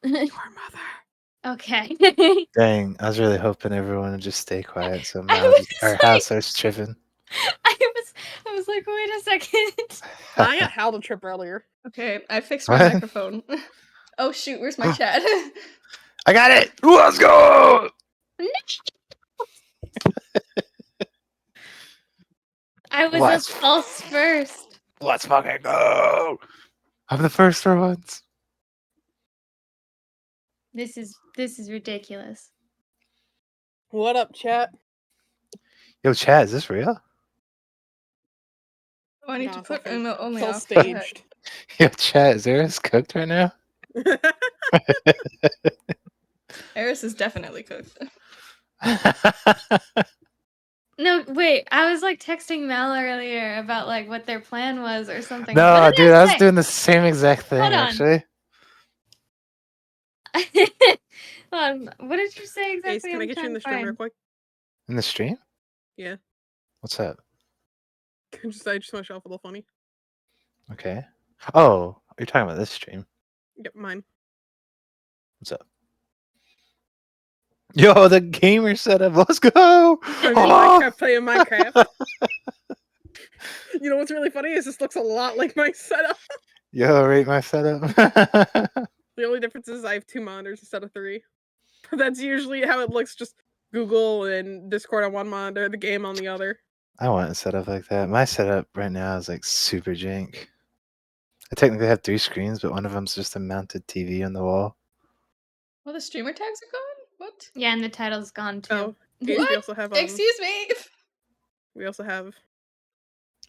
Your mother. Okay. Dang, I was really hoping everyone would just stay quiet so I now was our like- house starts tripping. I was like, wait a second. I got Hal to trip earlier. Okay, I fixed my What? microphone. Oh shoot, where's my chat? I got it! Let's go! I was Let's- a false first. Let's fucking go! I'm the first for once. This is ridiculous. What up, chat? Yo, chat, is this real? Oh, I need No, to it's all put fake. emote only It's all off. staged. Yo, chat, is Eris cooked right now? Eris is definitely cooked. No, wait. I was like texting Mel earlier about like what their plan was or something. No, What did dude, I was say? doing the same exact thing, Hold on. actually. What did you say exactly? Ace, can I I'm get you trying in the to stream real find. quick? In the stream? Yeah. What's up? I just want to show off a little funny. Okay. Oh, you're talking about this stream. Yep, mine. What's up? Yo, the gamer setup. Let's go! I'm in Oh! Minecraft playing Minecraft. You know what's really funny is this looks a lot like my setup. Yo, rate my setup. The only difference is I have 2 monitors instead of 3. That's usually how it looks, just Google and Discord on one monitor, the game on the other. I want a setup like that. My setup right now is like super jank. I technically have 3 screens, but one of them's just a mounted TV on the wall. Well, the streamer tags are gone? What? Yeah, and the title's gone too. Oh, Ace, What? we also have Excuse me! we also have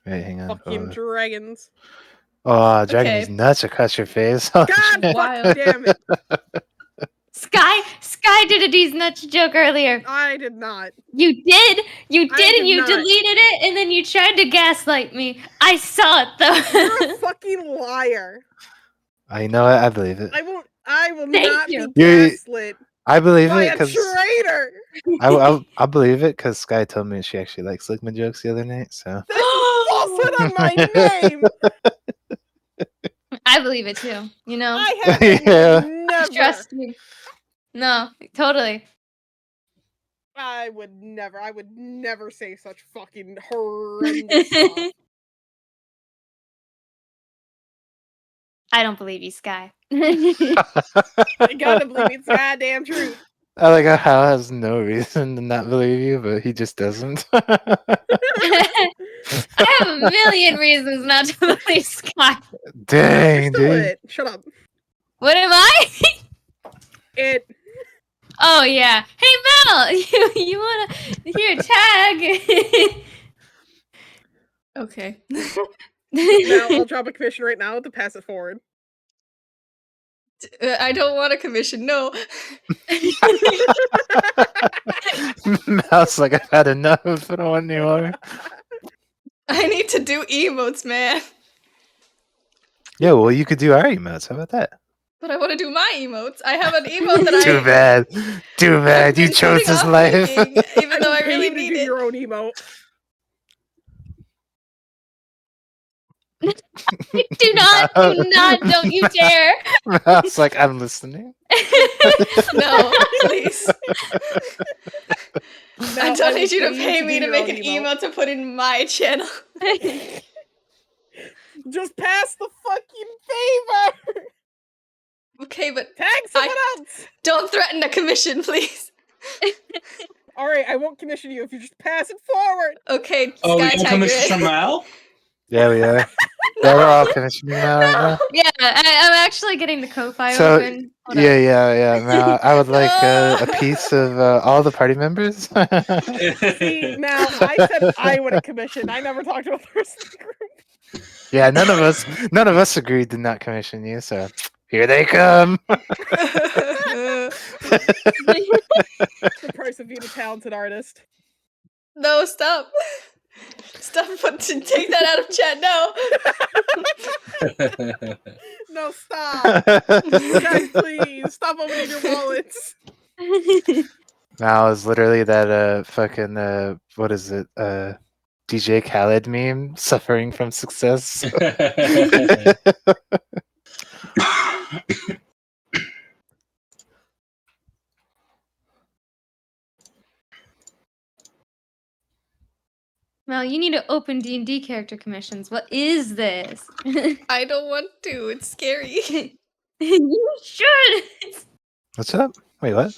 Wait, hang on. fucking dragons. Oh, dragon is Okay. nuts across your face. Holy God shit. Wild. damn it! Sky did a D's nuts joke earlier. I did not. You did, I and did you not. deleted it, and then you tried to gaslight me. I saw it You're though. a fucking liar. I know it. I believe it. I will Thank not you. be You- gaslit I believe by it a because traitor. I believe it because Sky told me she actually likes Ligma jokes the other night. So This is falsehood on my name. I believe it too. You know, I have Yeah. never. trust me. No, totally. I would never say such fucking horrendous stuff. I don't believe you, Sky. I gotta believe it's goddamn true. I like how Hal has no reason to not believe you, but he just doesn't. I have a million reasons not to believe Sky. Dang, You're still dude. it. Shut up. What am I? It. Oh yeah. Hey Mel, you wanna here tag? Okay. Now I'll drop a commission right now to pass it forward. I don't want a commission, no. Mouse like I've had enough. I don't want any more. I need to do emotes, man. Yeah, well, you could do our emotes. How about that? But I want to do my emotes. I have an emote that Too bad. Too I've bad. You been chose putting this off life. making, even though I can pay really you to need do it. your own emote. do not, don't you dare. Mouse like I'm listening. No, please. Now, I don't will need you to pay pay do me to your make own an emote to put in my channel. Just pass the fucking favor. Okay, but Tag someone else. don't threaten a commission, please. All right, I won't commission you if you just pass it forward. Okay, Oh, we Sky can Tiger. commission from Mal? Yeah, we are. Yeah, we're all commissioning now right now. Yeah, I'm actually getting the Ko-Fi So, open. Hold up. yeah. Now, I would like a No. piece of all the party members. See, now I said I would have commissioned. I never talked to a person in the group. Yeah, none of us agreed to not commission you, so here they come. The price of being a talented artist. No, stop. Stop, take that out of chat, no. No, stop. Guys, please stop opening your wallets. Now is literally that fucking what is it? DJ Khaled meme, suffering from success. Mel, you need to open D&D character commissions. What is this? I don't want to. It's scary. You should. What's up? Wait, what?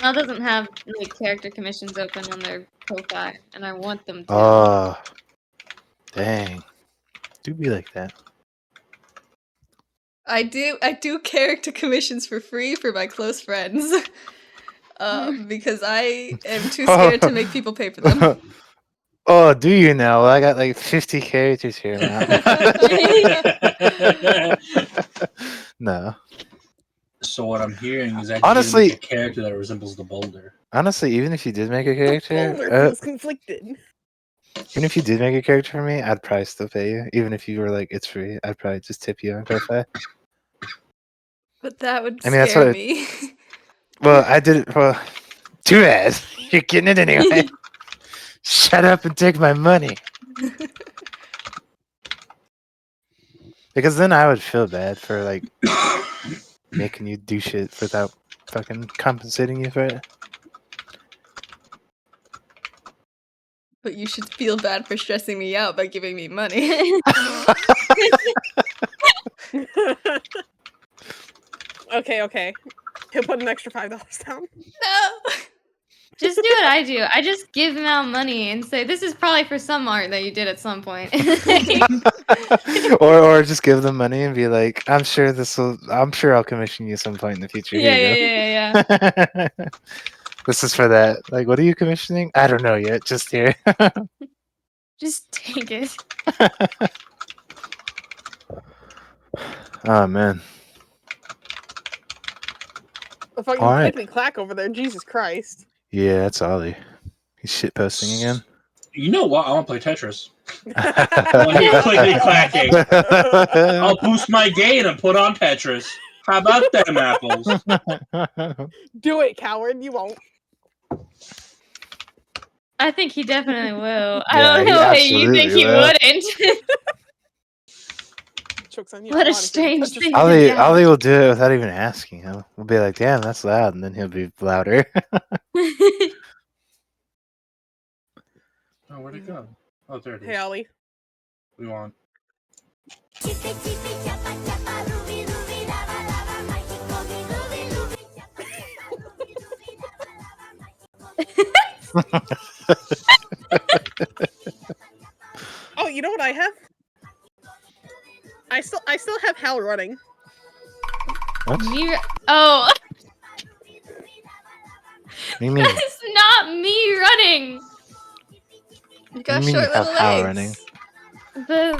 Mel doesn't have like character commissions open on their profile, and I want them to. Oh, dang. Do be like that. I do character commissions for free for my close friends. Because I am too scared to make people pay for them. Oh, do you now? Well, I got like 50 characters here now. No. So what I'm hearing is that Honestly- you make a character that resembles the boulder. Honestly, even if you did make a character, Boulder feels conflicted. even if you did make a character for me, I'd probably still pay you. Even if you were like, it's free, I'd probably just tip you on Ko-Fi. But that would I mean, that's scare what me. Well, I did it. Well, too bad. You're getting it anyway. Shut up and take my money. Because then I would feel bad for like making you do shit without fucking compensating you for it. But you should feel bad for stressing me out by giving me money. Okay. He'll put an extra $5 down. No. Just do what I do. I just give Mel money and say, this is probably for some art that you did at some point. or just give them money and be like, I'm sure I'll commission you some point in the future. Here you go. yeah. This is for that. Like, what are you commissioning? I don't know yet. Just here. Just take it. Oh man. The fucking Alright. clickety clack over there. Jesus Christ. Yeah, that's Ollie. He's shit posting again. You know what? I want to play Tetris. When you're clickety clacking, I'll boost my gain and put on Tetris. How about them apples? Do it, coward. You won't. I think he definitely will. I Yeah, don't he know why you think absolutely he will. wouldn't. Chokes on you. What a I wanna strange touch your thing. stomach. Ollie, Yeah. Ollie will do it without even asking him. We'll be like, damn, that's loud, and then he'll be louder. Oh, where'd it go? Oh, there it is. Hey, Ollie. We want. Oh, you know what I have? I still have Hal running. What? Oh, What do you mean? it's not me running. You got You mean short you have little Hal legs. running? The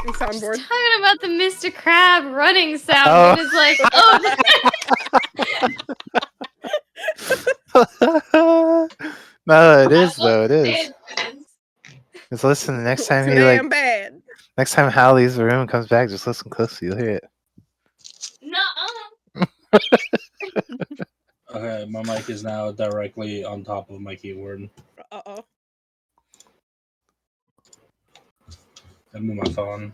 Just talking soundboard. about the Mr. Crab running sound, Oh. and it's like, oh, No, it is though. It is. is. Just listen. The next time Too he like, damn bad. next time Hal leaves the room and comes back, just listen closely. You'll hear it. No. Okay, my mic is now directly on top of my keyboard. Uh-oh. I move my phone.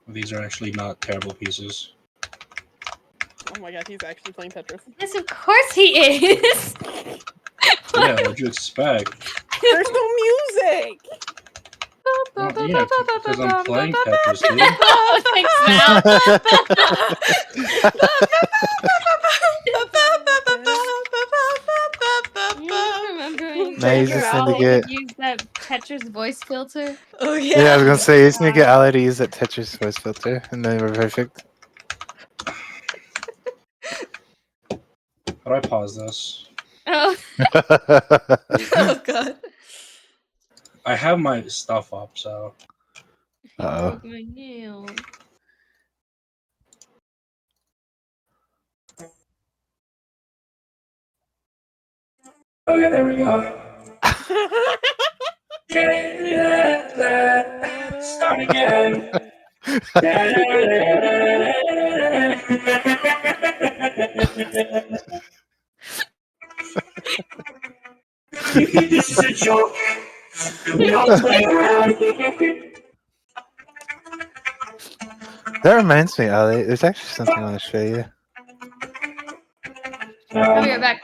These are actually not terrible pieces. Oh my god, he's actually playing Tetris. Yes, of course he is. Yeah, what'd you expect? There's no music! Well, yeah, because I'm playing Tetris, dude. Oh, thanks, Mal. You remembering Now you just need to get. use that Tetris voice filter? Oh Yeah, I was gonna say you just need to get Ollie to use that Tetris voice filter, and then we're perfect. How do I pause this? Oh, Oh god. I have my stuff up, so. he Uh-oh. broke my nail. Okay, there we go. Start again. This is a joke. That reminds me, Ali. There's actually something I want to show you. I'll be right back.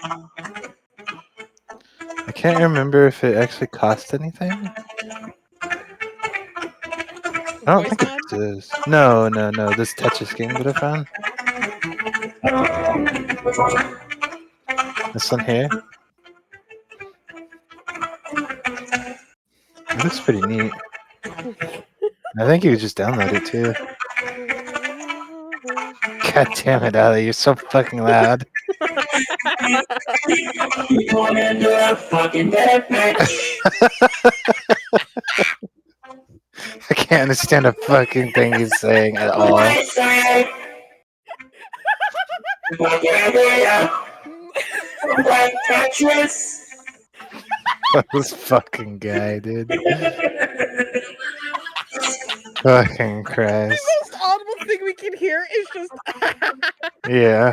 I can't remember if it actually cost anything. I don't Voice think mod? it does. No. This Tetris game that I found. This one here. It looks pretty neat. I think you could just download it too. God damn it, Ali, you're so fucking loud. I can't understand a fucking thing he's saying at all. This fucking guy, dude. Fucking Christ. The most audible thing we can hear is just. Yeah.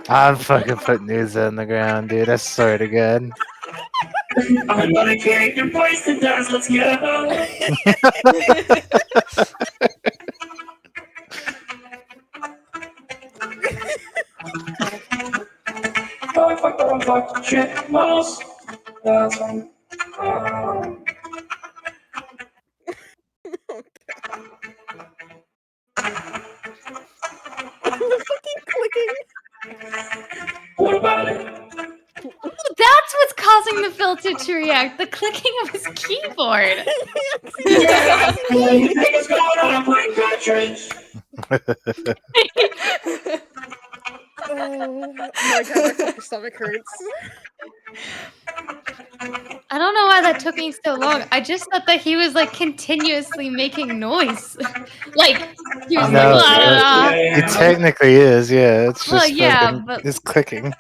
I'm fucking putting news on the ground, dude. I swear to God. I'm gonna character voice that does. Let's go. Oh, fuck, shit, mouse. That's one. The fucking clicking. What about it? That's what's causing the filter to react. The clicking of his keyboard. Yeah, what do you think is going on? I'm playing Tetris. Oh my god, my fucking stomach hurts. I don't know why that took me so long. I just thought that he was like continuously making noise. Like he was No, like, blah, blah, blah. it technically is, yeah. It's just Well, yeah, fucking, but- it's clicking.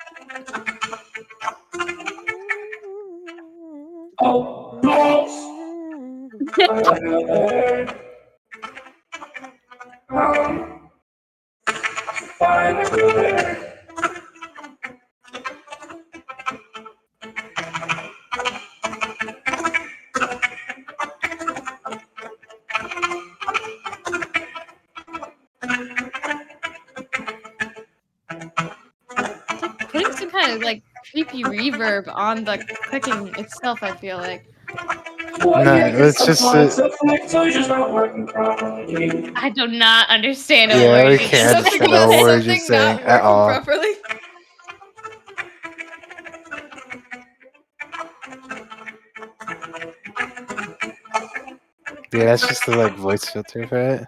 Oh, balls. Fine, Putting some kind of like creepy reverb on the clicking itself, I feel like. No, it's just not working properly. I do not understand a Yeah, word we you can't just understand said. a word you're Something saying not at working all. properly. Yeah, that's just the like voice filter for it.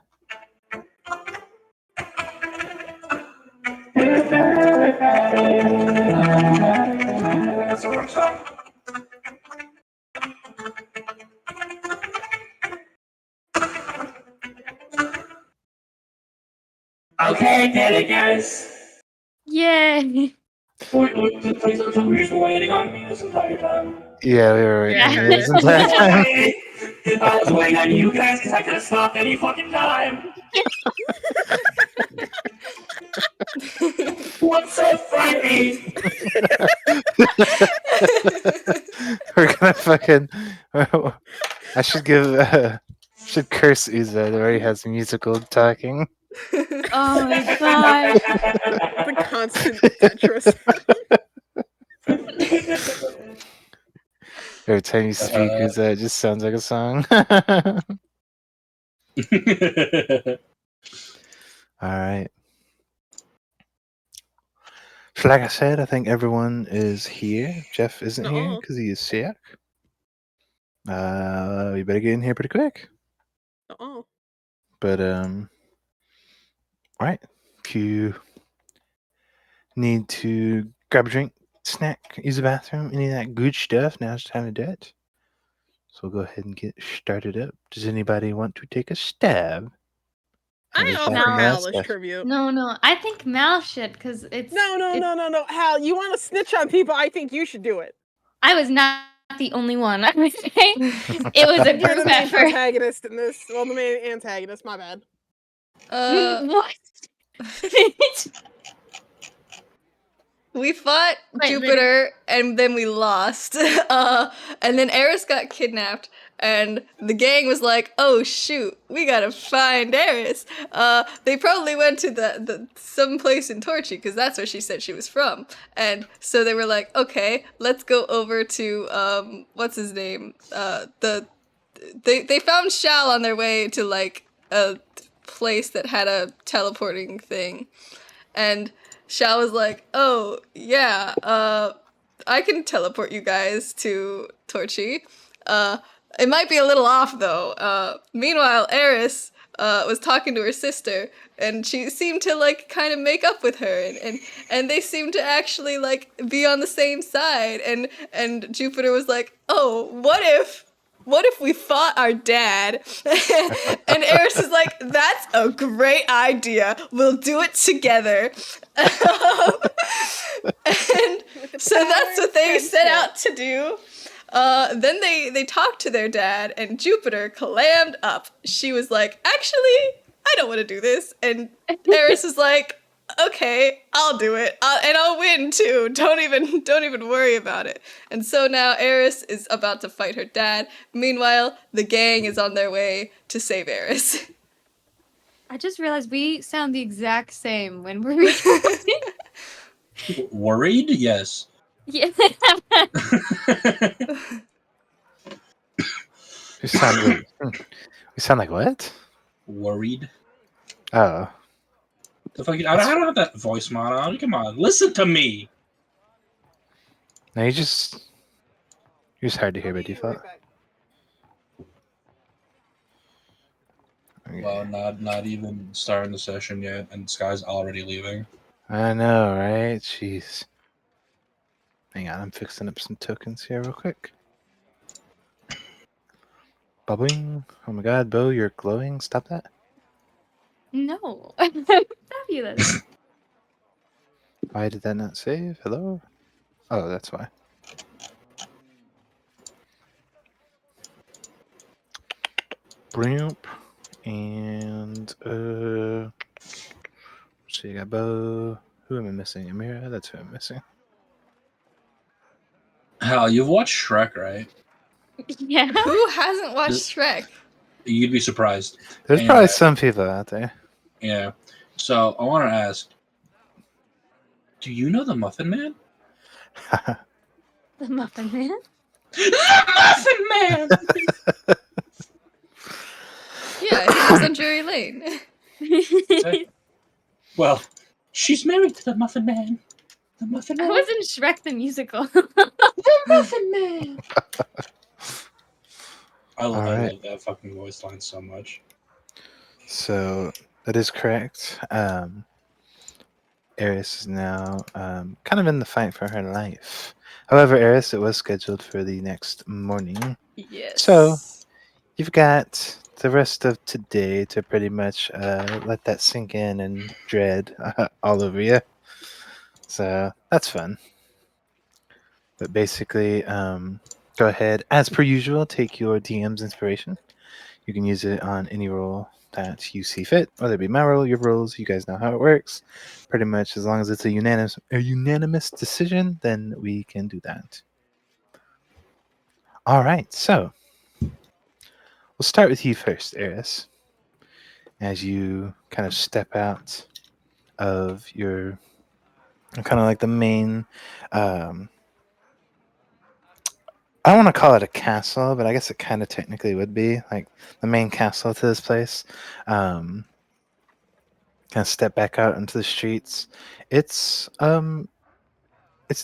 That's what I'm saying. Okay, get it, guys. Yay. Please don't tell me you're just waiting on me this entire time. Yeah, we were waiting Yeah. on this entire time. I was waiting on you guys because I could have stopped any fucking time. What's so funny? We're gonna fucking. I should should curse Uza the way he has musical talking. Oh my god. The constant Tetris. Every time you speak, Uza, it just sounds like a song. All right. So like I said, I think everyone is here. Jeff isn't here Nuh-uh. because he is sick. We better get in here pretty quick. Oh. But all right. If you need to grab a drink, snack, use the bathroom, any of that good stuff, now's the time to do it. So we'll go ahead and get started up. Does anybody want to take a stab? I At offer this Hal last as stuff? tribute. No. I think Mal should, because it's. No. Hal, you want to snitch on people? I think you should do it. I was not the only one, I would say. It was a You're the group main effort. protagonist in this. Well, the main antagonist. My bad. What? We fought Wait, Jupiter, and then we lost. And then Eris got kidnapped, and the gang was like, "Oh shoot, we gotta find Eris." They probably went to the some place in Torchy, because that's where she said she was from. And so they were like, "Okay, let's go over to what's his name? They found Shal on their way to like a place that had a teleporting thing, and Shao was like, "Oh yeah, I can teleport you guys to Torchy. It might be a little off though." Meanwhile, Eris was talking to her sister, and she seemed to like kind of make up with her, and they seemed to actually like be on the same side. And Jupiter was like, "Oh, what if we fought our dad?" And Eris is like, "That's a great idea. We'll do it together." And so that's what they set out to do. Then they talked to their dad, and Jupiter clammed up. She was like, "Actually, I don't want to do this." And Eris is like, "Okay, I'll do it, and I'll win too. Don't even worry about it." And so now Eris is about to fight her dad. Meanwhile, the gang is on their way to save Eris. I just realized we sound the exact same when we're recording. Worried? Yes. Yeah. We sound like what? Worried. Oh, The fuck? I don't have that voice mod on. Come on, listen to me. no, you're just hard to hear by default. Okay. Well, not even starting the session yet, and this guy's already leaving. I know, right? Jeez. Hang on, I'm fixing up some tokens here real quick. Bubbling. Oh my god, Beau, you're glowing. Stop that. No. Fabulous. Why did that not save? Hello? Oh, that's why. Brimp. And, so you got Beau. Who am I missing? Amira? That's who I'm missing. Hell, you've watched Shrek, right? Yeah. Who hasn't watched Shrek? You'd be surprised. There's And, probably some people out there. Yeah. So I want to ask, do you know the Muffin Man? The Muffin Man? The Muffin Man! Yeah, he lives on Drury Lane. Well, she's married to the Muffin Man. The Muffin I Man. was in Shrek the Musical. The Muffin Man. I love that fucking voice line so much. So that is correct. Eris is now kind of in the fight for her life. However, Eris, it was scheduled for the next morning. Yes. So you've got the rest of today to pretty much let that sink in and dread all over you. So that's fun. But basically, go ahead, as per usual, take your DM's inspiration. You can use it on any role that you see fit, whether it be my role, your roles. You guys know how it works. Pretty much, as long as it's a unanimous decision, then we can do that. All right, so we'll start with you first, Eris. As you kind of step out of your kind of like the main. I don't want to call it a castle, but I guess it kind of technically would be like the main castle to this place. Kind of step back out into the streets. It's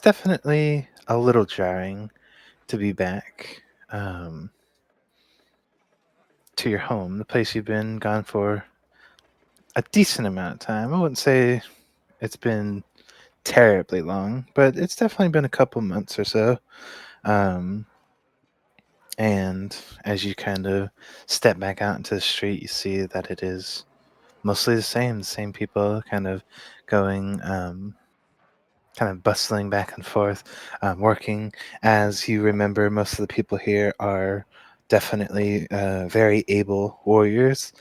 definitely a little jarring to be back to your home, the place you've been gone for a decent amount of time. I wouldn't say it's been terribly long, but it's definitely been a couple months or so. And as you kind of step back out into the street, you see that it is mostly the same people kind of going, kind of bustling back and forth, working. As you remember, most of the people here are definitely very able warriors.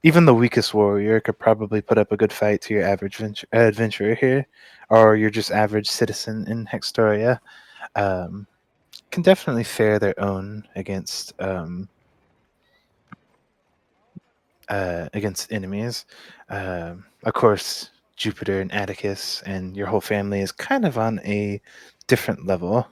even the weakest warrior could probably put up a good fight to your average adventurer here, or your just average citizen in Hextoria. Um, can definitely fare their own against enemies. Of course, Jupiter and Atticus and your whole family is kind of on a different level.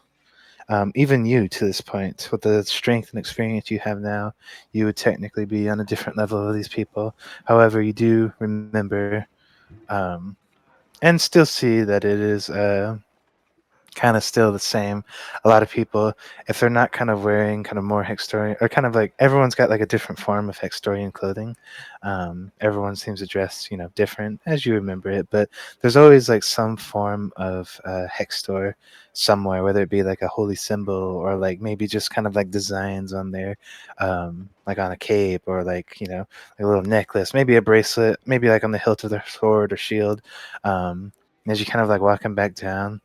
Even you, to this point, with the strength and experience you have now, you would technically be on a different level of these people. However, you do remember um, and still see that it is kind of still the same. A lot of people, if they're not kind of wearing kind of more Hextorian, or kind of like everyone's got like a different form of Hextorian clothing. Everyone seems to dress, different as you remember it, but there's always like some form of Hextor somewhere, whether it be like a holy symbol or like maybe just kind of like designs on there, like on a cape or like, a little necklace, maybe a bracelet, maybe like on the hilt of their sword or shield. As you kind of like walking back down,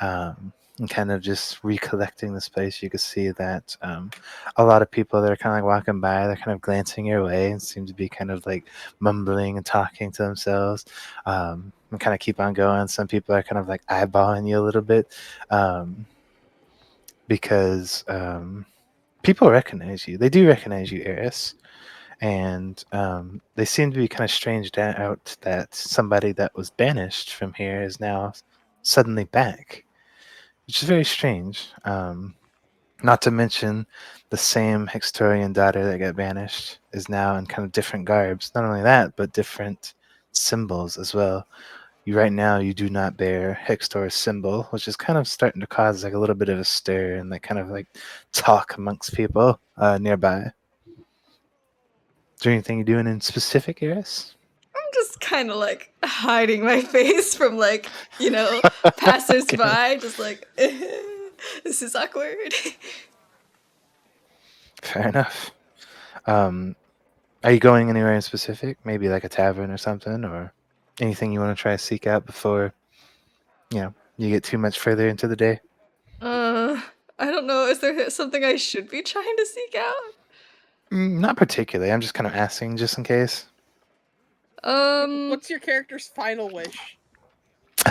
and kind of just recollecting the space, you could see that a lot of people that are kind of like walking by, they're kind of glancing your way and seem to be kind of like mumbling and talking to themselves, and kind of keep on going. Some people are kind of like eyeballing you a little bit, because people recognize you. They do recognize you, Eris. And they seem to be kind of stranged out that somebody that was banished from here is now suddenly back, which is very strange. Not to mention the same Hextorian daughter that got banished is now in kind of different garbs. Not only that, but different symbols as well. Right now you do not bear Hextor's symbol, which is kind of starting to cause like a little bit of a stir and like kind of like talk amongst people nearby. Is there anything you're doing in specific, Eris? I'm just kind of like hiding my face from like, passersby, just like, this is awkward. Fair enough. Are you going anywhere in specific? Maybe like a tavern or something, or anything you want to try to seek out before, you get too much further into the day? I don't know. Is there something I should be trying to seek out? Not particularly. I'm just kind of asking just in case. What's your character's final wish?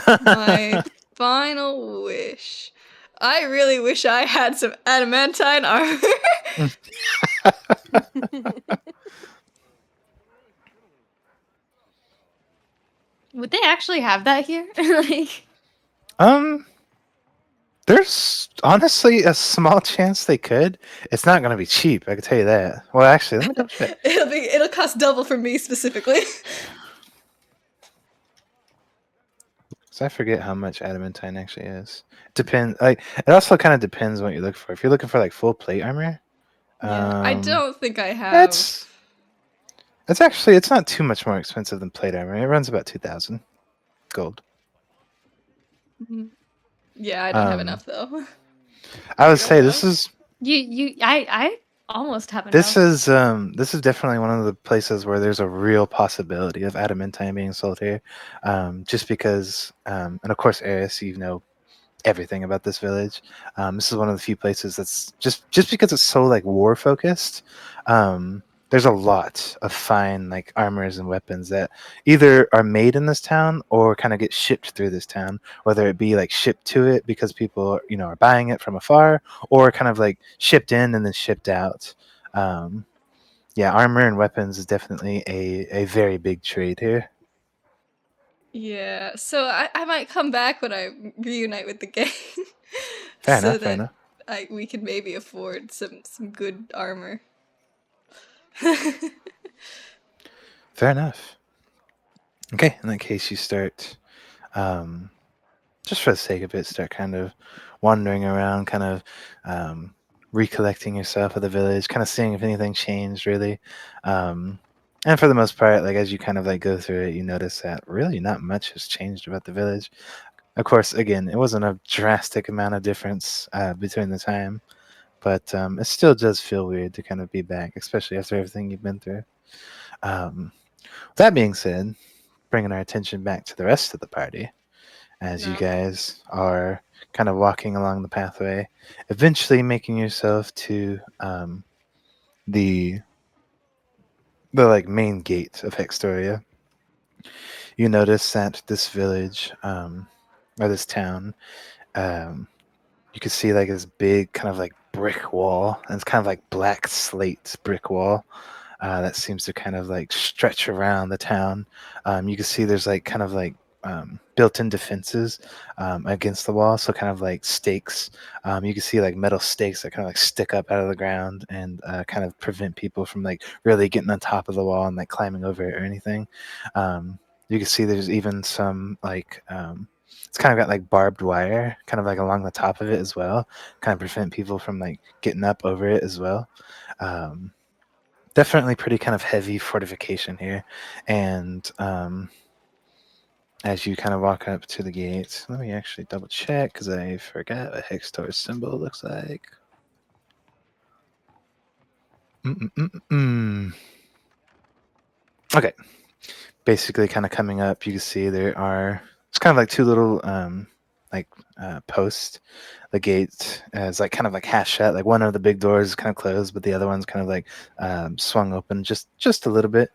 My final wish. I really wish I had some adamantine armor. Would they actually have that here? Like, There's honestly a small chance they could. It's not going to be cheap, I can tell you that. Well, actually, let me double check. It'll cost double for me specifically. So I forget how much adamantine actually is. Depends. Like it also kind of depends what you're looking for. If you're looking for like full plate armor, Yeah, I don't think I have. It's not too much more expensive than plate armor. It runs about 2,000 gold. Yeah, I don't have enough though. I would say this is I almost have enough. this is definitely one of the places where there's a real possibility of adamantine being sold here, just because, and of course, Eris, you know everything about this village. This is one of the few places that's just because it's so like war focused. There's a lot of fine like armors and weapons that either are made in this town or kind of get shipped through this town, whether it be like shipped to it because people are buying it from afar, or kind of like shipped in and then shipped out. Yeah, armor and weapons is definitely a very big trade here. Yeah, so I might come back when I reunite with the gang. Fair so enough. Fair enough. we can maybe afford some good armor. Fair enough. Okay, in that case, you start, just for the sake of it, start kind of wandering around, kind of recollecting yourself of the village, kind of seeing if anything changed, really. And for the most part, like as you kind of like go through it, you notice that really not much has changed about the village. Of course, again, it wasn't a drastic amount of difference between the time, but it still does feel weird to kind of be back, especially after everything you've been through. That being said, bringing our attention back to the rest of the party, as you guys are kind of walking along the pathway, eventually making yourself to the the like main gate of Hextoria, you notice that this village, or this town, um, you can see like this big kind of like brick wall, and it's kind of like black slate brick wall that seems to kind of like stretch around the town. You can see there's like kind of like built-in defenses against the wall, so kind of like stakes. You can see like metal stakes that kind of like stick up out of the ground and kind of prevent people from like really getting on top of the wall and like climbing over it or anything. You can see there's even some like it's kind of got like barbed wire kind of like along the top of it as well, kind of prevent people from like getting up over it as well. Definitely pretty kind of heavy fortification here. And as you kind of walk up to the gate, let me actually double check because I forgot what Hextor's symbol looks like. Okay. Basically, kind of coming up, you can see there are, it's kind of like two little posts. The gate is like kind of like half shut. Like one of the big doors is kind of closed, but the other one's kind of like swung open just a little bit.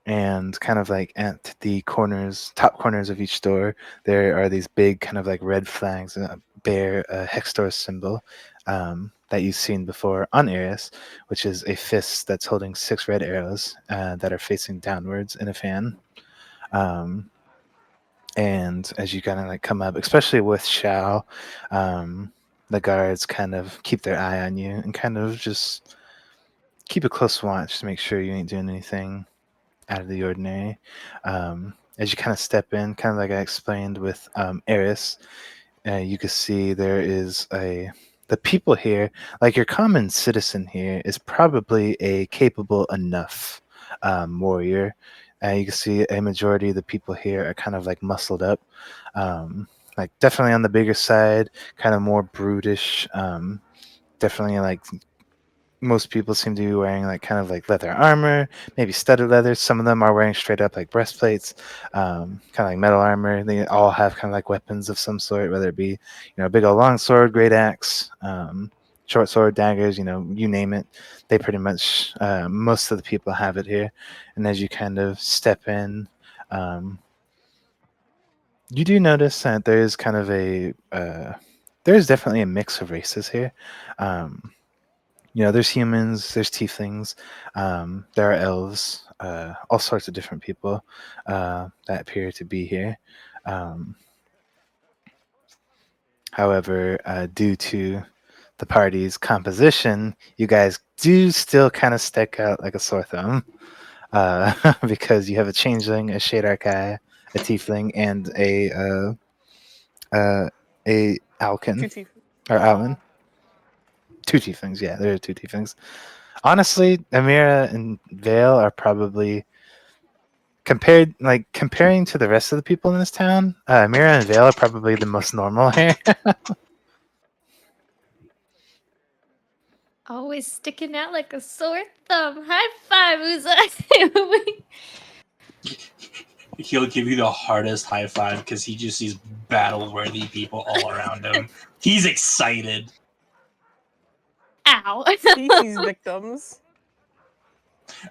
And kind of like at the top corners of each door, there are these big kind of like red flags that bear a Hextor symbol that you've seen before on Eris, which is a fist that's holding 6 red arrows that are facing downwards in a fan. And as you kind of like come up, especially with Shao, the guards kind of keep their eye on you and kind of just keep a close watch to make sure you ain't doing anything out of the ordinary. As you kind of step in, kind of like I explained with Eris, you can see there is the people here, like your common citizen here is probably a capable enough warrior. You can see a majority of the people here are kind of like muscled up, like definitely on the bigger side, kind of more brutish. Definitely like most people seem to be wearing like kind of like leather armor, maybe studded leather. Some of them are wearing straight up like breastplates, kind of like metal armor. They all have kind of like weapons of some sort, whether it be, a big old long sword, great axe, short sword, daggers, you name it. They pretty much, most of the people have it here. And as you kind of step in, you do notice that there is kind of there's definitely a mix of races here. There's humans, there's tieflings, there are elves, all sorts of different people that appear to be here. However, due to the party's composition, you guys do still kind of stick out like a sore thumb because you have a changeling, a shade archai, a tiefling, and a alkin or Alwyn. 2 tieflings, yeah, there are 2 tieflings. Honestly, Amira and Vale are probably comparing to the rest of the people in this town. Amira and Vale are probably the most normal here. Always sticking out like a sore thumb. High five, Uza. He'll give you the hardest high five because he just sees battle-worthy people all around him. He's excited. Ow. He sees victims.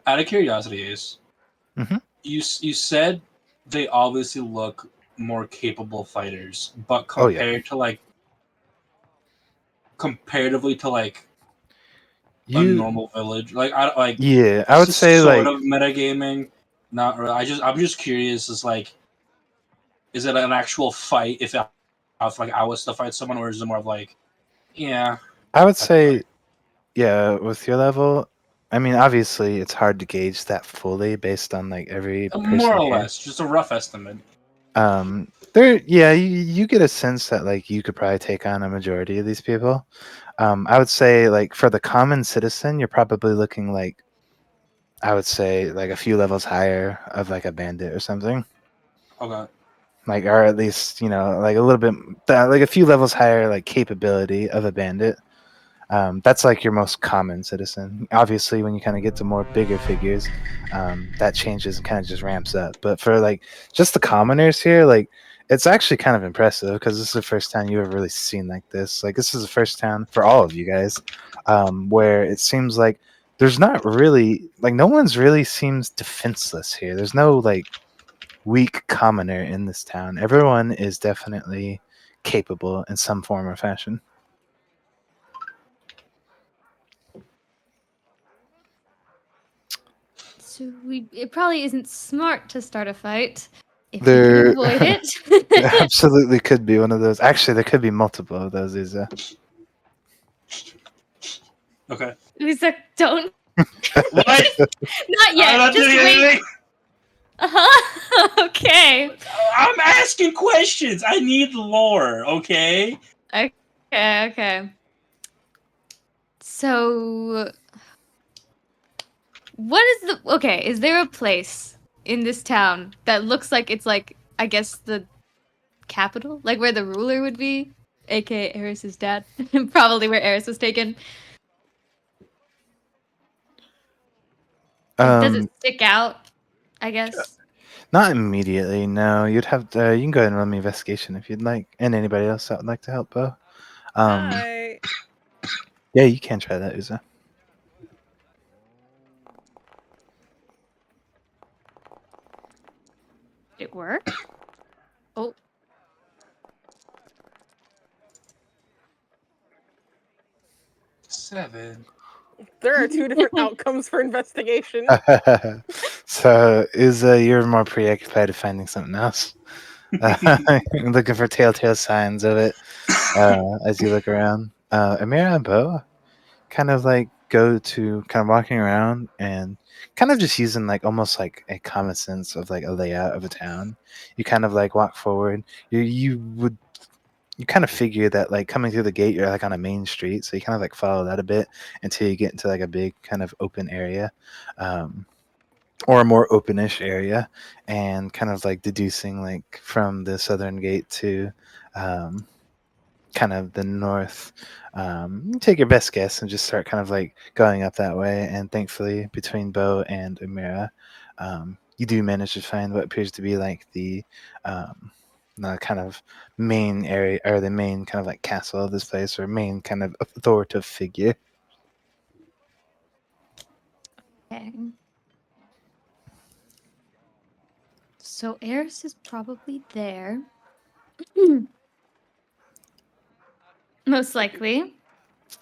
Out of curiosity, Ace, you said they obviously look more capable fighters, but comparatively to a normal village, I would say sort of metagaming. Not really. I'm just curious. Is it an actual fight? If I was to fight someone, or is it more of yeah? I would say, yeah, with your level. I mean, obviously, it's hard to gauge that fully based on every person more or here. less, just a rough estimate. You get a sense that you could probably take on a majority of these people. I would say for the common citizen, you're probably looking I would say a few levels higher of a bandit or something. Okay. Or at least a little bit a few levels higher capability of a bandit. That's your most common citizen. Obviously, when you kind of get to more bigger figures, that changes and kind of just ramps up. But for just the commoners here, it's actually kind of impressive because this is the first time you've ever really seen this. This is the first time for all of you guys where it seems there's not really like no one's really seems defenseless here. There's no like weak commoner in this town. Everyone is definitely capable in some form or fashion. So it probably isn't smart to start a fight if we There- can avoid it. There absolutely could be one of those. Actually, there could be multiple of those. Okay. Lisa, don't. What? Not yet. I'm not Just doing wait. anything. Okay. I'm asking questions. I need lore, okay? Okay. So, what is the... Okay, is there a place in this town that looks like it's like, I guess, the capital? Like where the ruler would be? AKA Eris's dad. Probably where Eris was taken. Does it stick out? I guess. Not immediately. No, you'd have to. You can go ahead and run me investigation if you'd like, and anybody else that would like to help, Beau. Hi. Yeah, you can try that, Uza. Did it work? Oh. Seven. There are two different outcomes for investigation. So, Uza, you're more preoccupied with finding something else. Looking for telltale signs of it as you look around. Amira and Beau kind of like go to kind of walking around and kind of just using like almost like a common sense of like a layout of a town. You kind of like walk forward. You kind of figure that like coming through the gate you're like on a main street, so you kind of like follow that a bit until you get into like a big kind of open area. Or a more openish area, and kind of like deducing like from the southern gate to kind of the north. You take your best guess and just start kind of like going up that way. And thankfully, between Beau and Amira, you do manage to find what appears to be like the kind of main area or the main kind of like castle of this place, or main kind of authoritative figure. Okay. So Eris is probably there. Most likely.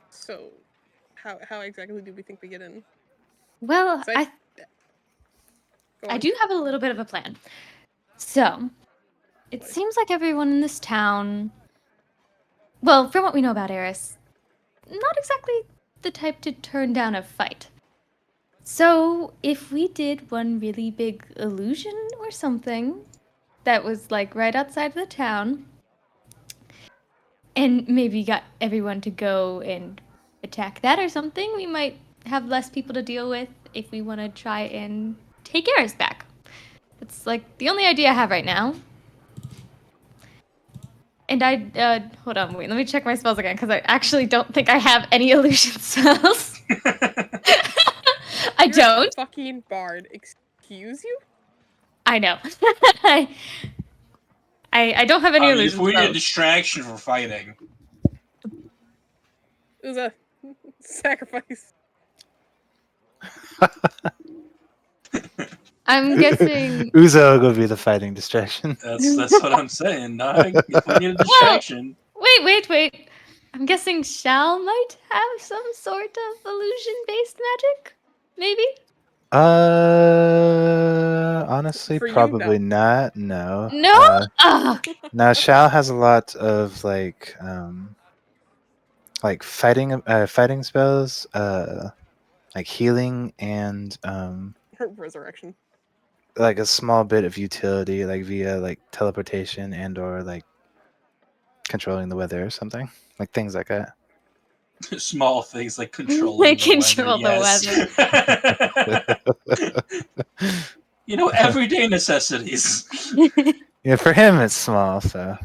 So, how exactly do we think we get in? Well, So I Go I on. do have a little bit of a plan. So, it seems like everyone in this town, well, from what we know about Eris, not exactly the type to turn down a fight. So, if we did one really big illusion or something that was like right outside of the town, and maybe got everyone to go and attack that or something, we might have less people to deal with if we want to try and take Eris back. It's like the only idea I have right now. And hold on, wait, let me check my spells again, because I actually don't think I have any illusion spells. I You're don't. a fucking bard. Excuse you? I know. I don't have any If illusion we need a spells. distraction for fighting. It was a sacrifice. I'm guessing. Uzo will go be the fighting distraction. That's what I'm saying, dog. If we need a distraction. Wait. I'm guessing Shal might have some sort of illusion-based magic? Maybe? Honestly, For you, probably no. not. No. No? Ugh. Now Shao has a lot of like fighting spells, like healing and Resurrection. like a small bit of utility, like via like teleportation and or like controlling the weather or something, like things like that. Small things like controlling They the control weather. Everyday necessities. Yeah, for him it's small, so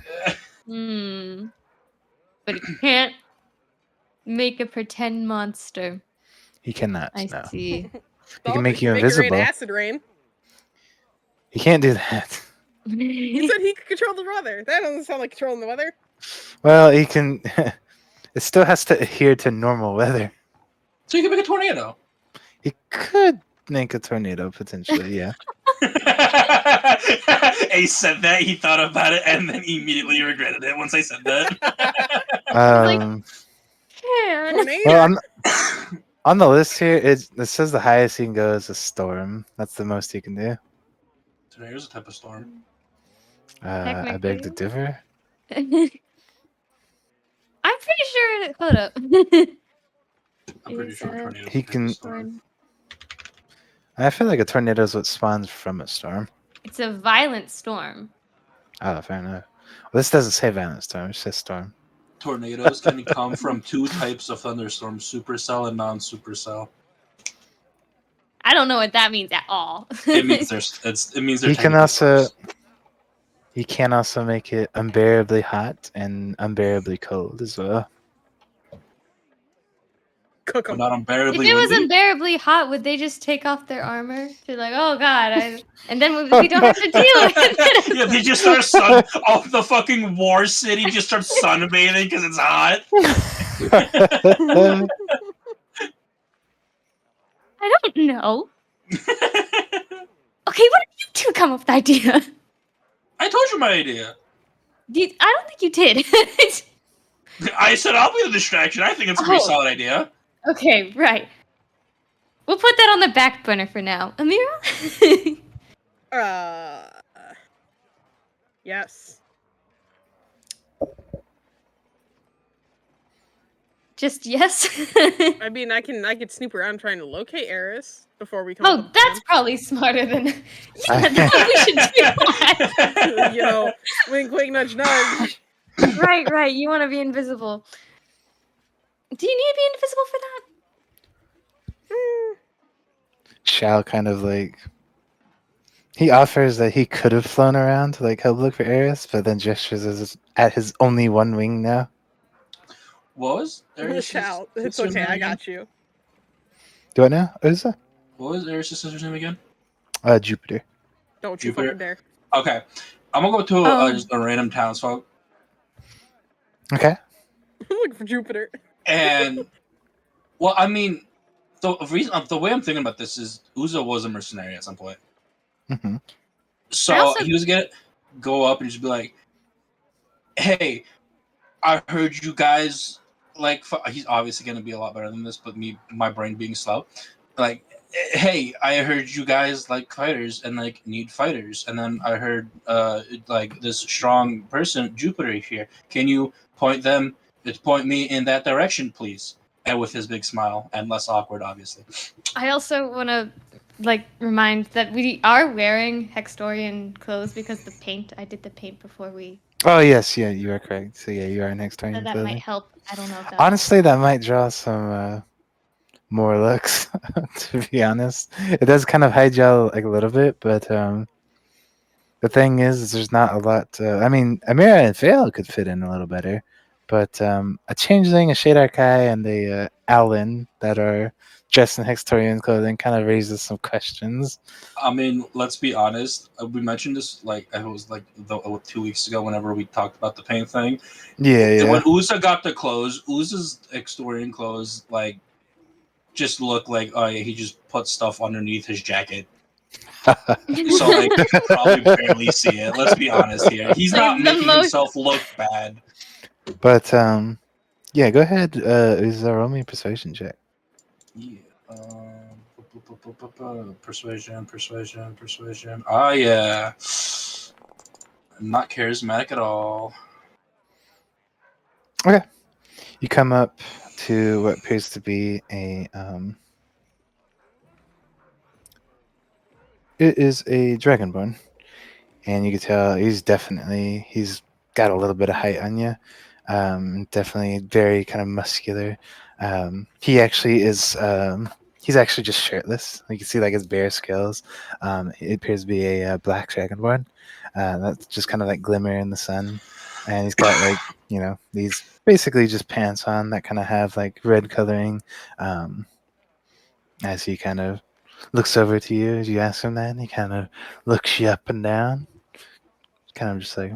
But he can't make a pretend monster. he cannot. I No, see. he can make you Make it rain invisible. acid rain. He can't do that. He said he could control the weather. That doesn't sound like controlling the weather. Well, he can. It still has to adhere to normal weather. So you can make a tornado. He could make a tornado potentially, yeah. Ace said that, he thought about it, and then immediately regretted it once I said that. like- Um, Man. well, Tornado. on the list here, it says the highest he can go is a storm. That's the most he can do. Tornado's a type of storm. I beg to differ. I'm pretty sure. Hold up. I'm pretty Is, sure tornado's he a type can- of storm. I feel like a tornado is what spawns from a storm. It's a violent storm. Oh, fair enough. Well, this doesn't say violent storm; it says storm. Tornadoes can come from two types of thunderstorms: supercell and non-supercell. I don't know what that means at all. It means they're He can technically also storms. he can also make it unbearably hot and unbearably cold as well. Cook But 'em. not If unbearably it was windy. unbearably hot, would they just take off their armor? To like, oh god, and then we don't have to deal with it. Yeah, they just start off the fucking war city, just start sunbathing because it's hot. I don't know. Okay, what did you two come up with the idea? I told you my idea. I don't think you did. I said I'll be the distraction. I think it's a pretty Oh. solid idea. Okay, right. We'll put that on the back burner for now. Amira? Yes. Just yes? I mean, I could snoop around trying to locate Eris before we come. up Oh, with a that's probably smarter than... Yeah, I- we should do that. plan. You know, wink, wink, nudge, nudge. Right. You want to be invisible. Do you need to be invisible for that? Shao kind of like he offers that he could have flown around to like help look for Eris, but then gestures at his only one wing now. What was Eris' Shout. It's sister's okay, name I again? got you. Do I know? Uza? What was Eris' sister's name again? Jupiter. Don't you Jupiter. fucking dare. Okay, I'm gonna go to Oh. just a random townsfolk, Okay. I'm looking for Jupiter. and well, I mean, the way I'm thinking about this is Uza was a mercenary at some point, hmm so also- he was gonna go up and just be like, "Hey, I heard you guys like." He's obviously gonna be a lot better than this, but my brain being slow, like, "Hey, I heard you guys like fighters and like need fighters, and then I heard like this strong person, Jupiter here. Can you point me in that direction, please?" And with his big smile and less awkward, obviously. I also want to remind that we are wearing Hextorian clothes because the paint. I did the paint before we. Oh yes, yeah, you are correct. So yeah, you are next So turn. that might help. I don't know if that. Honestly, that might draw some more looks. To be honest, it does kind of hide y'all like a little bit, but the thing is there's not a lot. I mean, Amira and Fail could fit in a little better, but a changeling, a Shade Archai, and a Owlin that are dressed in Hextorian clothing kind of raises some questions. I mean, let's be honest. We mentioned this like it was like 2 weeks ago. Whenever we talked about the paint thing, Yeah, when Uza got the clothes, Uza's Extorian clothes like just look like he just put stuff underneath his jacket, so like you can probably barely see it. Let's be honest here. He's Like, not the making most- himself look bad. But yeah, go ahead. Uza, roll me a persuasion check. Yeah. Persuasion. Ah, yeah. Not charismatic at all. You come up to what appears to be a it is a dragonborn, and you can tell he's got a little bit of height on you. Definitely very kind of muscular. He actually is he's actually just shirtless. You can see like his bare scales. It appears to be a black dragonborn. That's just kind of like glimmer in the sun, and he's got like these basically just pants on that kind of have like red coloring. As he kind of looks over to you as you ask him that, and he kind of looks you up and down, kind of just like,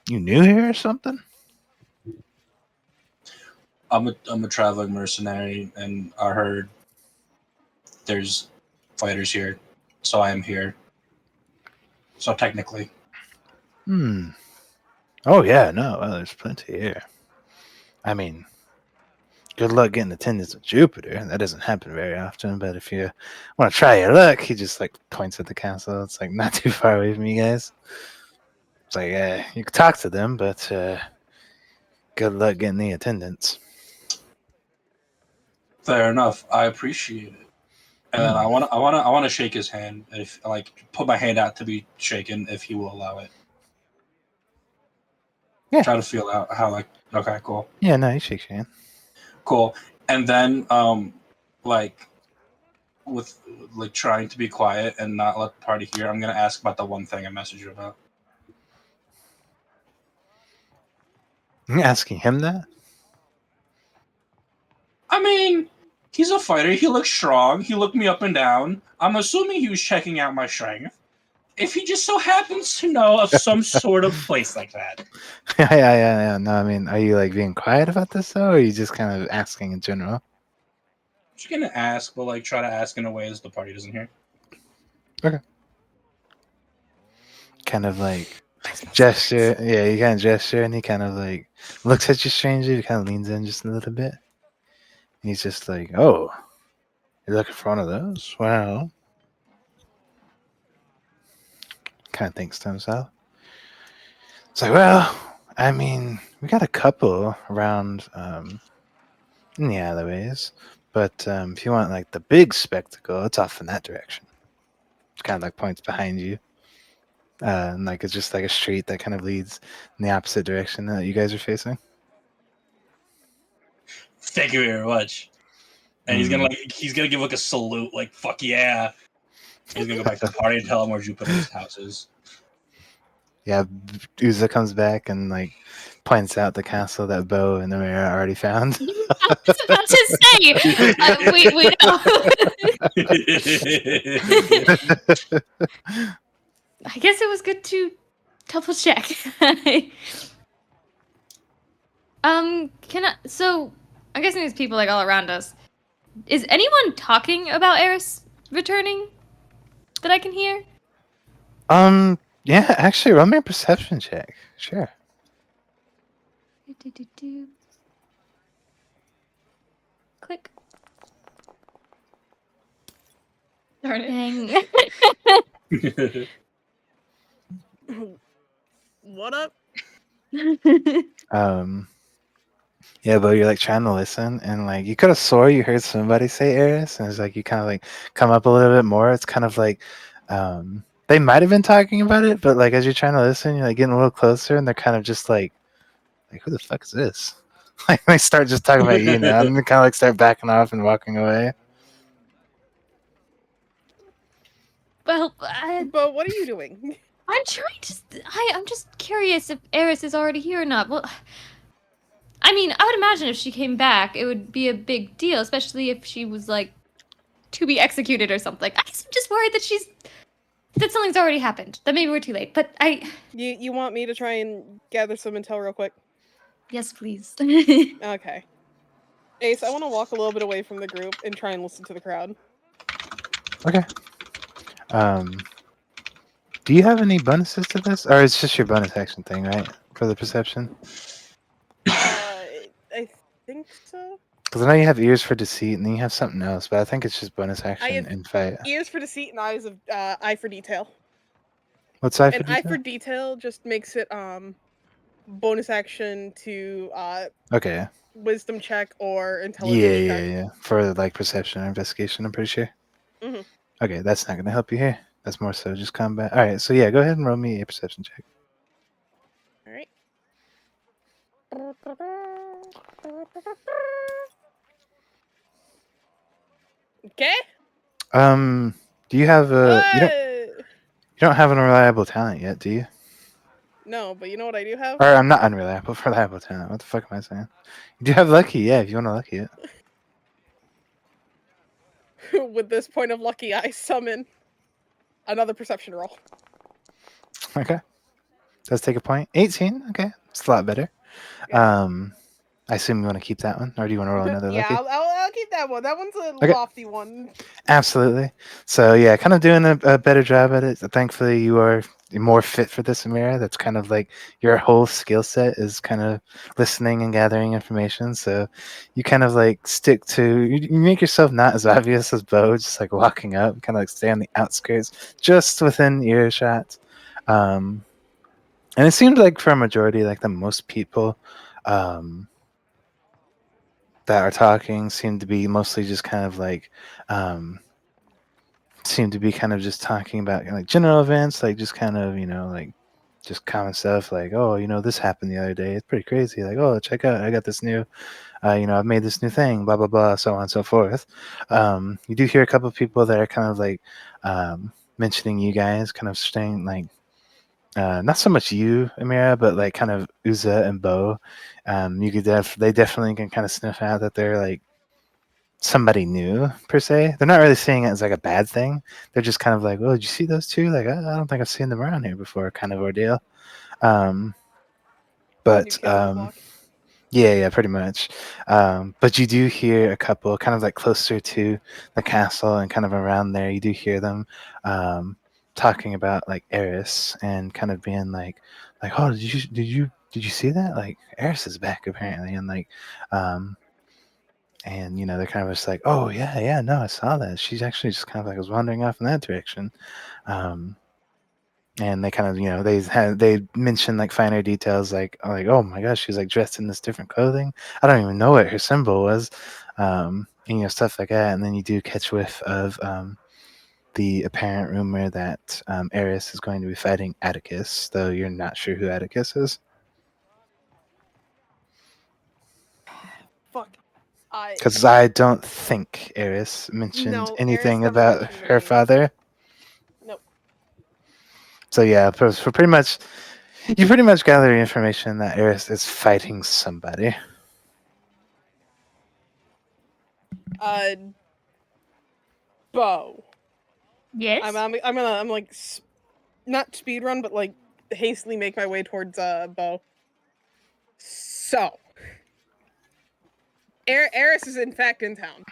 you new here or something? I'm a traveling mercenary, and I heard there's fighters here, so I am here. So technically. Oh yeah, no, well, there's plenty here. I mean, good luck getting attendance with Jupiter. That doesn't happen very often, but if you want to try your luck, he just like points at the castle. It's like not too far away from you guys. It's like, you can talk to them, but good luck getting the attendance. Fair enough. I appreciate it. And then I want to shake his hand, if like put my hand out to be shaken, if he will allow it. Yeah. Try to feel out how like. Okay, cool. Yeah, no, he shakes your hand. Cool. And then like with like trying to be quiet and not let the party hear, I'm gonna ask about the one thing I messaged you about. You're asking him that? I mean, he's a fighter. He looks strong. He looked me up and down. I'm assuming he was checking out my strength. If he just so happens to know of some sort of place like that. Yeah. No, I mean, are you like being quiet about this though, or are you just kind of asking in general? I'm just gonna ask, but like try to ask in a way as the party doesn't hear. Okay. Kind of like gesture. Yeah, you kind of gesture, and he kind of like looks at you strangely. He kind of leans in just a little bit. And he's just like, "Oh, you're looking for one of those? Well," kind of thinks to himself. It's like, well, I mean, we got a couple around in the alleyways, but if you want like the big spectacle, it's off in that direction. It kind of like points behind you. And like it's just like a street that kind of leads in the opposite direction that you guys are facing. Thank you very much. And he's gonna give like a salute, like fuck yeah. He's gonna go back to the party and tell him where Jupiter's house is. Yeah, Uza comes back and like points out the castle that Beau and the mayor already found. I was about to say, I guess it was good to double check. So I'm guessing there's people like all around us. Is anyone talking about Eris returning that I can hear? Yeah, actually, roll me a perception check. Sure. Click. Darn it. Dang. What up? Yeah, but you're like trying to listen, and like you could have swore you heard somebody say Eris, and it's like you kind of like come up a little bit more. It's kind of like they might have been talking about it, but like as you're trying to listen, you're like getting a little closer, and they're kind of just like who the fuck is this? Like they start just talking about you now, and they kind of like start backing off and walking away. Well, But what are you doing? I'm trying to. I'm just curious if Eris is already here or not. Well, I mean, I would imagine if she came back, it would be a big deal, especially if she was like to be executed or something. I guess I'm just worried that something's already happened. That maybe we're too late. But You want me to try and gather some intel real quick? Yes, please. Okay. Ace, I want to walk a little bit away from the group and try and listen to the crowd. Okay. Do you have any bonuses to this, or it's just your bonus action thing, right, for the perception? I think so. Because I know you have ears for deceit, and then you have something else, but I think it's just bonus action have in fight. Ears for deceit and eye for detail. What's eye for And detail? eye for detail just makes it bonus action to Okay. wisdom check or intelligence check. Yeah. For like perception or investigation, I'm pretty sure. Mm-hmm. Okay, that's not going to help you here. That's more so just combat. All right, so yeah, go ahead and roll me a perception check. All right. Okay. Do you have a you don't have an unreliable talent yet, do you? No, but you know what I do have? Or I'm not unreliable, reliable talent. What the fuck am I saying? You do have lucky, yeah, if you want to lucky it. With this point of lucky, I summon another perception roll. Okay. Does take a point. 18, okay. It's a lot better. Yeah. I assume you want to keep that one, or do you want to roll another Yeah, lucky? I'll keep that one. That one's a Okay. lofty one. Absolutely. So yeah, kind of doing a better job at it. So thankfully, you are more fit for this, Amira. That's kind of like your whole skill set is kind of listening and gathering information. So you kind of like stick to you make yourself not as obvious as Beau, just like walking up, kind of like stay on the outskirts, just within earshot. And it seems like for a majority, like the most people that are talking seem to be mostly just kind of like seem to be kind of just talking about like general events, like just kind of like just common stuff, like this happened the other day. It's pretty crazy. Like check out, I got this new, I've made this new thing, blah blah blah, so on and so forth. You do hear a couple of people that are kind of like mentioning you guys, kind of staying like. Not so much you, Amira, but like kind of Uza and Beau. You could they definitely can kind of sniff out that they're like somebody new per se. They're not really seeing it as like a bad thing. They're just kind of like, "Oh, did you see those two? Like, I don't think I've seen them around here before." Kind of ordeal. New But kids on the block. yeah, pretty much. But you do hear a couple kind of like closer to the castle and kind of around there. You do hear them talking about like Eris and kind of being like, "Oh, did you see that? Like, Eris is back apparently," and like. And they're kind of just like, oh yeah, no, I saw that. She's actually just kind of like was wandering off in that direction. And they kind of they mention like finer details, like oh my gosh, she's like dressed in this different clothing. I don't even know what her symbol was, and stuff like that. And then you do catch whiff of the apparent rumor that Eris is going to be fighting Atticus, though you're not sure who Atticus is. Fuck. Because I don't think Eris mentioned No, Eris anything never about mentioned her names. father. Nope. So yeah, for pretty much, you pretty much gather information that Eris is fighting somebody. Beau. Yes. I'm like not speed run, but like hastily make my way towards Beau. So, Eris is in fact in town.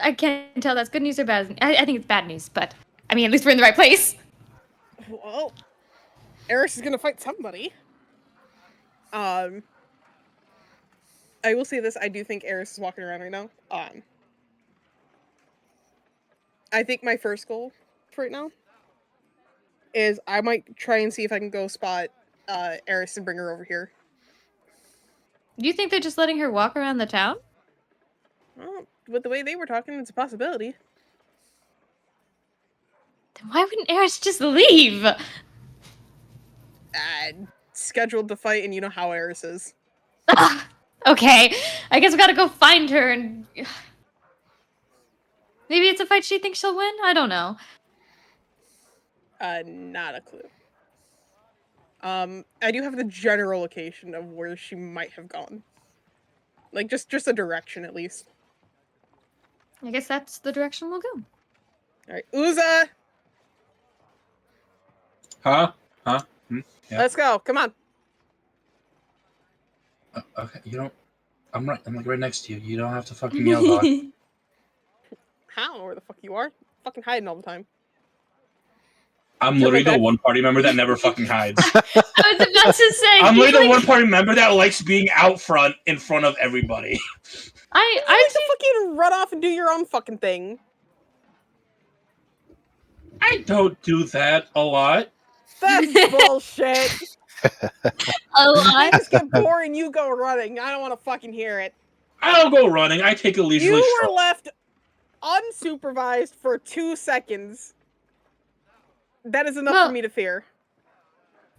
I can't tell that's good news or bad. I think it's bad news, but I mean, at least we're in the right place. Well, Eris is gonna fight somebody. I will say this: I do think Eris is walking around right now. I think my first goal for right now is I might try and see if I can go spot Eris and bring her over here. Do you think they're just letting her walk around the town? Well, with the way they were talking, it's a possibility. Then why wouldn't Eris just leave? Scheduled to fight, and you know how Eris is. Okay, I guess we gotta go find her and... Maybe it's a fight she thinks she'll win? I don't know. Not a clue. I do have the general location of where she might have gone. Like, just a direction, at least. I guess that's the direction we'll go. Alright, Uza! Huh? Yeah. Let's go, come on. Okay, I'm like right next to you. You don't have to fucking yell, dog. I don't know where the fuck you are. Fucking hiding all the time. I'm literally the one party member that never fucking hides. I was about to say. I'm literally the one party member that likes being out front in front of everybody. I like to fucking run off and do your own fucking thing. I don't do that a lot. That's bullshit. A lot? Things get boring, you go running. I don't want to fucking hear it. I don't go running. I take a leisurely You stroll. were left unsupervised for 2 seconds. That is enough for me to fear.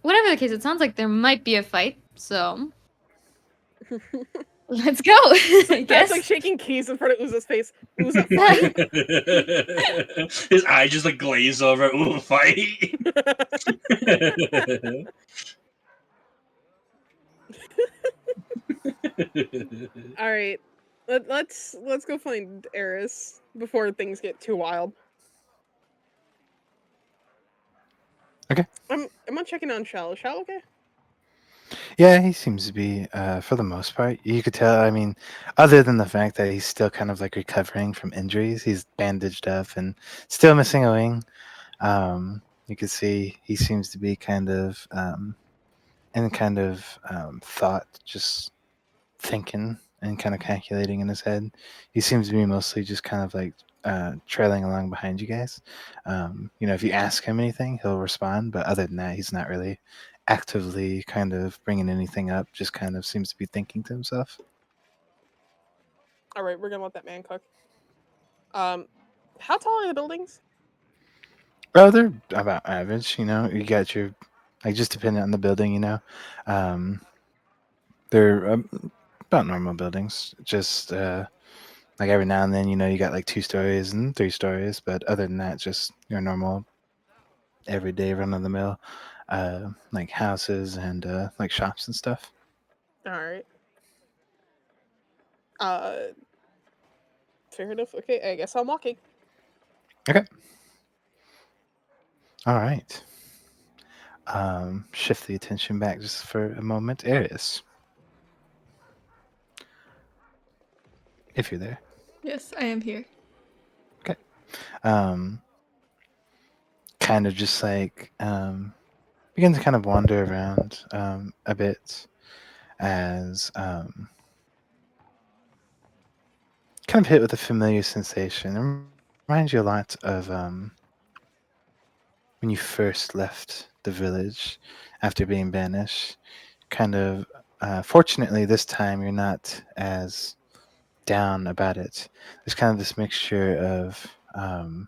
Whatever the case, it sounds like there might be a fight, so... Let's go, I guess. That's like shaking keys in front of Uza's face. Uza, fight. His eyes just like glaze over. Ooh, fight. All right, let's go find Eris before things get too wild. Okay. I'm not checking on Shell. Is Shell okay? Yeah, he seems to be, for the most part. You could tell, I mean, other than the fact that he's still kind of like recovering from injuries, he's bandaged up and still missing a wing. You can see he seems to be kind of in kind of thought, just thinking and kind of calculating in his head. He seems to be mostly just kind of like trailing along behind you guys. If you ask him anything, he'll respond, but other than that, he's not really actively kind of bringing anything up. Just kind of seems to be thinking to himself. All right, we're gonna let that man cook. How tall are the buildings? Oh, they're about average. You got your like just depending on the building. They're about normal buildings. Just like every now and then, you got like 2 stories and 3 stories, but other than that, just your normal, everyday run of the mill, like houses and like shops and stuff. All right. Fair enough. Okay, I guess I'm walking. Okay. All right. Shift the attention back just for a moment. Eris, if you're there. Yes, I am here. Okay. Um, Kind of just like begin to kind of wander around a bit as kind of hit with a familiar sensation. It reminds you a lot of when you first left the village after being banished. Kind of, fortunately, this time you're not as down about it. There's kind of this mixture of kind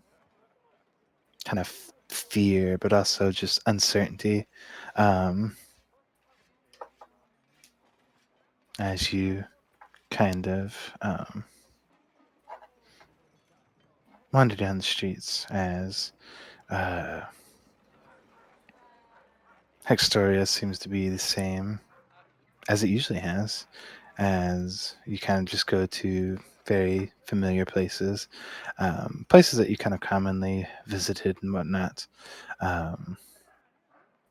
of fear, but also just uncertainty um, as you kind of wander down the streets as Hextoria seems to be the same as it usually has, as you kind of just go to very familiar places, places that you kind of commonly visited and whatnot,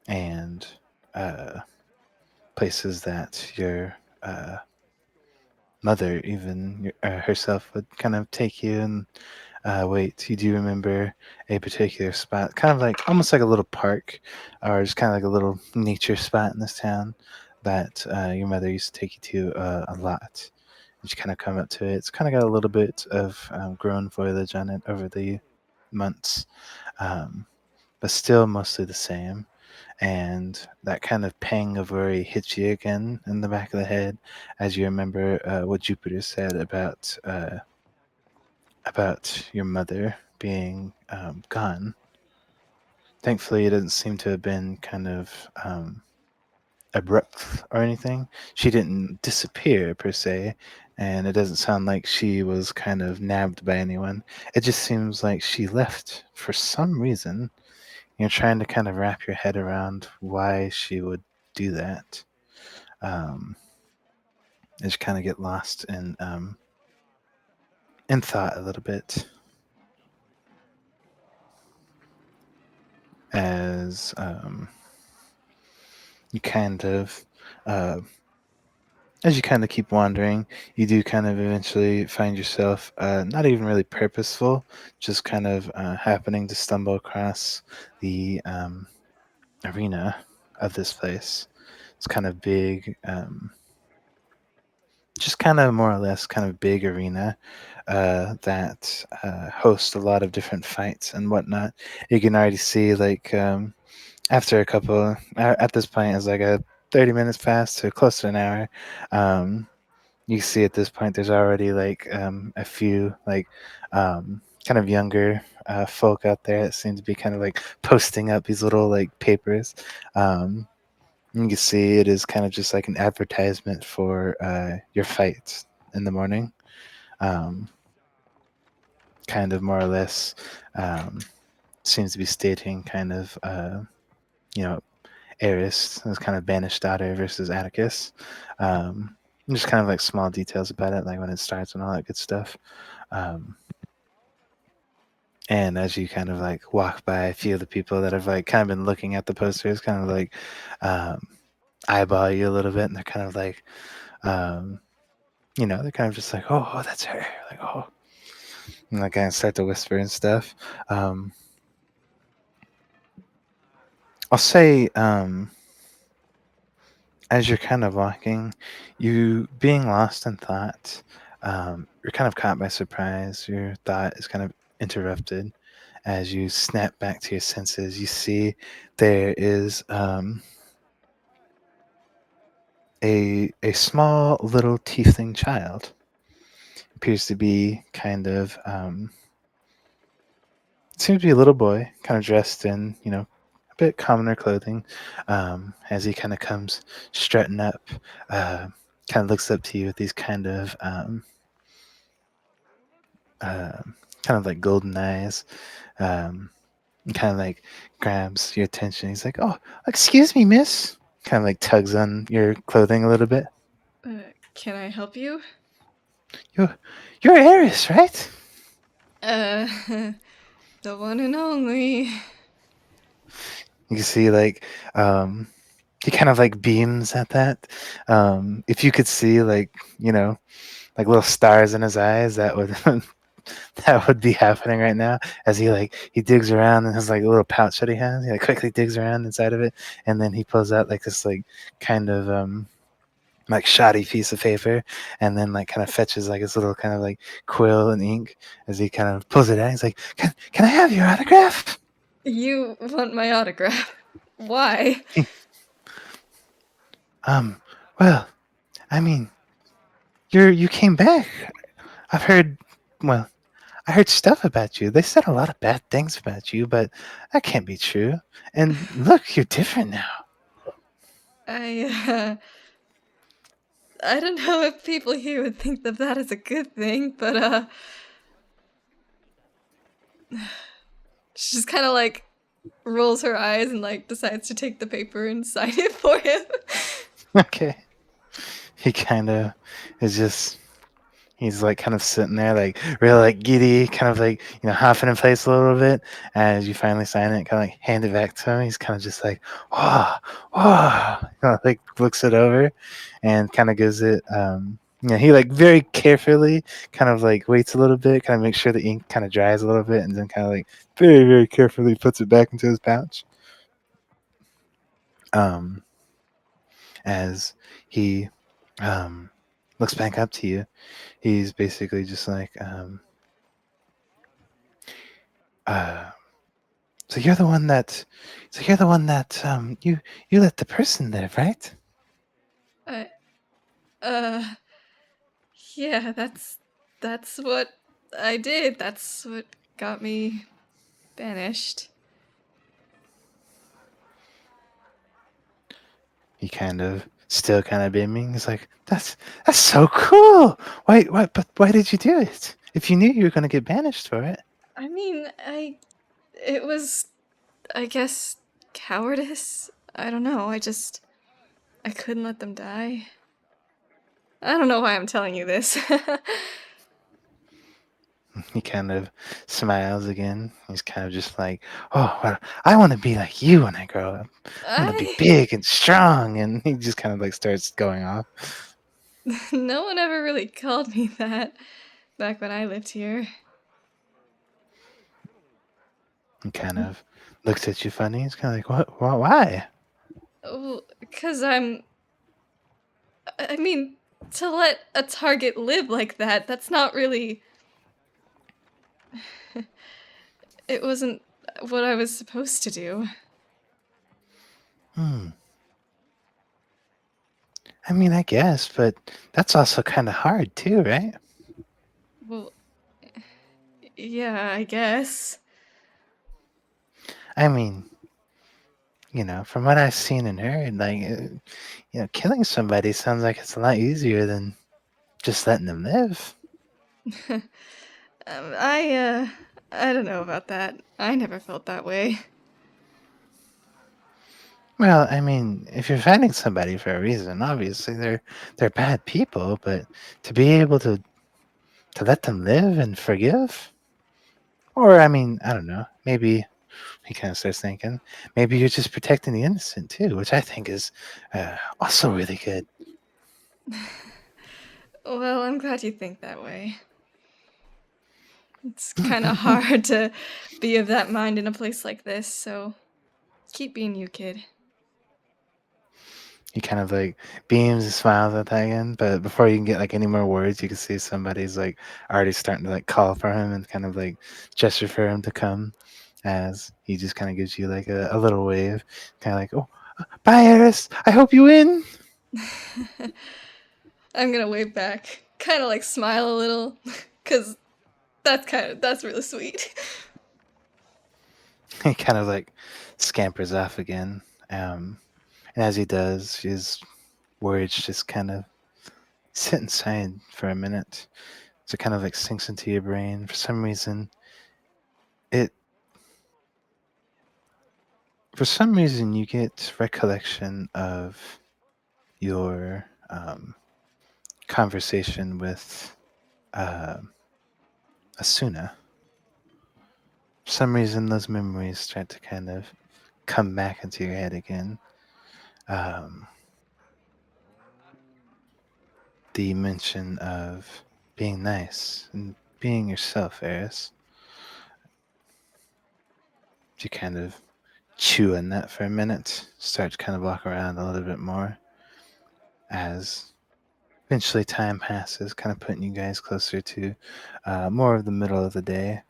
and places that your mother even herself would kind of take you and wait, you do remember a particular spot, kind of like almost like a little park, or just kind of like a little nature spot in this town that your mother used to take you to a lot. And you kind of come up to it. It's kind of got a little bit of grown foliage on it over the months, but still mostly the same. And that kind of pang of worry hits you again in the back of the head as you remember what Jupiter said about your mother being gone. Thankfully, it doesn't seem to have been kind of abrupt or anything. She didn't disappear per se, and it doesn't sound like she was kind of nabbed by anyone. It just seems like she left for some reason. You're trying to kind of wrap your head around why she would do that. And you kind of get lost in thought a little bit. As you kind of uh, as you kind of keep wandering, you do kind of eventually find yourself not even really purposeful, just kind of happening to stumble across the arena of this place. It's kind of big, just kind of more or less kind of big arena that hosts a lot of different fights and whatnot. You can already see like after a couple at this point it's like a 30 minutes past to close to an hour. You see at this point there's already like a few like kind of younger folk out there that seem to be kind of like posting up these little like papers. You can see it is kind of just like an advertisement for your fight in the morning. Um, Kind of more or less seems to be stating kind of you know Eris is kind of banished daughter versus Atticus. Just kind of like small details about it, like when it starts and all that good stuff. Um, and as you kind of like walk by a few of the people that have like kind of been looking at the posters, kind of like eyeball you a little bit, and they're kind of like, they're kind of just like, oh, that's her, like, oh, and they kind of start to whisper and stuff. I'll say, as you're kind of walking, you being lost in thought, you're kind of caught by surprise. Your thought is kind of interrupted as you snap back to your senses. You see there is a small little tiefling child. Appears to be kind of seems to be a little boy, kind of dressed in a bit commoner clothing. As he kind of comes strutting up, kind of looks up to you with these kind of like golden eyes. And kind of like grabs your attention. He's like, "Oh, excuse me, miss." Kind of like tugs on your clothing a little bit. Can I help you? You're Eris, right? The one and only. You can see like he kind of like beams at that. If you could see like like little stars in his eyes, that would that would be happening right now as he digs around in his like little pouch that he has. He like quickly digs around inside of it, and then he pulls out like this like kind of like shoddy piece of paper, and then like kind of fetches like his little kind of like quill and ink as he kind of pulls it out. He's like, "Can I have your autograph?" You want my autograph? Why? Well, I mean, you came back. I've heard, well, I heard stuff about you. They said a lot of bad things about you, but that can't be true. And look, you're different now. I don't know if people here would think that that is a good thing, but she just kind of like rolls her eyes and like decides to take the paper and sign it for him. Okay. He kind of is just, he's like kind of sitting there, like real like giddy, kind of like, hopping in place a little bit. As you finally sign it, kind of like hand it back to him. He's kind of just like, oh, like looks it over and kind of gives it, he like very carefully kind of like waits a little bit, kind of makes sure the ink kind of dries a little bit, and then kind of like very, very carefully puts it back into his pouch. As he looks back up to you, he's basically just like, so you're the one that, you let the person live, right? Yeah, that's what I did. That's what got me banished. He kind of still kind of beaming. He's like, that's so cool. But why did you do it? If you knew you were going to get banished for it. I mean, it was, I guess, cowardice. I don't know. I couldn't let them die. I don't know why I'm telling you this. He kind of smiles again. He's kind of just like, oh, well, I want to be like you when I grow up. I want to be big and strong. And he just kind of like starts going off. No one ever really called me that back when I lived here. He kind of looks at you funny. He's kind of like, what? Why? Oh, because I mean, to let a target live like that, that's not really... It wasn't what I was supposed to do. I mean, I guess, but that's also kind of hard too, right? Well, yeah, I guess. I mean, from what I've seen and heard, like, killing somebody sounds like it's a lot easier than just letting them live. I don't know about that. I never felt that way. Well, I mean, if you're fighting somebody for a reason, obviously they're bad people, but to be able to let them live and forgive, or I mean, I don't know, maybe he kind of starts thinking. Maybe you're just protecting the innocent too, which I think is also really good. Well, I'm glad you think that way. It's kind of hard to be of that mind in a place like this, so keep being you, kid. He kind of like beams and smiles at that again, but before you can get like any more words, you can see somebody's like already starting to like call for him and kind of like gesture for him to come, as he just kind of gives you like a little wave, kind of like, oh, bye, Eris. I hope you win. I'm gonna wave back, kind of like smile a little, cause that's really sweet. He kind of like scampers off again, and as he does, his words just kind of sit inside for a minute. So it kind of like sinks into your brain. For some reason, you get recollection of your conversation with Asuna. For some reason, those memories start to kind of come back into your head again. The mention of being nice and being yourself, Eris. You kind of chew on that for a minute, start to kind of walk around a little bit more as eventually time passes, kind of putting you guys closer to more of the middle of the day.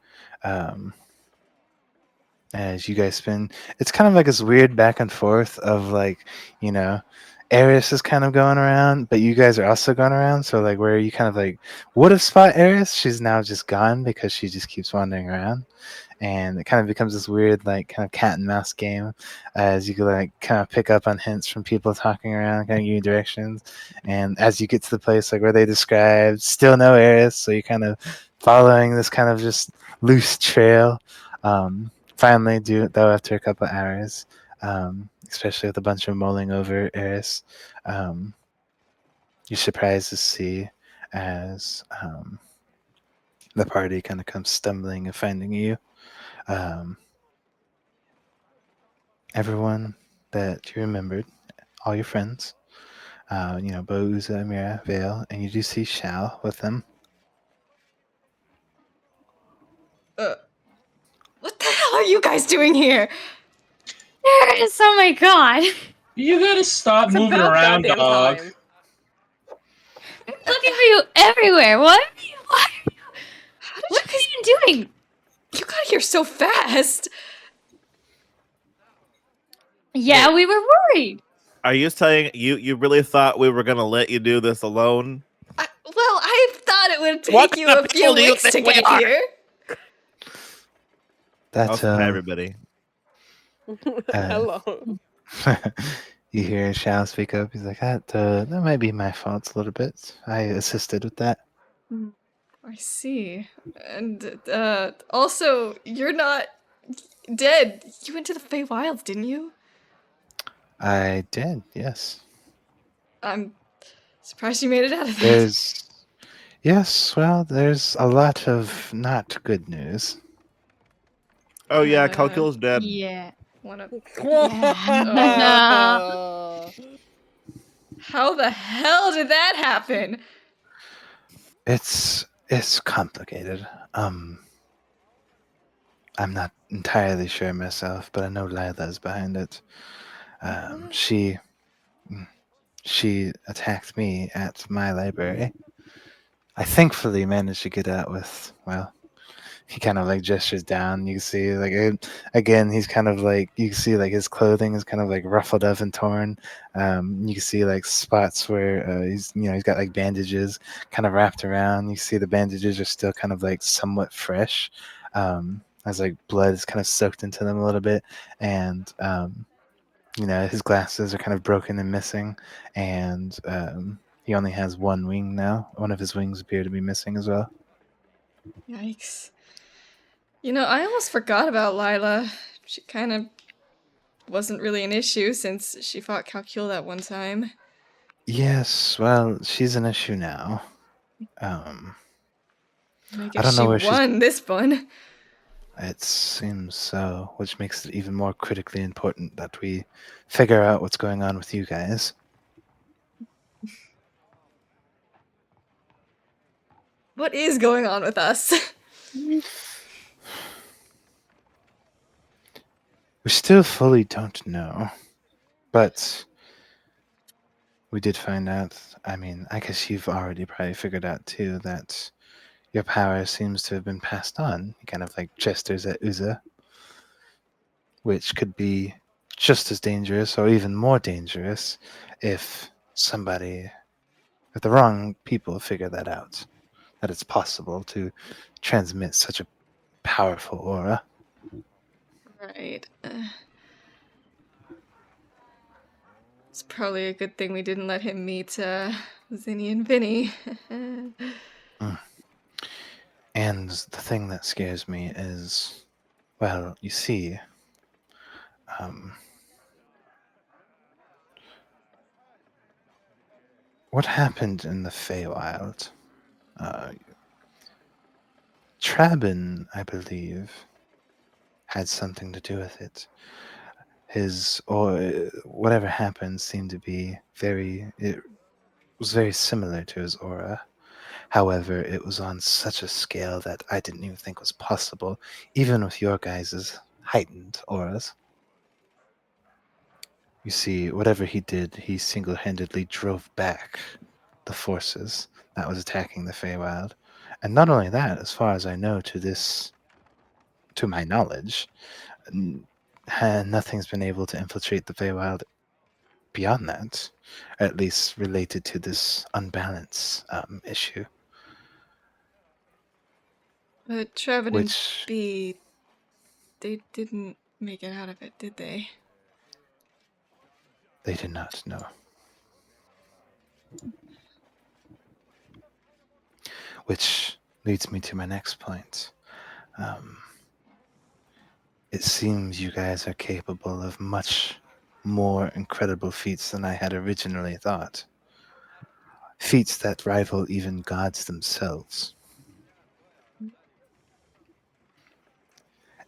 As you guys spend, it's kind of like this weird back and forth of like, Eris is kind of going around, but you guys are also going around. So like where you kind of like would have spot Eris, she's now just gone because she just keeps wandering around. And it kind of becomes this weird like kind of cat and mouse game as you can like kind of pick up on hints from people talking around, kind of give you directions. And as you get to the place like where they describe still no Eris, so you're kind of following this kind of just loose trail. Finally though after a couple of hours, especially with a bunch of mulling over Eris, you're surprised to see as the party kind of comes stumbling and finding you. Everyone that you remembered, all your friends, Beau, Uza, Mira, Vale, and you do see Shao with them. What the hell are you guys doing here? Eris, oh my god. You gotta stop It's moving about around, goddamn dog. time. I'm looking for you everywhere. What are you How did what are you doing? you got here so fast? Yeah, we were worried. Are you saying you really thought we were gonna let you do this alone? I thought it would What take you the a few hell do you weeks to think we get are? here. That's Hi, everybody. Hello. You hear Shao speak up. He's like, that might be my fault a little bit. I assisted with that. I see. And also, you're not dead. You went to the Feywilds, didn't you? I did, yes. I'm surprised you made it out of that. There's a lot of not good news. Oh yeah, Calcul's dead. Yeah. Wanna... Yeah. How the hell did that happen? It's complicated. I'm not entirely sure myself, but I know Lila's behind it. She attacked me at my library. I thankfully managed to get out with, well, he kind of like gestures down. You can see like again, he's kind of like, you can see like his clothing is kind of like ruffled up and torn. You can see like spots where he's got like bandages kind of wrapped around. You see the bandages are still kind of like somewhat fresh, as like blood is kind of soaked into them a little bit, and his glasses are kind of broken and missing, and he only has one wing now. One of his wings appear to be missing as well. Yikes. I almost forgot about Lila. She kind of wasn't really an issue since she fought Calcul that one time. Yes, well, she's an issue now. I I guess don't know she where she's. won this one. It seems so, which makes it even more critically important that we figure out what's going on with you guys. What is going on with us? We still fully don't know, but we did find out. I mean, I guess you've already probably figured out too that your power seems to have been passed on. He kind of like gestures at Uza, which could be just as dangerous or even more dangerous if if the wrong people figure that out. That it's possible to transmit such a powerful aura. Right. It's probably a good thing we didn't let him meet Zinni and Vinny. And the thing that scares me is, well, you see, what happened in the Feywild? Trabin, I believe, had something to do with it. His, or whatever happened, seemed to be it was very similar to his aura. However, it was on such a scale that I didn't even think was possible, even with your guys' heightened auras. You see, whatever he did, he single-handedly drove back the forces that was attacking the Feywild. And not only that, as far as I know, to my knowledge, nothing's been able to infiltrate the Feywild beyond that, at least related to this unbalance issue. But Trevor and Which B, they didn't make it out of it, did they? they did not know. Which leads me to my next point. It seems you guys are capable of much more incredible feats than I had originally thought. Feats that rival even gods themselves.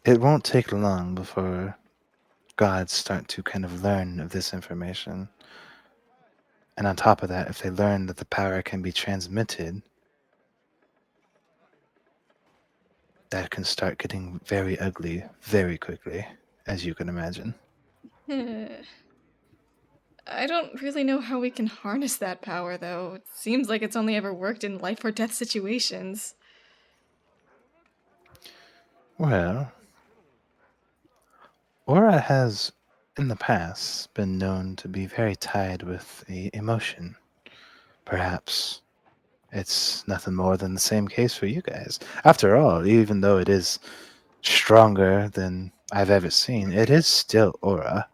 It won't take long before gods start to kind of learn of this information. And on top of that, if they learn that the power can be transmitted, that can start getting very ugly very quickly, as you can imagine. I don't really know how we can harness that power, though. It seems like it's only ever worked in life or death situations. Well, aura has, in the past, been known to be very tied with the emotion. Perhaps it's nothing more than the same case for you guys. After all, even though it is stronger than I've ever seen, it is still aura.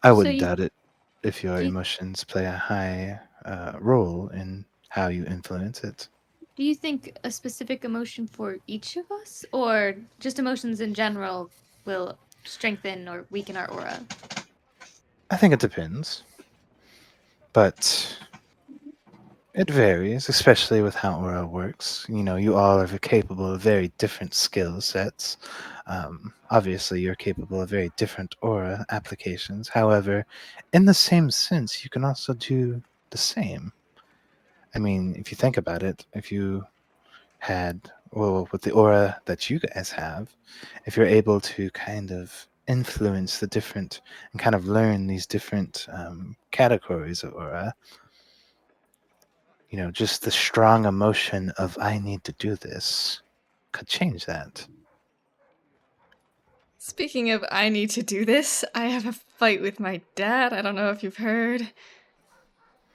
I So wouldn't you, doubt it if your do you emotions play a high role in how you influence it. do you think a specific emotion for each of us, or just emotions in general, will strengthen or weaken our aura? I think it depends, but it varies, especially with how aura works. You know, you all are capable of very different skill sets. Obviously, you're capable of very different aura applications. However, in the same sense, you can also do the same. I mean, if you think about it, if you had, well, with the aura that you guys have, if you're able to kind of influence the different and kind of learn these different categories of aura, you know, just the strong emotion of I need to do this could change that. Speaking of I need to do this, I have a fight with my dad. I don't know if you've heard.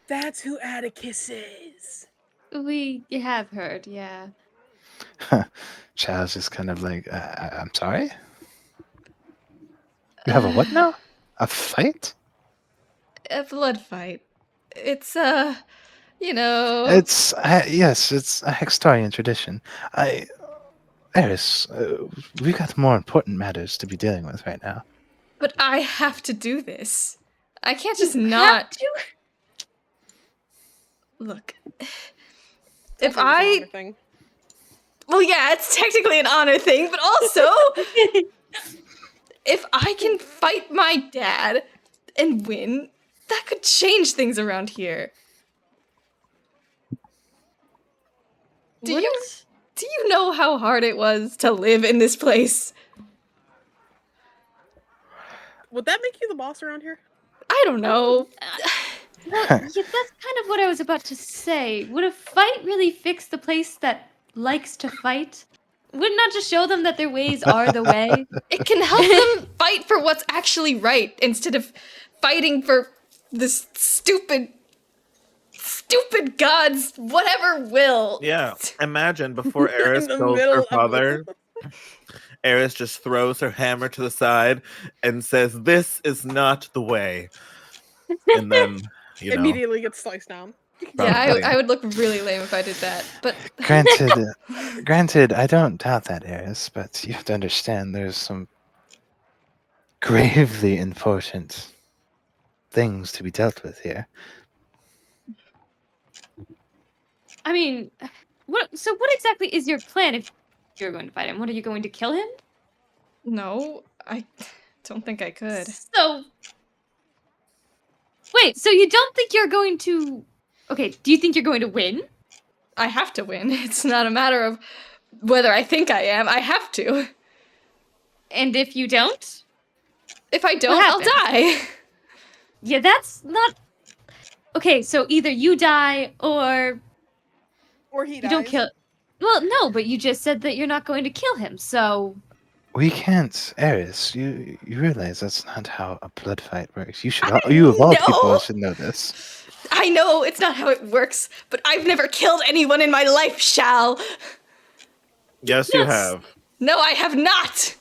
That's who Atticus is. We have heard, yeah. Chow's just kind of like, I'm sorry? You have a what now? A fight? A blood fight. It's, you know. Yes, it's a Hextarian tradition. Eris, we've got more important matters to be dealing with right now. But I have to do this. I can't You just have not. to? Look. I If think it's a longer I. thing. Well, yeah, it's technically an honor thing, but also, if I can fight my dad and win, that could change things around here. Do you know how hard it was to live in this place? Would that make you the boss around here? I don't know. Well, yeah, that's kind of what I was about to say. Would a fight really fix the place that likes to fight? Would it not just show them that their ways are the way? It can help them fight for what's actually right instead of fighting for this stupid God's whatever will. Yeah, imagine before Eris In the kills middle her of father, Eris just throws her hammer to the side and says, "This is not the way." And then, you know, Immediately gets sliced down. Yeah, probably. I would look really lame if I did that. But Granted, I don't doubt that, Eris, but you have to understand there's some gravely important things to be dealt with here. I mean, what exactly is your plan if you're going to fight him? What, are you going to kill him? no, I don't think I could. So, wait, so you don't think you're going to... Okay, do you think you're going to win? I have to win. It's not a matter of whether I think I am. I have to. And if you don't? If I don't, I'll die. Yeah, that's not... Okay, so either you die or Or he you dies. don't kill... Well, no, but you just said that you're not going to kill him, so... We can't, Eris. You realize that's not how a blood fight works. You of all know. people should know this. I know it's not how it works, but I've never killed anyone in my life, Shal. Yes, you Yes. have. No, I have not.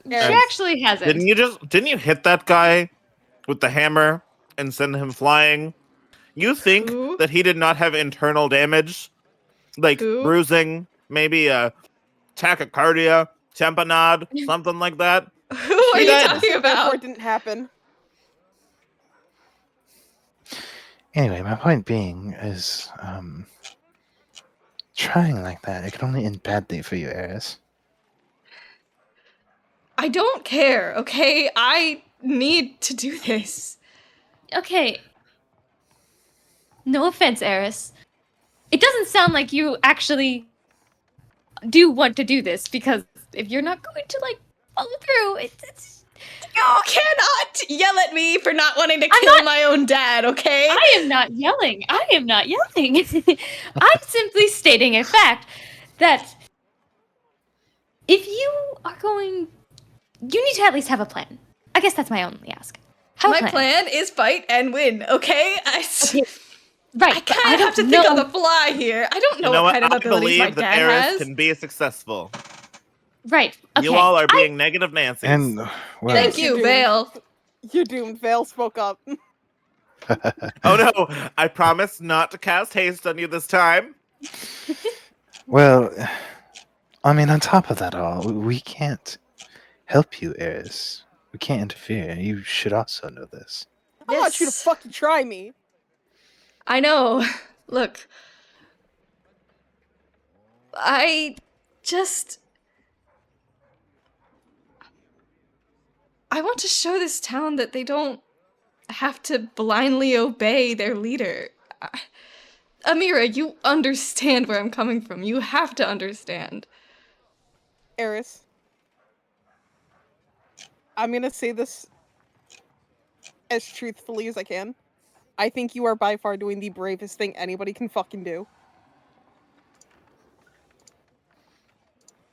She actually hasn't. Didn't you hit that guy with the hammer and send him flying? You think Who? that he did not have internal damage? Like Who? bruising, maybe a tachycardia, tamponade, something like that? Who are you did. talking Therefore, about? it didn't happen. Anyway, my point being is, trying like that, it can only end badly for you, Eris. I don't care, okay? I need to do this. Okay. No offense, Eris. It doesn't sound like you actually do want to do this, because if you're not going to, like, follow through, it's... You cannot yell at me for not wanting to I'm kill not- my own dad, okay? I am not yelling. I'm simply stating a fact that if you are going... You need to at least have a plan. I guess that's my only ask. Have a My plan is fight and win, okay? Okay, right. I but kind of have to don't think know- on the fly here. I don't know, You know what what? kind of I abilities my believe that dad Eris has. can be successful. Right. Okay. You all are being negative Nancy's. And, well, Thank you, You're Vale. You're doomed. Vale spoke up. Oh no, I promise not to cast haste on you this time. well, I mean, on top of that all, we can't help you, Eris. We can't interfere. You should also know this. I want you to Yes. fucking try me. I know. Look. I want to show this town that they don't have to blindly obey their leader. Amira, you understand where I'm coming from. You have to understand. Eris. I'm gonna say this as truthfully as I can. I think you are by far doing the bravest thing anybody can fucking do.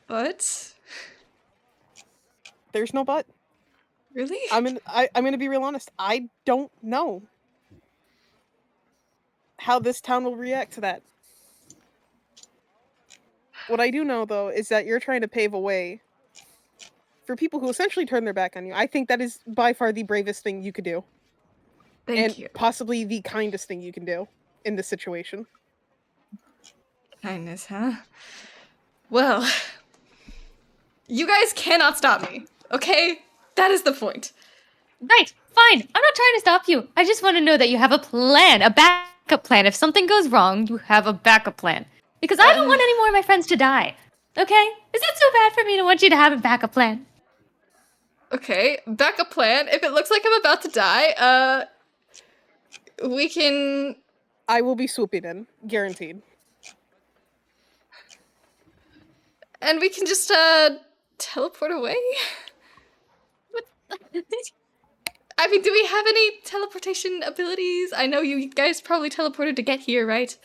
But There's no but. really? I'm gonna be real honest. I don't know how this town will react to that. What I do know, though, is that you're trying to pave a way for people who essentially turn their back on you. I think that is by far the bravest thing you could do. Thank and you. possibly the kindest thing you can do in this situation. Kindness, huh? Well, you guys cannot stop me, okay? That is the point. Right. Fine. I'm not trying to stop you. I just want to know that you have a plan, a backup plan. If something goes wrong, you have a backup plan. Because I don't want any more of my friends to die. Okay? Is it so bad for me to want you to have a backup plan? Okay, backup plan. If it looks like I'm about to die, we can. I will be swooping in, guaranteed. And we can just, teleport away? I mean, do we have any teleportation abilities? I know you guys probably teleported to get here, right?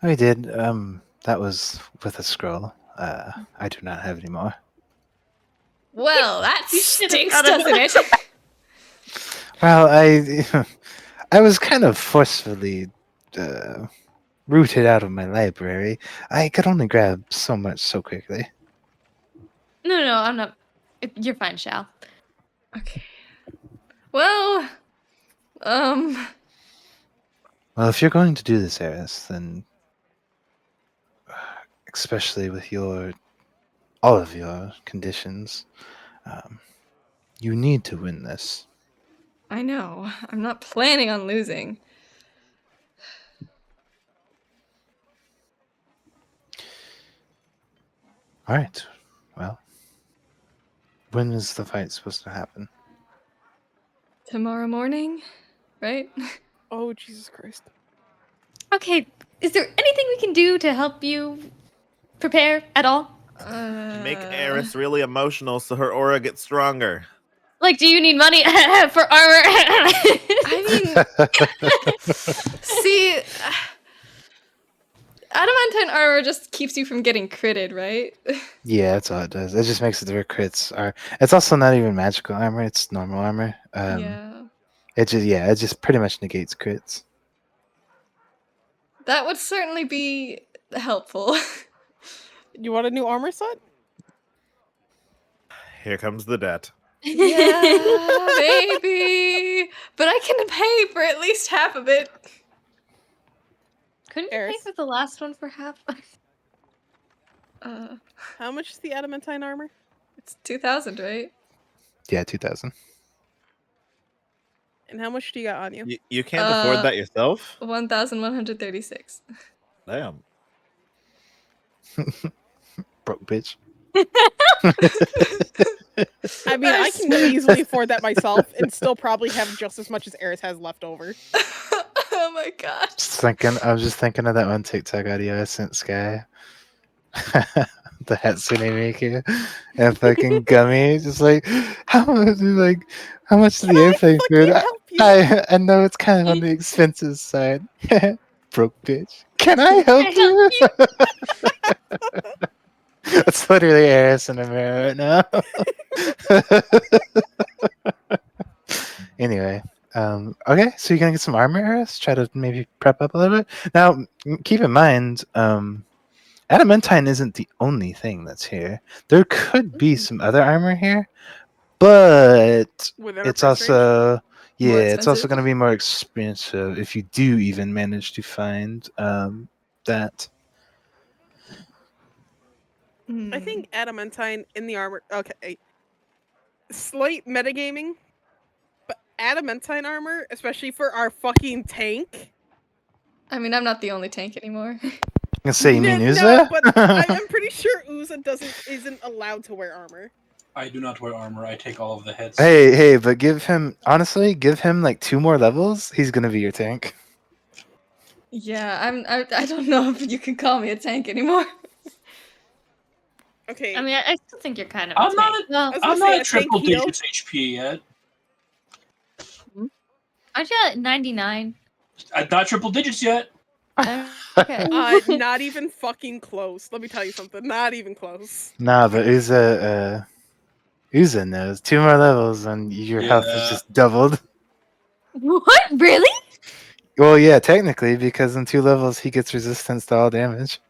We did. That was with a scroll. I do not have any more. Well, that You should've stinks, thought of doesn't it? Well, I was kind of forcefully rooted out of my library. I could only grab so much so quickly. No, I'm not. You're fine, Shao. Okay. Well, Well, if you're going to do this, Eris, then especially with all of your conditions, you need to win this. I know. I'm not planning on losing. All right. Well, when is the fight supposed to happen? Tomorrow morning, right? Oh, Jesus Christ. Okay, is there anything we can do to help you prepare at all? Make Eris really emotional so her aura gets stronger. Like, do you need money for armor? I mean, see, adamantine armor just keeps you from getting critted, right? Yeah, that's all it does. It just makes it their crits are. It's also not even magical armor; it's normal armor. Yeah. It just pretty much negates crits. That would certainly be helpful. You want a new armor set? Here comes the debt. Yeah, maybe. But I can pay for at least half of it. Couldn't you pay Eris? for the last one for half? How much is the adamantine armor? It's 2,000, right? Yeah, 2,000. And how much do you got on you? You can't afford that yourself? 1,136. Damn. Broke bitch. I mean, I can easily afford that myself and still probably have just as much as Eris has left over. Oh my god. I was just thinking of that one TikTok audio I sent Sky. The Hatsune Miku and fucking Gummy, just like how much is the airplane food? help you? I know it's kind of on the expensive side. Broke bitch. Can I help you? That's literally Eris in the mirror right now. Anyway, okay, so you're gonna get some armor, Eris? Try to maybe prep up a little bit. Now, keep in mind, adamantine isn't the only thing that's here. There could be some other armor here, but Within our it's price range? also More it's also expensive? going to be more expensive if you do even manage to find that. I think adamantine in the armor. Okay. Slight metagaming, but adamantine armor, especially for our fucking tank. I mean, I'm not the only tank anymore. I can say you mean No, Uza? but I'm pretty sure Uza isn't allowed to wear armor. I do not wear armor. I take all of the hits. Hey, but give him like 2 more levels. He's gonna be your tank. Yeah, I don't know if you can call me a tank anymore. Okay. I mean, I still think you're kind of. I'm not tank. a- Well, I was I'm gonna not say at a tank triple heal. digits HP yet. aren't you at 99? I'm not triple digits yet. Okay. Not even fucking close. Let me tell you something. Not even close. Nah, but Uza knows 2 more levels and your health is Yeah. just doubled. What? Really? Well, yeah, technically, because in 2 levels he gets resistance to all damage.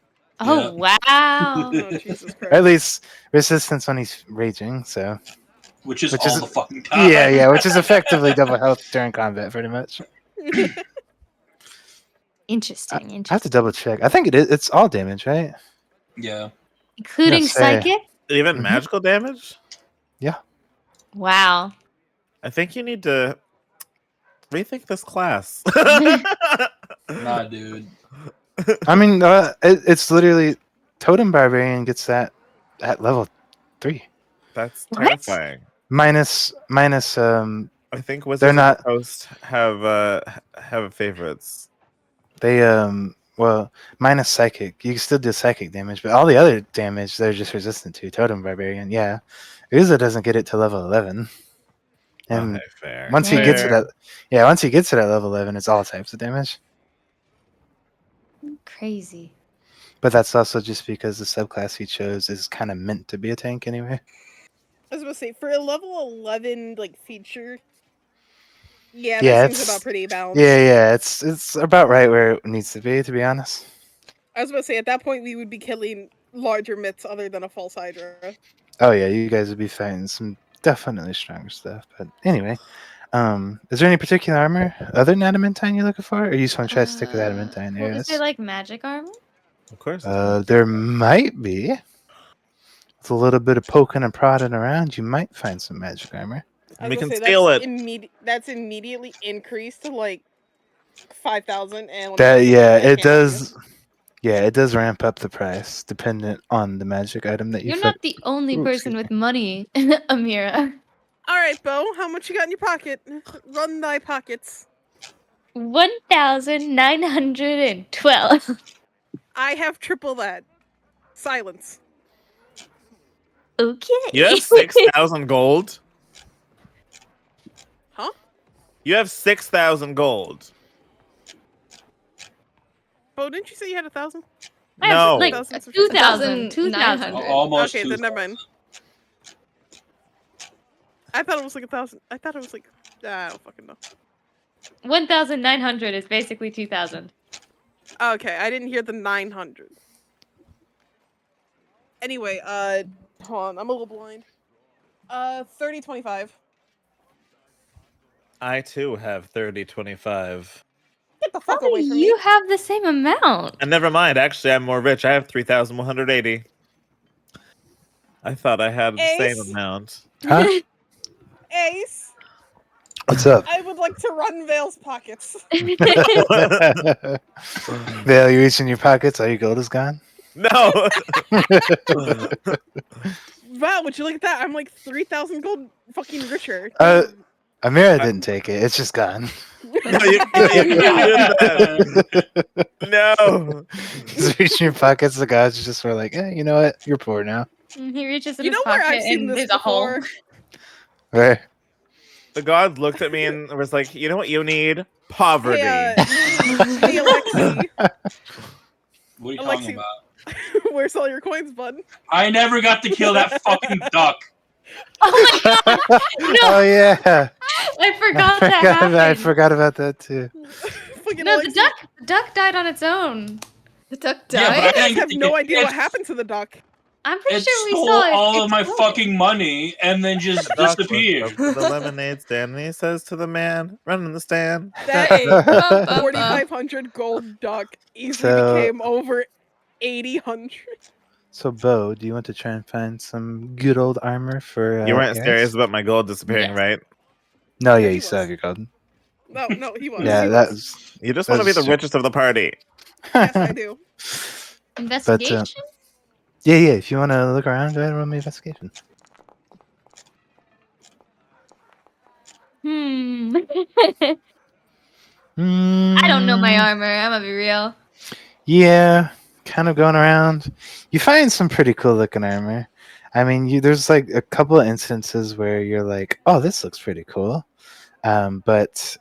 Oh, wow. Oh, Jesus Christ. Or at least resistance when he's raging. So Which is Which all is- the fucking time. yeah, which is effectively double health during combat, pretty much. Interesting. I have to double check. I think it is. It's all damage, right? Yeah. Including Yes, say. psychic? Even Mhm. magical damage? Wow. I think you need to rethink this class. Nah, dude. I mean, it's literally Totem Barbarian gets that at level 3. That's What? terrifying. Minus I think they're Wizards of not the Coast have favorites. they well, minus psychic. You can still do psychic damage, but all the other damage they're just resistant to. Totem Barbarian, yeah. Uza doesn't get it to level 11. And Okay, fair. once he gets it Fair. at once he gets it at level 11, it's all types of damage. Crazy. But that's also just because the subclass he chose is kind of meant to be a tank anyway. I was gonna say for a level 11 like feature. Yeah, Yeah, that seems about pretty balanced. Yeah, it's about right where it needs to be honest. I was gonna say at that point we would be killing larger myths other than a false hydra. Oh yeah, you guys would be fighting some definitely stronger stuff. But anyway, is there any particular armor other than adamantine you're looking for, or you just want to try to stick with adamantine? Well, is Yes. there like magic armor? Of course. There might be. With a little bit of poking and prodding around, you might find some magic armor. I was We gonna can say, steal that's it. That's immediately increased to like 5,000. And That it does. Yeah, it does ramp up the price dependent on the magic item that you. You're not the only Ooh, person excuse with money, Amira. All right, Beau, how much you got in your pocket? Run thy pockets. 1,912. I have triple that. Silence. Okay. You have 6,000 gold. Huh? You have 6,000 gold. Beau, didn't you say you had 1,000? I have No. like 1,000. 2,000. 2,900. Almost Okay, two. then never mind. I thought it was like 1,000. I thought it was like I don't fucking know. 1,900 is basically 2,000. Okay, I didn't hear the 900. Anyway, hold on, I'm a little blind. 3025. I too have 3025. Get the fuck How away do from you me. have the same amount? And never mind, actually, I'm more rich. I have 3,180. I thought I had the same Ace. amount. Huh? Ace, What's up? I would like to run Vale's pockets. Vale, you reach in your pockets. All your gold is gone. No. Wow, would you look at that? I'm like 3,000 gold fucking richer. Amira didn't take it. It's just gone. No, you can't do that. No. Just reach in your pockets. The gods just were like, you know what? You're poor now. He reaches in You his know where pocket I've seen and this there's a hole. before? Right. The god looked at me and was like, you know what you need? Poverty. Hey, Alexi. What are you Alexi. talking about? Where's all your coins, bud? I never got to kill that fucking duck. Oh my god! No, Oh yeah. I forgot that happened. I forgot about that too. Fucking No, Alexi. the duck died on its own. The duck Yeah, but died? I You guys didn't have get no to- idea what it- happened to the duck. I'm pretty It sure we stole saw it. all of my explode. fucking money and then just The duck was disappeared. up to the lemonade stand and he says to the man running the stand. That Hey, bum, bum, 4,500 gold duck easily So- became over 8,000. So, Beau, do you want to try and find some good old armor for? You weren't Eris? serious about my gold disappearing, Yes. right? No, yeah, he you still was. have your gold. No, he was. Yeah, he that was. was. You just want to be That's the true. richest of the party. Yes, I do. Investigation? Yeah. If you want to look around, go ahead and roll me investigation. I don't know my Mm, armor. I'm gonna be real. Yeah, kind of going around. You find some pretty cool looking armor. I mean, there's like a couple of instances where you're like, "Oh, this looks pretty cool," but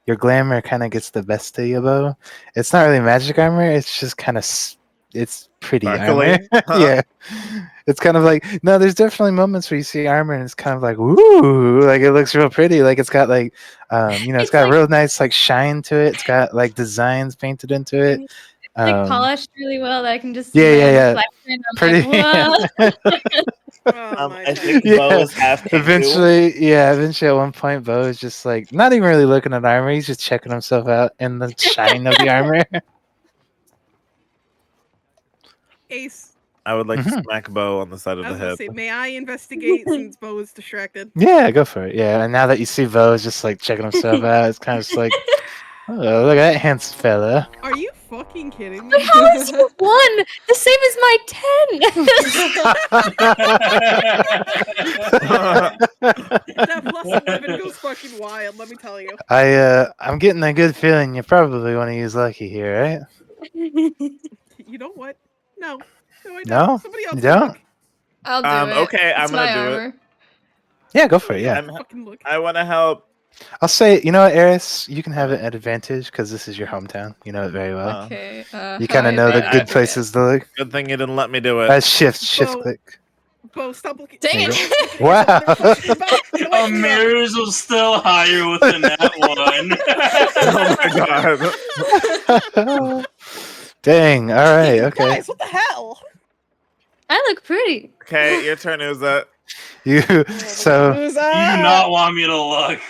your glamour kind of gets the best of you, Beau. It's not really magic armor. It's just kind of it's pretty Sparkly? armor. Huh. Yeah, it's kind of like no. There's definitely moments where you see armor and it's kind of like ooh, like it looks real pretty. Like it's got like it's It's got like- a real nice like shine to it. It's got like designs painted into it. It's like polished really well that I can just yeah. flex it and I'm Pretty. like, whoa. Oh, my I God. think Yeah. Beau is half Hindu. Eventually at one point, Beau is just like not even really looking at armor. He's just checking himself out in the shine of the armor. Ace, I would like to Mhm. smack Beau on the side of I the was gonna head. say, may I investigate since Beau is distracted? Yeah, go for it. Yeah, and now that you see Beau is just like checking himself out, it's kind of just like Oh, look at that handsome fella. Are you fucking kidding me? But how is your 1 the same as my 10? That plus 11 goes fucking wild, let me tell you. I'm getting a good feeling you probably want to use lucky here, right? You know what? No. No, I don't. No? Somebody else You can don't? look. I'll do it. Okay, It's I'm gonna my do it. armor. Yeah, go for it. Yeah. I'm- Fucking look. I want to help. I'll say, you know what, Eris, you can have an advantage because this is your hometown. You know it very well. Okay. You how kind of I know the advantage good it. places to look. Good thing you didn't let me do it. Shift Beau. click. Beau, stop looking. Dang There you it! Wow. Mirrors was still higher within that one. Oh my god. Dang. All right. Okay. Guys, what the hell? I look pretty. Okay, your turn, Uza. You. So Uza, You do not want me to look.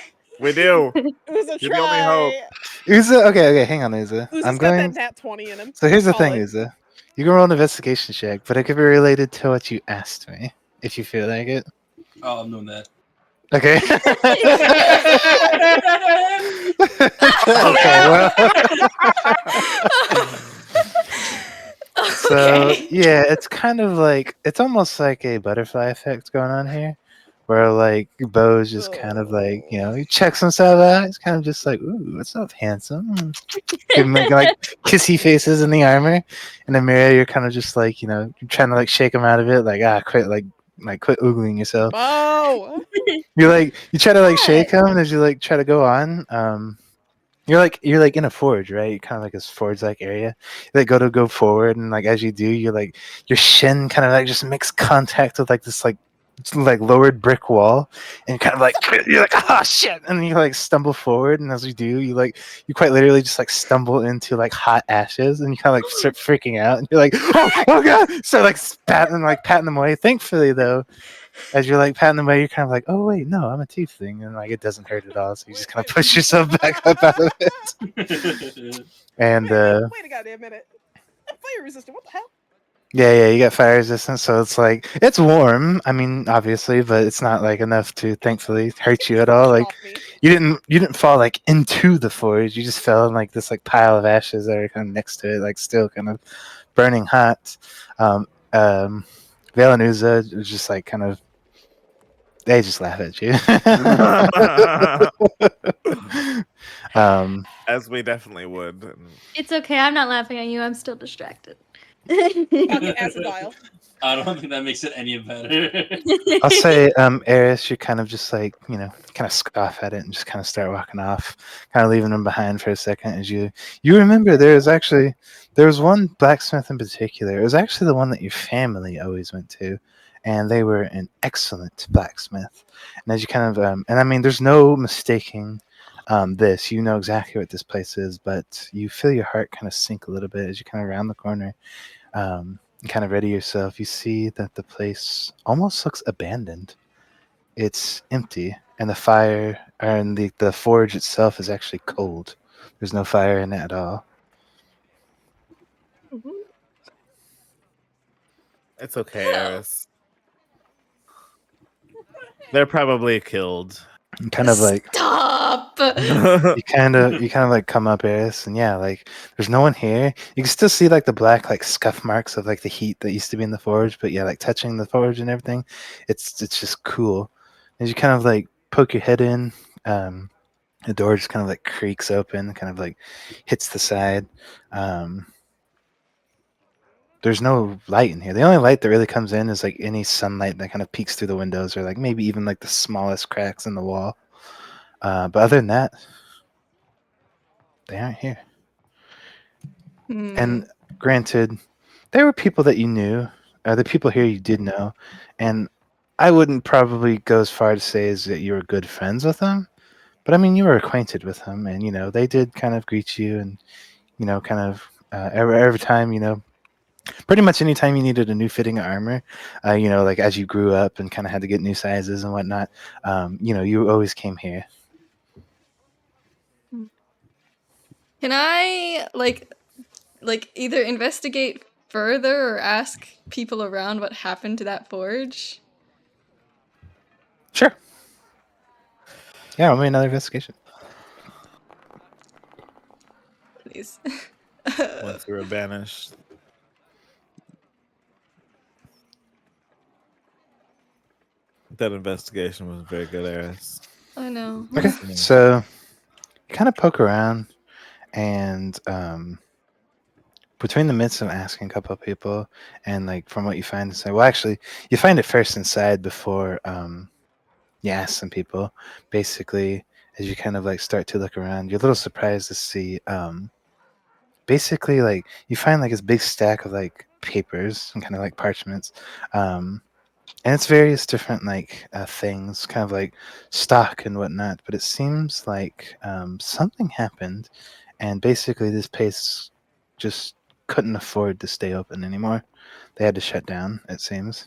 We do. Uza, You're the only hope. try. Uza. Okay. Hang on, Uza. Uza's I'm got going. that nat 20 in him. So here's the Call thing, it. Uza. You can roll an investigation check, but it could be related to what you asked me, if you feel like it. Oh, I'm doing that. Okay. Okay. Well. So Okay. yeah, it's kind of like it's almost like a butterfly effect going on here, where like Beau's just kind of like he checks himself out. He's kind of just like, ooh, what's up, handsome? Give him like kissy faces in the armor. In the mirror, you're kind of just like you're trying to like shake him out of it, like quit quit oogling yourself. Oh. You try to like shake him as you like try to go on. You're like in a forge, right? Kind of like this forge like area. You like go forward, and like as you do, you're like your shin kind of like just makes contact with like this like lowered brick wall, and kind of like you're like oh shit, and you like stumble forward, and as you do, you quite literally just like stumble into like hot ashes, and you kind of like start freaking out, and you're like oh god, so like patting them away. Thankfully though, as you're like patting them away, you're kind of like, oh wait, no, I'm a tiefling, and like it doesn't hurt at all. So you just kind of push yourself back up out of it. And Wait a goddamn minute. I'm fire resistant. What the hell? yeah, you got fire resistance, so it's like it's warm. I mean, obviously, but it's not like enough to thankfully hurt you at all. Like you didn't fall like into the forge. You just fell in like this like pile of ashes that are kind of next to it, like still kind of burning hot. Vale and Uza was just like kind of. They just laugh at you. As we definitely would. It's okay. I'm not laughing at you. I'm still distracted. Fucking acid vial. I don't think that makes it any better. I'll say, Eris, you're kind of just like, kind of scoff at it and just kind of start walking off, kind of leaving them behind for a second as you remember there was one blacksmith in particular. It was actually the one that your family always went to, and they were an excellent blacksmith. And as you kind of, and I mean, there's no mistaking this. You know exactly what this place is, but you feel your heart kind of sink a little bit as you kind of round the corner. And kind of ready yourself, you see that the place almost looks abandoned. It's empty, and the fire and the forge itself is actually cold. There's no fire in it at all. It's okay, Eris. They're probably killed. And kind of like Stop! you kind of like come up, Eris, and yeah, like there's no one here. You can still see like the black like scuff marks of like the heat that used to be in the forge, but yeah, like touching the forge and everything, it's just cool. As you kind of like poke your head in, the door just kind of like creaks open, kind of like hits the side. There's no light in here. The only light that really comes in is like any sunlight that kind of peeks through the windows, or like maybe even like the smallest cracks in the wall. But other than that, they aren't here. And granted, there were people that you knew. The people here you did know, and I wouldn't probably go as far to say as that you were good friends with them. But I mean, you were acquainted with them, and they did kind of greet you, and kind of every time, pretty much anytime you needed a new fitting of armor, like as you grew up and kind of had to get new sizes and whatnot, you always came here. Can I like either investigate further or ask people around what happened to that forge? Sure. Yeah, I'll make another investigation. days. Once we were banished. That investigation was very good, Eris. I know. Okay, so you kind of poke around, and between the midst of asking a couple of people, and like from what you find inside, well, actually, you find it first inside before you ask some people. Basically, as you kind of like start to look around, you're a little surprised to see basically like you find like this big stack of like papers and kind of like parchments. And it's various different like things, kind of like stock and whatnot. But it seems like something happened, and basically this place just couldn't afford to stay open anymore. They had to shut down. It seems,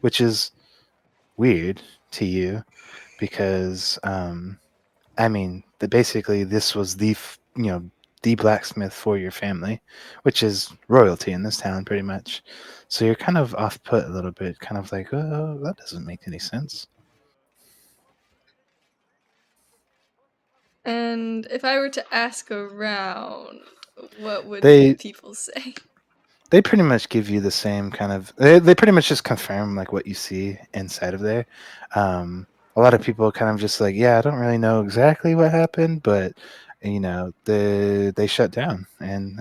which is weird to you because I mean, basically this was the blacksmith for your family, which is royalty in this town, pretty much. So you're kind of off put a little bit, kind of like, oh, that doesn't make any sense. And if I were to ask around, what would They people say? they pretty much give you the same kind of. They pretty much just confirm like what you see inside of there. A lot of people kind of just like, yeah, I don't really know exactly what happened, but they shut down, and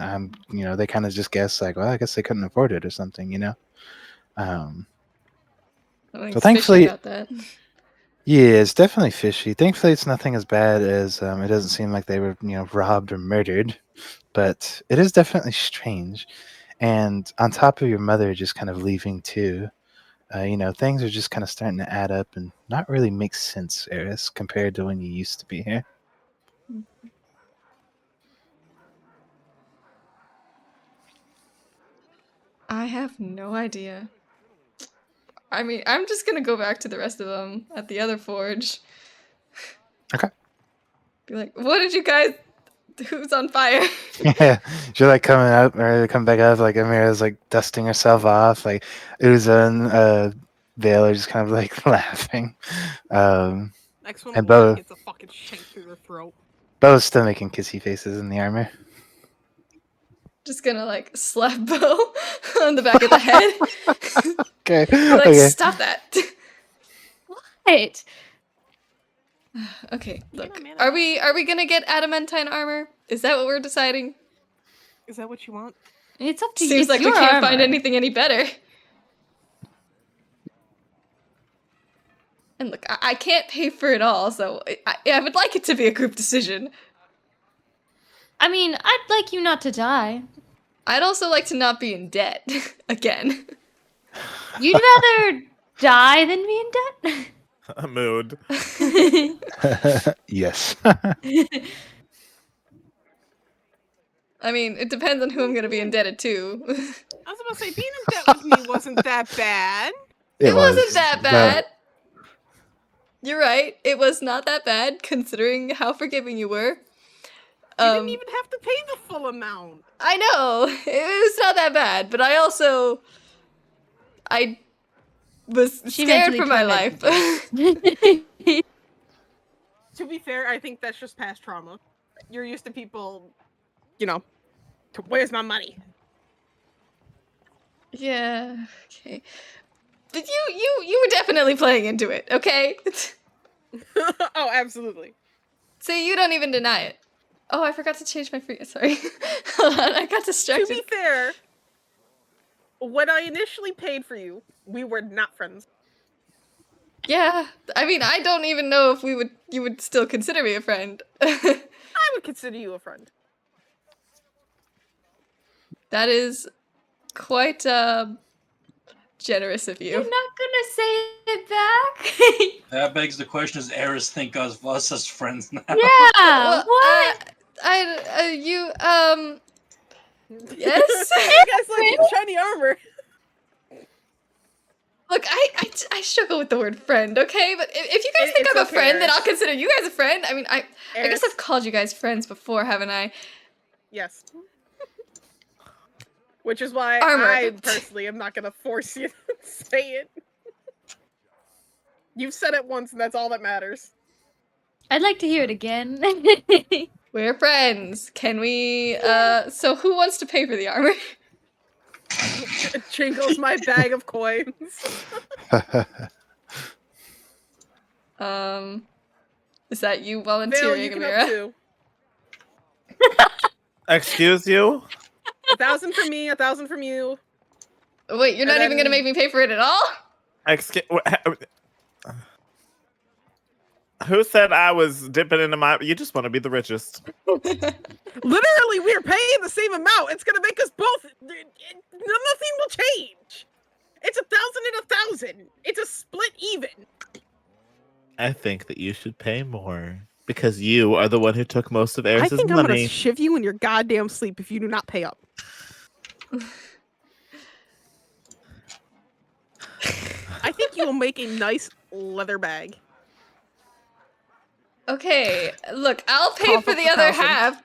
they kind of just guess like, well, I guess they couldn't afford it or something. Um, Something's so fishy thankfully, about that. yeah, it's definitely fishy. Thankfully, it's nothing as bad as it doesn't seem like they were robbed or murdered, but it is definitely strange. And on top of your mother just kind of leaving too, things are just kind of starting to add up and not really make sense, Eris, compared to when you used to be here. I have no idea. I mean, I'm just gonna go back to the rest of them at the other forge. Okay. Be like, what did you guys... Who's on fire? Yeah, you're like coming up or come back up, like Amira's like dusting herself off, like Uza and Vale are just kind of like laughing. Next one And will Beau gets a fucking shank through her throat. Beau's still making kissy faces in the armor. Just gonna like slap Beau on the back of the head. Okay. Be like, Okay. stop that. What? Okay, look. Get him, man. Are we gonna get adamantine armor? Is that what we're deciding? Is that what you want? It's up to you. Seems It's like we your can't find armor. anything any better. And look, I can't pay for it all, so I would like it to be a group decision. I mean, I'd like you not to die. I'd also like to not be in debt again. You'd rather die than be in debt? Mood. Yes. I mean, it depends on who I'm gonna be indebted to. I was about to say, being in debt with me wasn't that bad. It wasn't was, that but- bad. You're right. It was not that bad, considering how forgiving you were. You didn't even have to pay the full amount. I know. It was not that bad, but I was She scared mentally for my tormented life. To be fair, I think that's just past trauma. You're used to people, where's my money? Yeah. Okay. But you were definitely playing into it, okay? Oh, absolutely. See, you don't even deny it. Oh, I forgot to change my free. Sorry. Hold on, I got To distracted. be fair, when I initially paid for you, we were not friends. Yeah, I mean, I don't even know if you would still consider me a friend. I would consider you a friend. That is quite generous of you. You're not gonna say it back? That begs the question: does Eris think of us as friends now? Yeah, Well, what? Yes. You guys like shiny armor. Look, I struggle with the word friend, okay? But if you guys think It's I'm a okay, friend, then Eris. I'll consider you guys a friend. I mean, I guess Eris. I've called you guys friends before, haven't I? Yes. Which is why Armor. I personally am not gonna force you to say it. You've said it once, and that's all that matters. I'd like to hear it again. We're friends. Can we? So who wants to pay for the armor? Jingles my bag of coins. Is that you Vale, volunteering, you can Amira? up too. Excuse you? 1,000 from me, 1,000 from you. Wait, you're not even gonna make me pay for it at all? Who said I was dipping into my? You just want to be the richest. Literally, we're paying the same amount. It's gonna make us both. Nothing will change. It's 1,000 and 1,000. It's a split even. I think that you should pay more because you are the one who took most of I Eris's think I'm gonna money. shiv you in your goddamn sleep if you do not pay up. I think you will make a nice leather bag. Okay, look, I'll pay Cough for up the the other 1,000. half.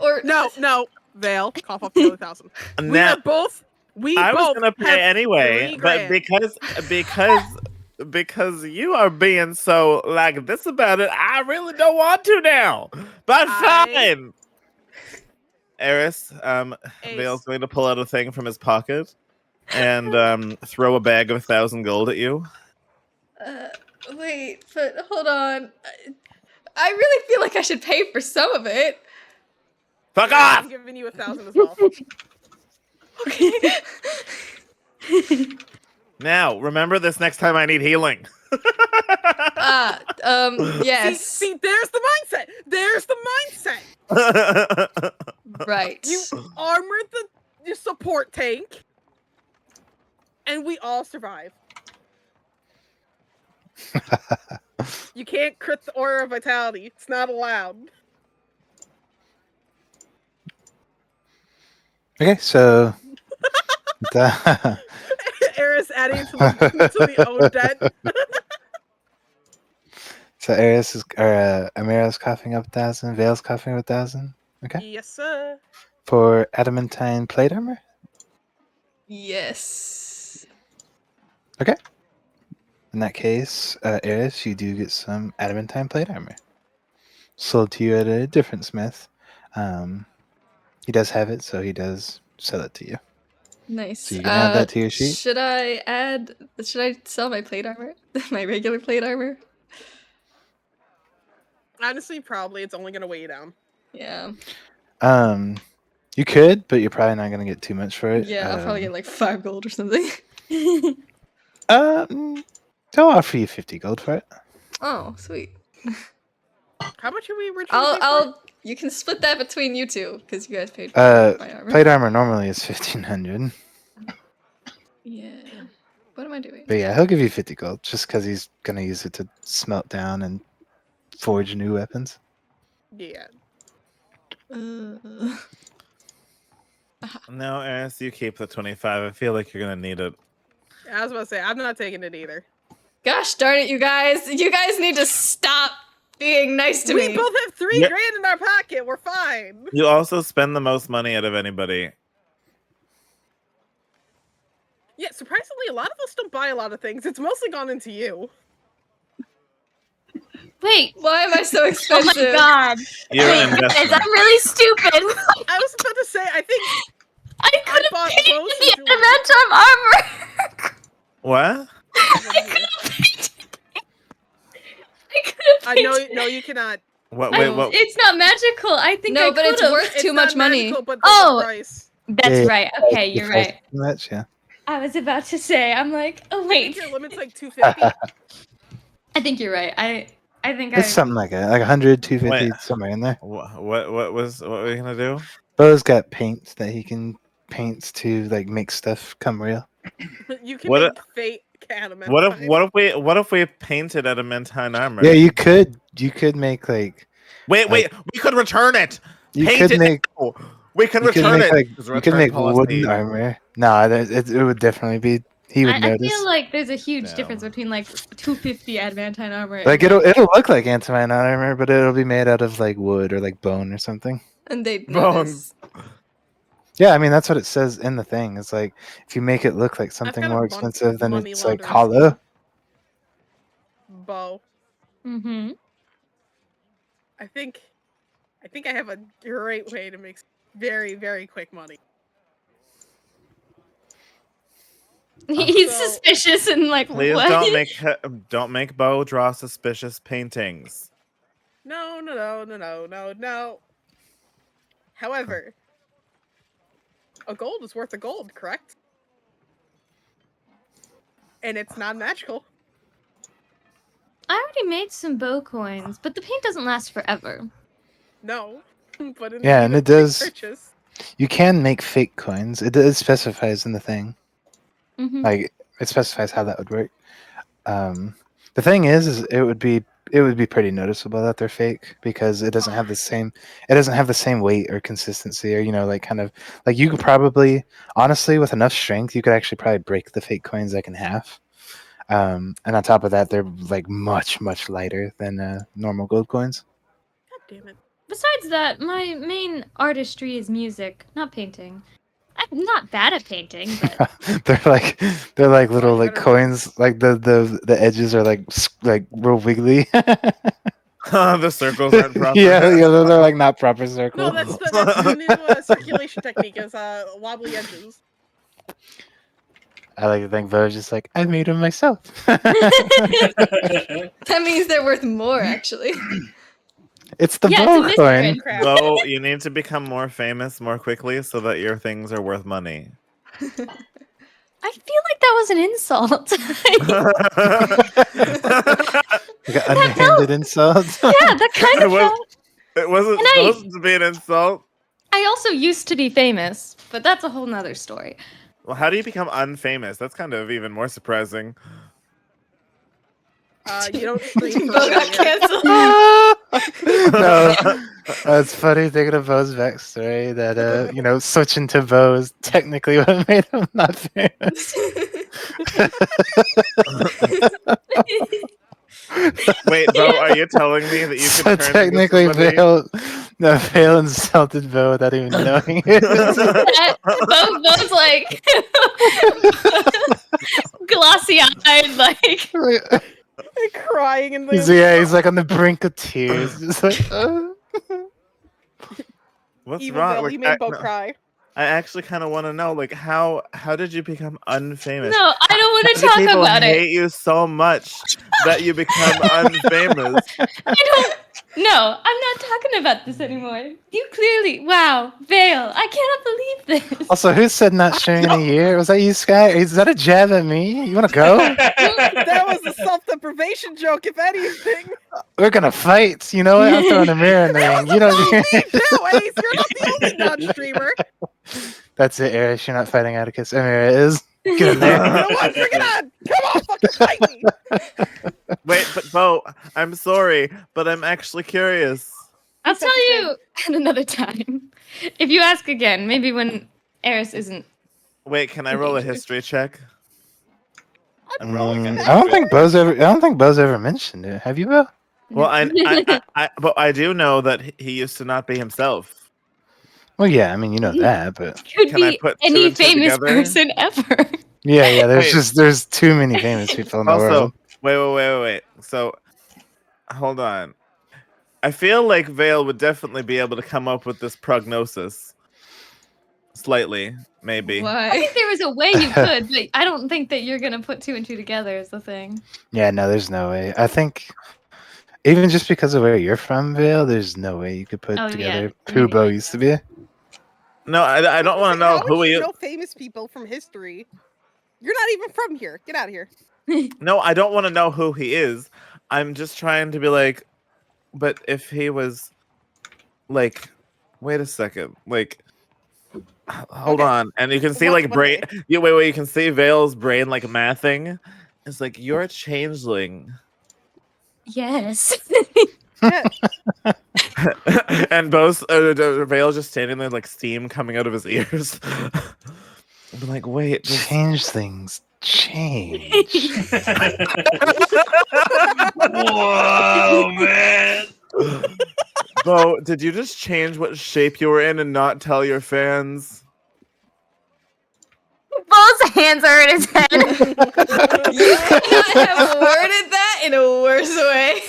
Or No, Vale, cough up the other 1,000. We Now, are both. We I was both gonna have pay anyway, 3 but grand. because you are being so like this about it, I really don't want to now. But fine. Eris, Vale's going to pull out a thing from his pocket and throw a bag of 1,000 gold at you. wait, but hold on. I really feel like I should pay for some of it. Fuck off! I'm giving you 1,000 as well. Okay. Now, remember this next time I need healing. Yes. See, there's the mindset. There's the mindset. Right. You armored the support tank, and we all survive. You can't crit the Aura of Vitality. It's not allowed. Okay, so Eris adding to the own debt. so Eris is Amira's coughing up 1,000, Vale's coughing up 1,000. Okay. Yes, sir. For adamantine plate armor. Yes. Okay. In that case, Eris, you do get some adamantine plate armor. Sold to you at a different smith. He does have it, so he does sell it to you. Nice. So you can add that to your sheet. Should I sell my plate armor? My regular plate armor? Honestly, probably. It's only going to weigh you down. Yeah. You could, but you're probably not going to get too much for it. Yeah, I'll probably get like 5 gold or something. They'll offer you 50 gold for it. Oh, sweet. How much are we originally? You can split that between you two because you guys paid for my armor. Plate armor normally is 1,500. Yeah. What am I doing? But yeah, he'll give you 50 gold just because he's going to use it to smelt down and forge new weapons. Yeah. No, Eris, you keep the 25. I feel like you're gonna need it. I was about to say, I'm not taking it either. Gosh darn it, you guys! You guys need to stop being nice to me. We both have 3 grand in our pocket. We're fine. You also spend the most money out of anybody. Yeah, surprisingly, a lot of us don't buy a lot of things. It's mostly gone into you. Wait. Why am I so expensive? Oh my god. You're Wait, an investment. guys, I'm really stupid. I was about to say, I think I could have bought painted both the into adamantium armor. What? No, you cannot. What? Wait, what? It's not magical. I think No, I but it's could've. worth too much money. Magical, but Oh. the price. That's Yeah, right. Okay, you're right. Much, yeah. I was about to say. I'm like, oh I wait. think your limit's like 250. I think you're right. I think It's something like that, like 100, 250, Wait. somewhere in there. What were we gonna do? Beau's got paint that he can paint to like make stuff come real. You can What make fate adamantine. What if we painted adamantine armor? Yeah, you could make like Wait, we could return it. you Paint could it make now. We can you could return make it. like There's a you could return make policy. wooden armor. No, it would definitely be. He would I notice. feel like there's a huge No. difference between like 250 adamantine armor. And, Like it'll look like adamantine armor, but it'll be made out of like wood or like bone or something. And they'd Bones. notice. Yeah, I mean that's what it says in the thing. It's like if you make it look like something got a more bunch expensive, of then money it's like laundering hollow. Beau. Mm-hmm. I think I think I have a great way to make very, very quick money. He's suspicious and like, Please what? don't make Beau draw suspicious paintings. No. However, a gold is worth a gold, correct? And it's not magical. I already made some Beau coins, but the paint doesn't last forever. No, but and it does. Purchase. You can make fake coins. It specifies in the thing. Mm-hmm. Like it specifies how that would work. The thing is it would be pretty noticeable that they're fake because it doesn't have the same weight or consistency, or like kind of like you could probably honestly with enough strength you could actually probably break the fake coins like in half. And on top of that, they're like much lighter than normal gold coins. God damn it. Besides that, my main artistry is music, not painting. I'm not bad at painting, but they're like little like coins, like the edges are like real wiggly. The circles aren't proper. yeah, they're like not proper circles. No, that's the new circulation technique is wobbly edges. I like to think Beau's just like, I made them myself. That means they're worth more, actually. It's the Beau coin. Beau, you need to become more famous more quickly so that your things are worth money. I feel like that was an insult. Like an unintended insult. Yeah, that kind of felt. It wasn't supposed to be an insult. I also used to be famous, but that's a whole nother story. Well, how do you become unfamous? That's kind of even more surprising. You don't stream for Beau got canceled. No, it's funny thinking of Beau's backstory that switching to Beau is technically what made him not famous. Wait, Beau, are you telling me that you can turn technically Veil insulted Beau without even knowing it. Beau's like glossy-eyed, like crying and he's like on the brink of tears, just like. What's Evil wrong? Bill, Like, he made Beau cry. I actually kind of want to know, like, how did you become unfamous? No, I don't want to talk about it. People hate you so much that you become unfamous. No, I'm not talking about this anymore. You clearly, wow, Veil, I cannot believe this. Also, who said not sharing in a year? Was that you, Sky? Is that a jab at me? You want to go? That was a self-deprivation joke, if anything. We're gonna fight. You know what? I'm throwing a mirror in the ring. You don't. Me too, Ace. You're not the only non-streamer. That's it, Eris. You're not fighting Atticus. Amira is. Get in there. You know what? Bring it on. Come on, fucking fight me. Wait, but Beau, I'm sorry, but I'm actually curious. I'll tell you at another time. If you ask again, maybe when Eris isn't. Wait, can I roll a history check? I don't think Beau's ever mentioned it. Have you, Beau? Well, but I do know that he used to not be himself. Well, yeah, I mean, you know that, but Could Can I be put two any and two famous together? person ever. yeah. There's too many famous people in the world. Wait. So, hold on. I feel like Veil would definitely be able to come up with this prognosis. Slightly, maybe. Why? I think there was a way you could, but I don't think that you're gonna put two and two together is the thing. Yeah, no, there's no way. I think even just because of where you're from, Veil, there's no way you could put together who Beau used to be. No, I don't want to know who he is. Know famous people from history. You're not even from here. Get out of here. No, I don't want to know who he is. I'm just trying to be like, but if he was, like, wait a second, like, hold on, and you can see like brain. Wait, you can see Veil's brain like mathing. It's like you're a changeling. Yes. And both Veil's just standing there, like steam coming out of his ears. I'm like, wait, change things. Change. Whoa, man. Beau, did you just change what shape you were in and not tell your fans? Beau's hands are in his head. You could have worded that in a worse way.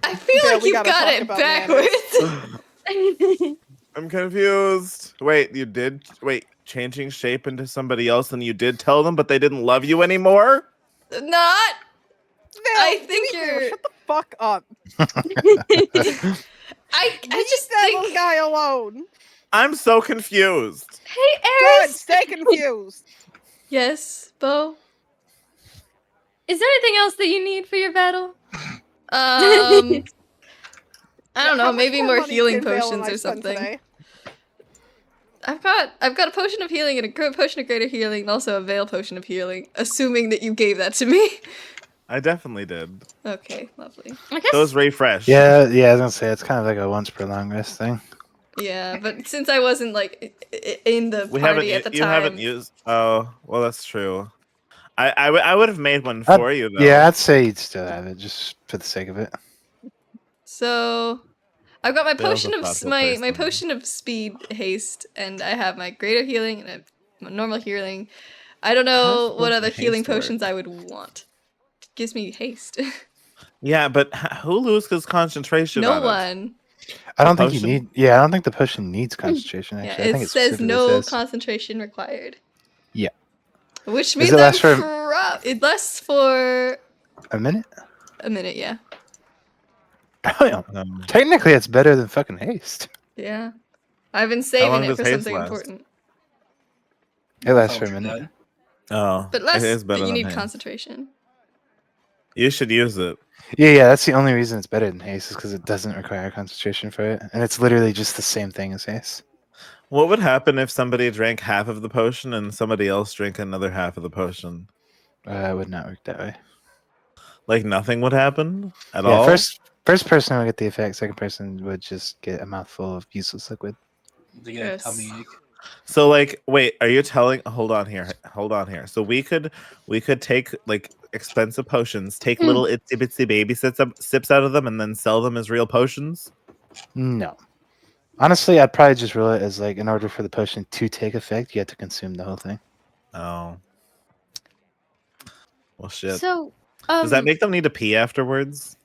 I feel like we you gotta got talk it about backwards. I'm confused. Wait, changing shape into somebody else and you did tell them, but they didn't love you anymore? Not. I think Vale, you're. shut the fuck up. I just that think. little guy alone. I'm so confused. Hey, Good, Eris! stay confused. Yes, Beau. Is there anything else that you need for your battle? I don't know, How much maybe more money healing did Vale and potions I or spend something. today? I've got a potion of healing and a potion of greater healing, and also a veil potion of healing, assuming that you gave that to me. I definitely did. Okay, lovely. I guess. Those refresh. Yeah, I was gonna say it's kind of like a once per long rest thing. Yeah, but since I wasn't like in the party at the time, you haven't used. Oh, well, that's true. I would have made one for you though. Yeah, I'd say you'd still have it just for the sake of it. So I've got my Bale's potion a of thoughtful my person. potion of speed haste, and I have my greater healing and a normal healing. I don't know what other healing potions I would want. It gives me haste. Yeah, but who loses concentration? No on it? one. I don't think potion? you need. Yeah, I don't think the potion needs concentration. Yeah, Actually, I think it says specifically no says- concentration required. Yeah. Which Does means it last for- it lasts for a minute. a minute, yeah. Technically, it's better than fucking haste. Yeah. I've been long saving it does for haste something last? important. It lasts for a minute. Oh, But less it is but better you than need haste. concentration. You should use it. Yeah. That's the only reason it's better than haste is because it doesn't require concentration for it, and it's literally just the same thing as haste. What would happen if somebody drank half of the potion and somebody else drank another half of the potion? It would not work that way. Like nothing would happen at Yeah, all. first person would get the effect. Second person would just get a mouthful of useless liquid. They get a tummy ache. So like, wait, are you telling? Hold on here. So we could take like expensive potions, take little itsy bitsy baby sips out of them, and then sell them as real potions. No. Honestly, I'd probably just rule it as like in order for the potion to take effect, you have to consume the whole thing. Oh. Well, shit. So, Does that make them need to pee afterwards?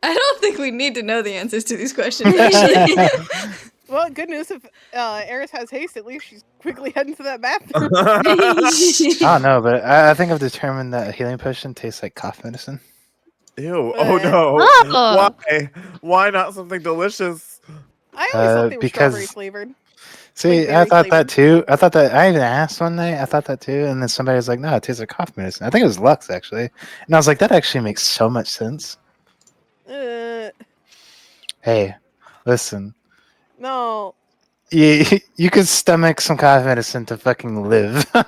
I don't think we need to know the answers to these questions, actually. Well, good news if Eris has haste, at least she's quickly heading to that bathroom. I don't know, but I think I've determined that a healing potion tastes like cough medicine. Ew. Oh no. Oh. Why? Why not something delicious? I always thought they were because- strawberry flavored. See, Like I thought berry that too. I thought that I even asked one night. I thought that too, and then somebody was like, "No, it tastes like cough medicine." I think it was Lux actually, and I was like, "That actually makes so much sense." Hey, listen, No. you could stomach some cough medicine to fucking live. No.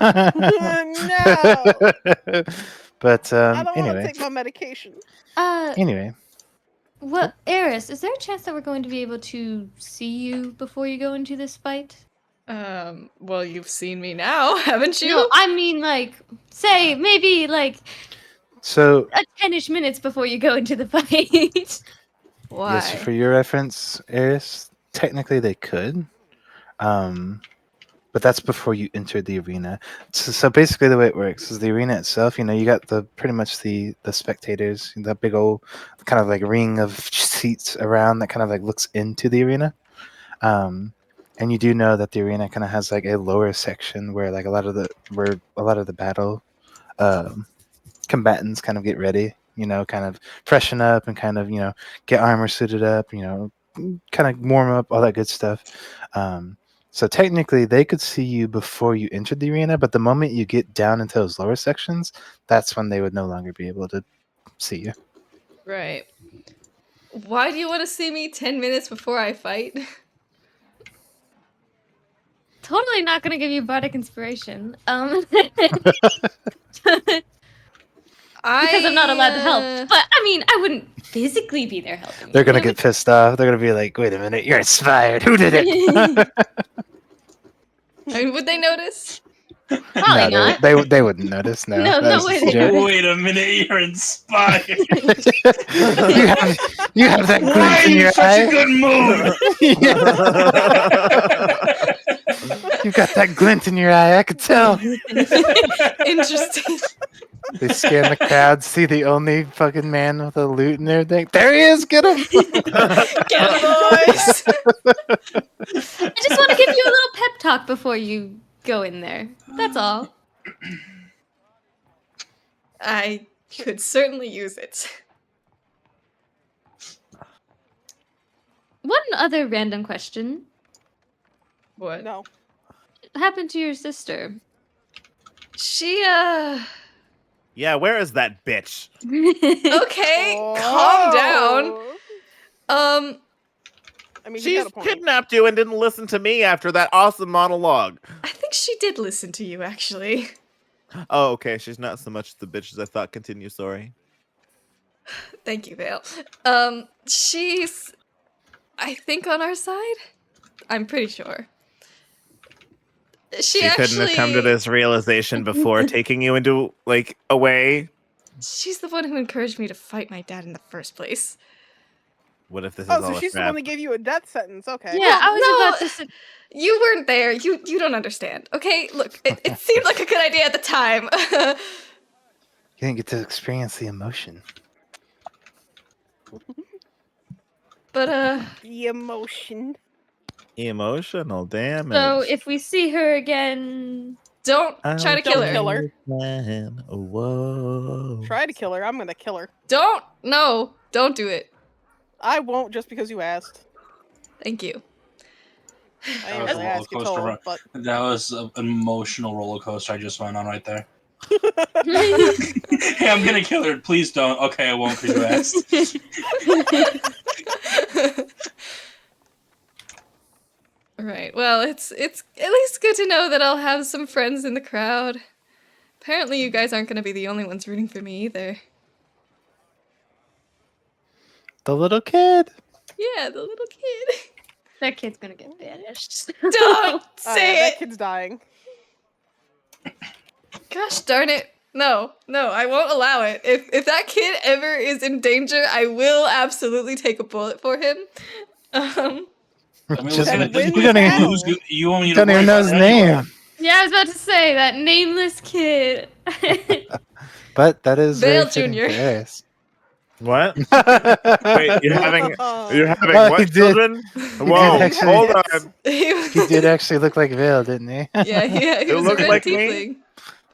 But I don't want to anyway, take my medication. anyway, well, Eris, is there a chance that we're going to be able to see you before you go into this fight? Well, you've seen me now, haven't you? No, I mean, like, say, maybe, like, so a 10-ish minutes before you go into the fight. Why? yes, for your reference, Eris, technically they could. But that's before you enter the arena. So basically the way it works is the arena itself, you got pretty much the spectators, that big old kind of like ring of seats around that kind of like looks into the arena. And you do know that the arena kind of has like a lower section where like a lot of the battle combatants kind of get ready, kind of freshen up and kind of, get armor suited up, kind of warm up, all that good stuff. So technically, they could see you before you entered the arena, but the moment you get down into those lower sections, that's when they would no longer be able to see you. Right. Why do you want to see me 10 minutes before I fight? Totally not going to give you bardic inspiration. Because I'm not allowed to help. But, I mean, I wouldn't physically be there helping. They're going to get pissed off. They're going to be like, wait a minute, you're inspired. Who did it? I mean, would they notice? Probably not. They wouldn't notice. No, No, That was way just a they joke. would. Wait a minute, you're inspired. you have that Why glint are in you your such eye. a good mood? You've got that glint in your eye. I could tell. Interesting. They scan the crowd, see the only fucking man with a loot and everything. There he is, get him! Get 'em, boys! I just want to give you a little pep talk before you go in there. That's all. I could certainly use it. One other random question. What? No. What happened to your sister? She, Yeah, where is that bitch? okay, calm down. I mean, he She's got a point. kidnapped you and didn't listen to me after that awesome monologue. I think she did listen to you, actually. Oh, okay. She's not so much the bitch as I thought. Continue, sorry. Thank you, Vale. She's, I think, on our side. I'm pretty sure. She actually couldn't have come to this realization before taking you into, like, away. She's the one who encouraged me to fight my dad in the first place. What if this is Oh, all so a she's the trap? one that gave you a death sentence. Okay. Yeah, I was No, about to say. You weren't there. You don't understand. Okay, look, it seemed like a good idea at the time. You didn't get to experience the emotion. But The emotion. Emotional damage. So if we see her again, don't try to kill Don't her. kill her. Man, whoa. Try to kill her. I'm gonna kill her. Don't do it. I won't just because you asked. Thank you. I That didn't was a really roller ask you coaster to, run. but That was an emotional roller coaster I just went on right there. Hey, I'm gonna kill her. Please don't. Okay, I won't because you asked. Right. Well, it's at least good to know that I'll have some friends in the crowd. Apparently, you guys aren't going to be the only ones rooting for me either. The little kid. Yeah, the little kid. that kid's gonna get banished. Don't yeah, say that it. kid's dying. Gosh darn it. No, I won't allow it. If that kid ever is in danger, I will absolutely take a bullet for him. I mean, Just- look at this win point, the battle. you won't need to Don't worry even know about his it anyway. name. Yeah, I was about to say that nameless kid. But that is Vale very fitting Jr.. for Eris. What? Wait, Wait, you're having Oh, what, he did. children? Whoa, actually- hold on. he did actually look like Vale, didn't he? Yeah, he was a looked red like me? tiefling.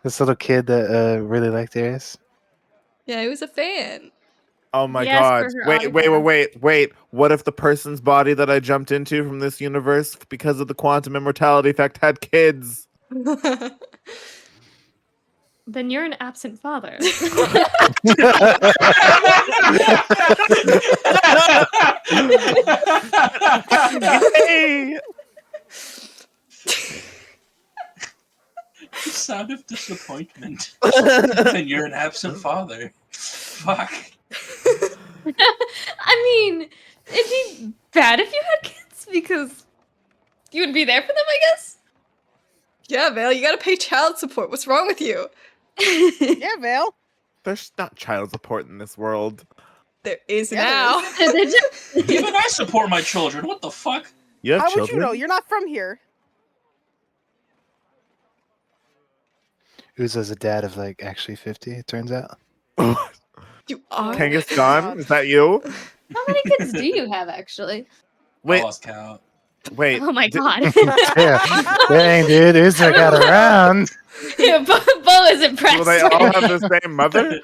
This little kid that really liked Eris. Yeah, he was a fan. Oh my Yes, god. for her Wait. What if the person's body that I jumped into from this universe because of the quantum immortality effect had kids? Then you're an absent father. Hey! Sound of disappointment. And you're an absent father. Fuck. I mean, it'd be bad if you had kids because you would be there for them, I guess. Yeah, Vale, you gotta pay child support. What's wrong with you? Yeah, Vale. There's not child support in this world. There is Yeah, now. Even I support my children. What the fuck? You have How children? would you know? You're not from here. Uzo's a dad of like actually 50, it turns out. You are. Kangaskhan? Is that you? How many kids do you have, actually? Wait, I lost count. wait. Oh my god. Yeah. Dang, dude, Uzo got around. Beau is impressed. Will they all have the same mother?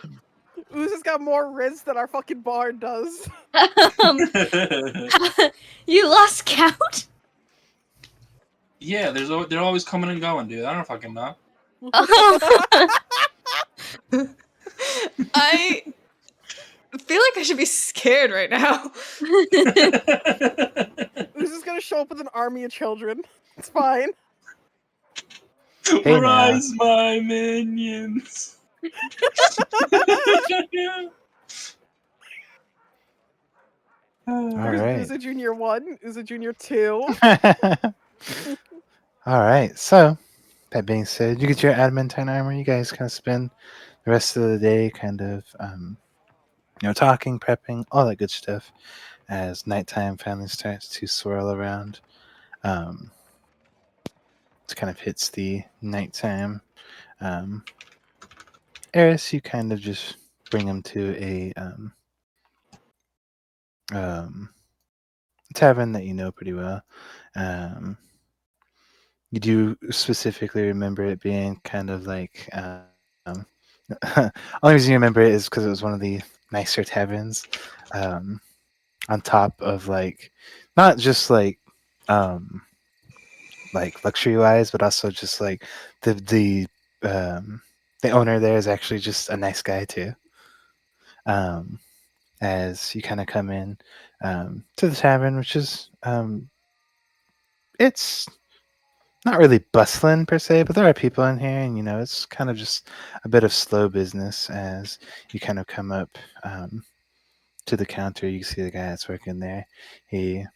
Uzo's got more Riz than our fucking bard does. You lost count? Yeah, they're always coming and going, dude. I don't fucking know. I feel like I should be scared right now. Uzo's gonna show up with an army of children. It's fine. Hey, now. Rise, my minions. All right. Uzo Junior 1, Uzo Junior 2. All right. So, that being said, you get your adamantine armor. You guys kind of spend the rest of the day kind of, talking, prepping, all that good stuff as nighttime finally starts to swirl around. It kind of hits the nighttime. Eris, you kind of just bring him to a tavern that you know pretty well. You do specifically remember it being kind of like only reason you remember it is because it was one of the nicer taverns, on top of like not just like luxury wise, but also just like the owner there is actually just a nice guy too. As you kind of come in to the tavern, which is it's not really bustling per se, but there are people in here, and it's kind of just a bit of slow business as you kind of come up to the counter. You see the guy that's working there. He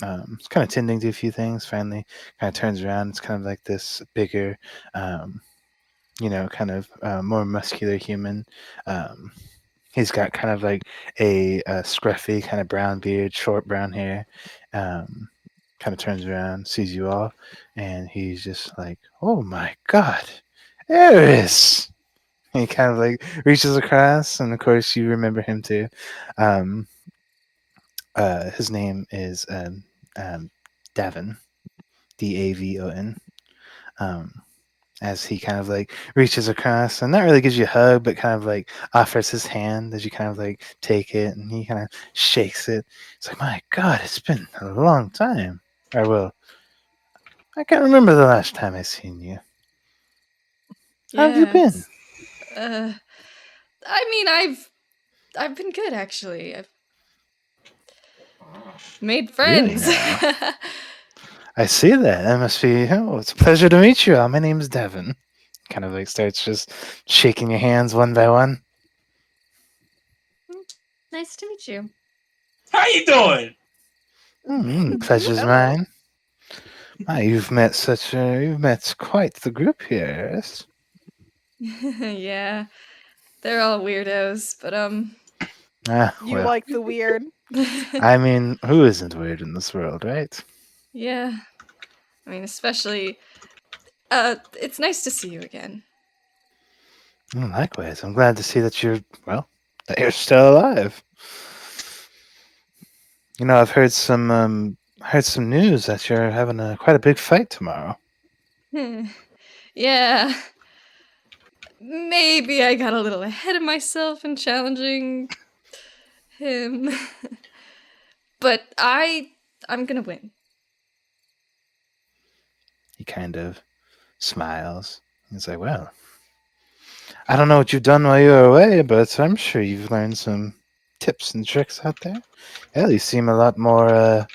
is kind of tending to a few things. Finally, kind of turns around. It's kind of like this bigger, kind of more muscular human. He's got kind of like a scruffy kind of brown beard, short brown hair. Kind of turns around, sees you all, and he's just like, "Oh my God, Eris!" And he kind of like reaches across, and of course you remember him too. Um, his name is Davin, Davon. As he kind of like reaches across and not really gives you a hug, but kind of like offers his hand as you kind of like take it, and he kind of shakes it. It's like, my God, it's been a long time. Or well, I can't remember the last time I seen you. How have you been? I mean, I've been good actually. I've made Really friends. now? I see that. That must be. Oh, it's a pleasure to meet you all. My name's Devin. Kind of like starts just shaking your hands one by one. Nice to meet you. How you doing? Pleasure's Hello. mine. Ah, you've met quite the group here, Eris. Yeah, they're all weirdos, but You Well, like the weird. I mean, who isn't weird in this world, right? yeah. I mean, especially it's nice to see you again. Likewise, I'm glad to see that that you're still alive. I've heard some news that you're having quite a big fight tomorrow. Yeah. Maybe I got a little ahead of myself in challenging him. But I'm gonna win. He kind of smiles. He's like, well, I don't know what you've done while you were away, but I'm sure you've learned some tips and tricks out there. Hell, you seem a lot more,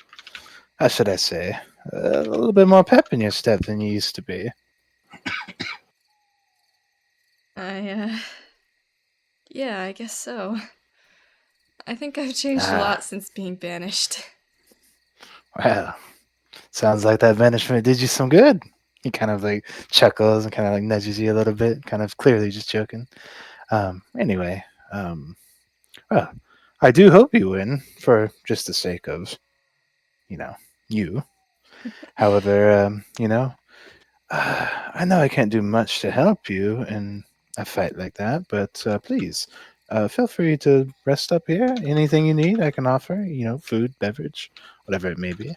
how should I say, a little bit more pep in your step than you used to be. Yeah, I guess so. I think I've changed a lot since being banished. Well, sounds like that banishment did you some good. He kind of like chuckles and kind of like nudges you a little bit, kind of clearly just joking. Anyway, well, I do hope you win for just the sake of, you. However, I know I can't do much to help you in a fight like that, but please, feel free to rest up here. Anything you need, I can offer. Food, beverage, whatever it may be.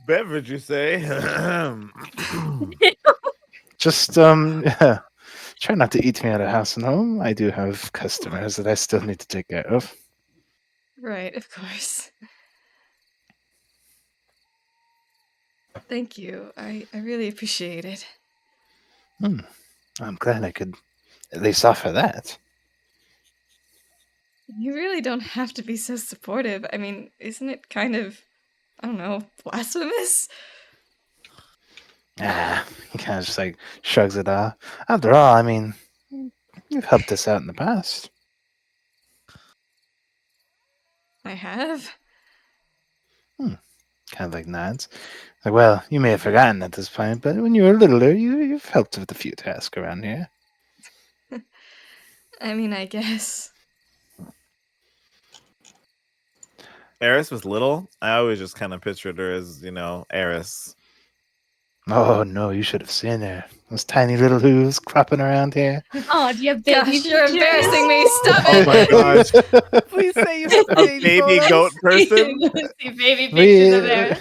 Beverage, you say? Just try not to eat me out of house and home. I do have customers that I still need to take care of. Right, of course. Thank you. I really appreciate it. I'm glad I could at least offer that. You really don't have to be so supportive. I mean, isn't it kind of, I don't know, blasphemous? He kind of just like shrugs it off. After all, I mean, you've helped us out in the past. I have? Kind of like nods. Like, well, you may have forgotten at this point, but when you were littler, you've helped with a few tasks around here. I mean, I guess. Eris was little. I always just kind of pictured her as, Eris. Oh no, you should have seen her. Those tiny little hooves cropping around here. Oh, do you have baby Gosh, you're pictures? embarrassing me. Stop Oh it. my gosh. Please say you have A baby baby photos. goat person? See baby pictures of We, Eris.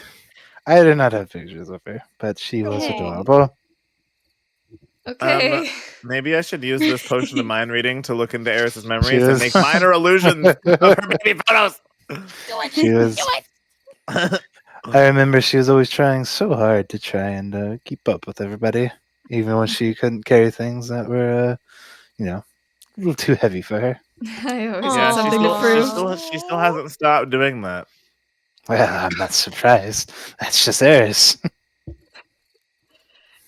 I did not have pictures of her, but she was Okay. adorable. Okay. Maybe I should use this potion of mind reading to look into Eris's She memories and was, make minor illusions of her baby photos. she was. I remember she was always trying so hard to try and keep up with everybody, even when she couldn't carry things that were, a little too heavy for her. I always Yeah, had something to Aw. prove. she still hasn't stopped doing that. Well, I'm not surprised. That's just Eris.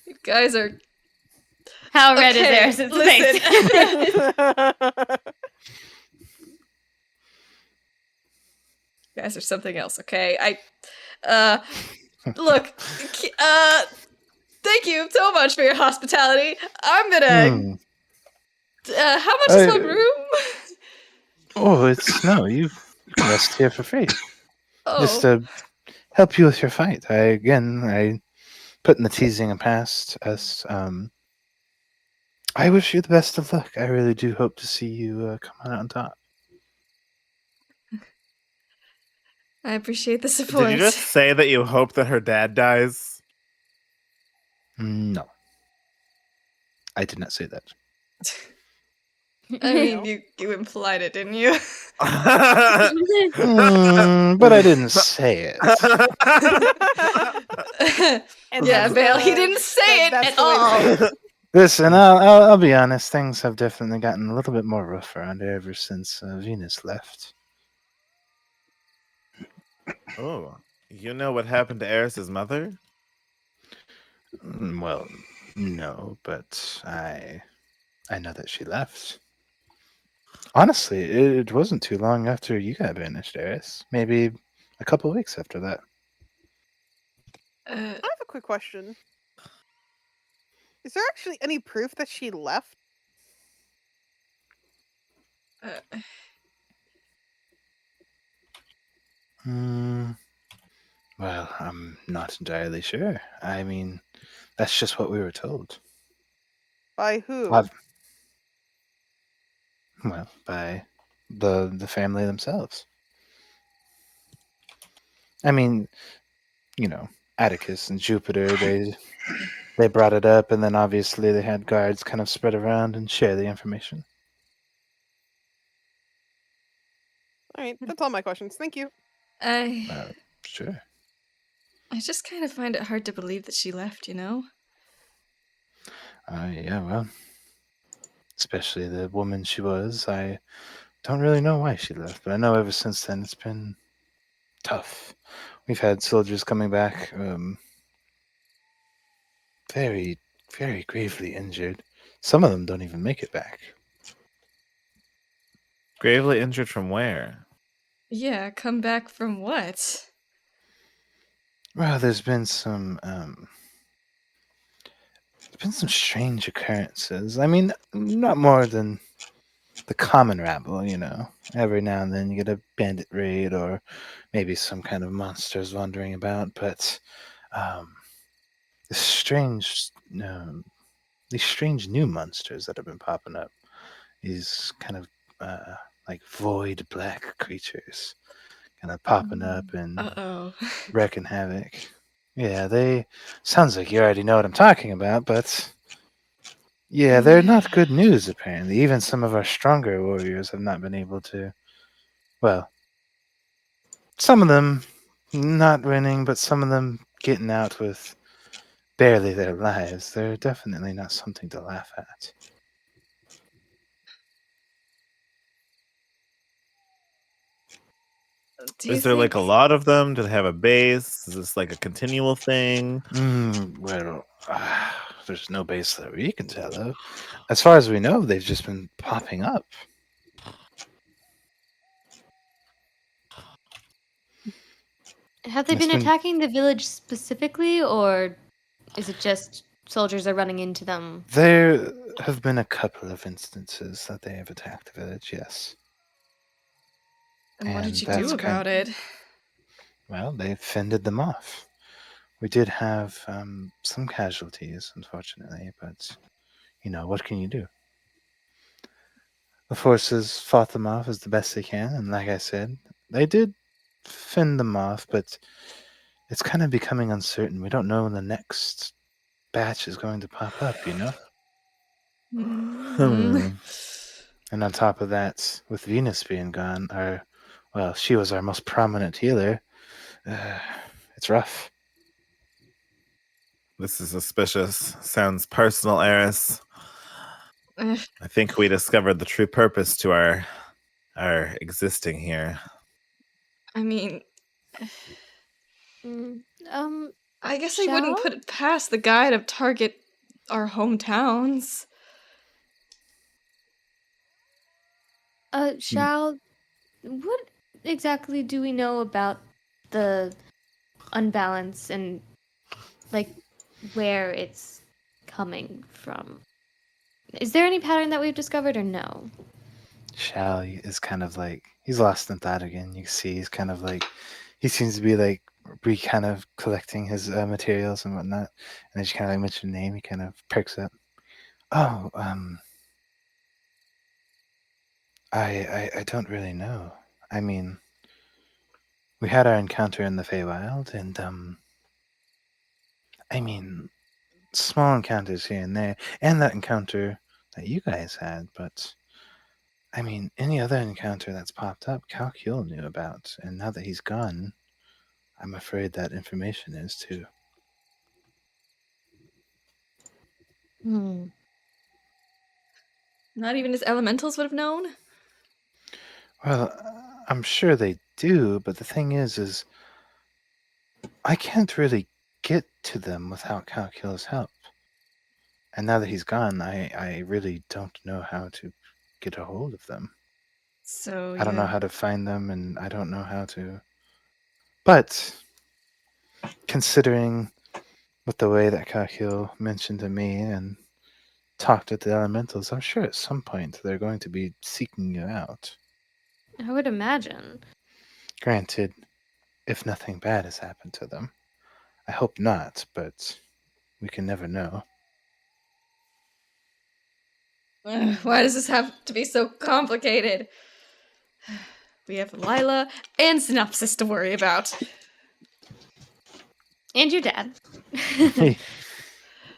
You guys are. How red is Okay, Eris's listen. face? You guys are something else, okay? Look, thank you so much for your hospitality. I'm gonna. How much is one room? Oh, it's no. You can rest here for free. Just Oh, to help you with your fight. I putting the teasing past us. I wish you the best of luck. I really do hope to see you come out on top. I appreciate the support. Did you just say that you hope that her dad dies? No, I did not say that. I mean, you implied it, didn't you? But I didn't say it. And Yeah, that's Vale, he the- didn't say it that's at the way to say all. it. Listen, I'll be honest. Things have definitely gotten a little bit more rough around here ever since Venus left. Oh, you know what happened to Eris's mother? Well, no, but I know that she left. Honestly, it wasn't too long after you got banished, Eris. Maybe a couple weeks after that. I have a quick question. Is there actually any proof that she left? Well, I'm not entirely sure. I mean, that's just what we were told. By who? Well, by the family themselves. I mean, Atticus and Jupiter, they brought it up, and then obviously they had guards kind of spread around and share the information. All right, that's all my questions. Thank you. Sure. I just kind of find it hard to believe that she left, you know? Yeah, well, especially the woman she was. I don't really know why she left, but I know ever since then it's been tough. We've had soldiers coming back very, very gravely injured. Some of them don't even make it back. Gravely injured from where? Yeah, come back from what? Well, there's been some strange occurrences. I mean, not more than the common rabble, Every now and then you get a bandit raid or maybe some kind of monsters wandering about, but this strange, these strange new monsters that have been popping up, these kind of like void black creatures, kind of popping up and wreaking havoc. Yeah, they sounds like you already know what I'm talking about, but yeah, they're not good news apparently. Even some of our stronger warriors have not been able to. Well, some of them not winning, but some of them getting out with barely their lives. They're definitely not something to laugh at. Is there like a lot of them? Do they have a base? Is this like a continual thing? Well, there's no base that we can tell of. As far as we know, they've just been popping up. Have they been attacking the village specifically, or is it just soldiers are running into them? There have been a couple of instances that they have attacked the village, yes. And what did you do about it? Well, they fended them off. We did have some casualties, unfortunately, but what can you do? The forces fought them off as the best they can, and like I said, they did fend them off, but it's kind of becoming uncertain. We don't know when the next batch is going to pop up, Hmm. And on top of that, with Venus being gone, she was our most prominent healer. It's rough. This is suspicious. Sounds personal, Eris. I think we discovered the true purpose to our existing here. I mean, I guess I wouldn't put it past the guy to target our hometowns. Shao, what exactly do we know about the unbalance and, like, where it's coming from? Is there any pattern that we've discovered or no? Shao is kind of like, he's lost in thought again. You can see he's kind of like, he seems to be like kind of collecting his materials and whatnot. And as you kind of like mention the name, he kind of perks up. Oh, I don't really know. I mean, we had our encounter in the Feywild, and I mean, small encounters here and there, and that encounter that you guys had, but I mean, any other encounter that's popped up, Calcule knew about, and now that he's gone, I'm afraid that information is too. Not even his elementals would have known? Well, I'm sure they do, but the thing is I can't really get to them without Calcule's help. And now that he's gone, I really don't know how to get a hold of them. So I don't know how to find them, and I don't know how to. But considering with the way that Calcule mentioned to me and talked with the elementals, I'm sure at some point they're going to be seeking you out. I would imagine. Granted, if nothing bad has happened to them. I hope not, but we can never know. Why does this have to be so complicated? We have Lila and Synopsis to worry about. And your dad.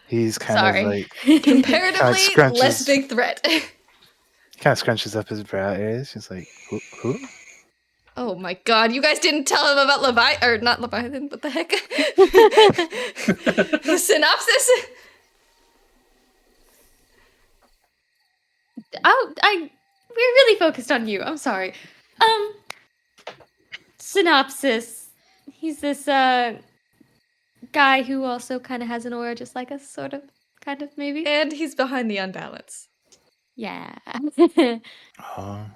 He's kind Sorry. of like comparatively less big threat. Kind of scrunches up his brow areas. He's like, who? Oh my god, you guys didn't tell him about not Leviathan, what the heck? The synopsis? We're really focused on you. I'm sorry. Synopsis. He's this guy who also kind of has an aura just like us, sort of, kind of, maybe. And he's behind the unbalance. Yeah. Oh,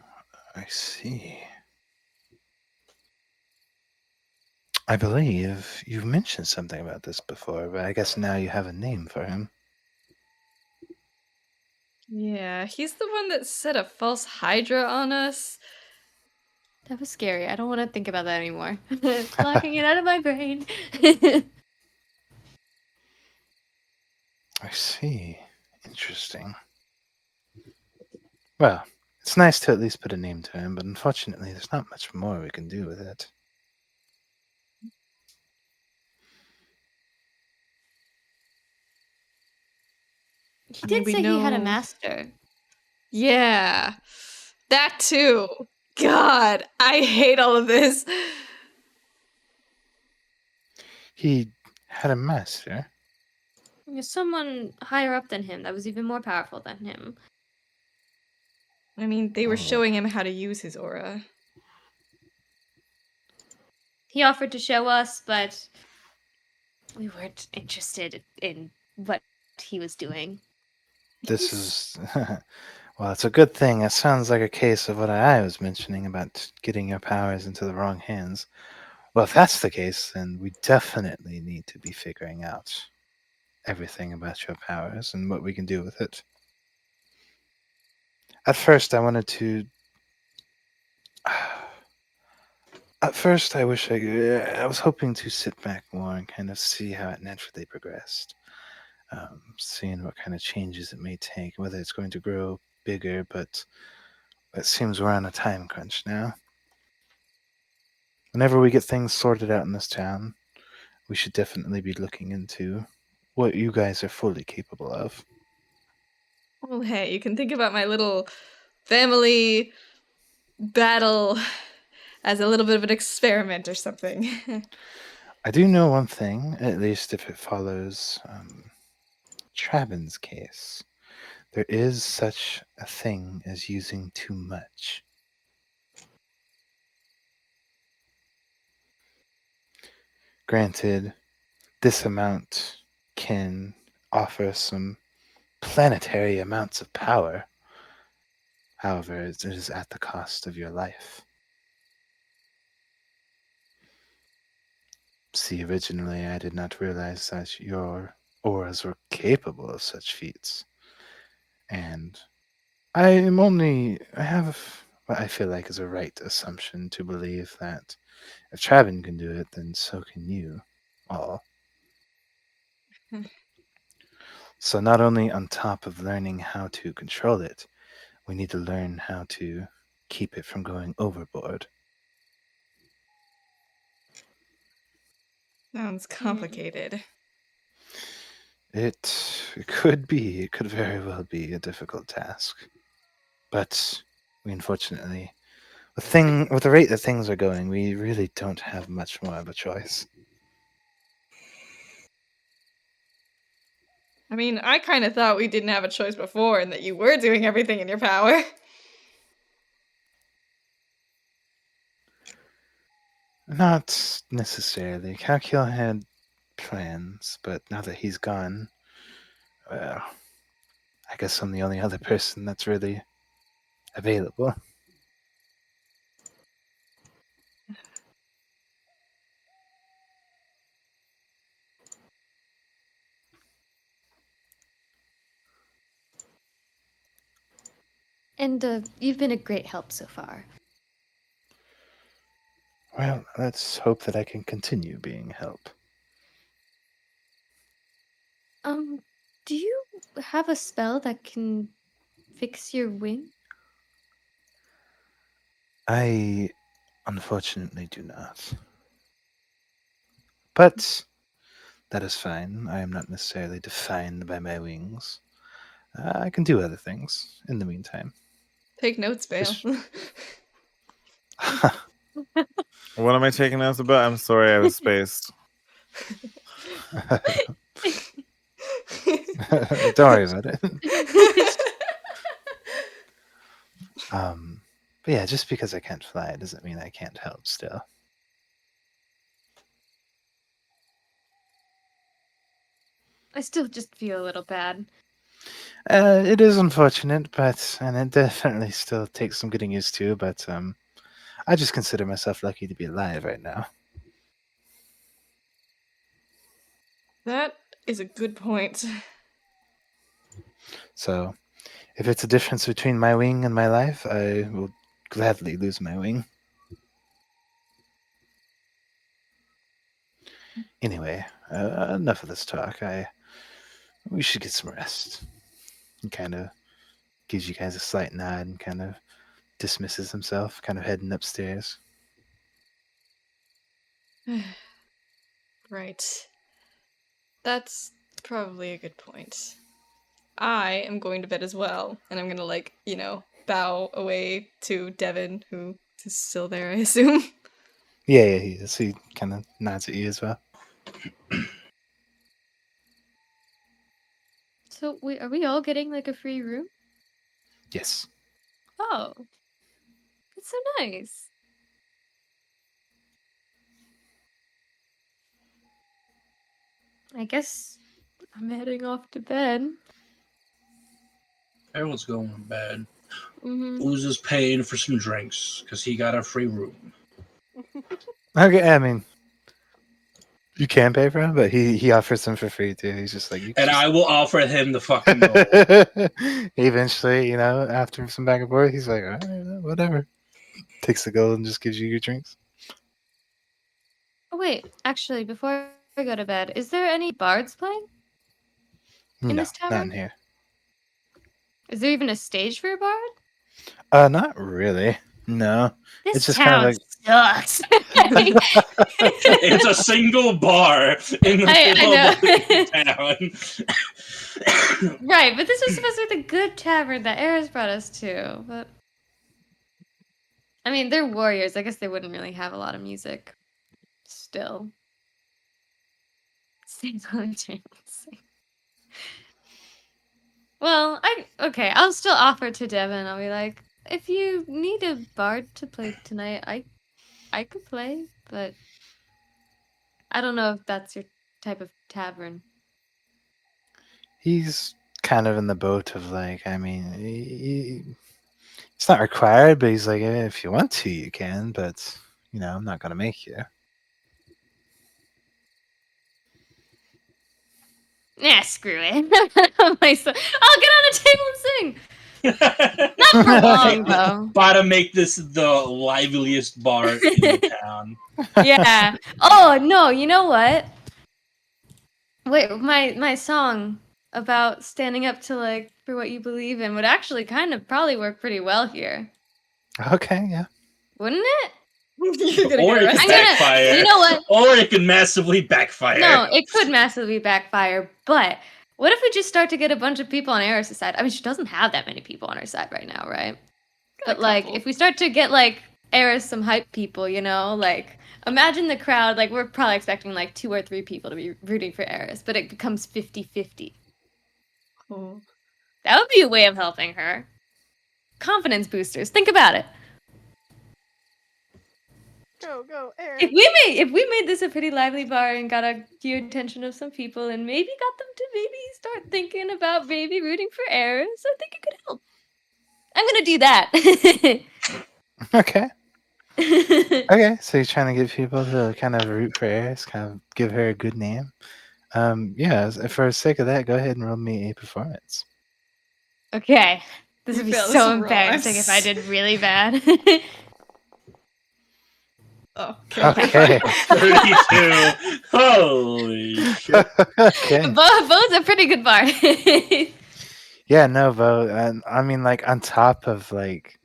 I see. I believe you've mentioned something about this before, but I guess now you have a name for him. Yeah, he's the one that set a false Hydra on us. That was scary. I don't want to think about that anymore. Blocking it out of my brain. I see. Interesting. Well, it's nice to at least put a name to him, but unfortunately, there's not much more we can do with it. He did say he had a master. Yeah, that too. God, I hate all of this. He had a master? Someone higher up than him that was even more powerful than him. I mean, they were showing him how to use his aura. He offered to show us, but we weren't interested in what he was doing. This is... well, it's a good thing. It sounds like a case of what I was mentioning about getting your powers into the wrong hands. Well, if that's the case, then we definitely need to be figuring out everything about your powers and what we can do with it. At first, I wanted to... At first, I wish I was hoping to sit back more and kind of see how it naturally progressed. Seeing what kind of changes it may take, whether it's going to grow bigger, but it seems we're on a time crunch now. Whenever we get things sorted out in this town, we should definitely be looking into what you guys are fully capable of. Well, hey, you can think about my little family battle as a little bit of an experiment or something. I do know one thing, at least if it follows Travin's case. There is such a thing as using too much. Granted, this amount can offer some planetary amounts of power. However, it is at the cost of your life. See, originally I did not realize that your auras were capable of such feats. And I have what I feel like is a right assumption to believe that if Travin can do it, then so can you all. So not only on top of learning how to control it, we need to learn how to keep it from going overboard. Sounds complicated. It could very well be a difficult task. But we unfortunately, with the rate that things are going, we really don't have much more of a choice. I mean, I kind of thought we didn't have a choice before and that you were doing everything in your power. Not necessarily. Calcul had plans, but now that he's gone, well, I guess I'm the only other person that's really available. And you've been a great help so far. Well, let's hope that I can continue being help. Do you have a spell that can fix your wing? I unfortunately do not. But that is fine. I am not necessarily defined by my wings. I can do other things in the meantime. Take notes, Beau. What am I taking notes about? I'm sorry, I was spaced. Don't worry about it. But yeah, just because I can't fly doesn't mean I can't help still. I still just feel a little bad. It is unfortunate, and it definitely still takes some getting used to, but I just consider myself lucky to be alive right now. That is a good point. So, if it's a difference between my wing and my life, I will gladly lose my wing. Anyway, enough of this talk. We should get some rest. He kind of gives you guys a slight nod and kind of dismisses himself, kind of heading upstairs. Right. That's probably a good point. I am going to bed as well, and I'm gonna, bow away to Devin, who is still there, I assume. Yeah, he is. He kind of nods at you as well. So, are we all getting like a free room? Yes. Oh, that's so nice. I guess I'm heading off to bed. Everyone's going to bed. Mm-hmm. Uzo's paying for some drinks because he got a free room. Okay, I mean, you can pay for him, but he offers them for free too. He's just like, I will offer him the fucking gold. Eventually, after some back and forth, he's like, all right, whatever. Takes the gold and just gives you your drinks. Oh, wait, actually, before I go to bed, is there any bards playing in this Not in tavern? here. Is there even a stage for a bard? Not really. No. This It's just town kind of sucks. It's a single bar in the middle of the town. Right, but this was supposed to be the good tavern that Eris brought us to. But I mean, they're warriors. I guess they wouldn't really have a lot of music. Still. Well, okay, I'll still offer to Devin. I'll be like, if you need a bard to play tonight, I could play, but I don't know if that's your type of tavern. he's kind of in the boat of like, I mean, it's not required, but he's like, if you want to, you can, but I'm not gonna make you. Nah, screw it. I'll get on a table and sing. Not for long, though. Gotta make this the liveliest bar in the town. Yeah. Oh no, you know what? Wait, my song about standing up to like for what you believe in would actually kind of probably work pretty well here. Okay, yeah. Wouldn't it? You're gonna Or get it arrested. could backfire. You know what? Or it could massively backfire. No, it could massively backfire, but what if we just start to get a bunch of people on Eris' side? I mean, she doesn't have that many people on her side right now, right? But like, if we start to get like Eris some hype people, like imagine the crowd, like we're probably expecting like 2 or 3 people to be rooting for Eris, but it becomes 50-50. Oh. That would be a way of helping her. Confidence boosters. Think about it. Go, Eris. If we made this a pretty lively bar and got a few attention of some people and maybe got them to maybe start thinking about maybe rooting for Eris, I think it could help. I'm gonna do that. Okay. Okay, so you're trying to get people to kind of root for Eris, kind of give her a good name. Yeah, for the sake of that, go ahead and roll me a performance. Okay. This You would be failed so this embarrassing Ross. if I did really bad. Okay. 32. Holy shit. Okay. Beau's a pretty good bar. Yeah, no, Beau. And I mean, like, on top of like,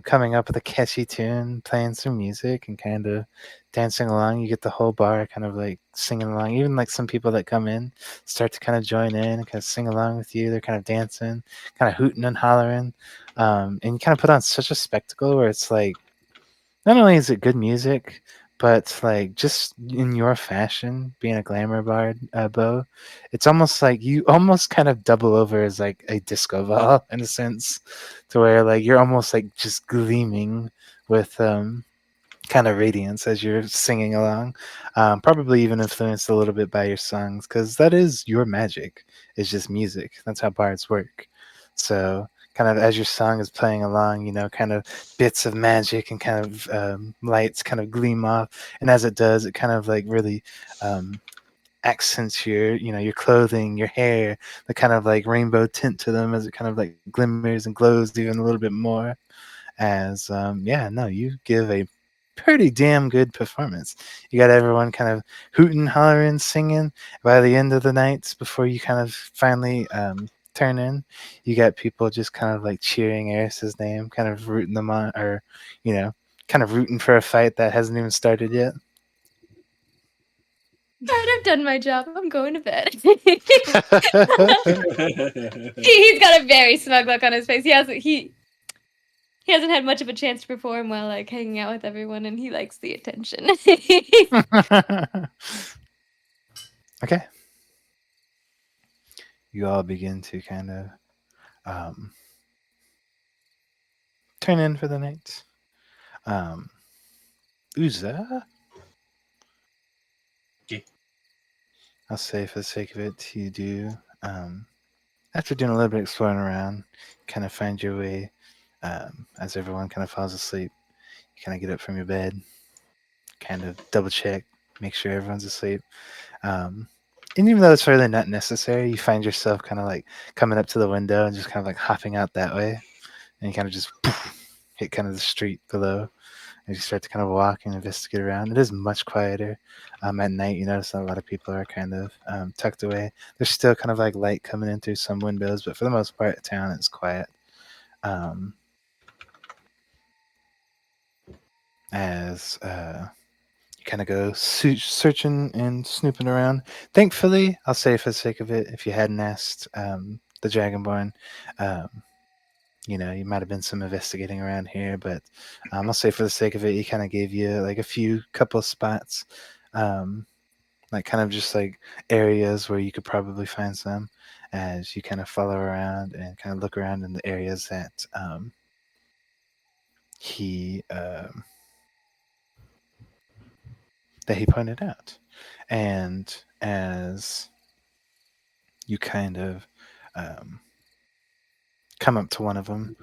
coming up with a catchy tune, playing some music, and kind of dancing along, you get the whole bar kind of like singing along. Even like some people that come in start to kind of join in and kind of sing along with you. They're kind of dancing, kind of hooting and hollering, and you kind of put on such a spectacle where it's like, not only is it good music, but like just in your fashion, being a glamour bard, Beau, it's almost like you almost kind of double over as like a disco ball in a sense, to where like you're almost like just gleaming with kind of radiance as you're singing along. Probably even influenced a little bit by your songs, because that is your magic. It's just music. That's how bards work. So kind of as your song is playing along, kind of bits of magic and kind of lights kind of gleam off, and as it does, it kind of like really accents your clothing, your hair, the kind of like rainbow tint to them as it kind of like glimmers and glows even a little bit more. As you give a pretty damn good performance. You got everyone kind of hooting, hollering, singing. By the end of the night, before you kind of finally turn in, you got people just kind of like cheering Eris's name, kind of rooting them on, or kind of rooting for a fight that hasn't even started yet. Alright, I've done my job. I'm going to bed. He's got a very smug look on his face. He hasn't had much of a chance to perform while like hanging out with everyone, and he likes the attention. Okay. You all begin to kind of turn in for the night. Uza? Okay. I'll say for the sake of it, you do. After doing a little bit of exploring around, kind of find your way as everyone kind of falls asleep. You kind of get up from your bed, kind of double check, make sure everyone's asleep. And even though it's really not necessary, you find yourself kind of like coming up to the window and just kind of like hopping out that way. And you kind of just hit kind of the street below. as you start to kind of walk and investigate around. It is much quieter. At night, you notice that a lot of people are kind of tucked away. There's still kind of like light coming in through some windows, but for the most part, the town is quiet. As you kind of go searching and snooping around. Thankfully, I'll say for the sake of it, if you hadn't asked the Dragonborn, you might have been some investigating around here, but I'll say for the sake of it, he kind of gave you like a couple of spots, like kind of just like areas where you could probably find some as you kind of follow around and kind of look around in the areas that he pointed out. And as you kind of come up to one of them,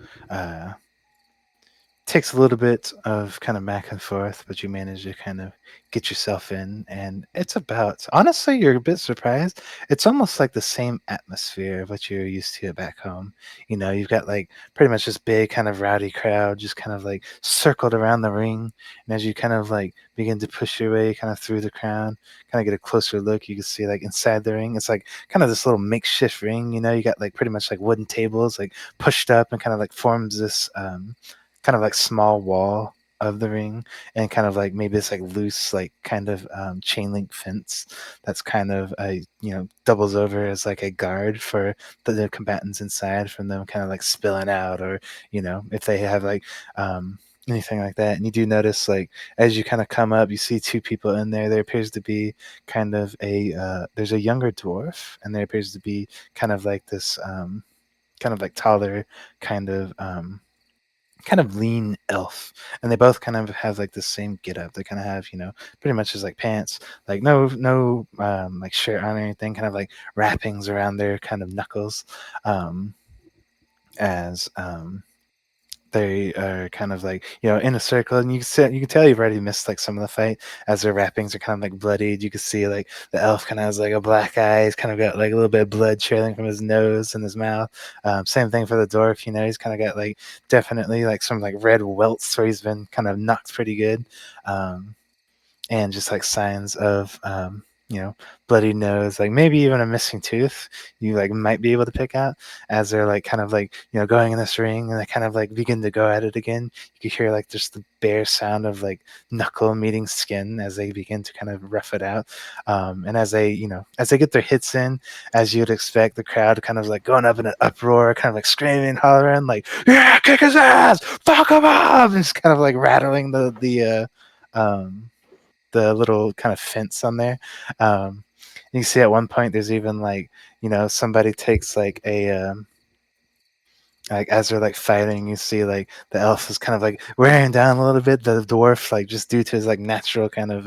takes a little bit of kind of back and forth, but you manage to kind of get yourself in. And it's about, honestly, you're a bit surprised. It's almost like the same atmosphere of what you're used to back home. You've got like pretty much this big kind of rowdy crowd just kind of like circled around the ring. And as you kind of like begin to push your way kind of through the crowd, kind of get a closer look, you can see like inside the ring, it's like kind of this little makeshift ring. You got like pretty much like wooden tables like pushed up and kind of like forms this kind of like small wall of the ring, and kind of like maybe it's like loose like kind of chain link fence that's kind of doubles over as like a guard for the combatants inside from them kind of like spilling out, or if they have like anything like that. And you do notice like as you kind of come up, you see two people in there. There appears to be kind of there's a younger dwarf, and there appears to be kind of like this kind of like taller kind of lean elf, and they both kind of have like the same get up. They kind of have pretty much just like pants, like no like shirt on or anything, kind of like wrappings around their kind of knuckles, as they are kind of like in a circle, and you can tell you've already missed like some of the fight as their wrappings are kind of like bloodied. You can see like the elf kind of has like a black eye. He's kind of got like a little bit of blood trailing from his nose and his mouth. Same thing for the dwarf. He's kind of got like definitely like some like red welts where he's been kind of knocked pretty good, and just like signs of bloody nose, like maybe even a missing tooth you like might be able to pick out as they're like kind of like going in this ring, and they kind of like begin to go at it again. You could hear like just the bare sound of like knuckle meeting skin as they begin to kind of rough it out, and as they get their hits in, as you'd expect, the crowd kind of like going up in an uproar, kind of like screaming, hollering like, yeah, kick his ass, fuck him up, and just kind of like rattling the little kind of fence on there. You see at one point there's even like somebody takes like a like as they're like fighting, you see like the elf is kind of like wearing down a little bit. The dwarf, like just due to his like natural kind of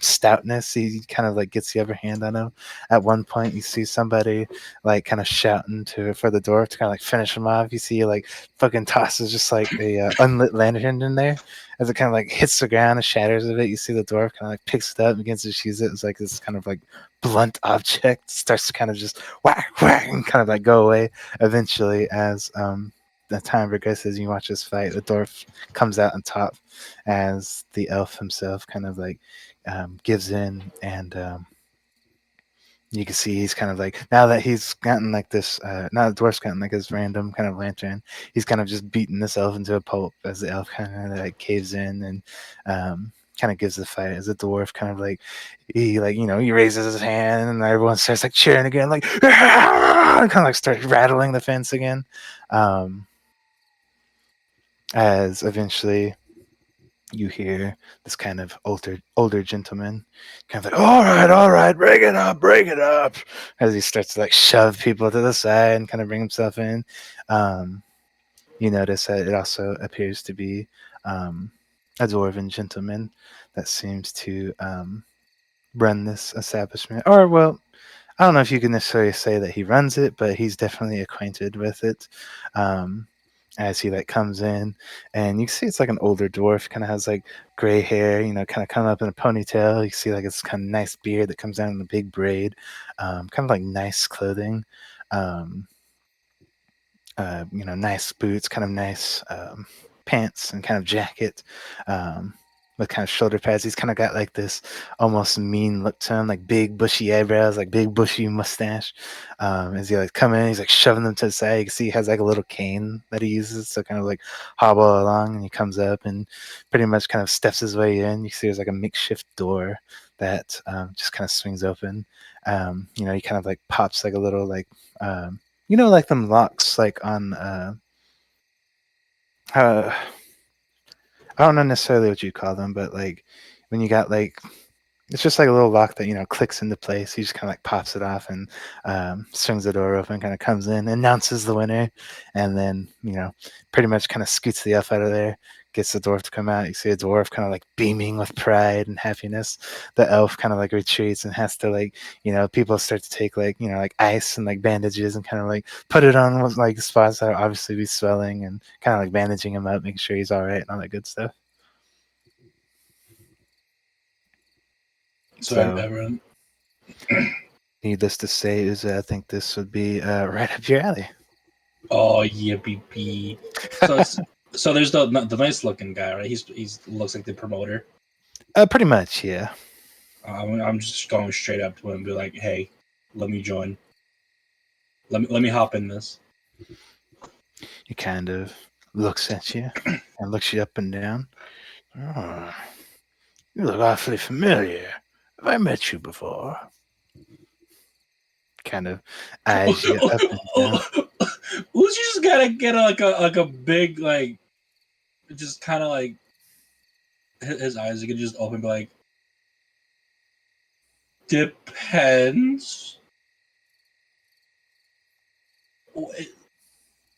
stoutness, he kind of like gets the upper hand on him. At one point you see somebody like kind of shouting for the dwarf to kind of like finish him off. You see like fucking tosses just like a unlit lantern in there. As it kind of like hits the ground and shatters of it, you see the dwarf kind of like picks it up and begins to use it. It's like this kind of like blunt object starts to kind of just whack whack and kind of like go away. Eventually, as the time progresses, you watch this fight. The dwarf comes out on top as the elf himself kind of like gives in, and you can see he's kind of like, now that he's gotten like this, now the dwarf's gotten like this random kind of lantern, he's kind of just beating this elf into a pulp as the elf kind of like caves in and kind of gives the fight. As the dwarf kind of like, he like, he raises his hand and everyone starts like cheering again, like, and kind of like starts rattling the fence again. As eventually you hear this kind of older gentleman kind of like, all right, break it up, as he starts to like shove people to the side and kind of bring himself in. You notice that it also appears to be a dwarven gentleman that seems to run this establishment, or well, I don't know if you can necessarily say that he runs it, but he's definitely acquainted with it. As he like comes in, and you see it's like an older dwarf, kind of has like gray hair, kind of coming up in a ponytail. You see like it's kind of nice beard that comes down in a big braid, kind of like nice clothing, nice boots, kind of nice pants and kind of jacket, with kind of shoulder pads. He's kind of got like this almost mean look to him, like big bushy eyebrows, like big bushy mustache. As he like come in, he's like shoving them to the side. You can see he has like a little cane that he uses to kind of like hobble along, and he comes up and pretty much kind of steps his way in. You see there's like a makeshift door that just kind of swings open. He kind of like pops like a little like like them locks like on I don't know necessarily what you call them, but like when you got like it's just like a little lock that clicks into place. He just kind of like pops it off and swings the door open, kind of comes in, announces the winner, and then pretty much kind of scoots the elf out of there, gets the dwarf to come out. You see a dwarf kind of like beaming with pride and happiness. The elf kind of like retreats and has to like people start to take like ice and like bandages and kind of like put it on like spots that are obviously be swelling and kind of like bandaging him up, making sure he's all right and all that good stuff. So everyone. Needless to say, I think this would be right up your alley. Oh yeah, BP. So there's the nice looking guy, right? He's looks like the promoter. Pretty much, yeah. I'm just going straight up to him and be like, "Hey, let me join. Let me hop in this." He kind of looks at you and looks you up and down. Oh, you look awfully familiar. Have I met you before? Kind of eyes you up and down. Who's just gotta get like a big like, just kind of like his eyes are gonna just open, be like, depends.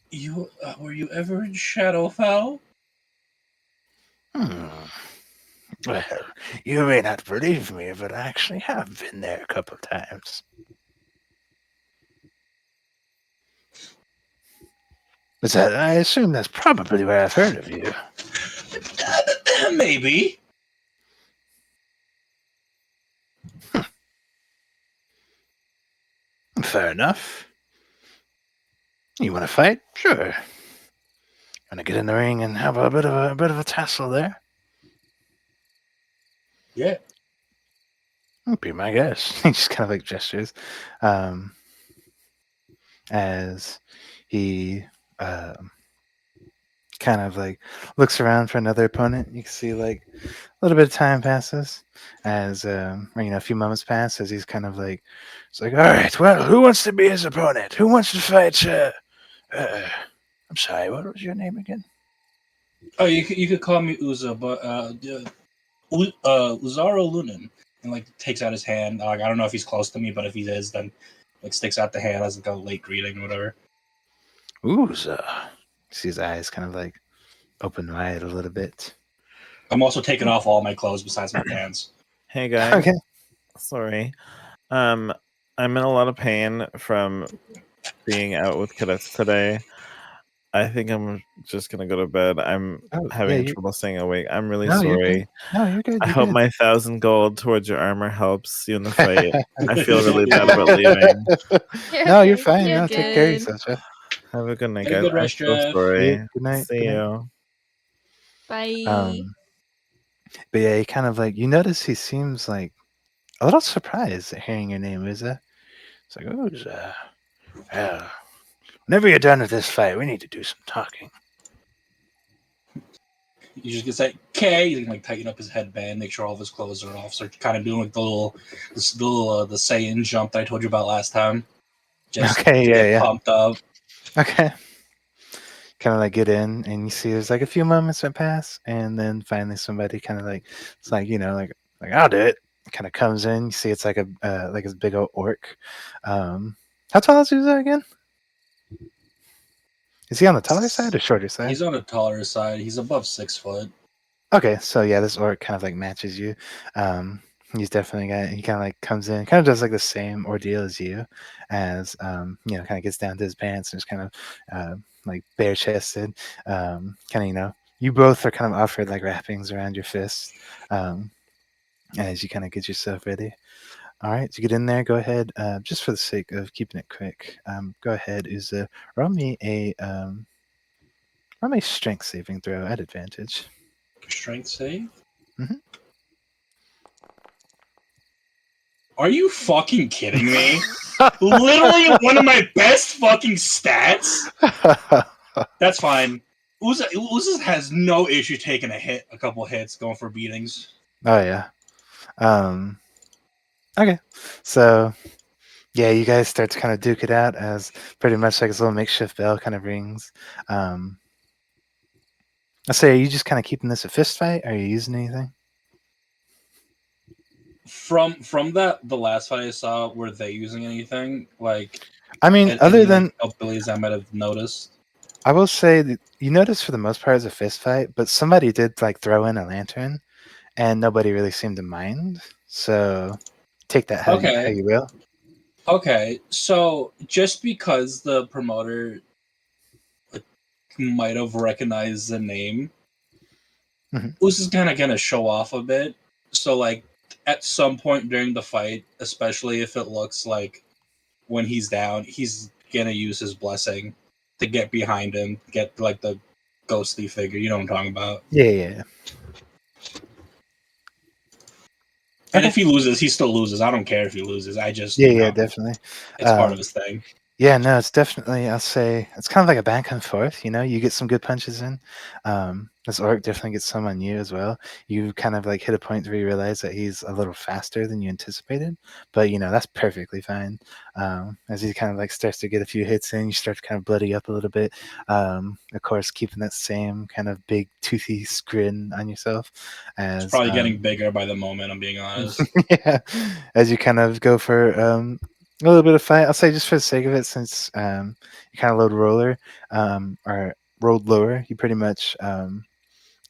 You were you ever in Shadowfell? Well, you may not believe me, but I actually have been there a couple of times. I assume that's probably where I've heard of you. Maybe. Fair enough. You want to fight? Sure. Want to get in the ring and have a bit of a tussle there? Yeah. Would be my guess. He just kind of like gestures, as he kind of like looks around for another opponent. You can see like a little bit of time passes as a few moments pass as he's kind of like, it's like, all right, well, who wants to be his opponent? Who wants to fight? I'm sorry, what was your name again? Oh, you could call me Uza, but Uzaro Lunan, and like takes out his hand. Like I don't know if he's close to me, but if he is, then like sticks out the hand as like a late greeting or whatever. Uza. See his eyes kind of like open wide a little bit. I'm also taking off all my clothes besides my pants. Hey guys. Okay. Sorry. I'm in a lot of pain from being out with cadets today. I think I'm just gonna go to bed. I'm having trouble staying awake. I'm really sorry. You're good. I hope my 1,000 gold towards your armor helps you in the fight. I feel really bad about leaving. You're fine. You're Take care of good. yourself, Jeff. Have a good night, Have a guys. good I'm rest, so Jeff. sorry. Yeah, good night. See Good night. you. Bye. But yeah, he kind of like, you notice he seems like a little surprised at hearing your name, Uza. It's like, Uza. Yeah. Whenever you're done with this fight, we need to do some talking. You just get say, "Okay." You can like tighten up his headband, make sure all of his clothes are off. Start kind of doing like the little the Saiyan jump that I told you about last time. Just Okay, to get yeah. pumped up. Okay. Kind of like get in, and you see there's like a few moments that pass, and then finally somebody kind of like, it's like, like I'll do it. Kind of comes in. You see it's like a like this big old orc. How tall is Uza again? Is he on the taller side or shorter side? He's on the taller side. He's above 6 foot. Okay, so yeah, this orc kind of like matches you. He's definitely he kind of like comes in, kind of does like the same ordeal as you, as kind of gets down to his pants and just kind of like bare chested. Kind of you both are kind of offered like wrappings around your fists, as you kind of get yourself ready. All right, to get in there, go ahead. Just for the sake of keeping it quick, go ahead. Roll me a Roll me strength saving throw at advantage. Strength save? Mhm. Are you fucking kidding me? Literally one of my best fucking stats? That's fine. Uza has no issue taking a couple hits, going for beatings. Oh yeah. Okay. So yeah, you guys start to kind of duke it out as pretty much like this little makeshift bell kind of rings. I say, are you just kind of keeping this a fist fight? Are you using anything? From the last fight I saw, were they using anything like? I mean, other than abilities, I might have noticed. I will say that you notice for the most part it's a fist fight, but somebody did like throw in a lantern, and nobody really seemed to mind. So take that how you will. Okay, so just because the promoter might have recognized the name, Us is kind of gonna show off a bit. So like at some point during the fight, especially if it looks like when he's down, he's gonna use his blessing to get behind him, get like the ghostly figure. You know what I'm talking about? Yeah. And if he loses, he still loses. I don't care if he loses. I just yeah, definitely. It's part of his thing. Yeah, no, it's definitely. I'll say it's kind of like a back and forth. You know, you get some good punches in. This orc definitely gets some on you as well. You kind of like hit a point where you realize that he's a little faster than you anticipated, but you know that's perfectly fine. As he kind of like starts to get a few hits in, you start to kind of bloody up a little bit. Of course, keeping that same kind of big toothy grin on yourself. As it's probably getting bigger by the moment. I'm being honest. Yeah, as you kind of go for a little bit of fight. I'll say just for the sake of it, since you kind of load roller or rolled lower, you pretty much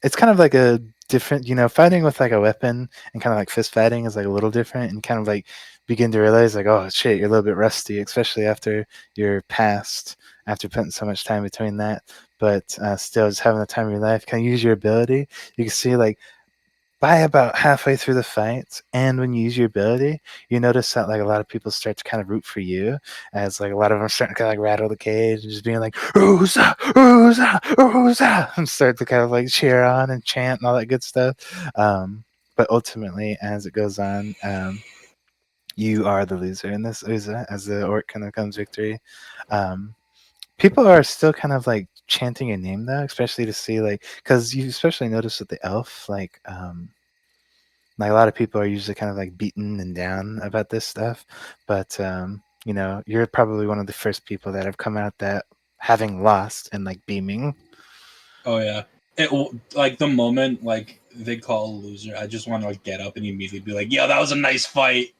it's kind of like a different, fighting with like a weapon and kind of like fist fighting is like a little different, and kind of like begin to realize like, oh shit, you're a little bit rusty, especially after you're past, after putting so much time between that. But still, just having the time of your life, kind of use your ability. You can see like by about halfway through the fight, and when you use your ability, you notice that like a lot of people start to kind of root for you, as like a lot of them are starting to kind of like rattle the cage and just being like "Ooza, ooza, ooza," and start to kind of like cheer on and chant and all that good stuff. But ultimately, as it goes on, you are the loser in this Ooza, as the orc kind of comes victory. People are still kind of like chanting your name though, especially to see like, because you especially notice with the elf, like a lot of people are usually kind of like beaten and down about this stuff, but you're probably one of the first people that have come out that having lost and like beaming. Oh yeah, like the moment like they call a loser, I just want to like get up and immediately be like, "Yo, that was a nice fight."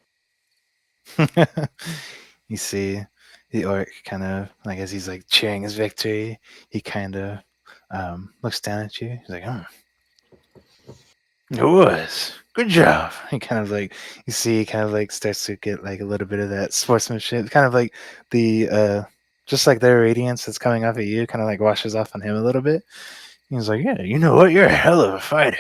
You see the orc kind of like as he's like cheering his victory, he kind of looks down at you. He's like, "Oh, it was good job." He kind of like you see, he kind of like starts to get like a little bit of that sportsmanship, kind of like the just like their radiance that's coming off at you, kind of like washes off on him a little bit. He's like, "Yeah, you know what? You're a hell of a fighter."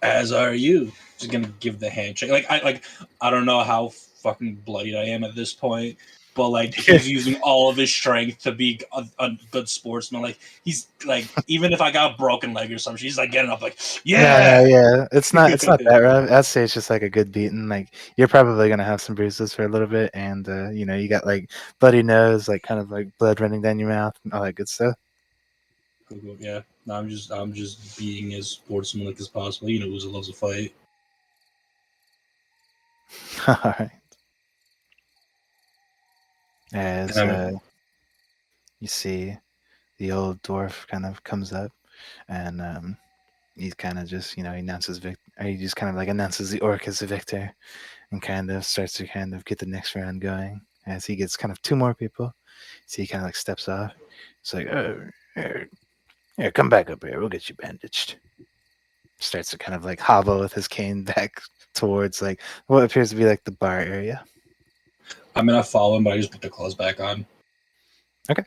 As are you. Just gonna give the handshake. I don't know how fucking bloodied I am at this point, but like he's using all of his strength to be a good sportsman. Like he's like, even if I got a broken leg or something, he's like getting up like, yeah. Yeah. It's not that rough. I'd say it's just like a good beating. Like you're probably gonna have some bruises for a little bit, and you got like bloody nose, like kind of like blood running down your mouth and all that good stuff. Cool. Yeah. No, I'm just being as sportsmanlike as possible. You know, Uza loves a fight. All right. As you see, the old dwarf kind of comes up, and he kind of just he announces he just kind of like announces the orc as the victor, and kind of starts to kind of get the next round going. As he gets kind of two more people, so he kind of like steps off. It's like, oh, here, come back up here. We'll get you bandaged. Starts to kind of like hobble with his cane back towards like what appears to be like the bar area. I mean, I follow him, but I just put the clothes back on. Okay.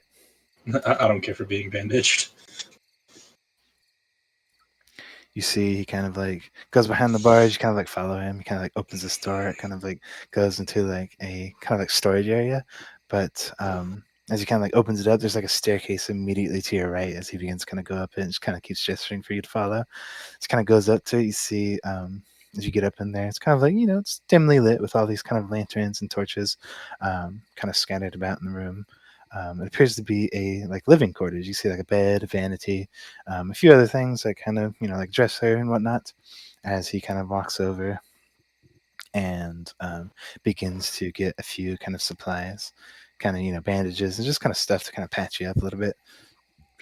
I don't care for being bandaged. You see, he kind of like goes behind the bars. You kind of like follow him. He kind of like opens this door. It kind of like goes into like a kind of like storage area, but as he kind of like opens it up, there's like a staircase immediately to your right as he begins to kind of go up it and just kind of keeps gesturing for you to follow. It kind of goes up to it. You see, as you get up in there, it's kind of like, it's dimly lit with all these kind of lanterns and torches kind of scattered about in the room. It appears to be a like living quarters. You see like a bed, a vanity, a few other things like kind of, like dresser and whatnot, as he kind of walks over and begins to get a few kind of supplies, kind of, bandages and just kind of stuff to kind of patch you up a little bit.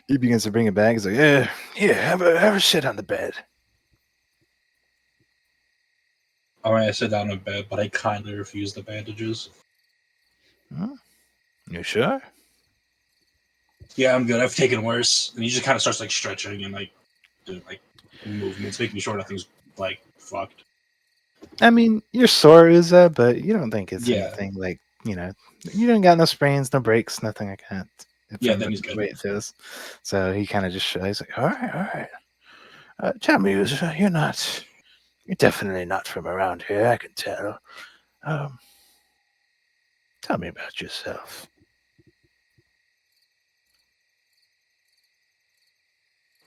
He begins to bring it back. He's like, yeah, have a shit on the bed. All right, I sit down in bed, but I kindly refuse the bandages. You sure? Yeah, I'm good. I've taken worse. And he just kind of starts like stretching and like doing like movements, making sure nothing's like fucked. I mean, you're sore, Uza, but you don't think it's Yeah. anything like, you don't got no sprains, no breaks, nothing like that. Yeah, then he's good. The way it feels. So he kind of just shows like, all right. Tell me, Uza, you're definitely not from around here, I can tell. Tell me about yourself.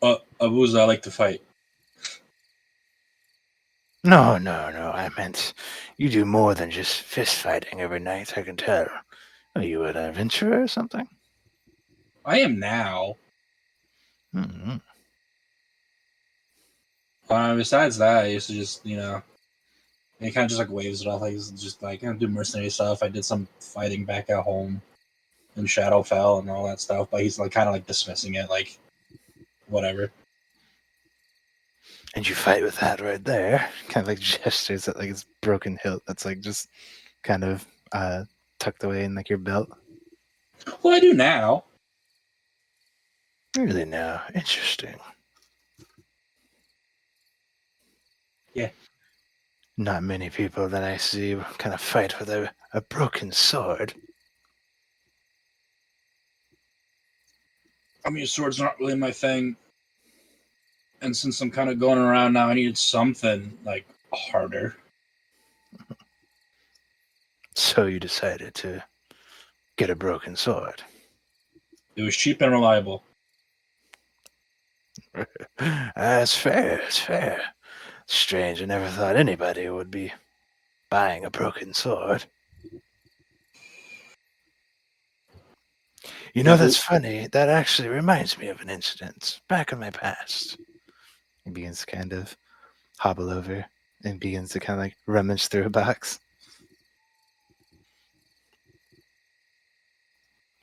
Abuza, I like to fight. No. I meant you do more than just fist fighting every night, I can tell. Are you an adventurer or something? I am now. Mm-hmm. Besides that, I used to just, he kind of just like waves it off. Like, just like, do mercenary stuff. I did some fighting back at home in Shadowfell and all that stuff, but he's like kind of like dismissing it, like, whatever. And you fight with that right there. Kind of like gestures at like his broken hilt that's like just kind of tucked away in like your belt. Well, I do now. Really now? Interesting. Yeah. Not many people that I see kind of fight with a broken sword. I mean, sword's not really my thing. And since I'm kind of going around now, I needed something like harder. So you decided to get a broken sword. It was cheap and reliable. That's fair. It's fair. Strange. I never thought anybody would be buying a broken sword. That's funny. That actually reminds me of an incident back in my past. He begins to kind of hobble over and begins to kind of like rummage through a box.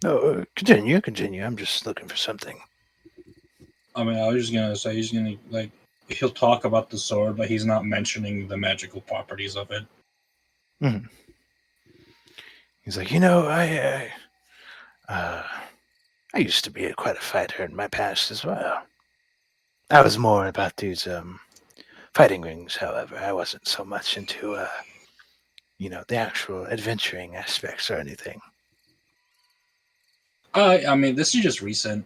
Oh, continue. I'm just looking for something. I mean, I was just gonna say he'll talk about the sword, but he's not mentioning the magical properties of it. Mm-hmm. He's like, I used to be quite a fighter in my past as well. I was more about these fighting rings, however. I wasn't so much into the actual adventuring aspects or anything. I mean, this is just recent.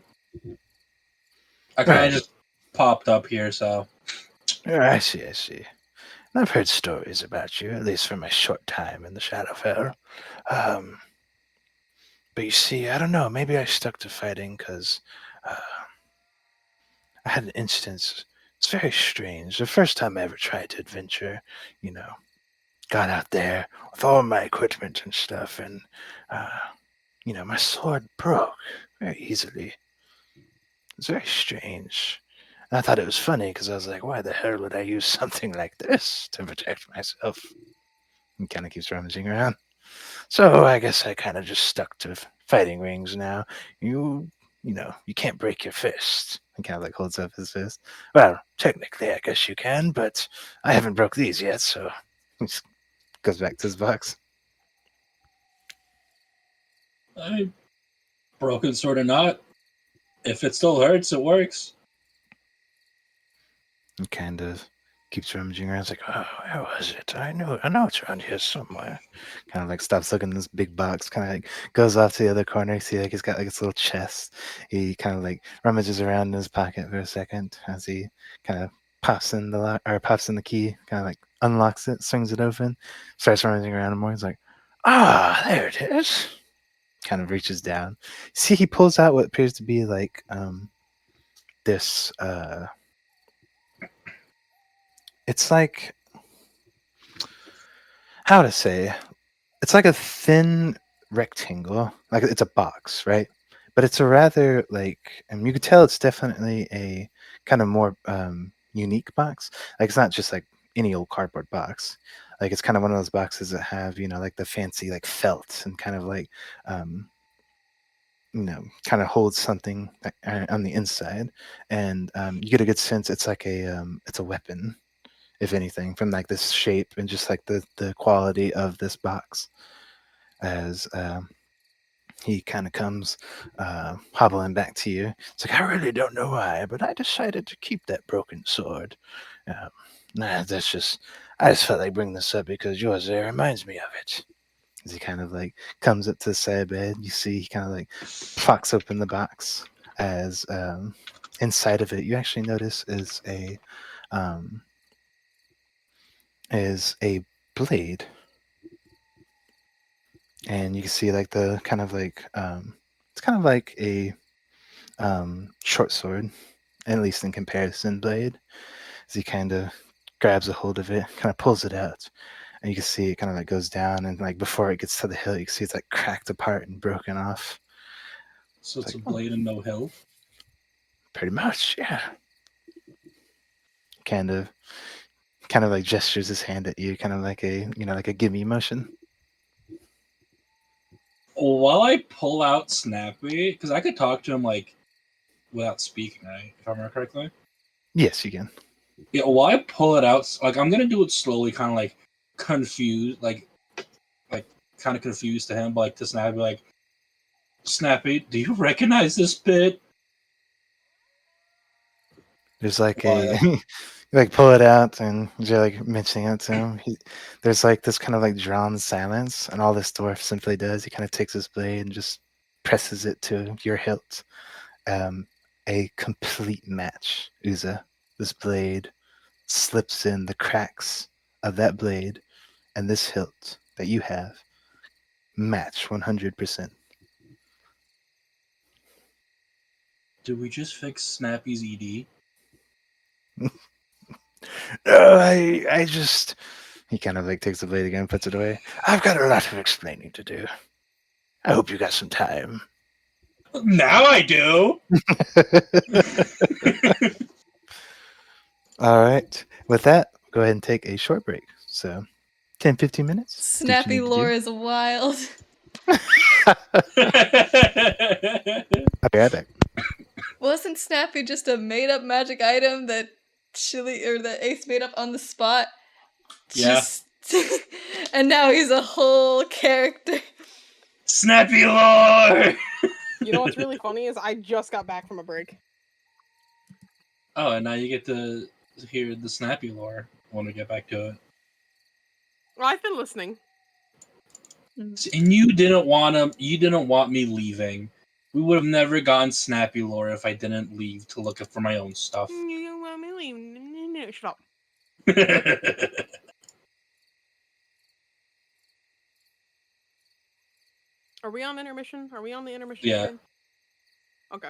I kind of just popped up here, so. I see. And I've heard stories about you, at least for my short time in the Shadowfell. But you see, I don't know, maybe I stuck to fighting because I had an instance. It's very strange. The first time I ever tried to adventure, got out there with all my equipment and stuff, and my sword broke very easily. It's very strange. And I thought it was funny because I was like, why the hell would I use something like this to protect myself? And kind of keeps rummaging around. So I guess I kind of just stuck to fighting rings now. You can't break your fist. He kind of like holds up his fist. Well, technically, I guess you can, but I haven't broke these yet, so he just goes back to his box. I broken sword or not, if it still hurts, it works. He kind of keeps rummaging around. It's like, oh, where was it? I know it's around here somewhere. Kind of like stops looking in this big box. Kind of like goes off to the other corner. See, like he's got like this little chest. He kind of like rummages around in his pocket for a second as he kind of pops in the key. Kind of like unlocks it, swings it open, starts rummaging around more. He's like, there it is. kind of reaches down. See, he pulls out what appears to be like this. It's like, how to say? It's like a thin rectangle, like it's a box, right? But it's a rather like, and you could tell it's definitely a kind of more unique box. Like it's not just like any old cardboard box. Like it's kind of one of those boxes that have, you know, like the fancy like felt and kind of like, um, you know, kind of holds something on the inside, and you get a good sense it's a weapon, if anything, from like this shape and just like the quality of this box. As he kind of comes hobbling back to you. It's like, I really don't know why, but I decided to keep that broken sword. That's just, I just felt like bringing this up because yours there reminds me of it. As he kind of like comes up to the side bed, you see he kind of like plucks open the box. As inside of it, you actually notice um, is a blade, and you can see like the kind of like it's kind of like a short sword, at least in comparison, blade. As he kind of grabs a hold of it, kind of pulls it out, and you can see it kind of like goes down, and like before it gets to the hilt, you can see it's like cracked apart and broken off. So it's like, a blade and no hilt? Pretty much, yeah. Kind of like gestures his hand at you, kind of like a, you know, like a gimme motion. While I pull out Snappy, because I could talk to him like without speaking, right? If I remember correctly. Yes, you can. Yeah, while I pull it out, like I'm gonna do it slowly, kind of like confused, like kind of confused to him, but like to Snappy, like, Snappy, do you recognize this bit? There's like a you like pull it out and you're like mentioning it to him. There's like this kind of like drawn silence, and all this dwarf simply does, he kind of takes his blade and just presses it to your hilt. A complete match, Uza. This blade slips in the cracks of that blade, and this hilt that you have match 100%. Did we just fix Snappy's ED? No, I just. He kind of like takes the blade again, puts it away. I've got a lot of explaining to do. I hope you got some time. Now I do. All right. With that, go ahead and take a short break. So 10, 15 minutes. Snappy lore is wild. I'll be right back. Wasn't Snappy just a made-up magic item that Chili or that Ace made up on the spot? Yeah. Just and now he's a whole character. Snappy lore. You know what's really funny is I just got back from a break. Oh, and now you get to hear the Snappy lore when we get back to it. Well, I've been listening. And you didn't want me leaving. We would have never gotten Snappy lore if I didn't leave to look for my own stuff. You don't want me to leave. No, shut up. Are we on intermission? Are we on the intermission? Yeah. Screen? Okay.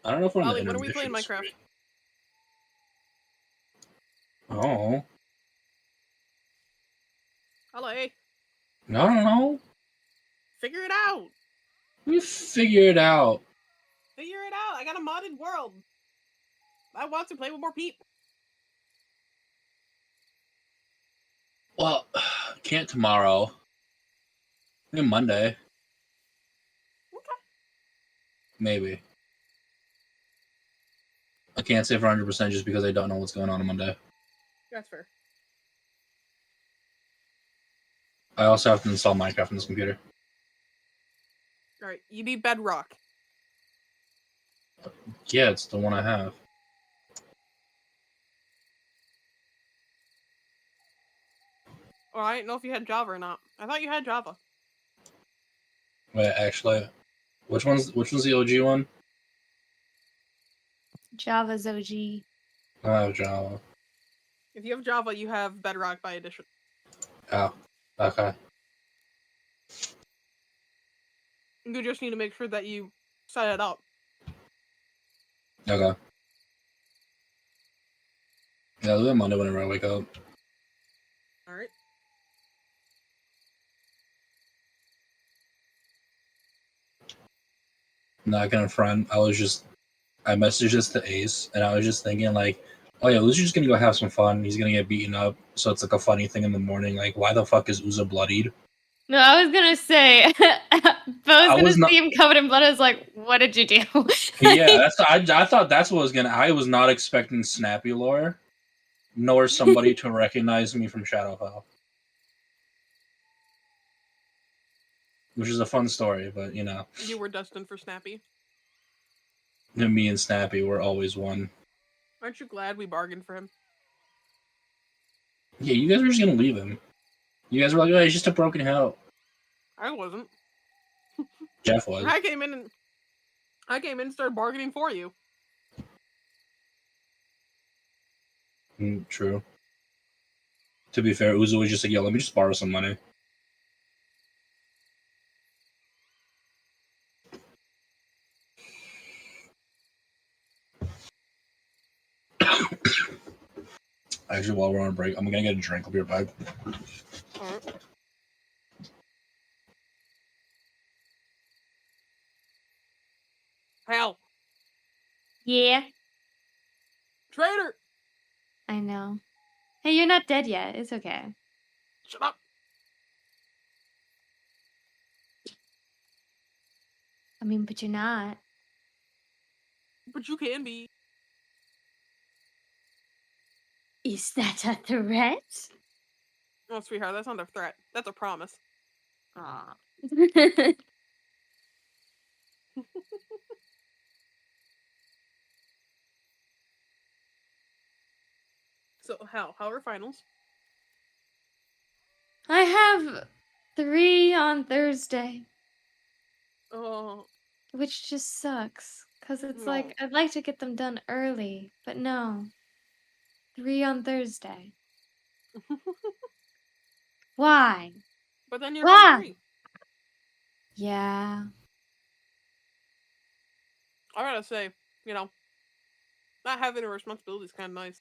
I don't know if we're on Ollie, the when are we playing intermission Minecraft? screen. Oh. Hello. I don't know. Figure it out. We figure it out. Figure it out. I got a modded world. I want to play with more people. Well, can't tomorrow. Maybe Monday. Okay. Maybe. I can't say for 100% just because I don't know what's going on Monday. That's fair. I also have to install Minecraft on this computer. Alright, you need Bedrock. Yeah, it's the one I have. Oh, I didn't know if you had Java or not. I thought you had Java. Wait, actually, which one's the OG one? Java's OG. I have Java. If you have Java, you have Bedrock by edition. Oh, okay. You just need to make sure that you set it up. Okay. Yeah, I'll do it Monday whenever I wake up. Alright. Not gonna front. I messaged this to Ace, and I was just thinking, like, oh yeah, Uzo's just gonna go have some fun. He's gonna get beaten up, so it's like a funny thing in the morning. Like, why the fuck is Uzo bloodied? No, I was gonna say, Beau's gonna see him covered in blood. I was like, what did you do? Yeah, I thought that's what was gonna. I was not expecting Snappy lore, nor somebody to recognize me from Shadowfell, which is a fun story. But you know, you were destined for Snappy. Me and Snappy were always one. Aren't you glad we bargained for him? Yeah, you guys were just gonna leave him. You guys were like, oh, he's just a broken hell. I wasn't. Jeff was. I came in and started bargaining for you. True. To be fair, Uzo was just like, yo, let me just borrow some money. Actually, while we're on break, I'm gonna get a drink. I'll be right back. Alright. Hal. Yeah. Traitor! I know. Hey, you're not dead yet. It's okay. Shut up! I mean, but you're not. But you can be. Is that a threat? Oh, sweetheart, that's not a threat. That's a promise. Aw. So, how are finals? I have 3 on Thursday. Oh. Which just sucks. Because it's No. like, I'd like to get them done early. But no. 3 on Thursday. Why? But then you're Why? hungry. Yeah. I gotta say, you know, not having a responsibility is kind of nice.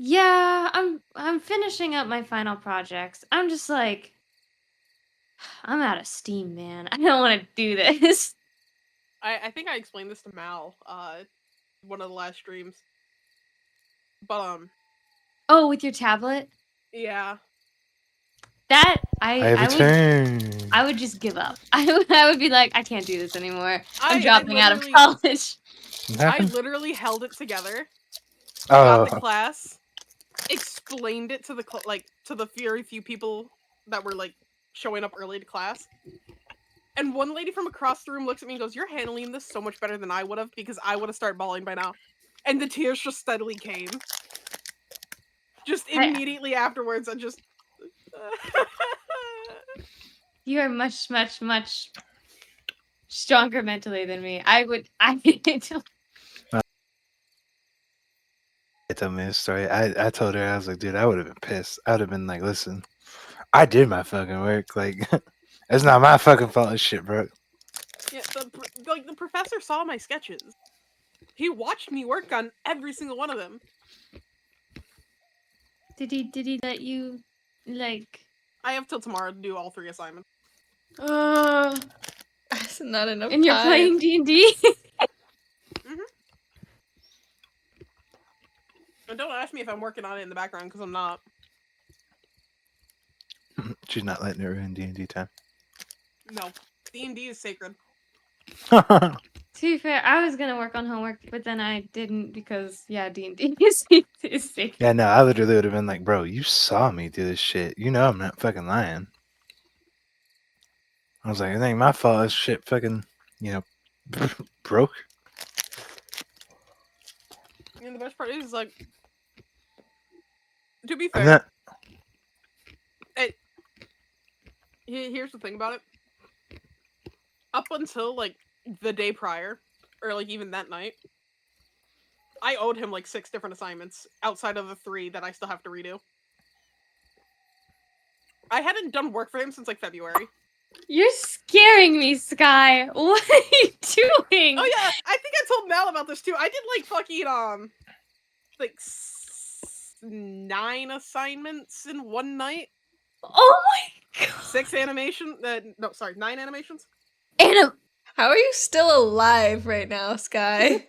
Yeah, I'm finishing up my final projects. I'm just like, I'm out of steam, man. I don't want to do this. I think I explained this to Mal, one of the last streams. But Oh, with your tablet? yeah. That I have a turn. I would just give up. I would be like, I can't do this anymore. I'm I dropping out of literally- college. What I happened? literally held it together. Got the Oh, class, explained it to the to the very few people that were like showing up early to class. And one lady from across the room looks at me and goes, "You're handling this so much better than I would have, because I would have started bawling by now." And the tears just steadily came. Just immediately afterwards, I just. You are much, much, much stronger mentally than me. I told me this story. I told her, I was like, dude, I would have been pissed. I would have been like, listen, I did my fucking work. Like, it's not my fucking fault. This shit broke. Yeah, the professor saw my sketches. He watched me work on every single one of them. Did he let you, like... I have till tomorrow to do all 3 assignments. That's not enough And you're time. playing D&D? And don't ask me if I'm working on it in the background, because I'm not. She's not letting it ruin D&D time. No. D&D is sacred. To be fair, I was gonna work on homework, but then I didn't because, yeah, D&D is safe. Yeah, no, I literally would have been like, bro, you saw me do this shit. You know I'm not fucking lying. I was like, it ain't my fault. This shit fucking, broke. And the best part is, like, to be I'm fair, not. here's the thing about it. Up until, like, the day prior, or, like, even that night, I owed him, like, 6 different assignments outside of the 3 that I still have to redo. I hadn't done work for him since, like, February. You're scaring me, Sky. What are you doing? Oh yeah, I think I told Mel about this too. I did like fucking like 9 assignments in one night. Oh my god. 6 animation. No, sorry, 9 animations. How are you still alive right now, Sky?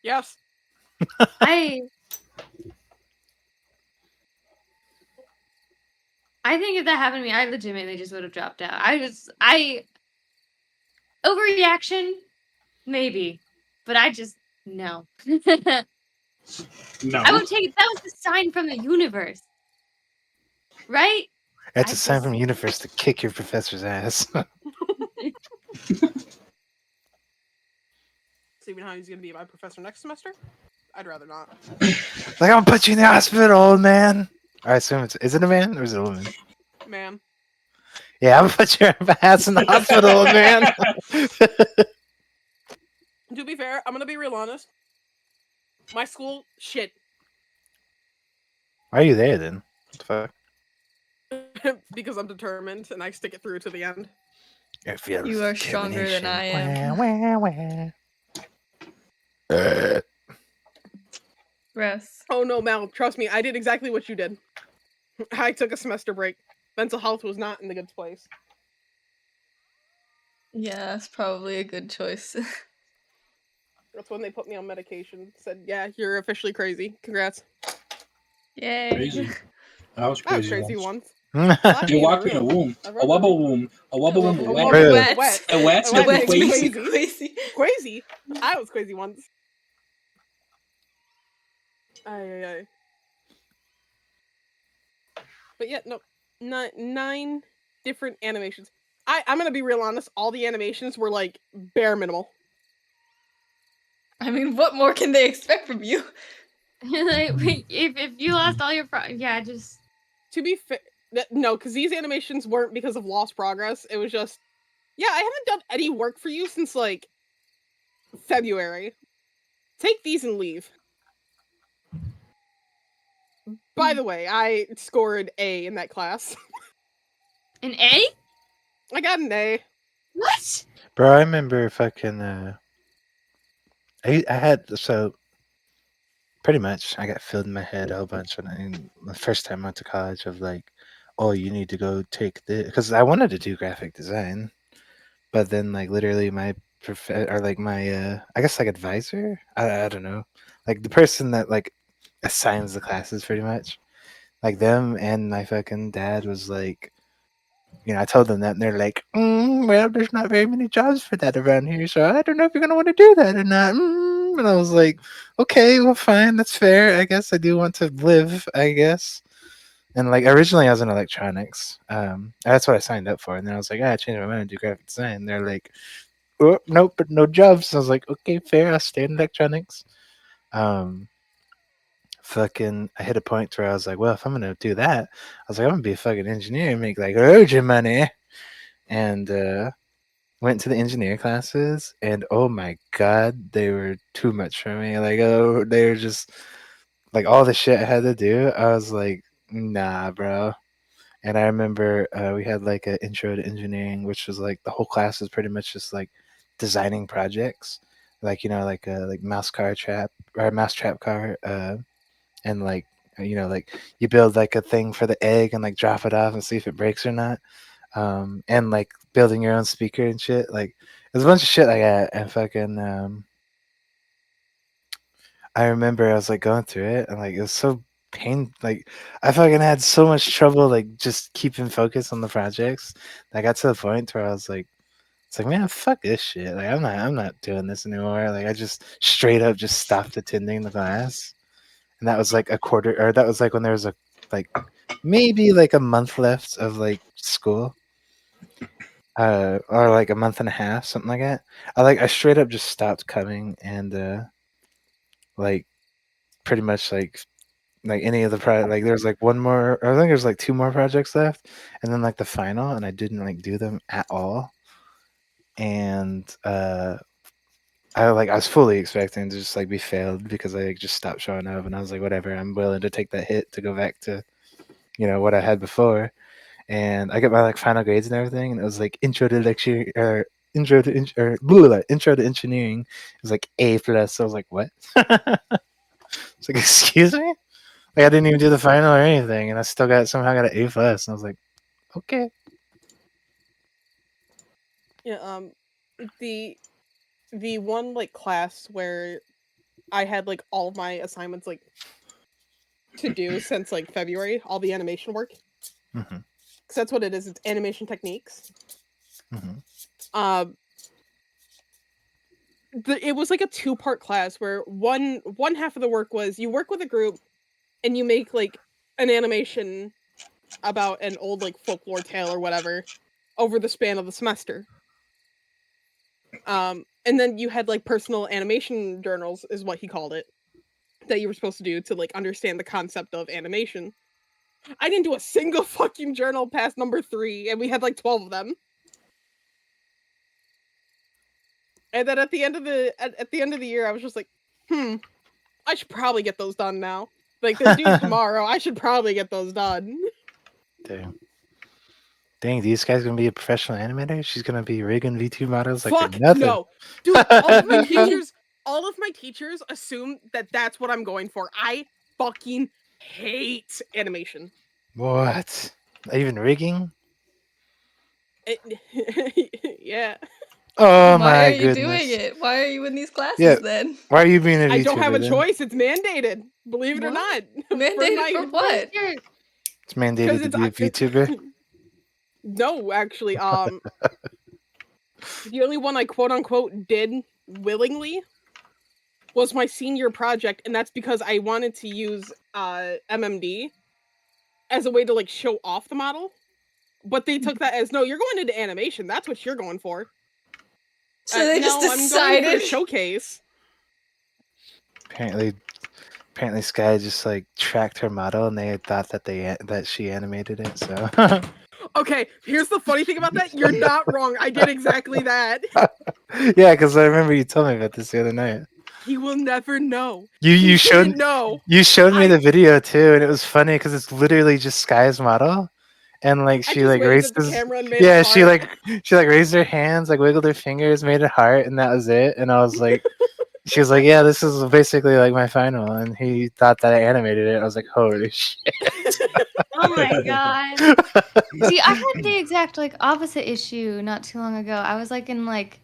Yes. I think if that happened to me, I legitimately just would have dropped out. Overreaction, maybe, but I just no. No. I would take that was a sign from the universe, right? That's I a sign just- from the universe to kick your professor's ass. See how he's gonna be my professor next semester? I'd rather not. Like, I'm gonna put you in the hospital, old man. I assume is it a man or is it a woman? Man. Yeah, I'm gonna put your ass in the hospital, old man. To be fair, I'm gonna be real honest. My school, shit. Why are you there then? What the fuck? Because I'm determined and I stick it through to the end. If you're You are stronger than I am. Wah, wah, wah. Russ. Oh no, Mal, trust me, I did exactly what you did. I took a semester break. Mental health was not in the good place. Yeah, that's probably a good choice. That's when they put me on medication. Said, yeah, you're officially crazy. Congrats. Yay. Crazy. I was I was crazy crazy once. once. They walked in a womb. A wubba womb. A wubba womb. A Wet. wubba Wet. wet. A wet. A wet A makes me crazy. crazy. Crazy? I was crazy once. Aye. But yeah, no. 9 different animations. I'm gonna be real honest, all the animations were like bare minimal. I mean, what more can they expect from you? Like, if you lost all your yeah, just To be fair, no, because these animations weren't because of lost progress. It was just, yeah, I haven't done any work for you since like February. Take these and leave. By the way, I scored A in that class. an A? I got an A. What? Bro, I remember fucking. I had so. Pretty much, I got filled in my head a whole bunch when the first time I went to college of like, oh, you need to go take this because I wanted to do graphic design, but then like literally my I guess like advisor, I don't know, like the person that like assigns the classes pretty much, like them and my fucking dad was like, I told them that and they're like, well, there's not very many jobs for that around here, so I don't know if you're gonna want to do that or not. And I was like, okay, well, fine, that's fair. I guess I do want to live, I guess. And like originally I was in electronics. That's what I signed up for. And then I was like, I changed my mind to do graphic design. And they're like, oh, nope, but no jobs. I was like, okay, fair, I'll stay in electronics. Fucking I hit a point where I was like, well, if I'm gonna do that, I was like, I'm gonna be a fucking engineer and make like loads of money. And went to the engineer classes and oh my god, they were too much for me. Like, oh, they were just like all the shit I had to do. I was like, nah, bro. And I remember we had like an intro to engineering, which was like the whole class was pretty much just like designing projects, like like mouse trap car, and like like you build like a thing for the egg and like drop it off and see if it breaks or not, and like building your own speaker and shit. Like there's a bunch of shit like that, and fucking I remember I was like going through it and like it was so like I fucking had so much trouble like just keeping focus on the projects. I got to the point where I was like, it's like, man, fuck this shit. Like I'm not doing this anymore. Like I just straight up just stopped attending the class. And that was like that was like when there was like maybe like a month left of like school. Or like a month and a half, something like that. I straight up just stopped coming and like pretty much like any of the like there's like one more, I think there's like 2 more projects left and then like the final, and I didn't like do them at all. And I was fully expecting to just like be failed because I like, just stopped showing up, and I was like, whatever, I'm willing to take that hit to go back to what I had before. and I got my like final grades and everything, and it was like intro to engineering. It was like A+. So I was like, what? It's like, excuse me? Like I didn't even do the final or anything, and I still somehow got an A+. And I was like, okay. Yeah. The one like class where I had like all of my assignments like to do since like February, all the animation work. Mm-hmm. Because that's what it is. It's animation techniques. Mm-hmm. It was like a 2-part class where one half of the work was you work with a group and you make like an animation about an old like folklore tale or whatever over the span of the semester. And then you had like personal animation journals is what he called it that you were supposed to do to like understand the concept of animation. I didn't do a single fucking journal past number 3, and we had like 12 of them. And then at the end of the year, I was just like, I should probably get those done now. Like they're due tomorrow. I should probably get those done. Dang, these guys gonna be a professional animator? She's gonna be rigging V2 models like Fuck they're nothing. no, dude. All of my teachers assume that that's what I'm going for. I fucking hate animation. What? Even rigging? Yeah. Oh Why my are you goodness. doing it? Why are you in these classes then? Why are you being a VTuber? I don't have a then? choice. It's mandated. Believe it or What? not. Mandated for what? It's mandated to be a VTuber. No, actually, the only one I quote unquote did willingly was my senior project, and that's because I wanted to use MMD as a way to like show off the model. But they took that as no, you're going into animation. That's what you're going for. So they just decided I'm going for a showcase. Apparently Sky just like tracked her model, and they had thought that she animated it. So. Okay, here's the funny thing about that. You're not wrong. I did exactly that. Yeah, because I remember you told me about this the other night. He will never know. You showed me the video too, and it was funny because it's literally just Sky's model, and like she like raised the camera and made yeah, a she heart. like raised her hands, like wiggled her fingers, made a heart, and that was it. And I was like, she was like, yeah, this is basically like my final, and he thought that I animated it. I was like, holy shit. Oh my god. See, I had the exact like opposite issue not too long ago. I was like in like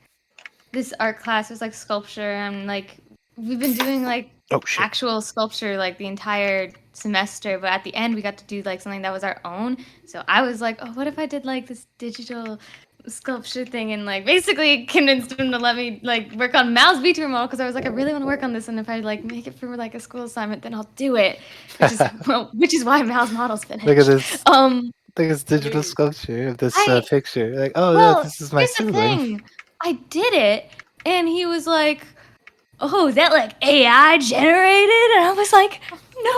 this art class. It was like sculpture, and like we've been doing like actual sculpture like the entire semester, but at the end we got to do like something that was our own. So I was like, oh, what if I did like this digital sculpture thing, and like basically convinced him to let me like work on Mal's VTuber model, because I was like, I really want to work on this, and if I like make it for like a school assignment, then I'll do it. Which is why Mal's model's finished. Look at this. Look at this digital sculpture of this picture. Like, oh no, this is my sibling. I did it, and he was like, oh, is that like AI generated? And I was like, no,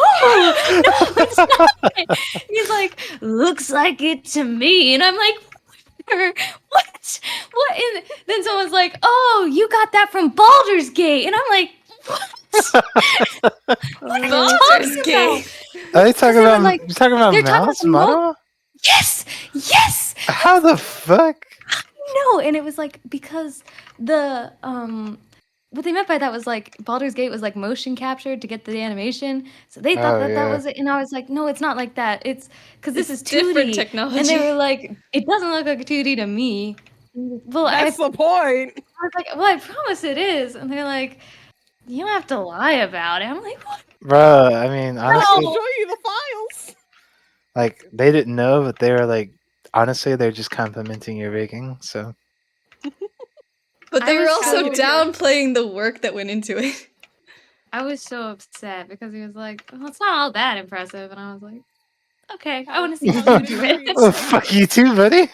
it's not. He's like, looks like it to me. And I'm like, what? And then someone's like, oh, you got that from Baldur's Gate. And I'm like, what? Baldur's Gate. Are they talking about like, you talking about Mal's model? Yes. How the fuck? No, and it was like because the what they meant by that was like Baldur's Gate was like motion captured to get the animation, so they thought that was it, and I was like, no, it's not like that. It's because this is 2D different technology, and they were like, it doesn't look like 2D to me. Well, that's the point. I was like, well, I promise it is, and they're like, you don't have to lie about it. I'm like, what? Bro, I mean, honestly, I'll show you the files. Like they didn't know, but they were like, honestly, they're just complimenting your rigging. So. But they were also downplaying the work that went into it. I was so upset because he was like, well, it's not all that impressive. And I was like, okay, I want to see how you do it. Well, fuck you too, buddy.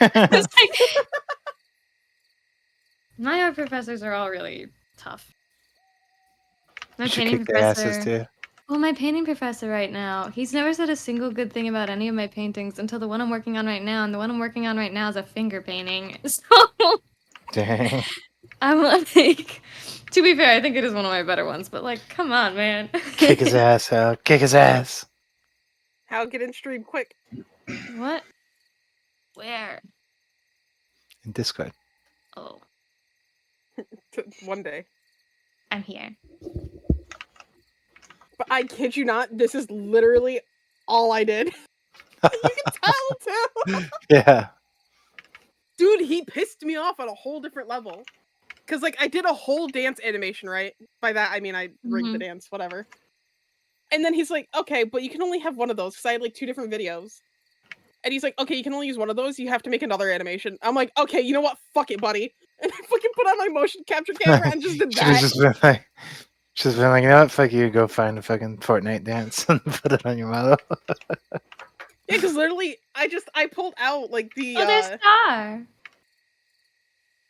My art professors are all really tough. My painting professor. Too. Well, my painting professor right now, he's never said a single good thing about any of my paintings until the one I'm working on right now. And the one I'm working on right now is a finger painting. So... Dang. I'm like, to be fair, I think it is one of my better ones, but like, come on, man. Kick his ass, Hal. Kick his ass. Hal, get in stream quick. What? in Discord. Oh, One day. I'm here. But I kid you not, this is literally all I did. You can tell too. Yeah. Dude, he pissed me off on a whole different level. Cause like I did a whole dance animation, right? By that I mean I rigged the dance, whatever. And then he's like, okay, but you can only have one of those because I had like 2 different videos. And he's like, okay, you can only use one of those. You have to make another animation. I'm like, okay, you know what? Fuck it, buddy. And I fucking put on my motion capture camera and just did Should have that. just been like, you know what? Fuck you. Go find a fucking Fortnite dance and put it on your model. Yeah, because literally, I pulled out like the. Oh, there's Star.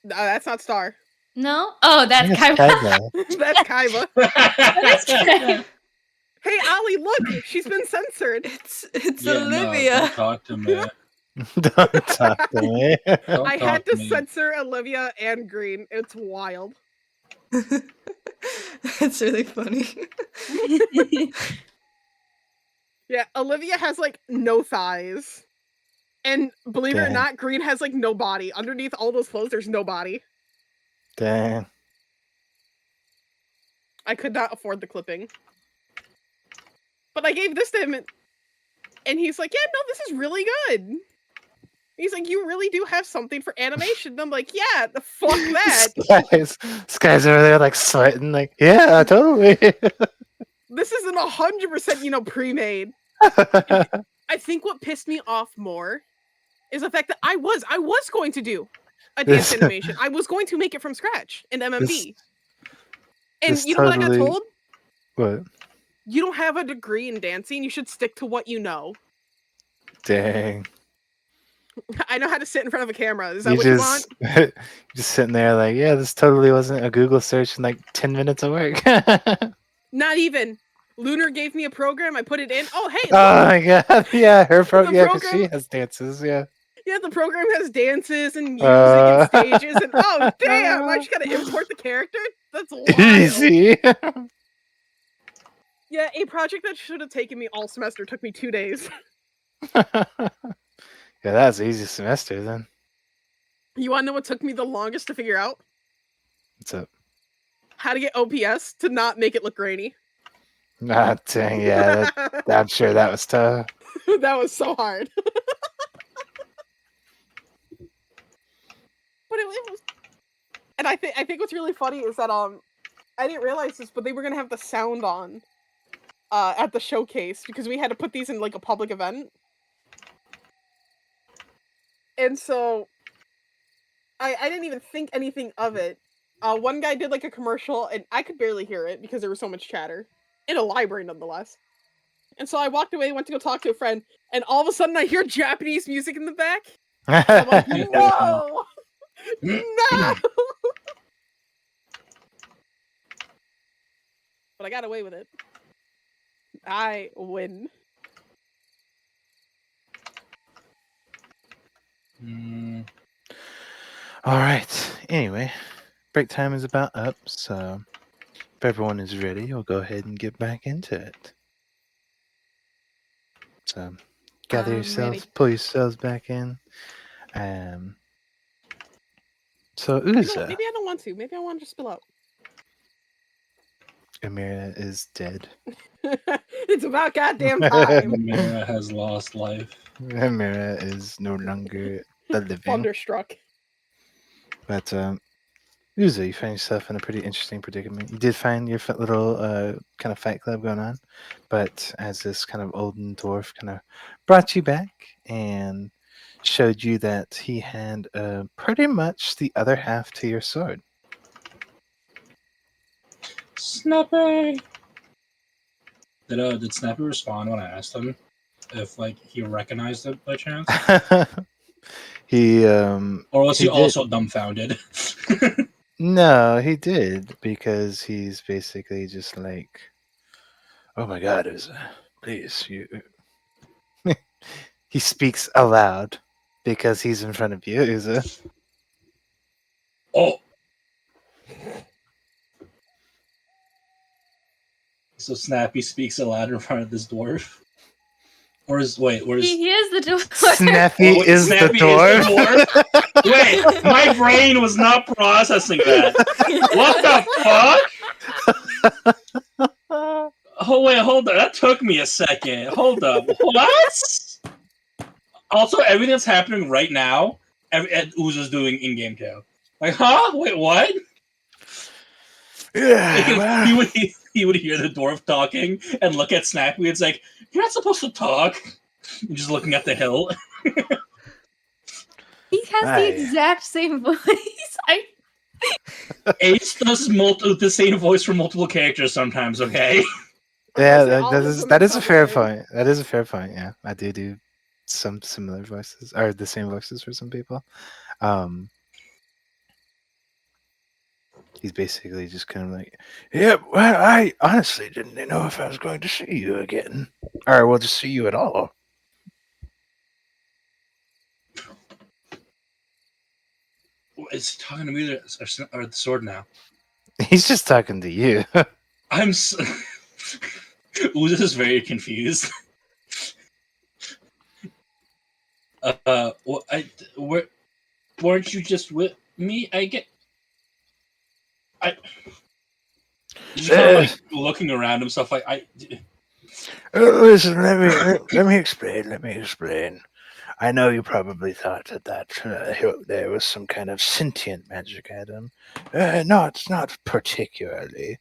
That's not Star. No? Oh, that's Yes, Kaiba. Kaiba. That's Kaiba. That's Kaiba. Hey, Ollie, look, she's been censored. It's Yeah, no, Olivia. don't talk to me. Don't talk to me. Don't I talk had to me. censor Olivia and Green. It's wild. It's really funny. Yeah, Olivia has like no thighs. And believe it or Dang. not, Green has like no body. Underneath all those clothes, there's no body. Dang. I could not afford the clipping. But I gave this to him, and he's like, yeah, no, this is really good. He's like, you really do have something for animation. And I'm like, yeah, the fuck that. This guy's over there like sweating, like, yeah, totally. This isn't 100%, pre-made. I think what pissed me off more is the fact that I was going to do a dance animation. I was going to make it from scratch in MMD. And this you know what I got totally- told? What? You don't have a degree in dancing. You should stick to what you know. Dang. I know how to sit in front of a camera. Is that You what you want? just sitting there like, yeah, this totally wasn't a Google search in like 10 minutes of work. Not even. Lunar gave me a program. I put it in. Oh, hey. Oh my god. Yeah, her The yeah, 'cause she program- has dances, yeah. Yeah, the program has dances and music and stages. And oh, damn. I just got to import the character? That's wild. Easy. Yeah, a project that should have taken me all semester took me 2 days. Yeah, that was an easy semester then. You want to know what took me the longest to figure out? What's up? How to get OPS to not make it look grainy. Ah, dang, yeah. I'm sure that was tough. That was so hard. But it was, and I think what's really funny is that I didn't realize this, but they were gonna have the sound on at the showcase because we had to put these in like a public event, and so I didn't even think anything of it. One guy did like a commercial, and I could barely hear it because there was so much chatter in a library, nonetheless. And so I walked away, went to go talk to a friend, and all of a sudden I hear Japanese music in the back. I'm like, no! No! But I got away with it. I win. All right. Anyway, break time is about up, so if everyone is ready, we'll go ahead and get back into it. So, gather I'm yourselves, ready. pull yourselves back in. So Maybe Uza, I don't want to. Maybe I want to spill out. Amira is dead. It's about goddamn time. Mira has lost life. Amira is no longer the living. Thunderstruck. But Uza, you find yourself in a pretty interesting predicament. You did find your little kind of fight club going on, but as this kind of olden dwarf kind of brought you back and showed you that he had pretty much the other half to your sword. Snappy. Did Snappy respond when I asked him if like he recognized it by chance, He or was he did. also dumbfounded? No, he did, because he's basically just like, oh my god, Uza, please, you. He speaks aloud because he's in front of you, Uza. Oh. So Snappy speaks aloud in front of this dwarf. Or is where's He is the door. Snappy Wait, is Snappy the door. is the door? Wait, my brain was not processing that. What the fuck? Oh wait, hold on. That took me a second. Hold up. What? Also, everything that's happening right now, Ooze is doing in-game too. Like, huh? Wait, what? Yeah, well, He would hear the dwarf talking and look at Snappy. It's like, you're not supposed to talk. You're just looking at the hill. He has the exact same voice. Ace does the same voice for multiple characters sometimes. Okay. yeah, Honestly, all of them that in is a some fair way. point. That is a fair point. Yeah, I do some similar voices, or the same voices for some people. He's basically just kind of like, yeah, well, I honestly didn't know if I was going to see you again, or well, just see you at all. Is he talking to me or the sword now? He's just talking to you. I'm. Ooze is very confused. Weren't you just with me? He's kind of like looking around himself. Listen, let me explain. Let me explain. I know you probably thought that there was some kind of sentient magic item. Not particularly.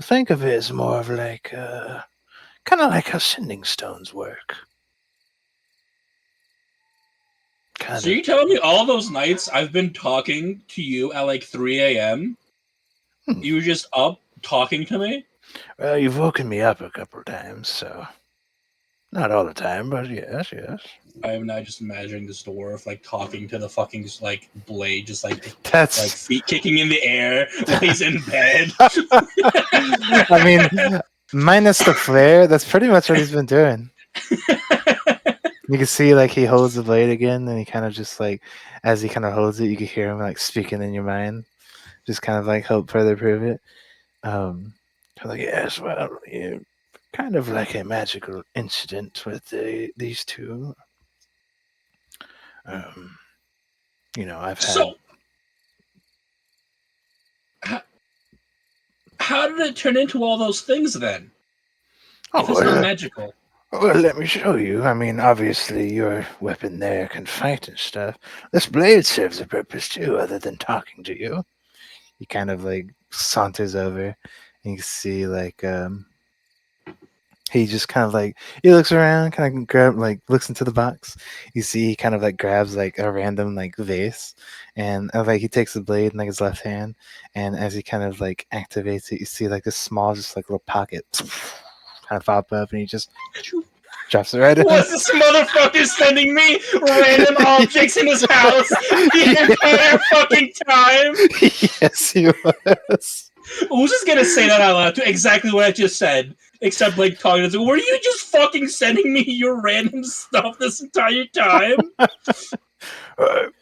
Think of it as more of like, kind of like how sending stones work. So you're telling me all those nights I've been talking to you at like 3 a.m. You were just up talking to me? Well, you've woken me up a couple times, so not all the time, but yes. I am now just imagining this dwarf like talking to the fucking like blade, just like feet kicking in the air while he's in bed. I mean, minus the flare, that's pretty much what he's been doing. You can see like he holds the blade again, and he kind of just like, as he kind of holds it, you can hear him like speaking in your mind, just kind of like help further prove it. Like, yes, well, kind of like a magical incident with these two. I've had. So, how did it turn into all those things then? If it's not magical. Well, let me show you. I mean, obviously, your weapon there can fight and stuff. This blade serves a purpose too, other than talking to you. He kind of like saunters over, and you can see like he just kind of like he looks around, kind of looks into the box. You see he kind of like grabs like a random like vase, and like he takes the blade in like his left hand, and as he kind of like activates it, you see like this small just like little pocket kind of pop up, and he just drops it right in. Was this motherfucker sending me random objects in his house the entire fucking time? Yes, he was. Who's just gonna say that out loud to exactly what I just said? Except like talking to were you just fucking sending me your random stuff this entire time?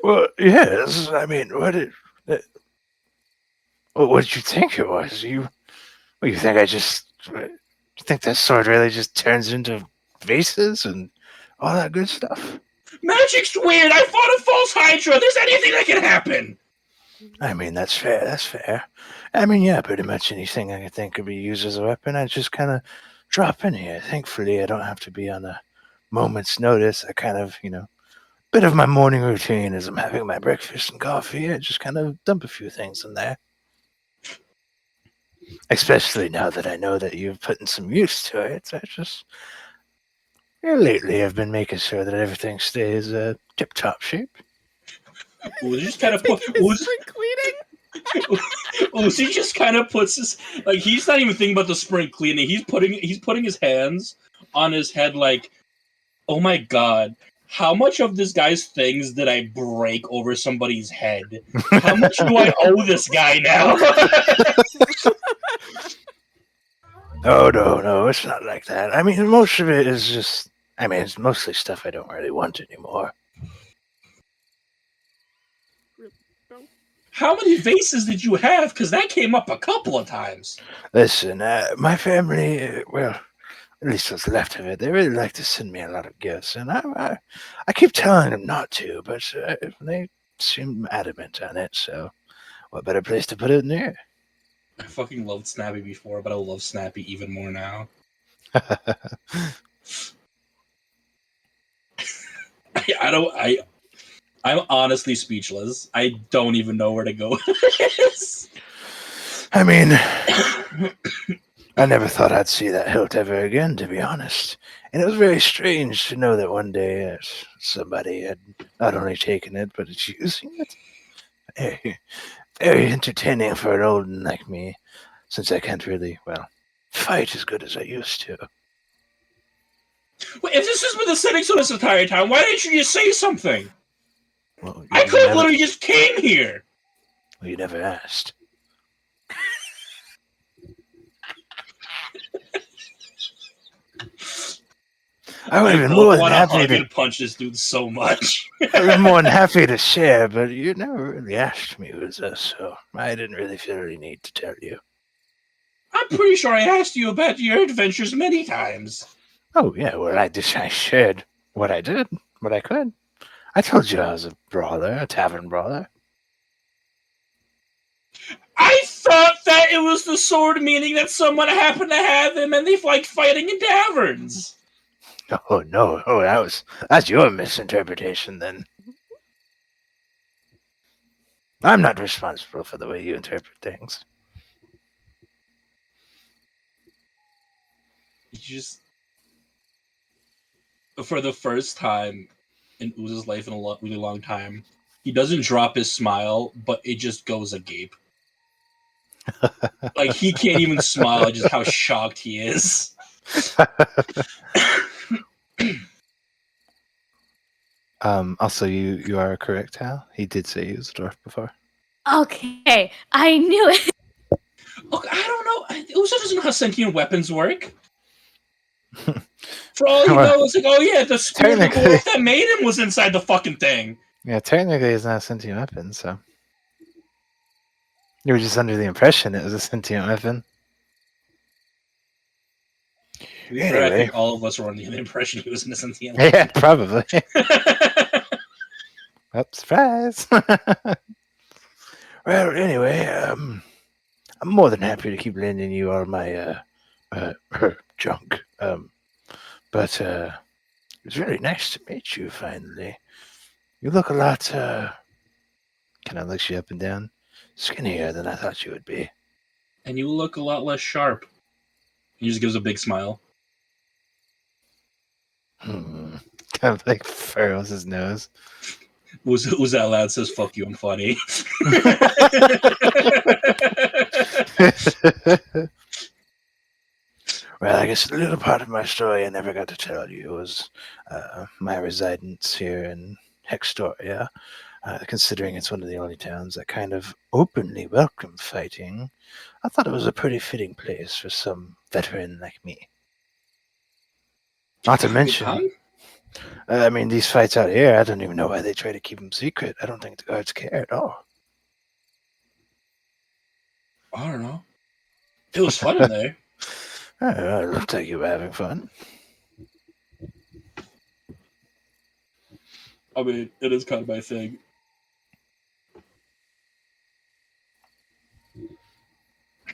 Well, yes. I mean, what did you think it was? You think I just? You think that sword really just turns into vases and all that good stuff? Magic's weird. I fought a false Hydra. There's anything that can happen. I mean, that's fair. That's fair. I mean, yeah, pretty much anything I can think could be used as a weapon. I just kind of drop in here. Thankfully, I don't have to be on a moment's notice. I kind of, bit of my morning routine as I'm having my breakfast and coffee. I just kind of dump a few things in there. Especially now that I know that you've put in some use to it. Lately I've been making sure that everything stays tip-top shape. Ooh, just kind of put he just kind of puts his like he's not even thinking about the spring cleaning. He's putting his hands on his head like, oh my god, how much of this guy's things did I break over somebody's head? How much do I owe this guy now? Oh, no, it's not like that. I mean, most of it is just, it's mostly stuff I don't really want anymore. How many vases did you have? Because that came up a couple of times. Listen, my family, well, at least what's left of it, they really like to send me a lot of gifts, and I keep telling them not to, but they seem adamant on it. So, what better place to put it than here? I fucking loved Snappy before, but I love Snappy even more now. I'm honestly speechless. I don't even know where to go with this. I mean, I never thought I'd see that hilt ever again, to be honest. And it was very strange to know that one day somebody had not only taken it, but is using it. Very, very entertaining for an old one like me, since I can't really, fight as good as I used to. Wait, if this has been the setting so this entire time, why didn't you just say something? Well, I could have literally just came here. Well, you never asked. I would have been more than happy to punch this dude so much. I would have been more than happy to share, but you never really asked me who was this, so I didn't really feel any need to tell you. I'm pretty sure I asked you about your adventures many times. Oh yeah, well I shared what I did, what I could. I told you I was a brawler, a tavern brawler. I thought that it was the sword, meaning that someone happened to have them and they like fighting in taverns. Oh no, that's your misinterpretation then. I'm not responsible for the way you interpret things. You just, for the first time in Uza's life in a really long time, he doesn't drop his smile, but it just goes agape. Like he can't even smile at just how shocked he is. Also, you are correct, Hal. He did say he was a dwarf before. Okay, I knew it. Look, I don't know. Uza doesn't know how sentient weapons work. For all you know, it's like, oh yeah, the spirit of the dwarf that made him was inside the fucking thing. Yeah, technically it's not a sentient weapon, so. You were just under the impression it was a sentient weapon. Anyway. I think all of us were under the impression he was a sentient weapon. Yeah, probably. Oh, surprise! Well, anyway, I'm more than happy to keep lending you all my junk. But it's really nice to meet you finally. You look a lot kind of looks you up and down, skinnier than I thought you would be. And you look a lot less sharp. He just gives a big smile. Kind of like furrows his nose. Who's that loud says, fuck you, I'm funny. Well, I guess a little part of my story I never got to tell you was my residence here in Hextoria. Considering it's one of the only towns that kind of openly welcome fighting, I thought it was a pretty fitting place for some veteran like me. Not to mention, I mean, these fights out here, I don't even know why they try to keep them secret. I don't think the guards care at all. I don't know. It was fun in there. It looked like you were having fun. I mean, it is kind of my thing.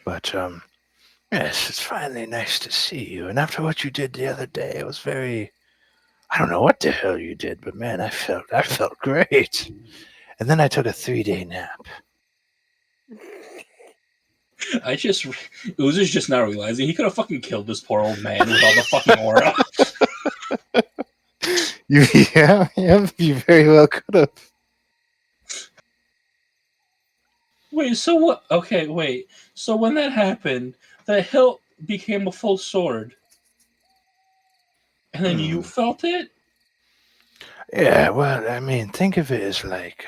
But, yes, it's finally nice to see you. And after what you did the other day, it was very... I don't know what the hell you did, but man, I felt great. And then I took a 3-day nap. Uza's just now realizing he could have fucking killed this poor old man with all the fucking aura. Yeah, you very well could have. Wait, so what? Okay, wait. So when that happened, the hilt became a full sword. And then you felt it? Yeah, well, I mean, think of it as like,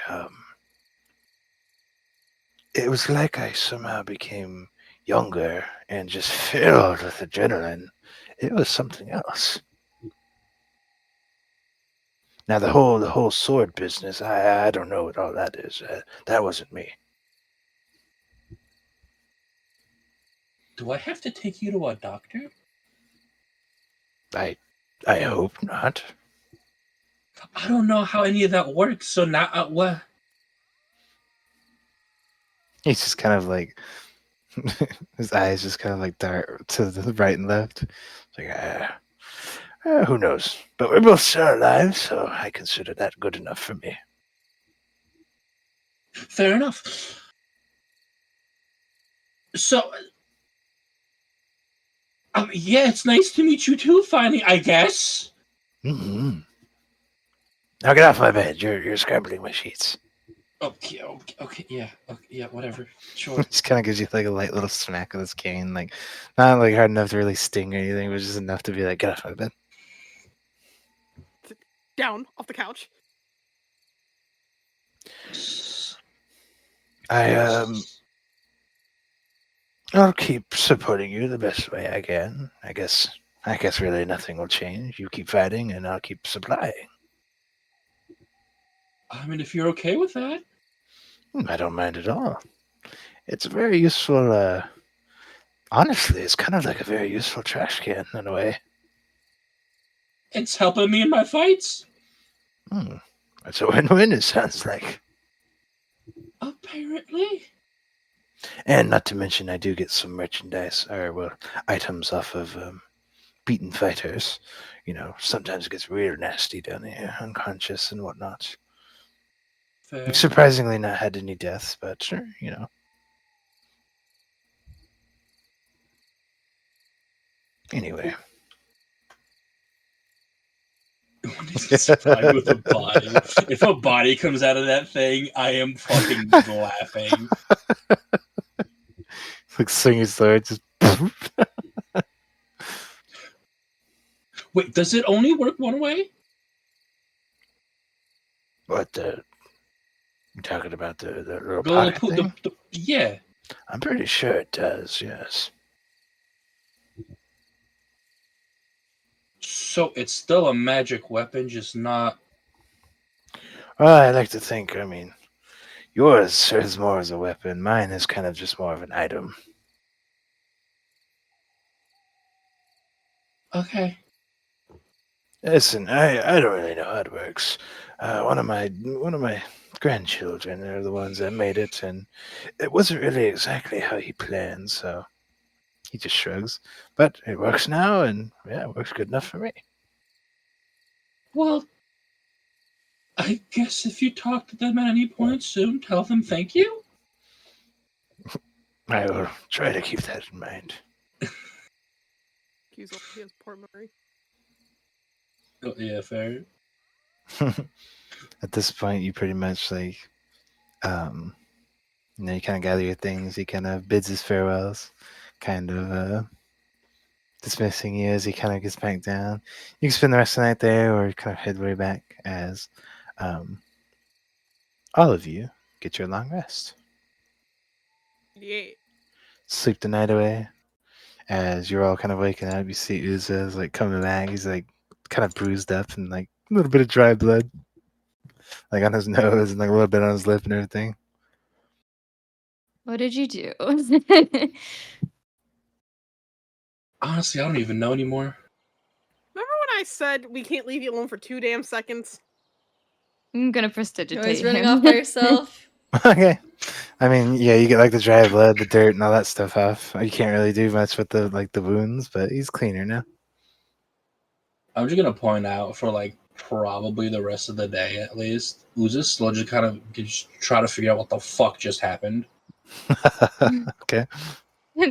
it was like I somehow became younger and just filled with adrenaline. It was something else. Now the whole sword business, I don't know what all that is. That wasn't me. Do I have to take you to a doctor? I hope not. I don't know how any of that works. So now what? He's just kind of like his eyes just kind of like dart to the right and left. It's like, who knows? But we're both still alive, so I consider that good enough for me. Fair enough. So, yeah, it's nice to meet you too. Finally, I guess. Mm-hmm. Now get off my bed. You're scrambling my sheets. Okay, yeah, whatever. Sure. Just kind of gives you like a light little smack with his cane, like not like hard enough to really sting or anything, but just enough to be like, get off my bed. Down off the couch. I'll keep supporting you the best way I can. I guess really nothing will change. You keep fighting, and I'll keep supplying. I mean, if you're okay with that. I don't mind at all. It's a very useful, honestly, it's kind of like a very useful trash can in a way. It's helping me in my fights. It's a win-win, it sounds like. Apparently. And not to mention, I do get some merchandise, or, well, items off of beaten fighters. You know, sometimes it gets real nasty down here, unconscious and whatnot. Fair. Surprisingly not had any deaths, but sure, you know. Anyway. With a body. If a body comes out of that thing, I am fucking laughing. Like swinging sword, just. Wait, does it only work one way? What you talking about the little pocket thing? Yeah. I'm pretty sure it does. Yes. So it's still a magic weapon, just not. Well, I like to think. I mean, yours serves more as a weapon. Mine is kind of just more of an item. Okay. Listen, I don't really know how it works. One of my grandchildren are the ones that made it, and it wasn't really exactly how he planned. So he just shrugs. But it works now, and yeah, it works good enough for me. Well, I guess if you talk to them at any point soon, tell them thank you. I will try to keep that in mind. He has poor memory. Oh, yeah, fair. At this point, you pretty much like, you know, you kind of gather your things. He kind of bids his farewells, kind of dismissing you as he kind of gets back down. You can spend the rest of the night there, or kind of head way back as all of you get your long rest. Yeah. Sleep the night away. As you're all kind of waking up, you see Uza is like coming back. He's like kind of bruised up and like a little bit of dry blood, like on his nose and like a little bit on his lip and everything. What did you do? Honestly, I don't even know anymore. Remember when I said we can't leave you alone for 2 damn seconds? I'm gonna You're prestidigitate always running him. off by yourself. Okay. I mean, yeah, you get like the dry blood, the dirt, and all that stuff off. You can't really do much with the wounds, but he's cleaner now. I'm just gonna point out for like probably the rest of the day at least, Uza's still just kind of just try to figure out what the fuck just happened. Okay.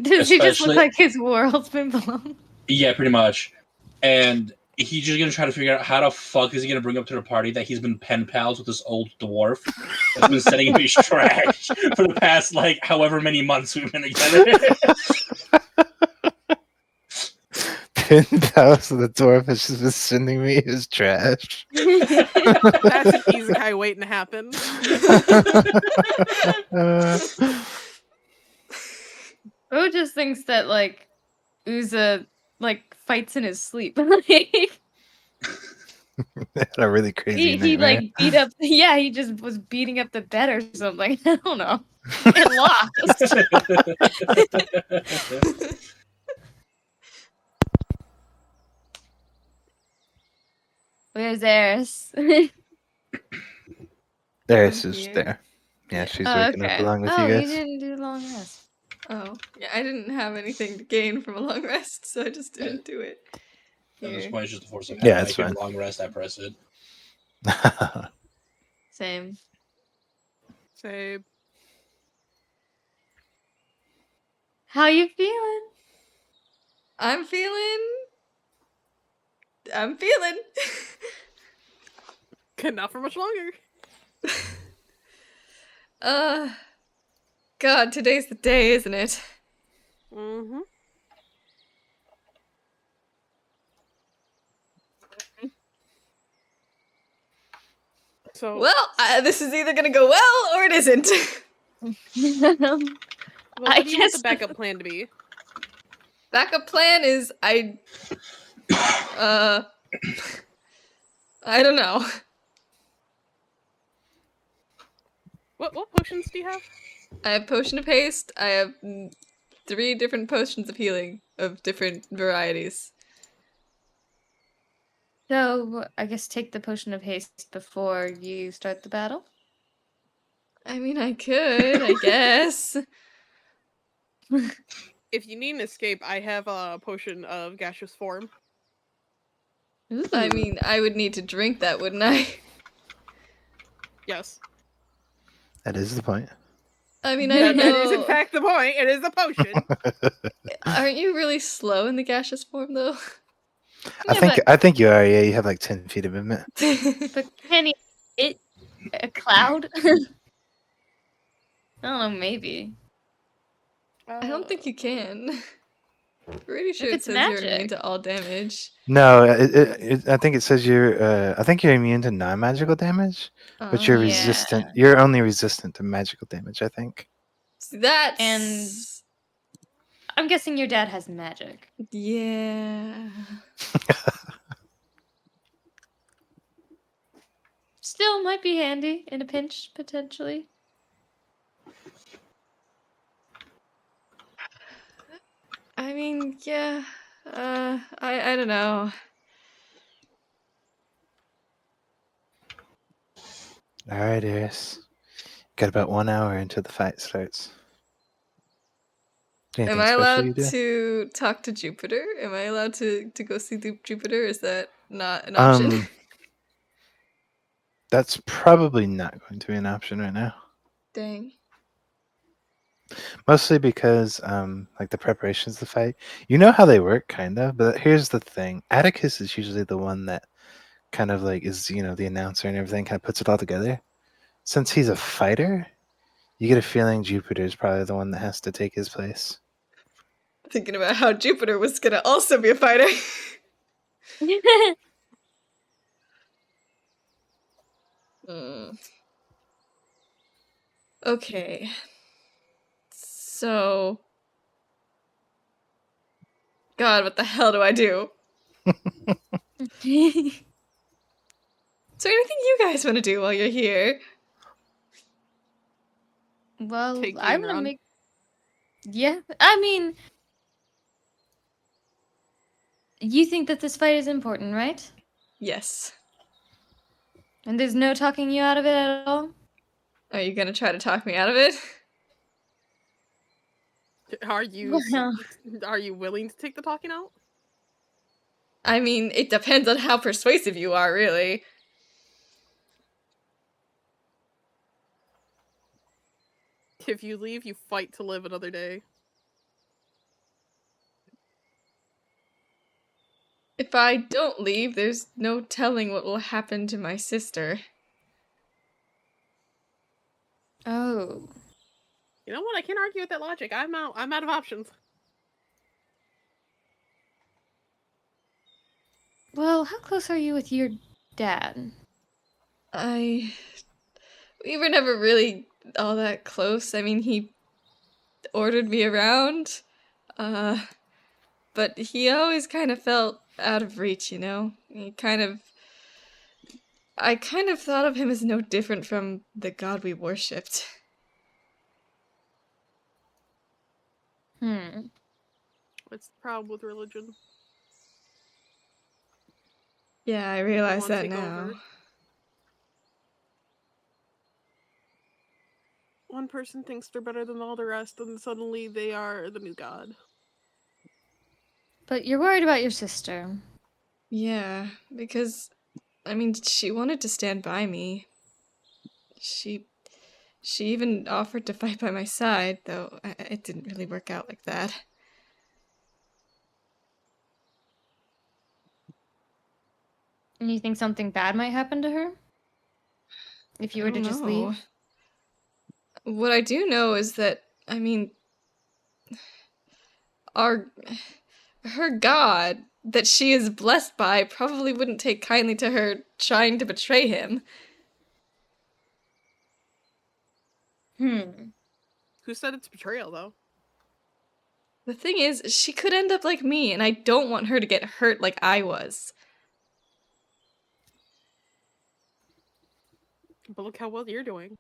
Does he just look like his world's been blown? Yeah, pretty much. And he's just gonna try to figure out how the fuck is he gonna bring up to the party that he's been pen pals with this old dwarf that's been setting up his trash for the past like however many months we've been together. Pen pals with the dwarf has just been sending me his trash. That's an isekai waiting to happen. Beau just thinks that like Uza like fights in his sleep. A really crazy he nightmare. like beat up. Yeah, he just was beating up the bed or something. I don't know. It lost. Where's Eris? Eris I'm is here. there. Yeah, Yeah. she's Oh, waking up okay. along with Oh, you you guys. didn't do long rest. Oh, yeah, I didn't have anything to gain from a long rest, so I just didn't do it. At this Here. point, it's just a force of Yeah, habit. it's I can fine. long rest. I press it. Same. Same. How you feeling? I'm feeling. Not for much longer. God, today's the day, isn't it? Mm-hmm. So Well, this is either gonna go well or it isn't. well, I what do you want the guess- backup plan to be? Backup plan is I don't know. What potions do you have? I have potion of haste. I have 3 different potions of healing of different varieties. So, I guess take the potion of haste before you start the battle. I mean, I could, I guess. If you need an escape, I have a potion of gaseous form. Ooh. I mean, I would need to drink that, wouldn't I? Yes. That is the point. I mean, I don't That is in know. fact the point. It is a potion. Aren't you really slow in the gaseous form, though? I think you are. Yeah, you have like 10 feet of movement. But can he hit a cloud? I don't know, maybe. I don't think you can. Pretty sure If it it's says you're immune magic. to all damage. No, I think it says you're. I think you're immune to non-magical damage, but you're Oh. Yeah. resistant. You're only resistant to magical damage. I think. See, that's... And- I'm guessing your dad has magic. Yeah. Still might be handy in a pinch, potentially. I mean, yeah. I don't know. All right, Eris. Got about 1 hour until the fight starts. Anything Am I special you allowed do? to talk to Jupiter? Am I allowed to go see Jupiter? Is that not an option? That's probably not going to be an option right now. Dang. Mostly because like the preparations to fight. You know how they work, kind of, but here's the thing. Atticus is usually the one that kind of like is, the announcer and everything, kind of puts it all together. Since he's a fighter, you get a feeling Jupiter is probably the one that has to take his place. Thinking about how Jupiter was gonna also be a fighter. Okay. So... God, what the hell do I do? Is there anything you guys want to do while you're here? Well, Take I'm Dean gonna around. make. Yeah, I mean, you think that this fight is important, right? Yes. And there's no talking you out of it at all? Are you gonna try to talk me out of it? Are you Well, are you willing to take the talking out? I mean, it depends on how persuasive you are, really. If you leave, you fight to live another day. If I don't leave, there's no telling what will happen to my sister. oh. You know what? I can't argue with that logic. I'm out of options. Well, how close are you with your dad? We were never really all that close. I mean, he ordered me around, but he always kind of felt out of reach, you know? I kind of thought of him as no different from the god we worshipped. What's the problem with religion? Yeah, I realize wanna that take now. over. One person thinks they're better than all the rest, and suddenly they are the new god. But you're worried about your sister. Yeah, because, I mean, she wanted to stand by me. She even offered to fight by my side, though it didn't really work out like that. And you think something bad might happen to her? If you I were to don't just know. leave? What I do know is that, I mean, her god that she is blessed by probably wouldn't take kindly to her trying to betray him. Who said it's betrayal, though? The thing is, she could end up like me, and I don't want her to get hurt like I was. But look how well you're doing.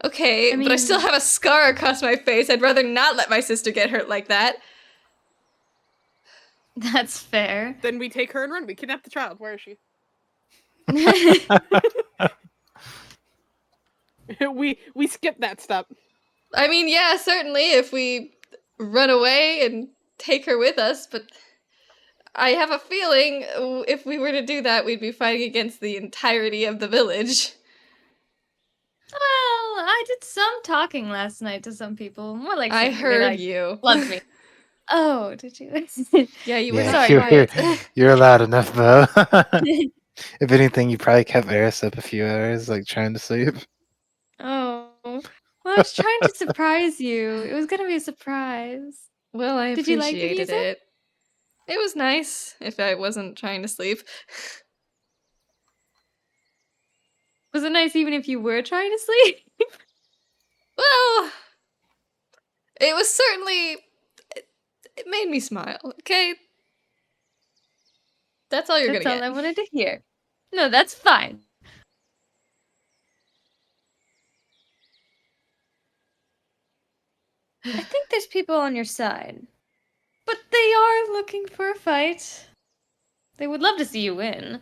Okay, I but I still mean- have a scar across my face. I'd rather not let my sister get hurt like that. That's fair. Then we take her and run. We kidnap the child. Where is she? we skip that step. I mean, yeah, certainly if we run away and take her with us, but I have a feeling if we were to do that, we'd be fighting against the entirety of the village. Well, I did some talking last night to some people. More like I some- they, heard like, you. loved me. Oh, did you? Yeah, you were Yeah, so Sorry. quiet. you're allowed enough, Beau. If anything, you probably kept Eris up a few hours, like trying to sleep. Oh. Well, I was trying to surprise you. It was gonna be a surprise. Well, I Did you like the appreciated music? it. It was nice if I wasn't trying to sleep. Was it nice even if you were trying to sleep? Well, it was certainly. It made me smile, okay? That's all you're That's gonna all get. I wanted to hear. No, that's fine. I think there's people on your side. But they are looking for a fight. They would love to see you win.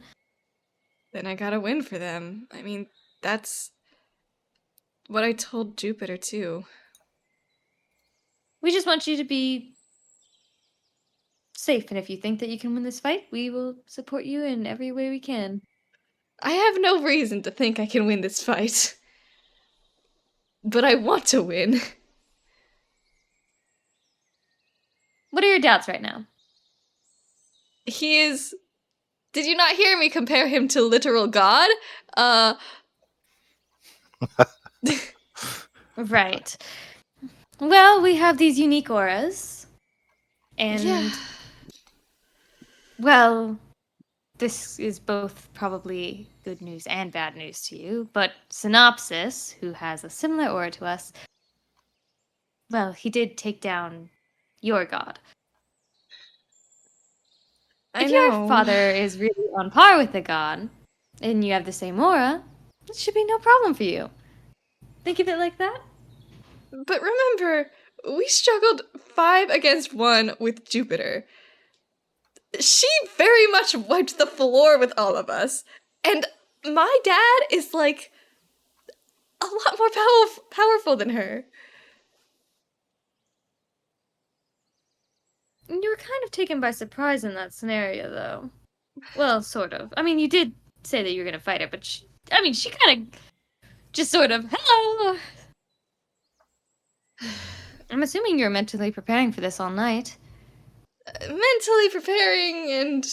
Then I gotta win for them. I mean, that's what I told Jupiter, too. We just want you to be safe, and if you think that you can win this fight, we will support you in every way we can. I have no reason to think I can win this fight. But I want to win. What are your doubts right now? He is. Did you not hear me compare him to literal God? Right. Well, we have these unique auras. And, Yeah. well, this is both probably good news and bad news to you, but Synopsis, who has a similar aura to us, well, he did take down your god. If your father is really on par with the god, and you have the same aura, it should be no problem for you. Think of it like that? But remember, we struggled 5 against 1 with Jupiter. She very much wiped the floor with all of us. And my dad is like a lot more powerful than her. You were kind of taken by surprise in that scenario, though. Well, sort of. I mean, you did say that you were going to fight her, but she kind of just sort of, hello! I'm assuming you're mentally preparing for this all night. Mentally preparing and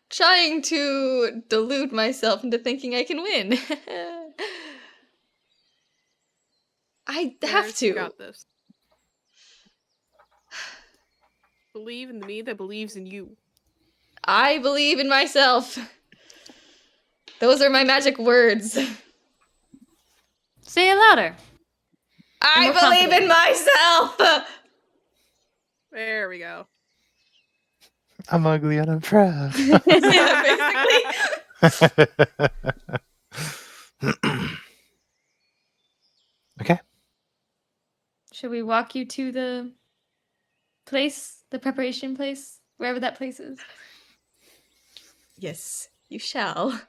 trying to delude myself into thinking I can win. I have Eris, you to. got this. Believe in the me that believes in you. I believe in myself. Those are my magic words. Say it louder. I more believe in confident. myself. There we go. I'm ugly and I'm proud. Basically. Okay. Should we walk you to the place, the preparation place, wherever that place is? Yes, you shall.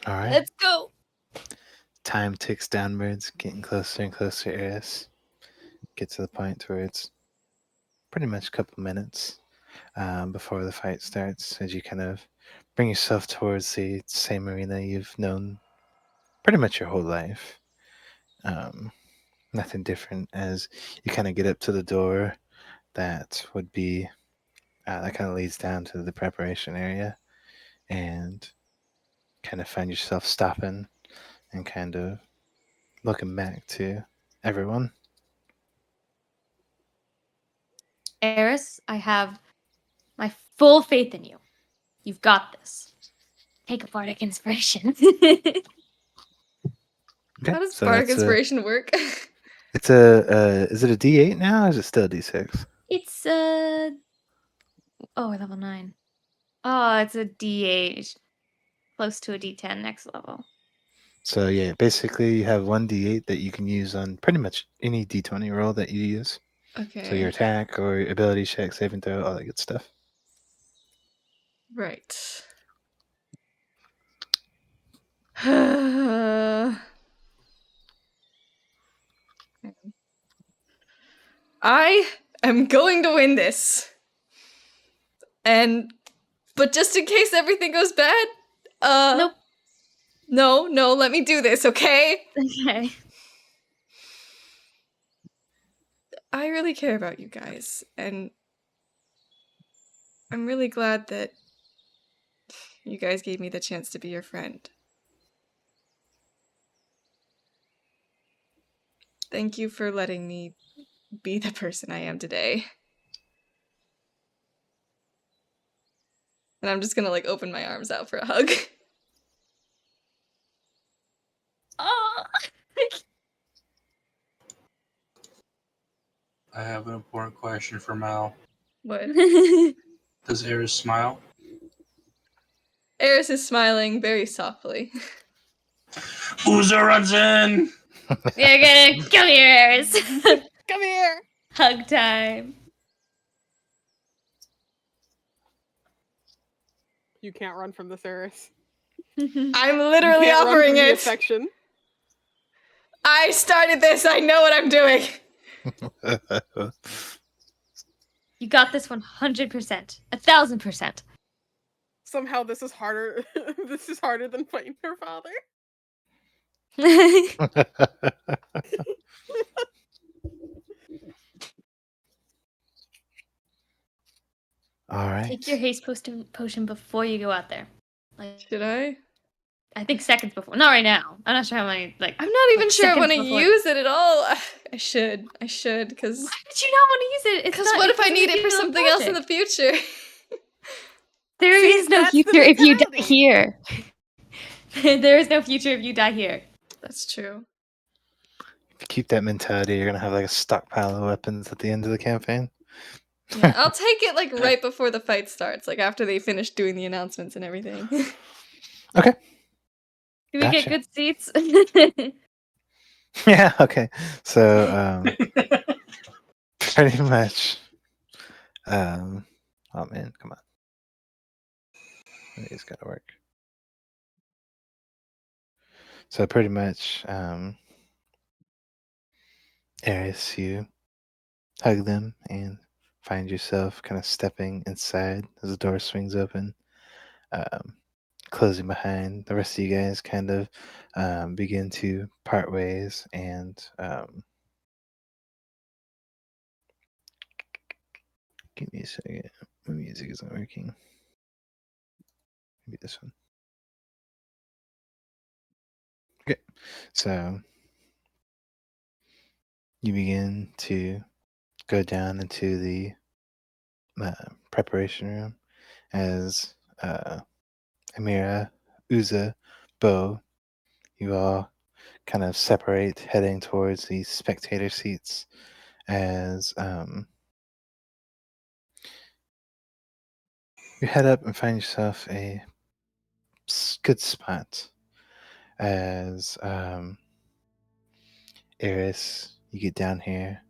All right. Let's go. Time ticks downwards, getting closer and closer, Eris. Get to the point where it's pretty much a couple minutes before the fight starts, as you kind of bring yourself towards the same arena you've known pretty much your whole life. Nothing different as you kind of get up to the door that would be that kind of leads down to the preparation area, and kind of find yourself stopping and kind of looking back to everyone. Eris, I have my full faith in you. You've got this. Take a bardic inspiration. Okay, How does so bardic that's inspiration work? it's a is it a D8 now, or is it still a D6? It's level 9. Oh, it's a D8. Close to a D10 next level. So yeah, basically you have one D8 that you can use on pretty much any D20 roll that you use. Okay. So your attack or ability check, saving throw, all that good stuff. Right. I am going to win this. But just in case everything goes bad, Nope. No, let me do this, okay? Okay. I really care about you guys, and I'm really glad that you guys gave me the chance to be your friend. Thank you for letting me be the person I am today. And I'm just gonna, like, open my arms out for a hug. Oh. I have an important question for Mal. What? Does Eris smile? Eris is smiling very softly. Boozer runs in! You're gonna come here, Eris. Come here. Hug time. You can't run from this, Eris. I'm You literally can't run offering from the it. affection. I started this. I know what I'm doing. You got this 100%. 1,000%. Somehow this is harder. This is harder than fighting her father. All right. Take your haste potion before you go out there. Like, Should I? I think seconds before. Not right now. I'm not sure how many. Like, I'm not even like sure I want to seconds before. use it at all. I should, because Why would you not want to use it? It's not, what if I doesn't need make it for you something else in the nostalgic. future? There See, is no that's the future if you die mentality. here. There is no future if you die here. That's true. If you keep that mentality, you're gonna have like a stockpile of weapons at the end of the campaign. Yeah, I'll take it like right before the fight starts, like after they finish doing the announcements and everything. Okay. Do we Gotcha. get good seats? Yeah. Okay. So pretty much. Oh man, come on. It's gotta work. So pretty much, Eris, you hug them and find yourself kind of stepping inside as the door swings open, closing behind. The rest of you guys kind of begin to part ways, and give me a second. My music isn't working. Maybe this one. Okay, so you begin to go down into the preparation room as Amira, Uza, Beau, you all kind of separate, heading towards the spectator seats as you head up and find yourself a good spot as Eris, you get down here.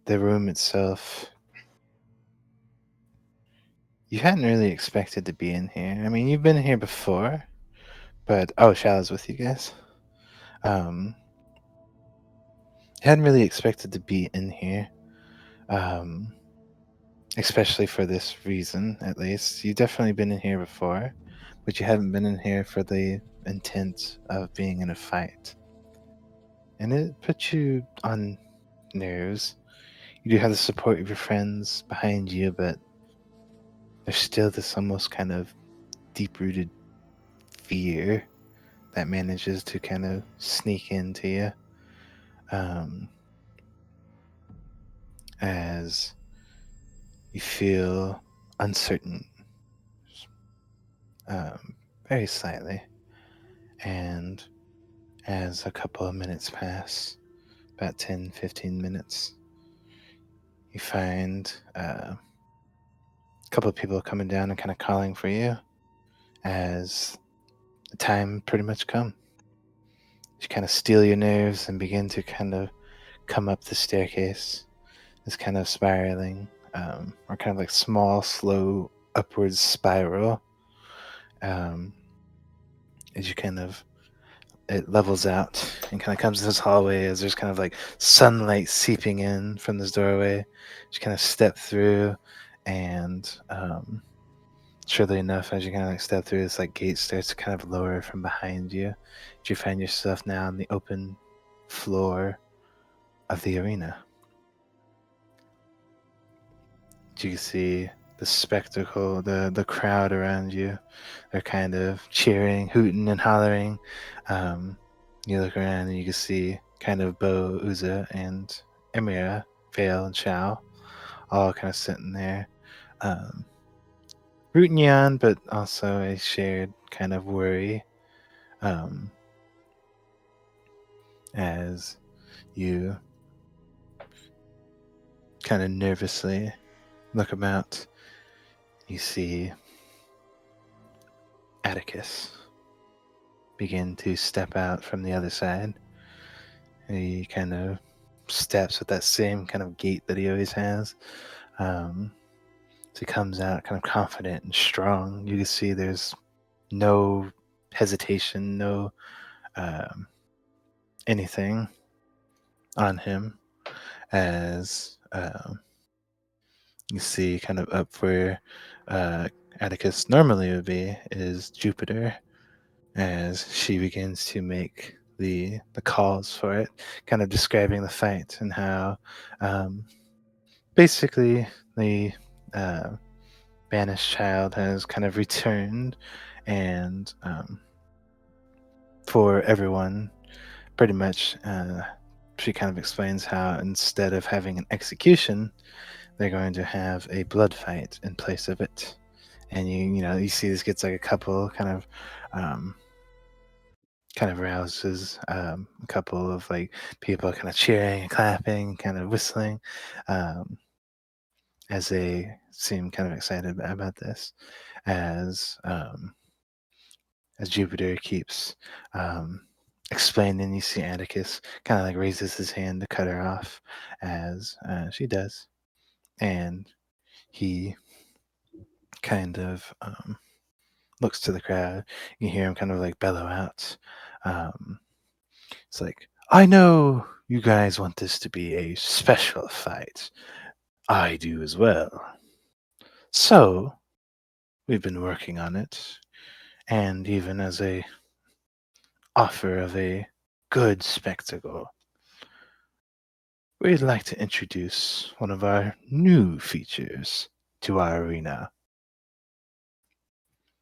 The room itself you hadn't really expected to be in here. I mean, you've been here before, but Shallow's with you guys. You hadn't really expected to be in here, especially for this reason. At least you've definitely been in here before, but you haven't been in here for the intent of being in a fight, and it puts you on nerves. You do have the support of your friends behind you, but there's still this almost kind of deep-rooted fear that manages to kind of sneak into you, as you feel uncertain, very slightly. And as a couple of minutes pass, about 10-15 minutes, you find a couple of people coming down and kind of calling for you, as the time pretty much come. You kind of steel your nerves and begin to kind of come up the staircase. It's kind of spiraling, or kind of like small, slow upwards spiral. As you kind of, it levels out and kind of comes to this hallway, as there's kind of like sunlight seeping in from this doorway. You kind of step through, and surely enough, as you kind of like step through, this like gate starts to kind of lower from behind you. You find yourself now on the open floor of the arena. You can see the spectacle, the crowd around you. They're kind of cheering, hooting, and hollering. You look around and you can see kind of Beau, Uza, and Emira, Vale, and Shao, all kind of sitting there, rooting you on, but also a shared kind of worry, as you kind of nervously look about. You see Atticus begin to step out from the other side. He kind of steps with that same kind of gait that he always has. So he comes out kind of confident and strong. You can see there's no hesitation, no anything on him, as you see kind of up where Atticus normally would be is Jupiter, as she begins to make the calls for it, kind of describing the fight and how basically the banished child has kind of returned, and for everyone, pretty much, she kind of explains how instead of having an execution, they're going to have a blood fight in place of it. And you see this gets like a couple kind of rouses a couple of like people kind of cheering and clapping, kind of whistling, as they seem kind of excited about this, as Jupiter keeps explaining. You see Atticus kind of like raises his hand to cut her off, as she does, and he kind of looks to the crowd. You hear him kind of like bellow out. It's like, I know you guys want this to be a special fight. I do as well. So, we've been working on it, and even as a offer of a good spectacle, we'd like to introduce one of our new features to our arena.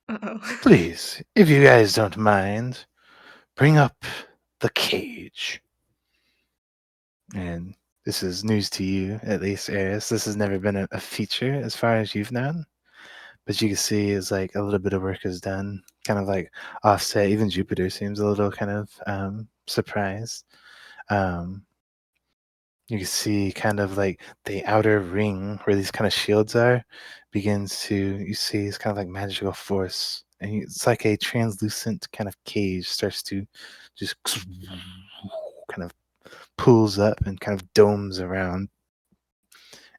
Uh-oh. Please, if you guys don't mind, bring up the cage. And this is news to you, at least, Eris. This has never been a feature as far as you've known. But you can see is like a little bit of work is done, kind of like offset. Even Jupiter seems a little kind of surprised. You can see kind of like the outer ring where these kind of shields are begins to, you see it's kind of like magical force. And it's like a translucent kind of cage starts to just kind of pulls up and kind of domes around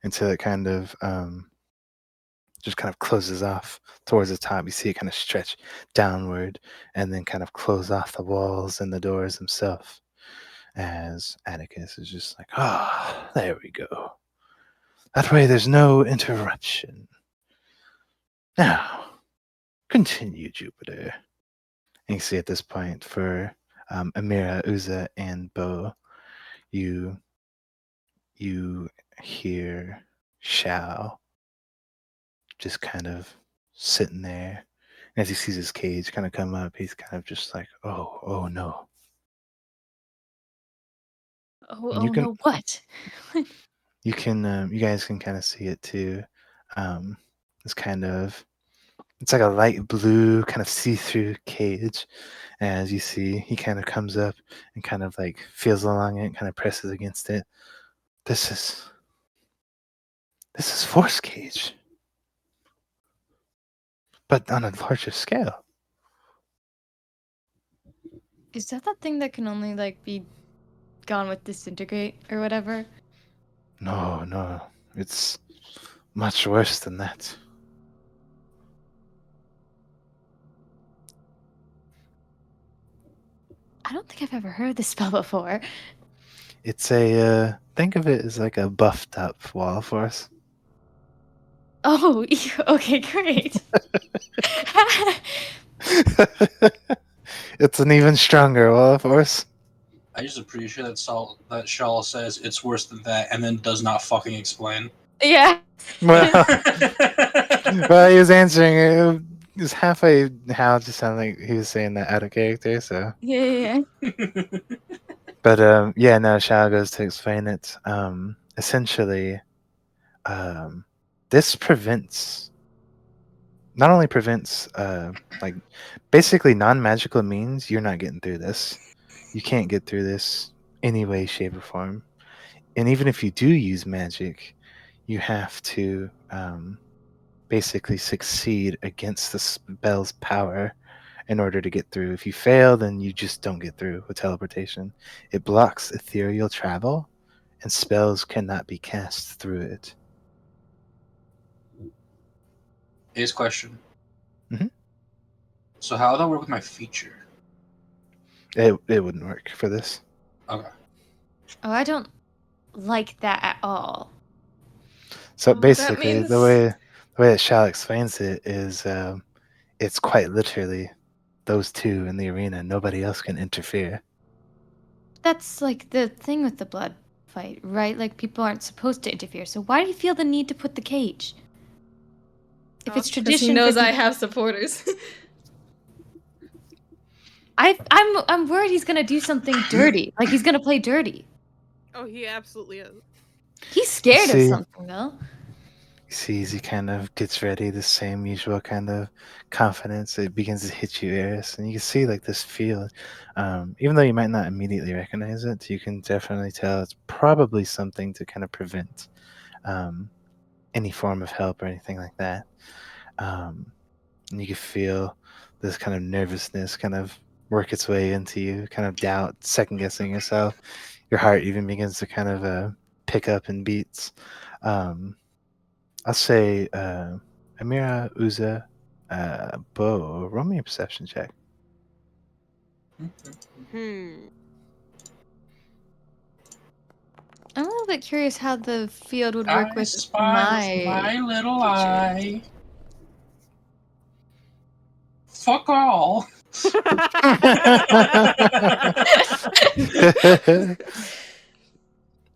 until it kind of just kind of closes off towards the top. You see it kind of stretch downward and then kind of close off the walls and the doors themselves. As Atticus is just like, there we go. That way there's no interruption. Now, continue, Jupiter. And you see at this point for Amira, Uza, and Beau, you hear Shao just kind of sitting there. And as he sees his cage kind of come up, he's kind of just like, oh no. Oh no, what? You guys can kind of see it too. It's like a light blue kind of see-through cage. As you see, he kind of comes up and kind of like feels along it, kind of presses against it. This is Force Cage, but on a larger scale. Is that thing that can only like be gone with disintegrate or whatever? No, it's much worse than that. I don't think I've ever heard this spell before. It's think of it as like a buffed up wall force. Oh, okay, great. It's an even stronger wall force. I just appreciate that Shaw says it's worse than that and then does not fucking explain. Yeah. Well, he was answering it. It was halfway how it just sounded like he was saying that out of character, so. Yeah. But no, Shao goes to explain it. Essentially, this not only prevents like basically non-magical means you're not getting through this. You can't get through this any way, shape, or form. And even if you do use magic, you have to basically succeed against the spell's power in order to get through. If you fail, then you just don't get through with teleportation. It blocks ethereal travel, and spells cannot be cast through it. Here's a question. Mhm. So how would that work with my feature? It wouldn't work for this. Okay. Oh, I don't like that at all. So That basically, means- the way that Shao explains it is, it's quite literally those two in the arena. Nobody else can interfere. That's like the thing with the blood fight, right? Like people aren't supposed to interfere. So why do you feel the need to put the cage? If it's Because tradition, he knows for I people- have supporters. I'm worried he's gonna do something dirty. Like he's gonna play dirty. Oh, he absolutely is. He's scared of See- something though. He sees he kind of gets ready, the same usual kind of confidence. It begins to hit you, Eris, and you can see like this feel. Even though you might not immediately recognize it, you can definitely tell it's probably something to kind of prevent any form of help or anything like that. And you can feel this kind of nervousness kind of work its way into you, kind of doubt, second guessing yourself. Your heart even begins to kind of pick up in beats. I'll say Amira, Uza, Beau, roll me a perception check. Hmm. I'm a little bit curious how the field would work I with spy with my little creature. eye. Fuck all.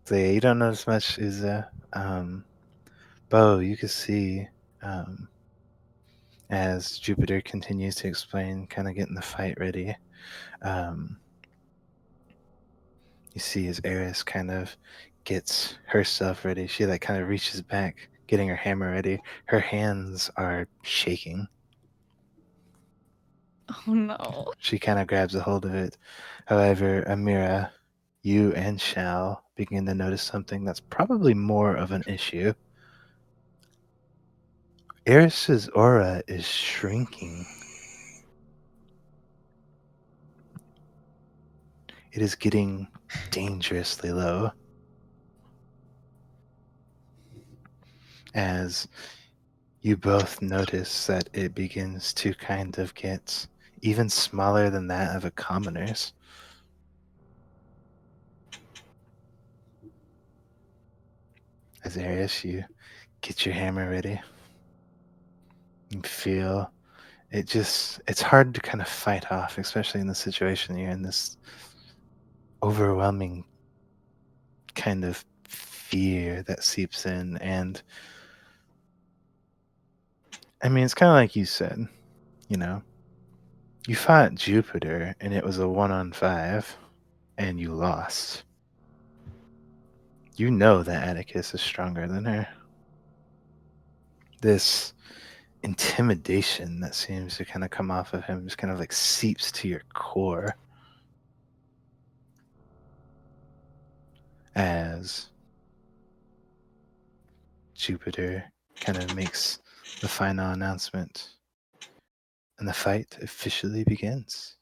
So yeah, you don't notice much, Uza. Beau, you can see as Jupiter continues to explain, kind of getting the fight ready. You see as Eris kind of gets herself ready. She like kind of reaches back, getting her hammer ready. Her hands are shaking. Oh no. She kind of grabs a hold of it. However, Amira, you and Shao begin to notice something that's probably more of an issue. Eris's aura is shrinking. It is getting dangerously low. As you both notice that it begins to kind of get even smaller than that of a commoner's. As Eris, you get your hammer ready. You feel it's hard to kind of fight off, especially in the situation you're in, this overwhelming kind of fear that seeps in. And I mean, it's kind of like you said, you fought Jupiter and it was a 1-on-5 and you lost. You know that Atticus is stronger than her. This intimidation that seems to kind of come off of him just kind of like seeps to your core as Jupiter kind of makes the final announcement and the fight officially begins.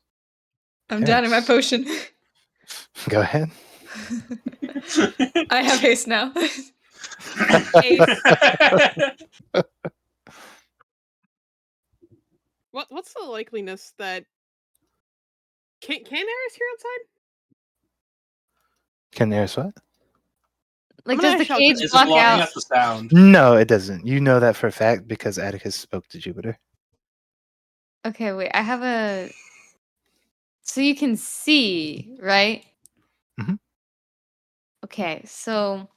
I'm down in my Yes. potion. Go ahead. I have haste now. Ace. What's the likeliness that can Eris hear outside? Can Eris what? Like, I'm does gonna the shout cage to- It's block blocking out? out the sound. No, it doesn't. You know that for a fact because Atticus spoke to Jupiter. Okay, wait. I have a. So you can see, right? Mhm. Okay, so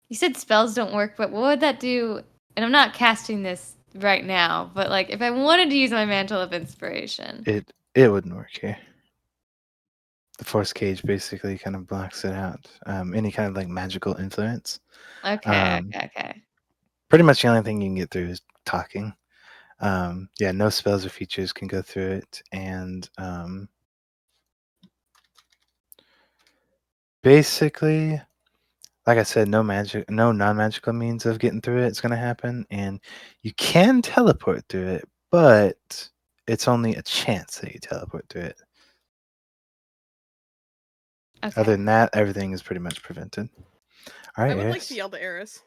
you said spells don't work, but what would that do? And I'm not casting this right now, but like if I wanted to use my mantle of inspiration. It wouldn't work here. The force cage basically kind of blocks it out. Any kind of like magical influence. Okay, okay. Pretty much the only thing you can get through is talking. Yeah, no spells or features can go through it, and basically, like I said, no non-magical means of getting through it. It's gonna happen, and you can teleport through it, but it's only a chance that you teleport through it. Okay. Other than that, everything is pretty much prevented. All right, I would like Eris. to yell to Eris.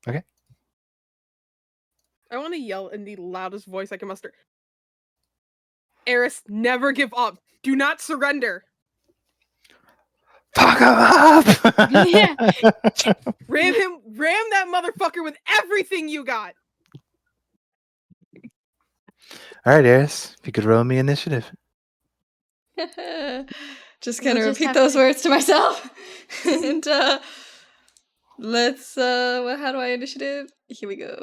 Okay. I want to yell in the loudest voice I can muster. Eris, never give up. Do not surrender. Fuck him up! Yeah. Ram that motherfucker with everything you got. All right, Eris, if you could roll me initiative. Just We'll gonna just repeat have those to- words to myself. And let's how do I initiative? Here we go.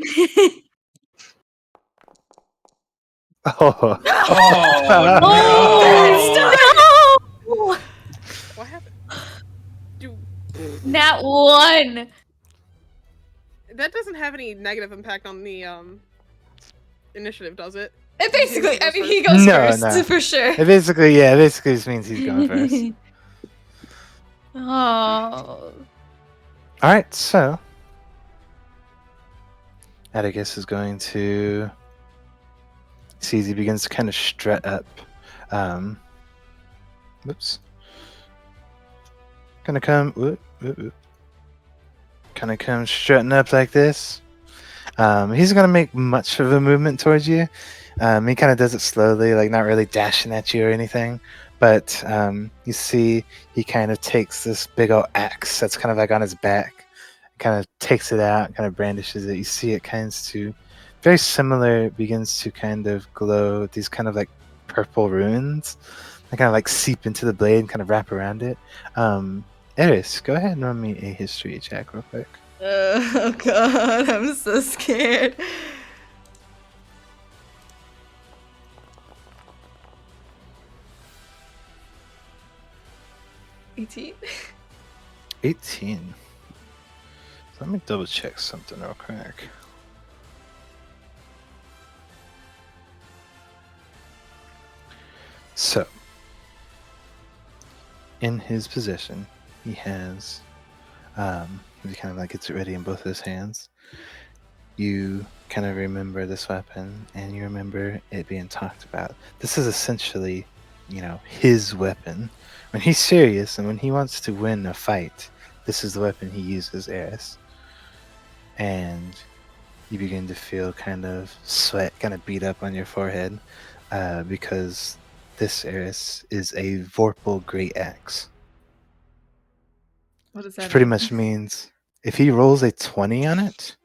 Oh, Oh, no! No! What happened? Nat 1. That doesn't have any negative impact on the initiative, does it? It basically, I mean, he goes goes No, first no. for sure. it basically just means he's going first. Oh. All right, so Atticus is going to see as he begins to kind of strut up. Whoops. Gonna come. Kind of come strutting up like this. He's gonna make much of a movement towards you. He kind of does it slowly, like not really dashing at you or anything. But you see, he kind of takes this big old axe that's kind of like on his back, kind of takes it out, kind of brandishes it. You see it kind of very similar, begins to kind of glow with these kind of like purple runes. They kind of like seep into the blade and kind of wrap around it. Eris, go ahead and run me a history check real quick. Oh god, I'm so scared. $18. 18. So let me double check something real quick. So, in his possession, he has, he kind of like gets it ready in both of his hands. You kind of remember this weapon, and you remember it being talked about. This is essentially, his weapon. When he's serious and when he wants to win a fight, this is the weapon he uses, Eris. And you begin to feel kind of sweat kind of beat up on your forehead because this Eris is a Vorpal Great Axe. What does Which that pretty mean? much means if he rolls a 20 on it,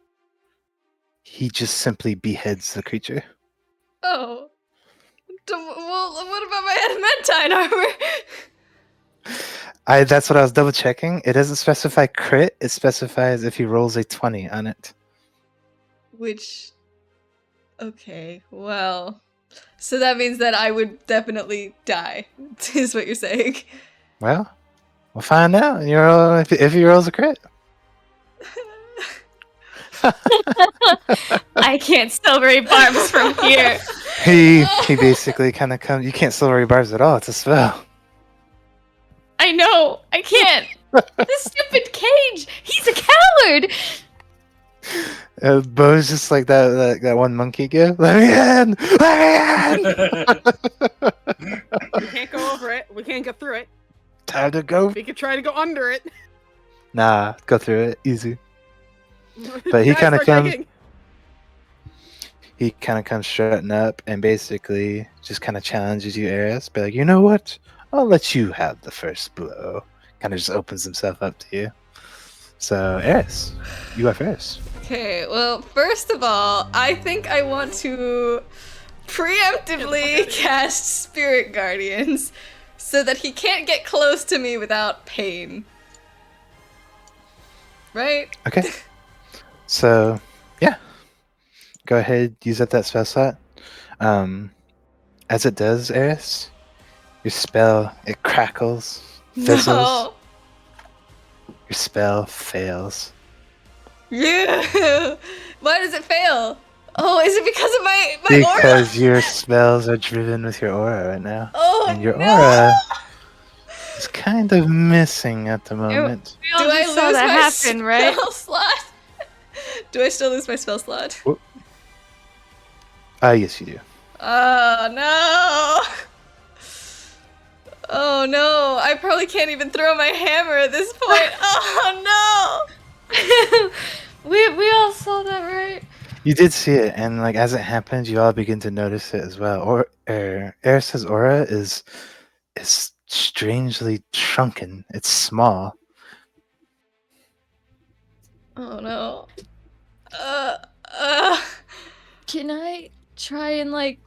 he just simply beheads the creature. Oh. Well, what about my adamantine armor? That's what I was double checking. It doesn't specify crit, it specifies if he rolls a 20 on it. Which. Okay, well. So that means that I would definitely die, is what you're saying. Well, we'll find out if he rolls a crit. I can't silvery barbs from here. He basically kind of comes. You can't silvery barbs at all. It's a spell. I know. I can't. This stupid cage. He's a coward. Beau's just like that one monkey give. Let me in! Let me in! We can't go over it. We can't get through it. Time to go. We could try to go under it. Nah, go through it easy. But he Guys, kind of start comes. digging. He kind of comes strutting up and basically just kind of challenges you, Eris. Be like, you know what? I'll let you have the first blow. Kind of just opens himself up to you. So, Eris, you are first. Okay, well, first of all, I think I want to preemptively cast Spirit Guardians so that he can't get close to me without pain. Right? Okay. So, yeah. Go ahead, use up that spell slot. As it does, Eris, your spell, it crackles, fizzles. No. Your spell fails. Yeah. Why does it fail? Oh, is it because of my aura? Because your spells are driven with your aura right now. Oh, And your no. aura is kind of missing at the moment. Do I saw lose that my happen, right? spell slot? Do I still lose my spell slot? Yes, you do. Oh, no. Oh, no. I probably can't even throw my hammer at this point. Oh, no. we all saw that, right? You did see it, and like as it happens, you all begin to notice it as well. Or Eris's aura is strangely shrunken. It's small. Oh, no. Can I try and like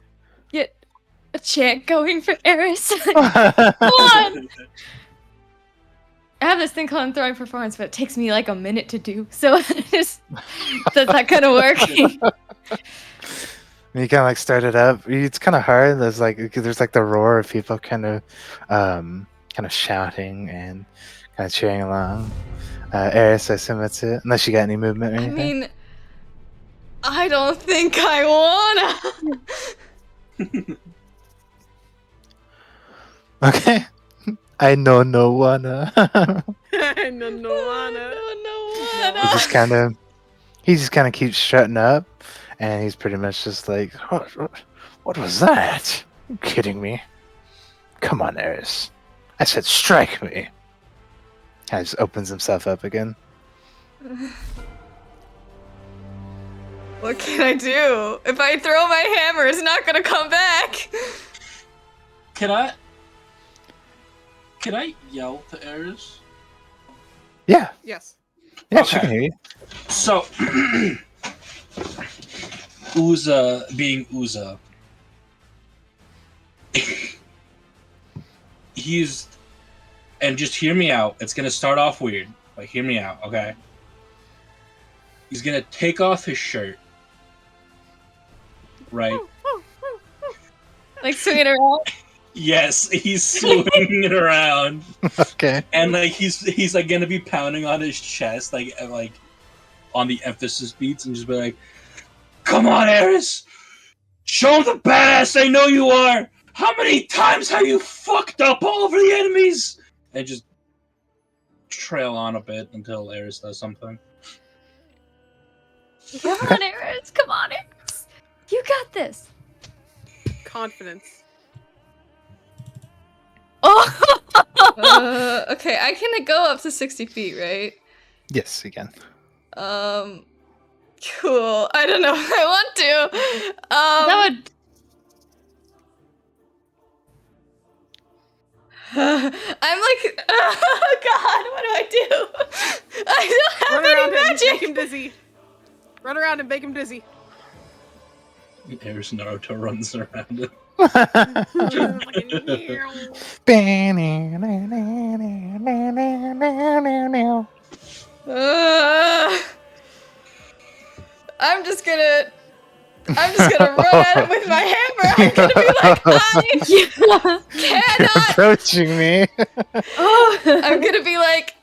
get a chant going for Eris? Come Okay. on! I have this thing called throwing performance, but it takes me like a minute to do. So just does that kind of work? You kind of like start it up. It's kind of hard. There's like the roar of people kind of shouting and kind of cheering along. Eris, I assume that's it. Unless you got any movement or I anything. mean, I don't think I wanna. Okay. I know no wanna. No, wanna. he just kind of keeps strutting up, and he's pretty much just like, what was that? You kidding me? Come on, Eris. I said strike me. And just opens himself up again. What can I do? If I throw my hammer, it's not gonna come back. Can I yell to Eris? Yeah. Yes. Yeah, Okay. she can hear you. So, Uza being Uza, and just hear me out. It's gonna start off weird, but hear me out, okay? He's gonna take off his shirt, right? Like swing it around. Yes, he's swinging it around, Okay. and like he's like gonna be pounding on his chest, like on the emphasis beats, and just be like, "Come on, Eris, show them the badass they know you are. How many times have you fucked up all over the enemies?" And just trail on a bit until Eris does something. Come on, Eris. Come on, Eris. You got this. Confidence. Oh. Okay, I can go up to 60 feet, right? Yes, you can. Cool. I don't know if I want to. That would. I'm like, oh god, what do I do? I don't have Run around any him, magic. make him dizzy. Run around and make him dizzy. Eris Naruto runs around it. I'm just gonna run at him with my hammer. I'm gonna be like, I cannot. Approaching me. I'm gonna be like,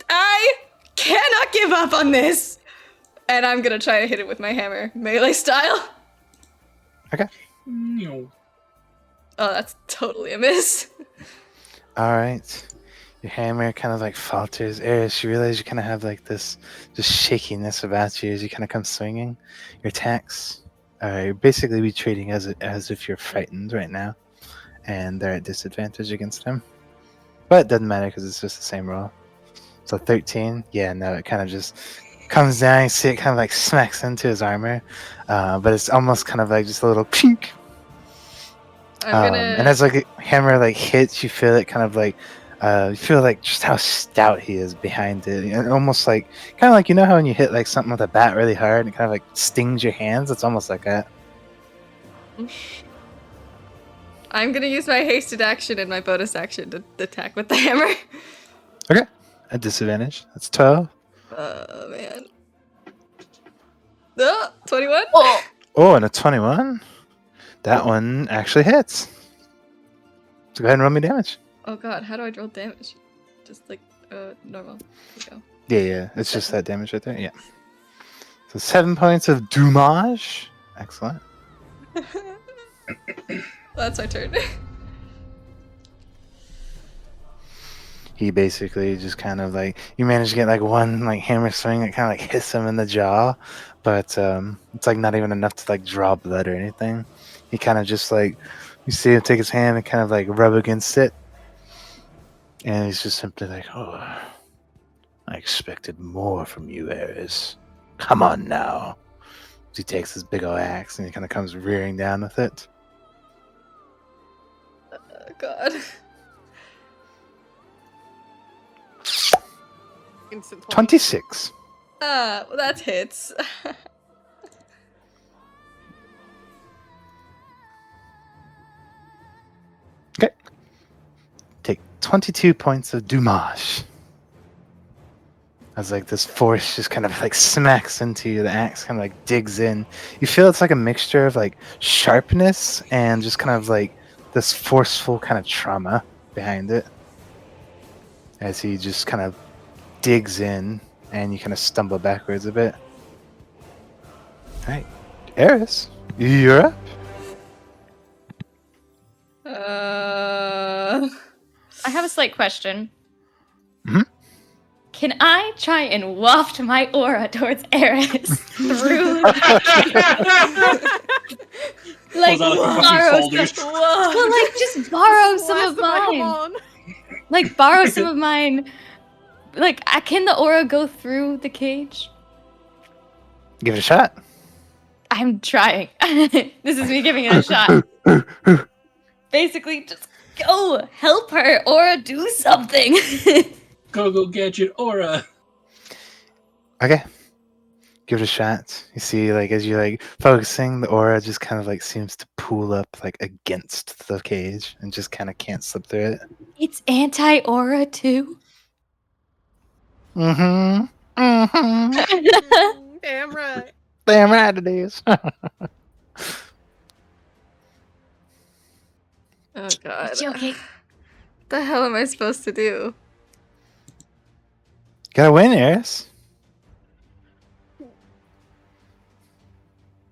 I cannot give up on this. And I'm gonna try to hit it with my hammer, melee style. Okay. No. Oh, that's totally a miss. All right. Your hammer kind of like falters. Eris, you realize you kind of have like this just shakiness about you as you kind of come swinging. Your attacks are basically be treating as if you're frightened right now, and they're at disadvantage against him. But it doesn't matter because it's just the same roll. So 13, yeah, no, it kind of just comes down. You see it kind of like smacks into his armor, but it's almost kind of like just a little pink. And as like a hammer like hits, you feel it kind of like you feel like just how stout he is behind it, and almost like kind of like, you know how when you hit like something with a bat really hard and it kind of like stings your hands. It's almost like that. I'm gonna use my hasted action and my bonus action to attack with the hammer. Okay, at disadvantage. That's 12. Oh man. 21. Oh, and a 21. That one actually hits. So go ahead and roll me damage. Oh god, how do I roll damage? Just like normal. Here Yeah, it's just that damage right there. Yeah. So 7 points of damage. Excellent. we go. That's my turn. He basically just kind of like, you manage to get like one like hammer swing that kind of like hits him in the jaw, but it's like not even enough to like draw blood or anything. He kind of just like, you see him take his hand and kind of like rub against it, and he's just simply like, "Oh, I expected more from you, Eris. Come on now." He takes his big old axe and he kind of comes rearing down with it. Oh god. Instant 20. 26. Well, that hits. Okay. Take 22 points of damage. As like this force just kind of like smacks into you, the axe kind of like digs in. You feel it's like a mixture of like sharpness and just kind of like this forceful kind of trauma behind it. As he just kind of digs in and you kind of stumble backwards a bit. Alright. Eris, you're up. I have a slight question. Mhm. Can I try and waft my aura towards Eris through like Pulls out a fucking borrow folders. some, well, like just borrow some Blast of him like, come mine. on. Like borrow some of mine. Like, can the aura go through the cage? Give it a shot. I'm trying. This is me giving it a shot. Basically, just go help her or do something. Go gadget aura. Okay. Give it a shot. You see, like, as you like focusing, the aura just kind of like seems to pool up like against the cage and just kind of can't slip through it. It's anti-aura too. Mm-hmm. Damn right. Damn right it is. Oh god. Joking. What the hell am I supposed to do? Gotta win, Eris.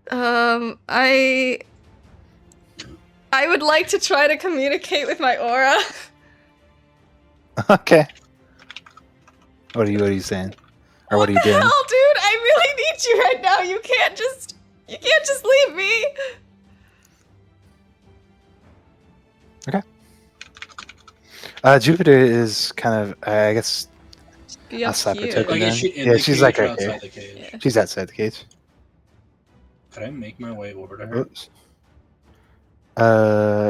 I would like to try to communicate with my aura. Okay. What are you saying? Or what are you doing? Hell, dude, I really need you right now. You can't just leave me. Jupiter is kind of, I guess, Be I'll up slap her here. token Like, down. is she in Yeah, the she's cage like or right here. outside the cage? Yeah. She's outside the cage. Could I make my way over to her? Oops.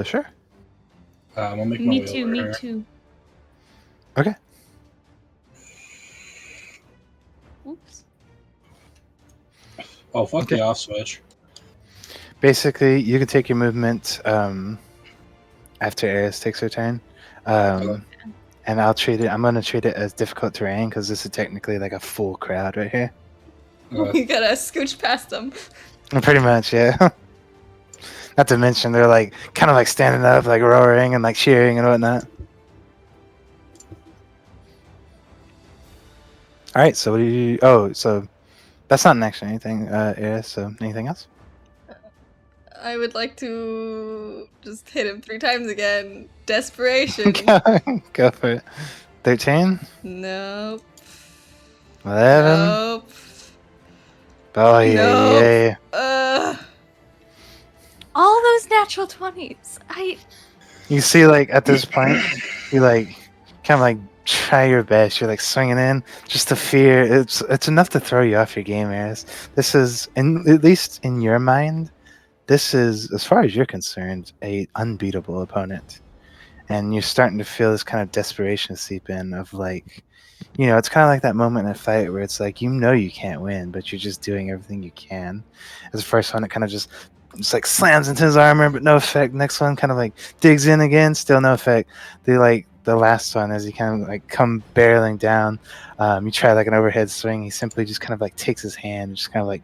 Sure. I'm gonna make my Me way too, over to me her. too. Okay. Oops. Oh, fuck Okay. the off switch. Basically, you can take your movement after Eris takes her turn. And I'm going to treat it as difficult terrain because this is technically like a full crowd right here. We gotta scooch past them. Pretty much, yeah. Not to mention they're like kind of like standing up, like roaring and like cheering and whatnot. All right, so what do you? Oh, so that's not an action, anything, Eris. So anything else? I would like to just hit him 3 times again. Desperation. Go for it. 13, Nope. 11. Nope. Oh yeah, Nope. yeah. All those natural 20s. You see, like at this point, you like kind of like try your best. You're like swinging in, just the fear. It's enough to throw you off your game, Eris. This is, at least in your mind, this is, as far as you're concerned, a unbeatable opponent. And you're starting to feel this kind of desperation seep in of like, it's kind of like that moment in a fight where it's like, you can't win, but you're just doing everything you can. As the first one, it kind of just like slams into his armor, but no effect. Next one kind of like digs in again, still no effect. The last one, as he kind of like come barreling down, you try like an overhead swing. He simply just kind of like takes his hand, and just kind of like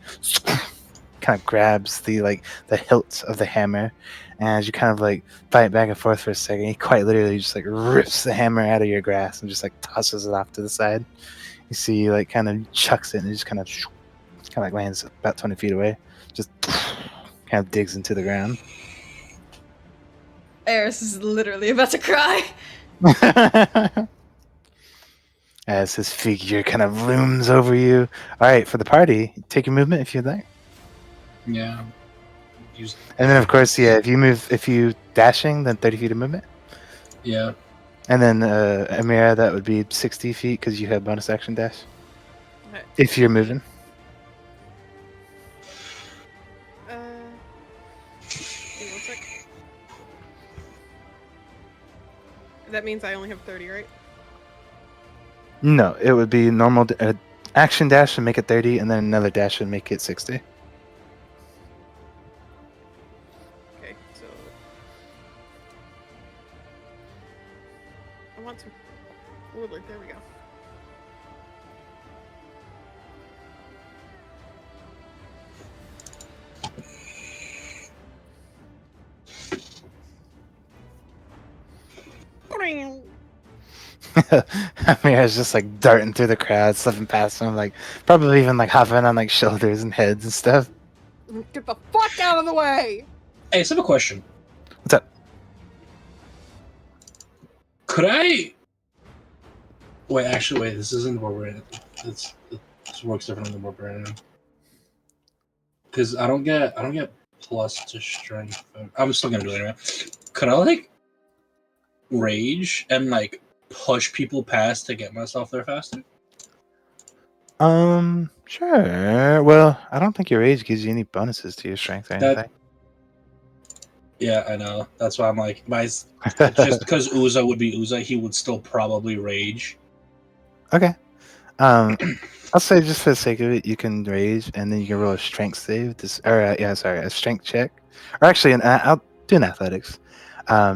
kind of grabs the hilt of the hammer, and as you kind of like fight back and forth for a second, he quite literally just like rips the hammer out of your grasp and just like tosses it off to the side. You see, like kind of chucks it and it just kind of like lands about 20 feet away, just kind of digs into the ground. Eris is literally about to cry. As his figure kind of looms over you. All right, for the party, take your movement if you'd like. Yeah. And then, of course, yeah, if you dashing, then 30 feet of movement. Yeah. And then, Amira, that would be 60 feet because you have bonus action dash. Okay. If you're moving. Give me 1 sec. That means I only have 30, right? No, it would be normal action dash and make it 30, and then another dash and make it 60. Okay, so I want some woodland. There we go. Amira's just like darting through the crowd, slipping past him, like probably even like hopping on like shoulders and heads and stuff. Get the fuck out of the way! Hey, so I have a question. What's up? Could I? Wait, this isn't the barbarian. This works different than the barbarian. Because I don't get plus to strength. I'm still gonna do it anyway. Could I like rage and like push people past to get myself there faster? Sure. Well, I don't think your age gives you any bonuses to your strength or anything. Yeah, I know. That's why I'm like, just because Uza would be Uza, he would still probably rage. Okay. I'll say just for the sake of it, you can rage, and then you can roll a strength save. A strength check, or actually, I'll do an athletics,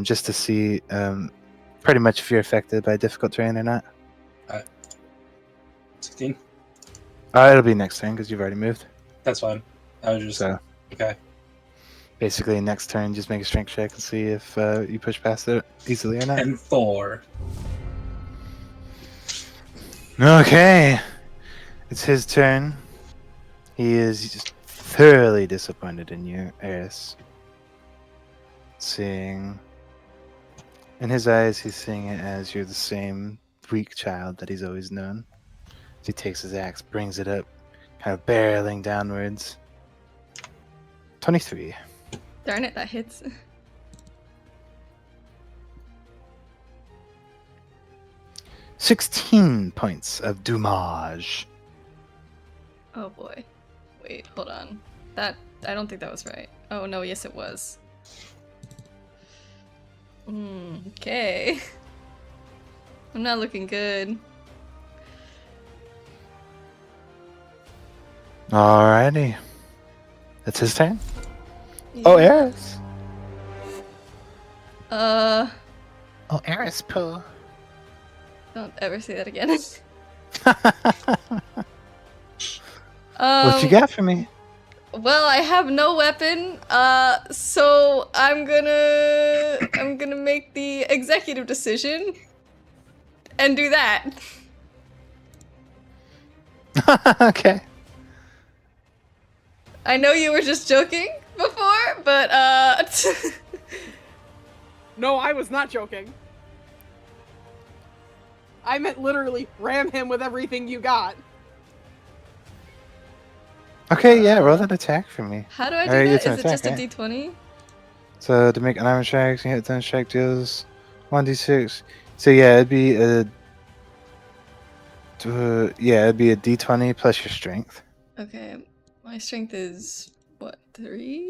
just to see, pretty much if you're affected by difficult terrain or not. 16. It'll be next turn because you've already moved. That's fine. I was just okay. Basically, next turn, just make a strength check and see if you push past it easily or not. And 4. Okay, it's his turn. He is just thoroughly disappointed in you, Eris. Seeing in his eyes, he's seeing it as you're the same weak child that he's always known. He takes his axe, brings it up, kind of barreling downwards. 23. Darn it, that hits. 16 points of damage. Oh boy. Wait, hold on. I don't think that was right. Oh no, yes it was. Okay. I'm not looking good. Alrighty. It's his turn. Oh, Eris. Oh, Eris poo. Don't ever say that again. What you got for me? Well, I have no weapon, so I'm gonna make the executive decision and do that. Okay. I know you were just joking before, but No, I was not joking. I meant literally ram him with everything you got. Okay, yeah, roll that attack for me. how do I do Alright, that? it's an Is it just a attack, D20? So to make an armor check, you hit 10 check deals 1d6. So yeah, it'd be a d20 plus your strength. Okay, my strength is what, 3?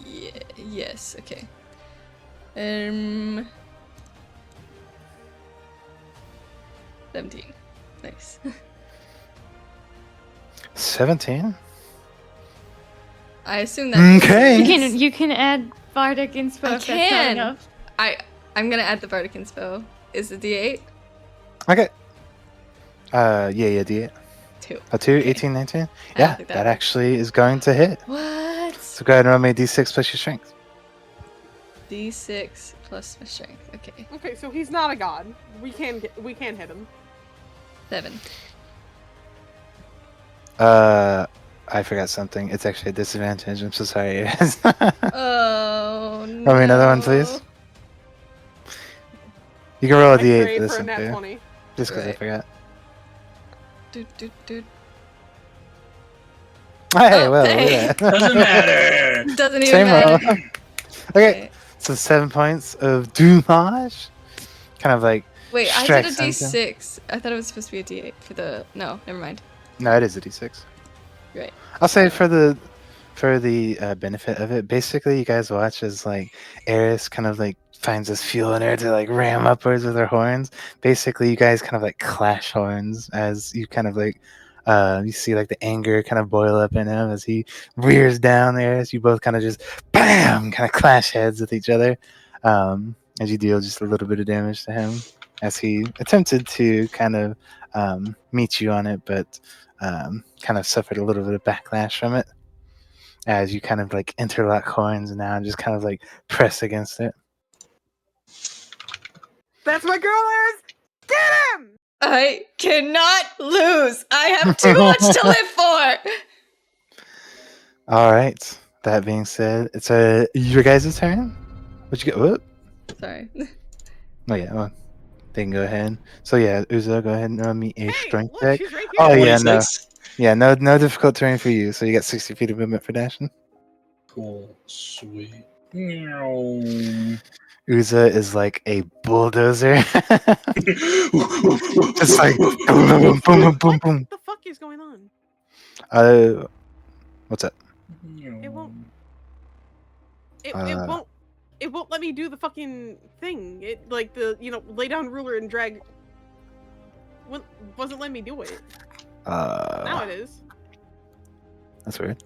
Yeah, yes, okay. 17. Nice. 17. I assume that. Okay. You can add Bardic Inspo I if that's not can. enough. I'm gonna add the Bardic Inspo. Is it D8? Okay. Yeah, d8. 2. A 2, Okay. 18, 19? I don't Yeah, think that that works. actually is going to hit. What? So go ahead and roll me a d6 plus your strength. D6 plus my strength. Okay. Okay, so he's not a god. We can hit him. 7. I forgot something. It's actually a disadvantage. I'm so sorry. Oh no. Roll me another one, please. You can roll a I d8 prayed for this for a one nat too. 20. Just because I Right. forgot. Doot. Hey, Oh, well, hey. look at that. Doesn't matter. Doesn't even Same matter. roll. Okay, so 7 points of damage. Kind of like Wait, I did a strikes into- D6. I thought it was supposed to be a D8 for the. No, never mind. No, it is a d6. Right. I'll say for the benefit of it, basically you guys watch as like Eris kind of like finds this fuel in her to like ram upwards with her horns. Basically, you guys kind of like clash horns as you kind of like you see like the anger kind of boil up in him as he rears down Eris. You both kind of just bam, kind of clash heads with each other as you deal just a little bit of damage to him as he attempted to kind of meet you on it, but kind of suffered a little bit of backlash from it as you kind of like interlock horns and now just kind of like press against it. That's my girl, Eris! Get him! I cannot lose. I have too much to live for. All right. That being said, it's your guys' turn. What you get? Whoop. Sorry. Oh yeah. Well, they can go ahead. So yeah, Uzo, go ahead and roll me a Hey, strength look, check. she's right here. Oh yeah, no, 26. yeah, no difficult terrain for you. So you got 60 feet of movement for dashing. Cool. Sweet. Meow. Uza is like a bulldozer. Just like boom, boom, boom, boom, boom, boom. What the fuck is going on? What's up? It won't. It Uh, won't. It won't let me do the fucking thing. It like the lay down ruler and drag. Wasn't letting me do it. Now it is. That's weird.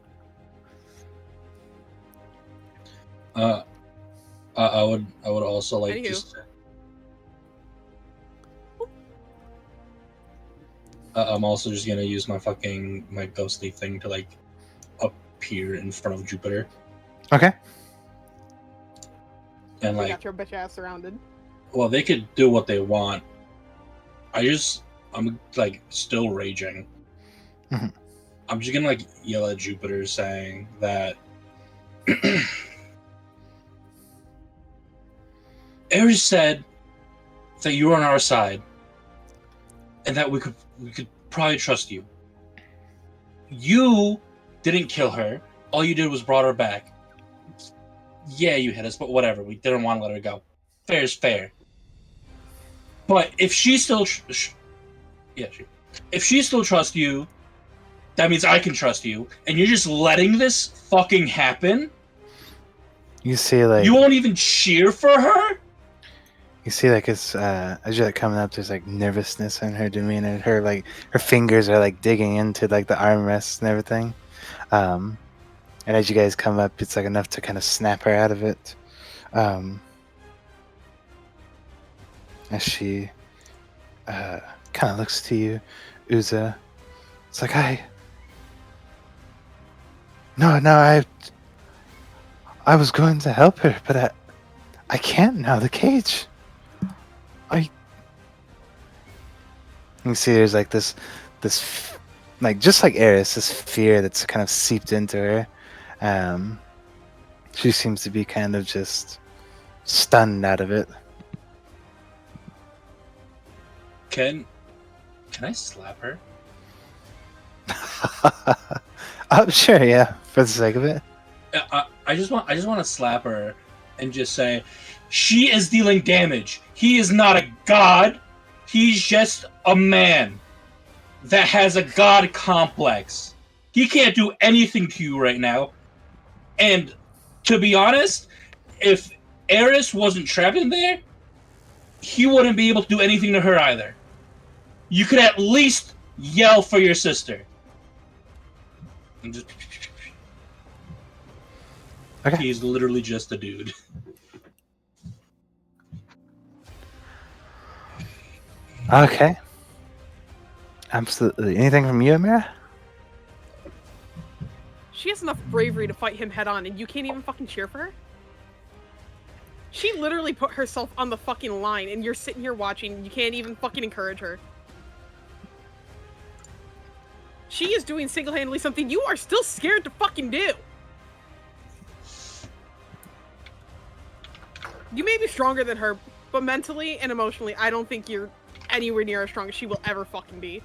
I would also like Anywho. just. I'm also just gonna use my ghostly thing to like appear in front of Jupiter Okay. and You like, got your bitch ass surrounded. well, they could do what they want. I'm like still raging. Mhm. I'm just gonna like yell at Jupiter saying that Eris said that you were on our side and that we could probably trust you. You didn't kill her. All you did was brought her back. Yeah, you hit us, but whatever. We didn't want to let her go. fair is fair. But if she still, if she still trusts you, that means I can trust you, and you're just letting this fucking happen. You see, like You won't even cheer for her. you see, like as you're like coming up, there's like nervousness in her demeanor. Her fingers are like digging into like the armrests and everything. And as you guys come up, it's like enough to kind of snap her out of it. As she kind of looks to you, Uza. It's like, I was going to help her, but I can't now. The cage. You see, there's like this, like just like Eris, this fear that's kind of seeped into her. She seems to be kind of just stunned out of it. Can I slap her? Oh, sure, yeah, for the sake of it. I just want to slap her and just say, she is dealing damage. He is not a god. He's just a man that has a god complex. He can't do anything to you right now. And to be honest, if Eris wasn't trapped in there, he wouldn't be able to do anything to her either. You could at least yell for your sister. And just... Okay. He's literally just a dude. Okay. Absolutely. Anything from you, Amira? She has enough bravery to fight him head on, and you can't even fucking cheer for her? She literally put herself on the fucking line, and you're sitting here watching, and you can't even fucking encourage her. She is doing single-handedly something you are still scared to fucking do. You may be stronger than her, but mentally and emotionally, I don't think you're anywhere near as strong as she will ever fucking be.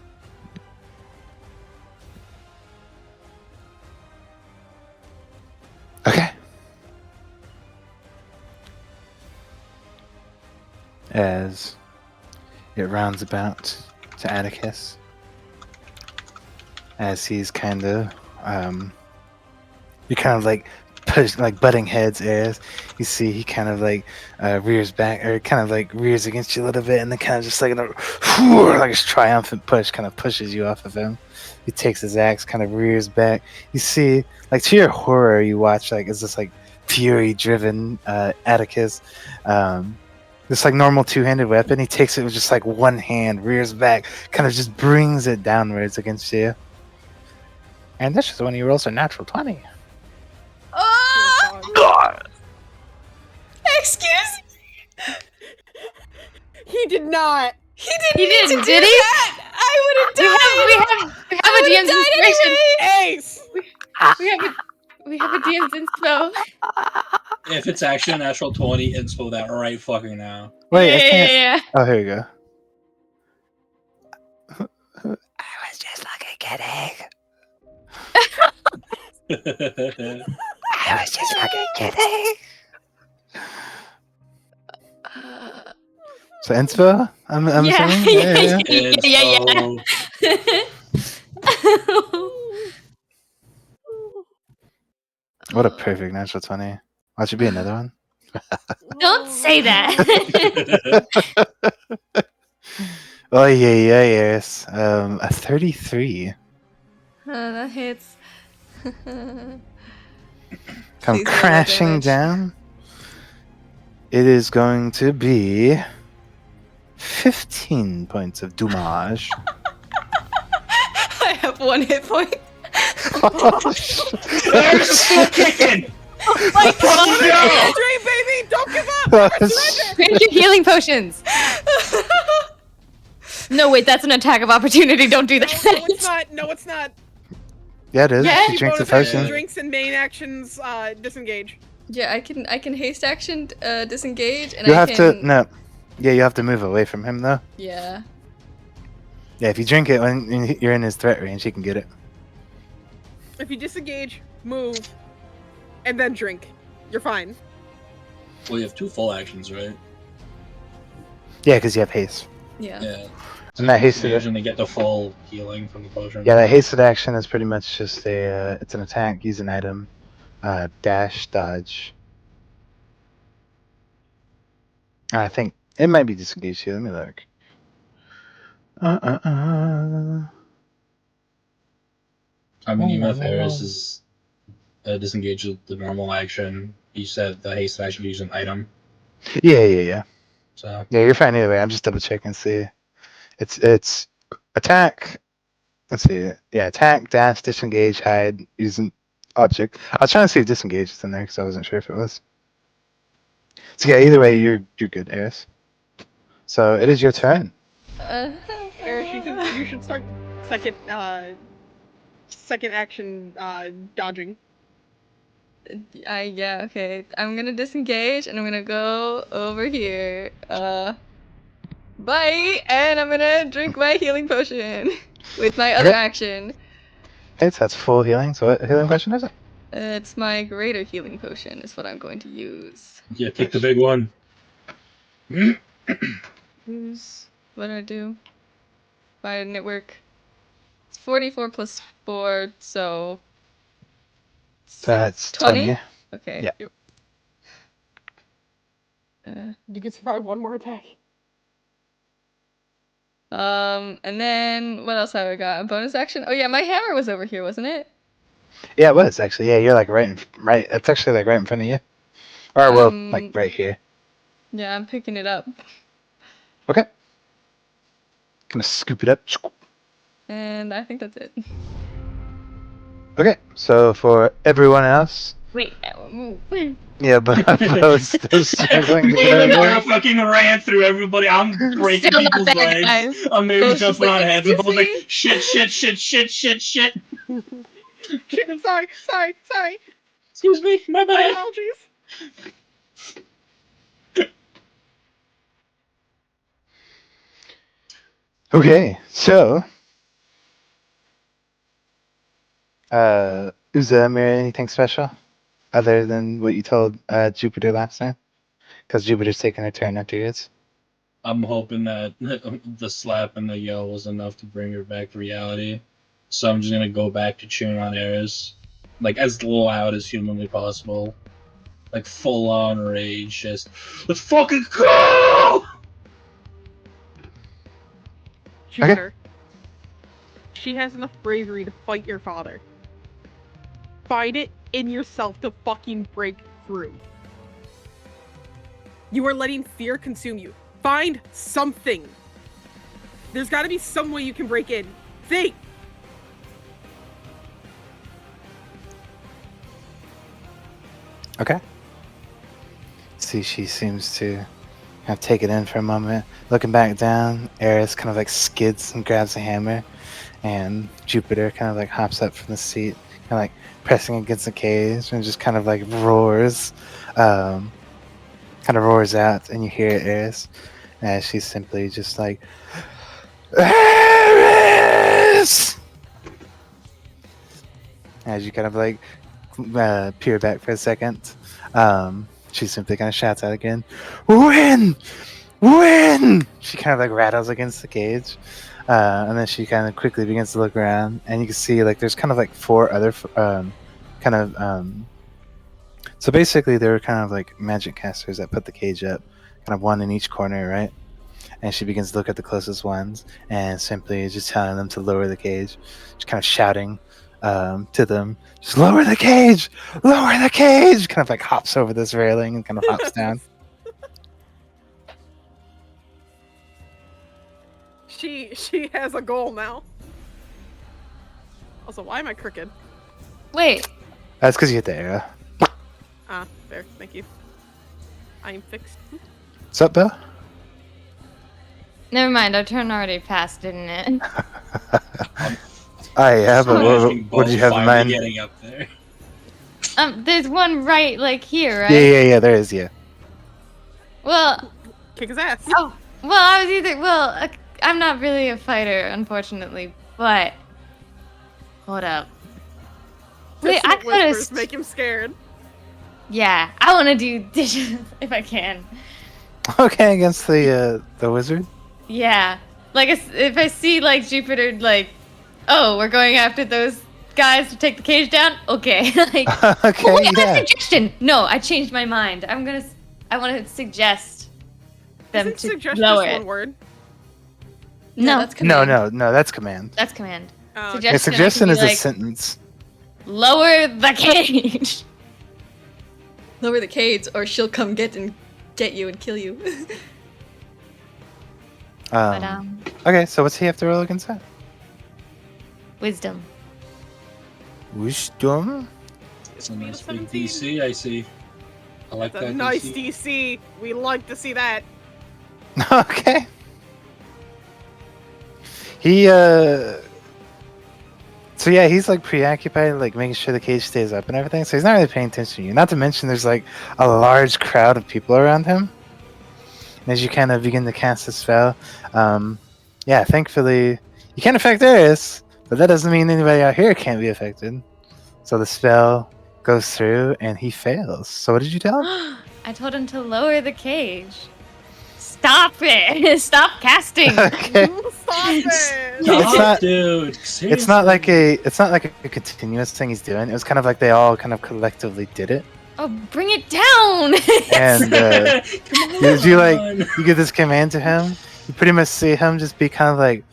Okay. As it rounds about to Atticus, as he's kind of, you're kind of like butting heads. As you see, he kind of like rears back, or kind of like rears against you a little bit, and then kind of just like like his triumphant push kind of pushes you off of him. He takes his axe, kind of rears back. You see, like to your horror, you watch like is this like fury-driven Atticus. This like normal two-handed weapon, he takes it with just like one hand, rears back, kind of just brings it downwards against you. And this is when he rolls a natural 20. Oh! God. Excuse me? He did not. He didn't did do he? that! I would have died! We have a DM's inspiration. Ace! We have a DM's inspo. If it's actually a natural 20, inspo that right fucking now. Wait, I can't. Yeah. Oh, here you go. I was just fucking kidding. I was just fucking kidding. So inspo? I'm assuming? Yeah. What a perfect natural 20. Watch it be another one. Don't say that. Oh, yeah, yes. A 33. That hits. Come Please roll crashing damage. down. It is going to be 15 points of damage. I have 1 hit point. They're still kicking! Like, Fucking go! dream, baby! Don't give up! Drink your healing potions. No, wait, that's an attack of opportunity. Don't do that. No, it's not. No, it's not. Yeah, it is. Yeah. She drinks a Bonus action potion. drinks and main actions disengage. Yeah, I can haste action disengage, and You I have can... to no. Yeah, you have to move away from him though. Yeah. Yeah, if you drink it when you're in his threat range, he can get it. If you disengage, move, and then drink, you're fine. Well, you have 2 full actions, right? Yeah, because you have haste. Yeah. Yeah. And that hasted usually get the full healing from the potion. Yeah, that hasted action is pretty much just it's an attack, use an item, dash, dodge. I think it might be disengaged here. Let me look. I mean, even if Eris is disengaged with the normal action, you said the haste action use an item. Yeah. So Yeah, you're fine either way. I'm just double checking. See, it's attack. Let's see. Yeah, attack, dash, disengage, hide, using object. I was trying to see if disengage is in there because I wasn't sure if it was. So yeah, either way, you're good, Eris. So it is your turn. Eris, you should start second action dodging. Yeah, okay. I'm gonna disengage and I'm gonna go over here. Bye! And I'm gonna drink my healing potion with my other action. Okay, so that's full healing. So what healing potion is it? It's my greater healing potion is what I'm going to use. yeah, take the big one. What do I do? Why didn't it work? It's 44 plus 4, so... So that's 20. Yeah. Okay. Yeah. You can survive one more attack. And then what else have I got? A bonus action? Oh yeah, my hammer was over here, wasn't it? Yeah, it was actually. Yeah, you're like right. It's actually like right in front of you. Or well, like right here. Yeah, I'm picking it up. Okay. Gonna scoop it up. And I think that's it. Okay, so for everyone else. Wait. Yeah, but Beau's still struggling to get over I there. fucking ran through everybody. I'm breaking Still not people's there, legs. guys. I'm maybe Beau's jumping just on like, heads. And Beau's like, "Excuse shit. Sorry. Excuse me, my My bad. apologies. Okay, so. Uza, Mira, anything special? Other than what you told Jupiter last time? Because Jupiter's taking her turn after yours. I'm hoping that the slap and the yell was enough to bring her back to reality. So I'm just gonna go back to cheering on Eris. Like, as loud as humanly possible. Like, full on rage. Just, let's fucking go! Jupiter. She has enough bravery to fight your father. Find it in yourself to fucking break through. You are letting fear consume you. Find something. There's gotta be some way you can break in. Think! Okay. See, she seems to kind of take it in for a moment. Looking back down, Eris kind of like skids and grabs a hammer, and Jupiter kind of like hops up from the seat, kind of like pressing against the cage, and just kind of like roars, kind of roars out, and you hear Eris, as she's simply just like, Eris! As you kind of like peer back for a second, she simply kind of shouts out again, "Win! Win!" She kind of like rattles against the cage, and then she kind of quickly begins to look around, and you can see like there's kind of like four other so basically there were kind of like magic casters that put the cage up, kind of one in each corner, right? And she begins to look at the closest ones and simply just telling them to lower the cage, just kind of shouting to them, just lower the cage, kind of like hops over this railing and kind of hops down. She has a goal now. Also, why am I crooked? Wait. That's because you hit the arrow. Ah, there. Thank you. I am fixed. What's up, Beau? Never mind, our turn already passed, didn't it? Yeah, but what did you have in mind? Getting up there. There's one right, like, here, right? Yeah, there is, yeah. Well, Kick his ass. oh, well, I was I'm not really a fighter, unfortunately, but... Hold up. Wait, I Whispers could've... make him scared. Yeah, I want to do dishes, if I can. Okay, against the wizard. Yeah. Like if I see like Jupiter like, oh, we're going after those guys to take the cage down. Okay. Like, Okay, oh, wait, I have yeah. a suggestion. No, I changed my mind. I want to suggest them Isn't to suggest lower just it. one word? No, that's command. No, that's command. that's command. Oh, A suggestion I is can a be like, sentence. lower the cage. Lower the cage, or she'll come get you and kill you. But Okay, so what's he have to roll against that? wisdom. Wisdom. It's a nice big 17. DC, I see. I like That's a that nice DC. DC. We like to see that. Okay. He So yeah, he's like preoccupied, like making sure the cage stays up and everything. So he's not really paying attention to you. Not to mention, there's like a large crowd of people around him. And as you kind of begin to cast the spell, yeah, thankfully you can't affect Eris, but that doesn't mean anybody out here can't be affected. So the spell goes through, and he fails. So what did you tell him? I told him to lower the cage. Stop it! Stop casting. Okay. Stop it! It's not- dude. It's not like a continuous thing he's doing. It was kind of like they all kind of collectively did it. Oh, bring it down! And as you give this command to him, you pretty much see him just be kind of like,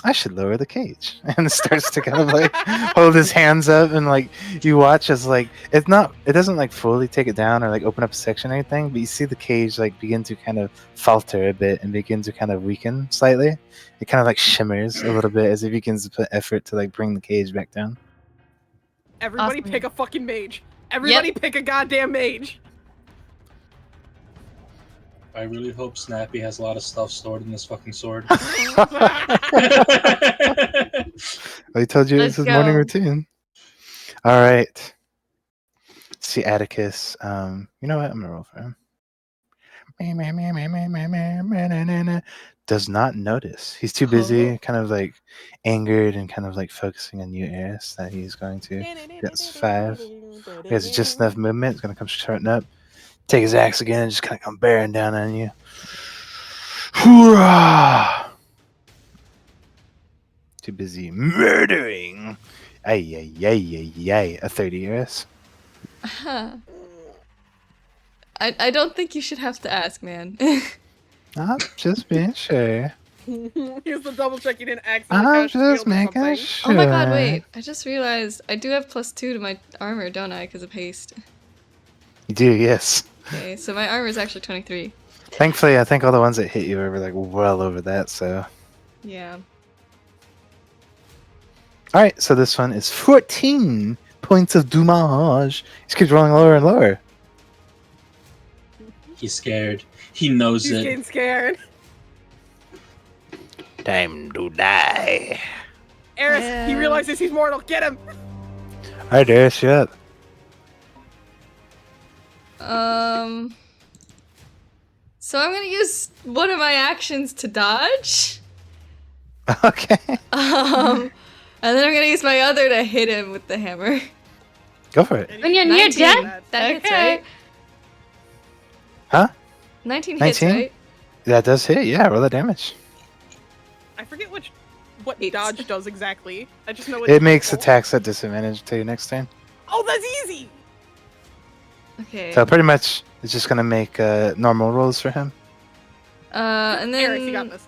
I should lower the cage, and starts to kind of like hold his hands up, and like you watch as like it doesn't like fully take it down or like open up a section or anything, but you see the cage like begin to kind of falter a bit and begin to kind of weaken slightly. It kind of like shimmers a little bit as he begins to put effort to like bring the cage back down. Everybody Awesome. pick a fucking mage. Everybody pick a goddamn mage. I really hope Snappy has a lot of stuff stored in this fucking sword. I told you Let's it's his morning go. routine. All right. Let's see Atticus. You know what? I'm gonna roll for him. Does not notice. He's too busy, kind of like angered and kind of like focusing on you, Eris, that he's going to. That's 5. He has just enough movement. He's gonna come strutting up, take his axe again, and just kind of come bearing down on you. Hoorah! Too busy murdering. Ay, ay, ay, ay, ay. A 30, Eris. I don't think you should have to ask, man. I'm just being sure. Here's the double check you didn't I'm accidentally cast just shield or making something. sure. Oh my god, wait. I just realized I do have +2 to my armor, don't I? Because of haste. You do, yes. Okay, so my armor is actually 23. Thankfully, I think all the ones that hit you are like well over that, so. Yeah. Alright, so this one is 14 points of damage. Just keeps rolling lower and lower. He's scared. He knows He's it. getting scared. Time to die. Eris, he realizes he's mortal. Get him! Alright, Eris, you're up. So I'm gonna use one of my actions to dodge. Okay. And then I'm gonna use my other to hit him with the hammer. Go for it. When you're near 19. death? That hits, Okay. right? Huh? 19 19? hits, right? That does hit, yeah, roll that damage. I forget what 8. dodge does exactly. I just know It makes roll. attacks at disadvantage to you next turn. Oh, that's easy! Okay. So pretty much, it's just gonna make normal rolls for him. And then Eris, you got this.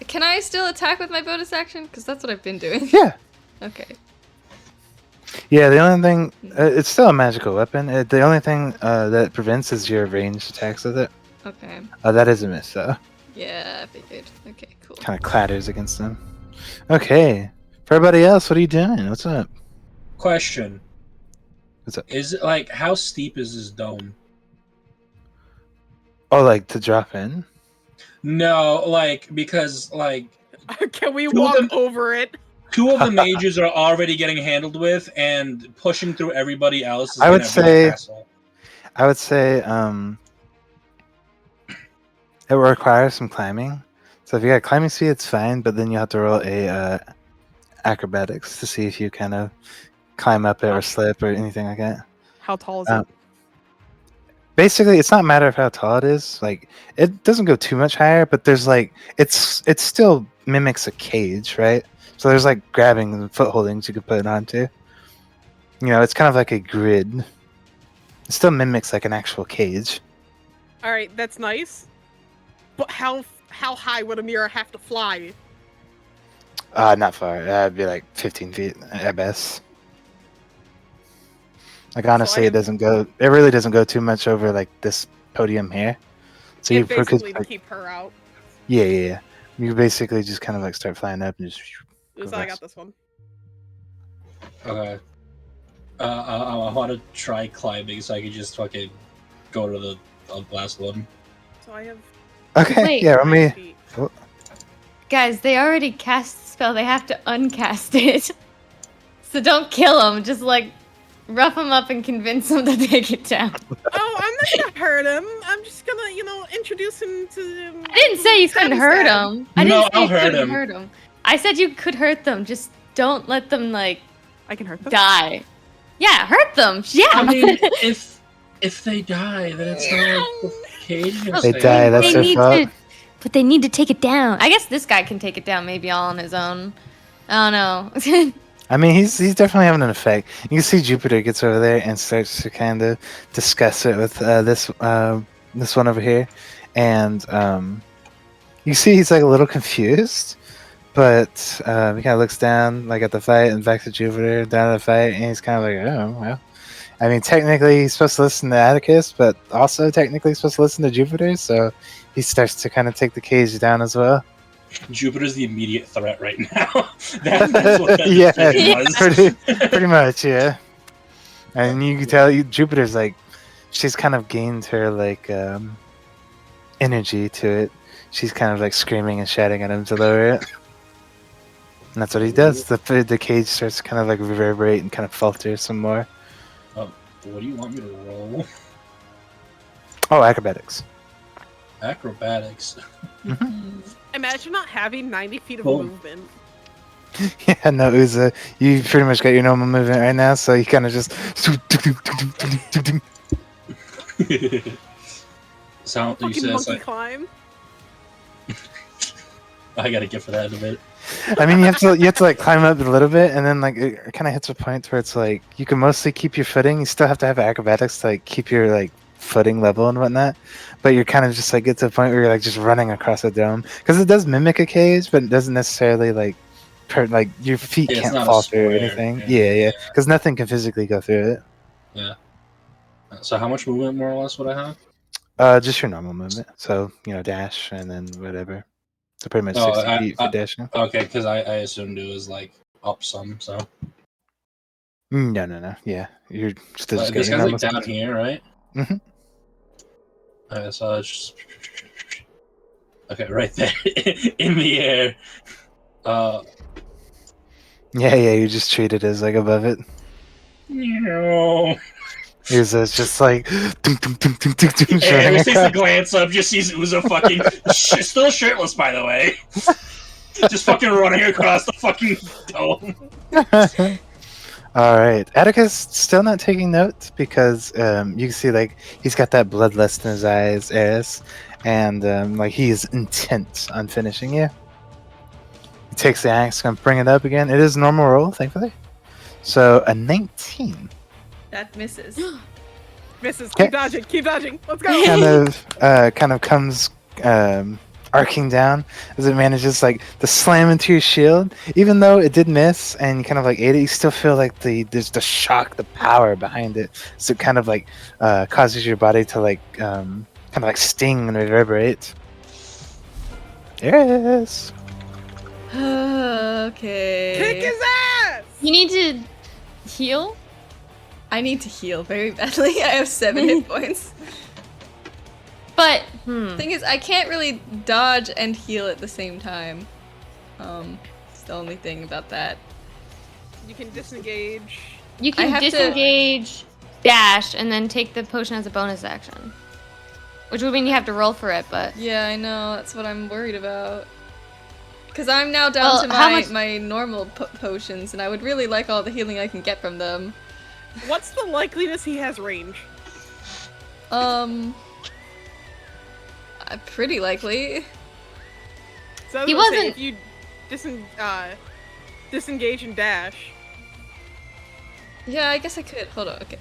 can I still attack with my bonus action? Because that's what I've been doing. Yeah. Okay. Yeah, the only thing, it's still a magical weapon. The only thing that prevents is your ranged attacks with it. Okay. That is a miss, though. Yeah, I figured. Okay, cool. Kind of clatters against them. Okay. For everybody else, what are you doing? What's up? Question. What's up? Is it like how steep is this dome? Oh, like to drop in? No, like because like Can we Two of walk them- over it? 2 of the mages are already getting handled with, and pushing through everybody else is I would gonna be a say- hassle. I would say it requires some climbing. So if you got climbing speed, it's fine, but then you have to roll a acrobatics to see if you kind of climb up it or slip or anything like that. How tall is Um, basically, it's not a matter of how tall it is. Like, it doesn't go too much higher, but there's like it still mimics a cage, right? So there's like grabbing and foot holdings you could put it onto. You know, it's kind of like a grid. It still mimics like an actual cage. All right, that's nice. But how high would a mirror have to fly? Not far. That'd be like 15 feet at best. Like honestly, have- it really doesn't go too much over like this podium here. So you could, basically to like, keep her out. yeah. You basically just kind of like start flying up and just. So I got this one. Okay. I want to try climbing so I can just fucking go to the last one. So I have. Okay. Wait. Yeah. Let 9 me. feet. Guys, they already cast the spell. They have to uncast it. So don't kill them. Just like rough them up and convince them to take it down. Oh, I'm not gonna hurt him. I'm just gonna, introduce him to. I didn't say you couldn't hurt them. I No, didn't say I'll you hurt couldn't him. hurt them. I said you could hurt them. Just don't let them like I can hurt them. die. Yeah, hurt them. Yeah. I mean, if they die, then it's not like the cage. is They staying die, that's They their need fault. to, but they need to take it down. I guess this guy can take it down maybe all on his own. I don't know. I mean, he's definitely having an effect. You can see Jupiter gets over there and starts to kind of discuss it with this one over here, and you see he's like a little confused, but he kind of looks down like at the fight and back to Jupiter, down at the fight, and he's kind of like, oh well. I mean, technically he's supposed to listen to Atticus, but also technically he's supposed to listen to Jupiter, so he starts to kind of take the cage down as well. Jupiter's the immediate threat right now. That's what that Yeah, decision was. pretty much, yeah. And you can tell Jupiter's like, she's kind of gained her like energy to it. She's kind of like screaming and shouting at him to lower it. And that's what he does. The cage starts to kind of like reverberate and kind of falter some more. What do you want me to roll? Oh, acrobatics. Acrobatics. Imagine not having 90 feet of Oh. movement. Yeah, no, Uza, you pretty much got your normal movement right now, so you kind of just. Sound you Fucking said monkey like, climb. I got a gift for that in a bit. I mean, you have to like climb up a little bit, and then like it kind of hits a point where it's like you can mostly keep your footing. You still have to have acrobatics to like keep your like footing level and whatnot, but you're kind of just like get to a point where you're like just running across a dome because it does mimic a cage, but it doesn't necessarily like like your feet Yeah, it's can't not a fall through square, anything. yeah. Yeah, because nothing can physically go through it. So how much movement more or less would I have? Just your normal movement. So dash and then whatever. So pretty much Oh, 60 feet for dashing. Okay, because I assumed it was like up some. So No. Yeah, you're still just this getting guy's normal like down speed. here, right? Mhm. Okay, so it's just okay, right there in the air. Yeah, you just treat it as like above it. No. Uza's just like Eris takes a glance up, just sees Uza fucking still shirtless, by the way. Just fucking running across the fucking dome. All right, Atticus still not taking note because you can see like he's got that bloodlust in his eyes, Eris, and like he is intent on finishing you. He takes the axe, gonna bring it up again. It is a normal roll, thankfully. So a 19. That misses. Misses. Okay. Keep dodging. Let's go. kind of comes arcing down as it manages like to slam into your shield. Even though it did miss and you kind of like ate it, you still feel like there's the shock, the power behind it. So it kind of like causes your body to like kind of like sting and reverberate. Yes. Okay. Kick his ass. You need to heal. I need to heal very badly. I have 7 hit points. But Thing is, I can't really dodge and heal at the same time. It's the only thing about that. You can disengage. you I can have to- disengage, dash, and then take the potion as a bonus action. Which would mean you have to roll for it, but Yeah, I know. That's what I'm worried about. Because I'm now down to how my, much- my normal potions, and I would really like all the healing I can get from them. What's the likeliness he has range? Pretty likely. So I was He gonna say, wasn't- if you disengage and dash. Yeah, I guess I could. Hold on, okay.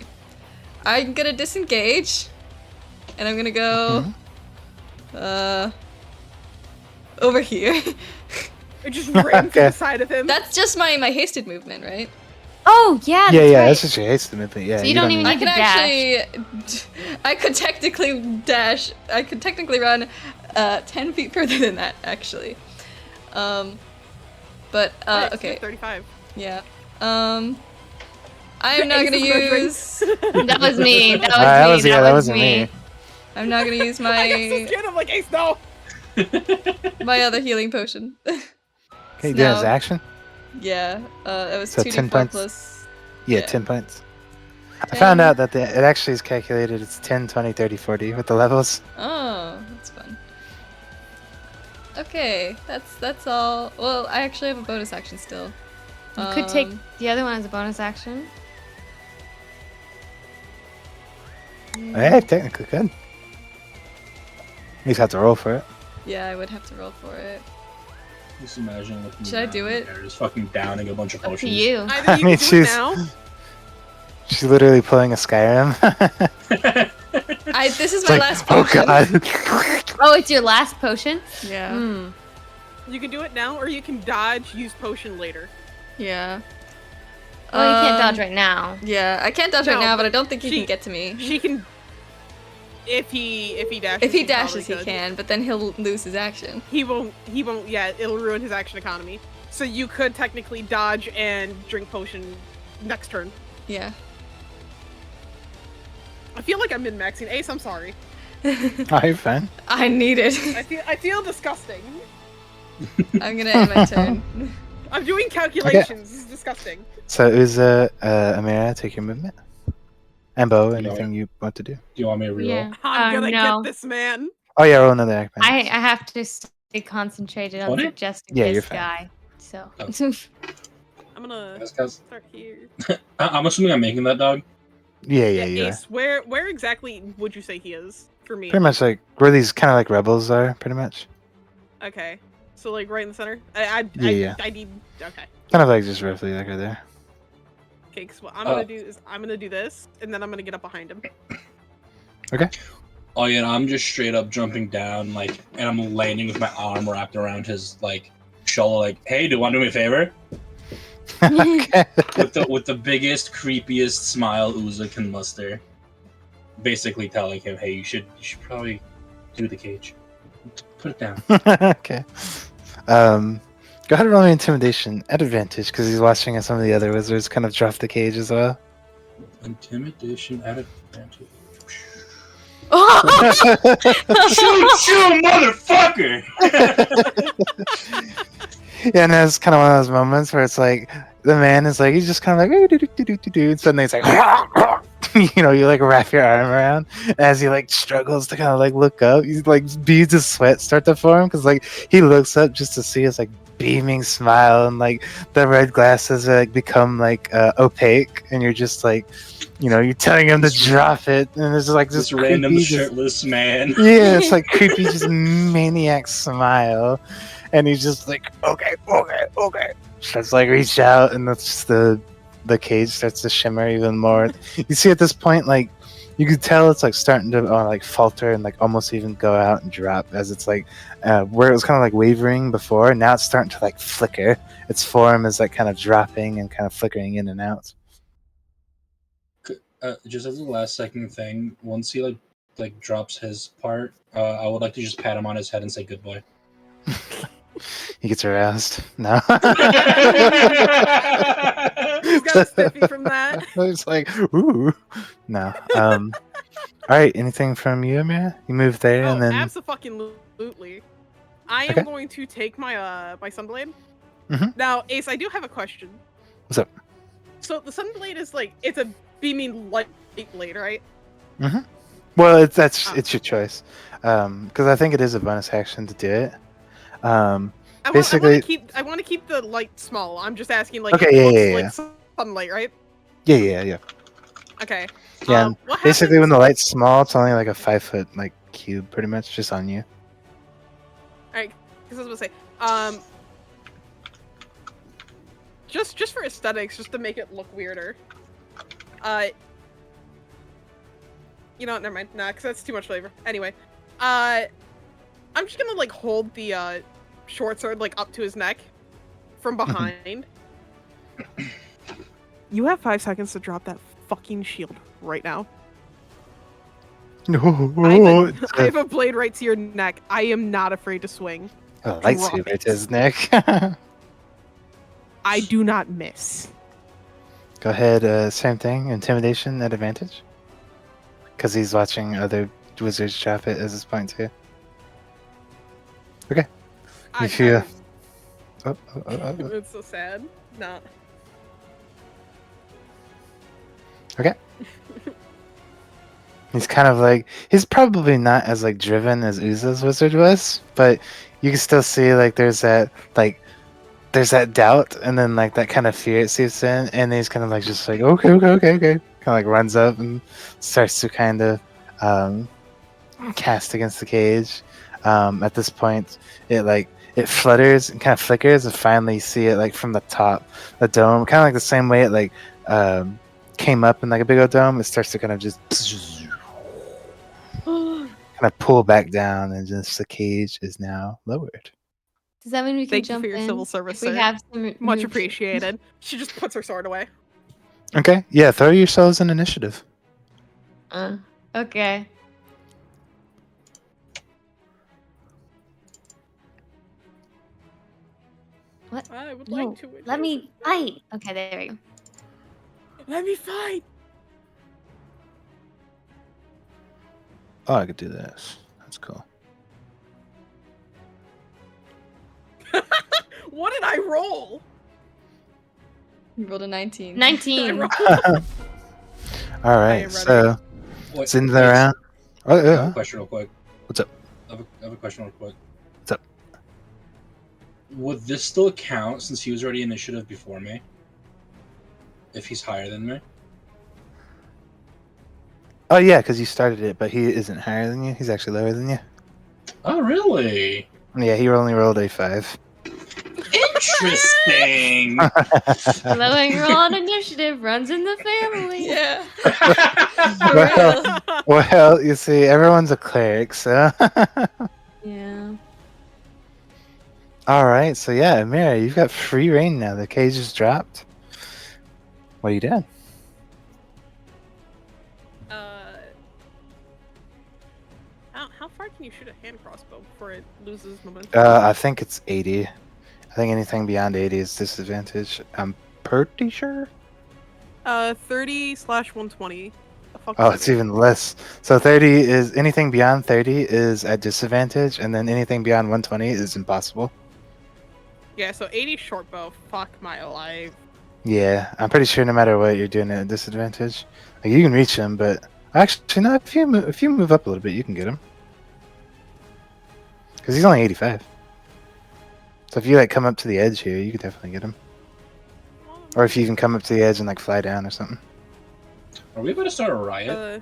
I'm gonna disengage. And I'm gonna go... over here. It just ran to the side of him. That's just my hasted movement, right? Oh, yeah, Yeah, that's yeah, right. that's just your haste movement. Yeah, So you don't even I need could to dash. actually... I could technically dash. I could technically run 10 feet further than that, actually. But, Yeah, it's okay. 35. Yeah. I am not gonna Ace is no use... That was me. That was that me. was yeah, that that was wasn't me. me. I'm not gonna use I got so my scared. I'm like, Ace, no. my other healing potion. Okay, you do his No. action? Yeah, it was So 10 2d4 points? plus... Yeah, Yeah. 10 points. I 10. found out that it actually is calculated. It's 10, 20, 30, 40 with the levels. Oh, that's fun. Okay, that's all. Well, I actually have a bonus action still. You could take the other one as a bonus action. Hey, technically could. You just have to roll for it. Yeah, I would have to roll for it. Just imagine looking Should I do down it? there, just fucking downing a bunch of Up to potions. you. Either I you mean, can do it she's- now. She's literally pulling a Skyrim. This is It's my like, last oh potion. god. Oh, it's your last potion? Yeah. Hmm. You can do it now, or you can dodge, use potion later. Yeah. Well, you can't dodge right now. Yeah, I can't dodge right No, now, but I don't think he she- can get to me. She can, if he dashes. If he probably dashes, he could. can, but then he'll lose his action. He won't. Yeah, it'll ruin his action economy. So you could technically dodge and drink potion next turn. Yeah. I feel like I'm min-maxing. Ace, I'm sorry. Oh, you're fine. I need it. I feel disgusting. I'm gonna end my turn. I'm doing calculations. This is disgusting. So Amira, take your movement. And Beau, anything you want to do? Do you want me to reroll? Yeah. I'm gonna no. get this man. Oh yeah, roll another act. I have to stay concentrated on 20? suggesting Yeah, you're this fine. guy. So. Oh. I'm gonna Guys, start here. I'm assuming I'm making that dog. Yeah, you are. Ace, where exactly would you say he is for me? Pretty much like where these kind of like rebels are, pretty much. Okay, so like right in the center. I need. Okay. Kind of like just roughly like right there. Okay, because what I'm gonna do is I'm gonna do this, and then I'm gonna get up behind him. Okay. Oh yeah, I'm just straight up jumping down, like, and I'm landing with my arm wrapped around his like shoulder, like, "Hey, do you want to do me a favor?" Okay. with the biggest, creepiest smile Uza can muster. Basically telling him, "Hey, you should probably do the cage. Put it down." Okay. Go ahead and roll me intimidation at advantage because he's watching some of the other wizards kind of drop the cage as well. Intimidation at advantage. Oh! Shoot, motherfucker! Yeah, and it's kind of one of those moments where it's like the man is like he's just kind of like do, and suddenly it's like you like wrap your arm around as he like struggles to kind of like look up. He's like beads of sweat start to form because like he looks up just to see his like beaming smile and like the red glasses like become like opaque, and you're just like you're telling him to drop it, and there's like This this random creepy, shirtless man. yeah, it's like creepy, just maniac smile, and he's just like, okay. Starts like reach out, and that's just the cage starts to shimmer even more. You see at this point, like you could tell it's like starting to like falter and like almost even go out and drop as it's like where it was kind of like wavering before. Now it's starting to like flicker. Its form is like kind of dropping and kind of flickering in and out. Just as a last second thing, once he like drops his part, I would like to just pat him on his head and say good boy. He gets aroused. No. He's got a spiffy from that. It's like, ooh. No. All right. Anything from you, Amira? You move there, and then Abso-fucking-lutely. I am Okay. going to take my my sunblade. Mhm. Now, Ace, I do have a question. What's up? So the sunblade is like it's a beaming light blade, right? Well, it's your choice, because I think it is a bonus action to do it. Basically- I want to keep the light small. I'm just asking, like, Okay, it yeah, looks yeah, like sunlight, right? Yeah. Okay. Yeah. What Basically, happens? when the light's small, it's only like a 5-foot like cube, pretty much, just on you. All right, because I was gonna say, just for aesthetics, just to make it look weirder. You know what? Never mind. Nah, because that's too much flavor. Anyway, I'm just gonna like hold the short sword like up to his neck from behind. You have 5 seconds to drop that fucking shield right now. I have a blade right to your neck. I am not afraid to swing. A lightsaber it. to his neck. I do not miss. Go ahead, same thing, intimidation at advantage. Because he's watching other wizards drop it at this point too. Okay. You feel... It's so sad. Nah. Okay. He's kind of like, he's probably not as like driven as Uza's wizard was, but you can still see like there's that doubt, and then like that kind of fear it seeps in, and he's kind of like just like okay, kind of like runs up and starts to kind of cast against the cage. At this point, it flutters and kind of flickers, and finally you see it like from the top, the dome, kind of like the same way it like came up in like a big old dome. It starts to kind of just kind of pull back down, and just the cage is now lowered. Does that mean we can Thank you jump for your in civil service, if we sir. have some Much moves? appreciated. She just puts her sword away. Okay, yeah, throw yourselves in initiative. Okay. What? I would No, like to. let me fight. Okay, there we go. Let me fight. Oh, I could do this. That's cool. What did I roll? You rolled a 19. 19. All I right, am ready. so Wait, it's in the round. Oh, I have a yeah. question real quick. What's up? I have a question real quick. What's up? Would this still count since he was already initiative before me? If he's higher than me? Oh, yeah, because you started it, but he isn't higher than you. He's actually lower than you. Oh, really? Yeah, he only rolled a 5. Interesting. Lowering roll on initiative runs in the family. Yeah. Well, you see, everyone's a cleric, so. Yeah. All right, so yeah, Amira, you've got free reign now. The cage is dropped. What are you doing? How far can you shoot a hand crossbow before it loses momentum? I think it's 80. I think anything beyond 80 is disadvantage. I'm pretty sure. 30/120. Oh, it's even less. So 30 is anything beyond 30 is at disadvantage, and then anything beyond 120 is impossible. Yeah, so 80 short bow. Fuck my life. Yeah, I'm pretty sure no matter what you're doing at a disadvantage. Like you can reach him, but actually no. If you move up a little bit, you can get him. Because he's only 85. So if you like come up to the edge here, you could definitely get him. Or if you even come up to the edge and like fly down or something. Are we about to start a riot?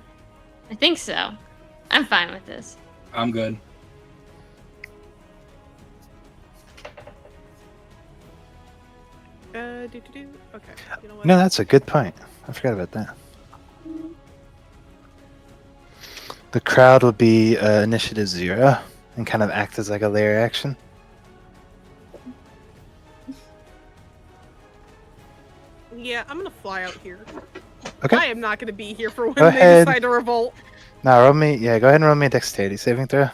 I think so. I'm fine with this. I'm good. Okay. You know what? No, that's a good point. I forgot about that. The crowd will be initiative 0 and kind of act as like a layer action. Yeah, I'm gonna fly out here. Okay. I am not gonna be here for when Go they ahead. decide to revolt. Now roll me. Yeah, go ahead and roll me a dexterity saving throw.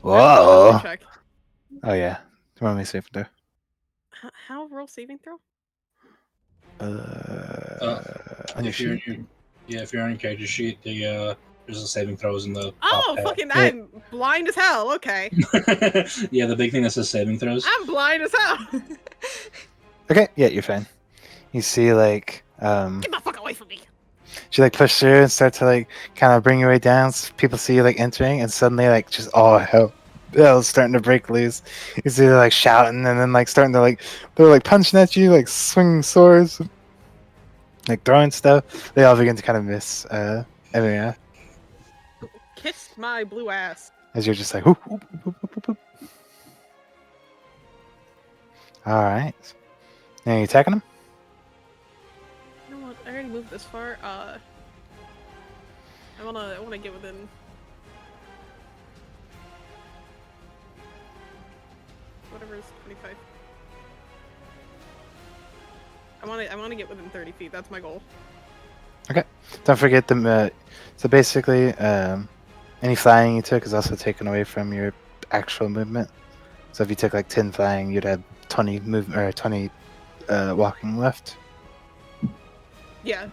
Whoa. Check. Oh yeah, roll me a saving throw. How roll saving throw? On your If you're, sheet. if you're on your character sheet, there's a saving throws in the. Oh, top fucking! Yeah. I'm blind as hell. Okay, Yeah, the big thing that says saving throws. I'm blind as hell. Okay, yeah, you're fine. You see, like, Get the fuck away from me! she like push through and start to like kind of bring your way down. People see you like entering, and suddenly like just all hell hell's starting to break loose. You see they're like shouting and then like starting to like they're like punching at you, like swinging swords, like throwing stuff. They all begin to kind of miss Emilia Kiss my blue ass. as you're just like whoop, whoop, whoop, whoop, whoop, whoop. All right. Now you attacking him? You know what? I already moved this far. I wanna get within. Whatever is 25. I wanna get within 30 feet. That's my goal. Okay. Don't forget the. So basically, any flying you took is also taken away from your actual movement. So if you took like 10 flying, you'd have 20 movement or 20 walking left. Yeah.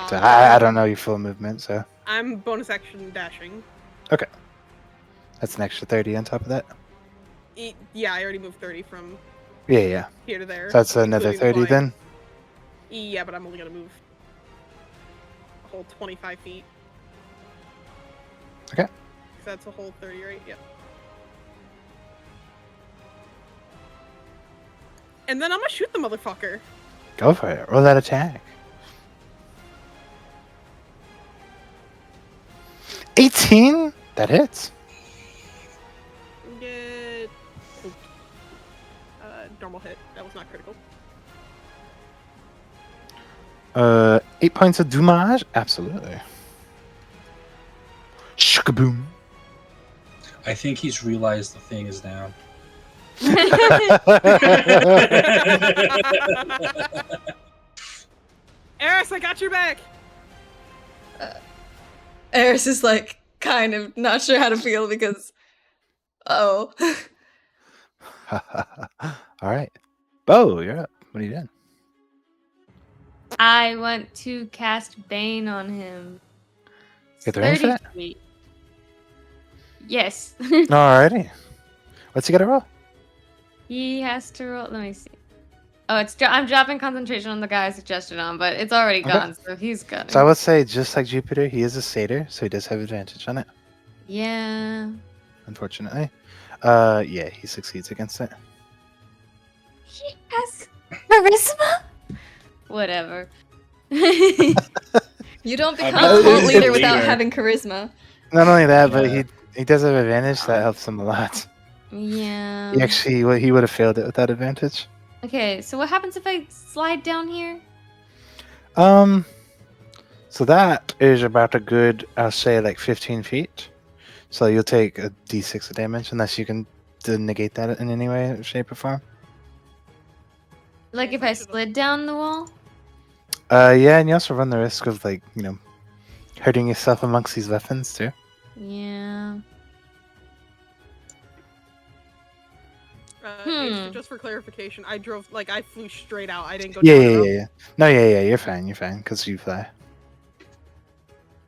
So I don't know your full movement, so I'm bonus action dashing. that's an extra 30 on top of that. Yeah, I already moved 30 from Yeah. here to there. So that's another including the 30 flying. then. Yeah, but I'm only gonna move a whole 25 feet. Okay. So that's a whole 30, right? Yep. And then I'm gonna shoot the motherfucker. Go for it. Roll that attack. 18? That hits. Get normal hit. That was not critical. 8 points of damage? Absolutely. Shakaboom. I think he's realized the thing is down. Eris, I got your back. Eris is like kind of not sure how to feel because oh. All right. Beau, you're up. What are you doing? I want to cast Bane on him. Get the range for 30 that? feet. Yes. Alrighty. What's he got to roll? He has to roll. Let me see. Oh, I'm dropping concentration on the guy I suggested on, but it's already Okay. gone, so he's got So I it. would say, just like Jupiter, he is a satyr, so he does have advantage on it, Yeah. unfortunately. Yeah, he succeeds against it. He has charisma? Whatever. You don't become I a mean, cult it- leader it- without later. having charisma. Not only that, but Yeah. he does have advantage. That helps him a lot. Yeah. He actually, he would have failed it without advantage. Okay, so what happens if I slide down here? So that is about a good, I'll say, like 15 feet. So you'll take a d6 of damage unless you can negate that in any way, shape, or form. Like if I slid down the wall? Yeah, and you also run the risk of like, hurting yourself amongst these weapons too. Yeah. Just for clarification, I flew straight out. I didn't go Yeah, down yeah, a rope. yeah. No, yeah, you're fine, because you fly.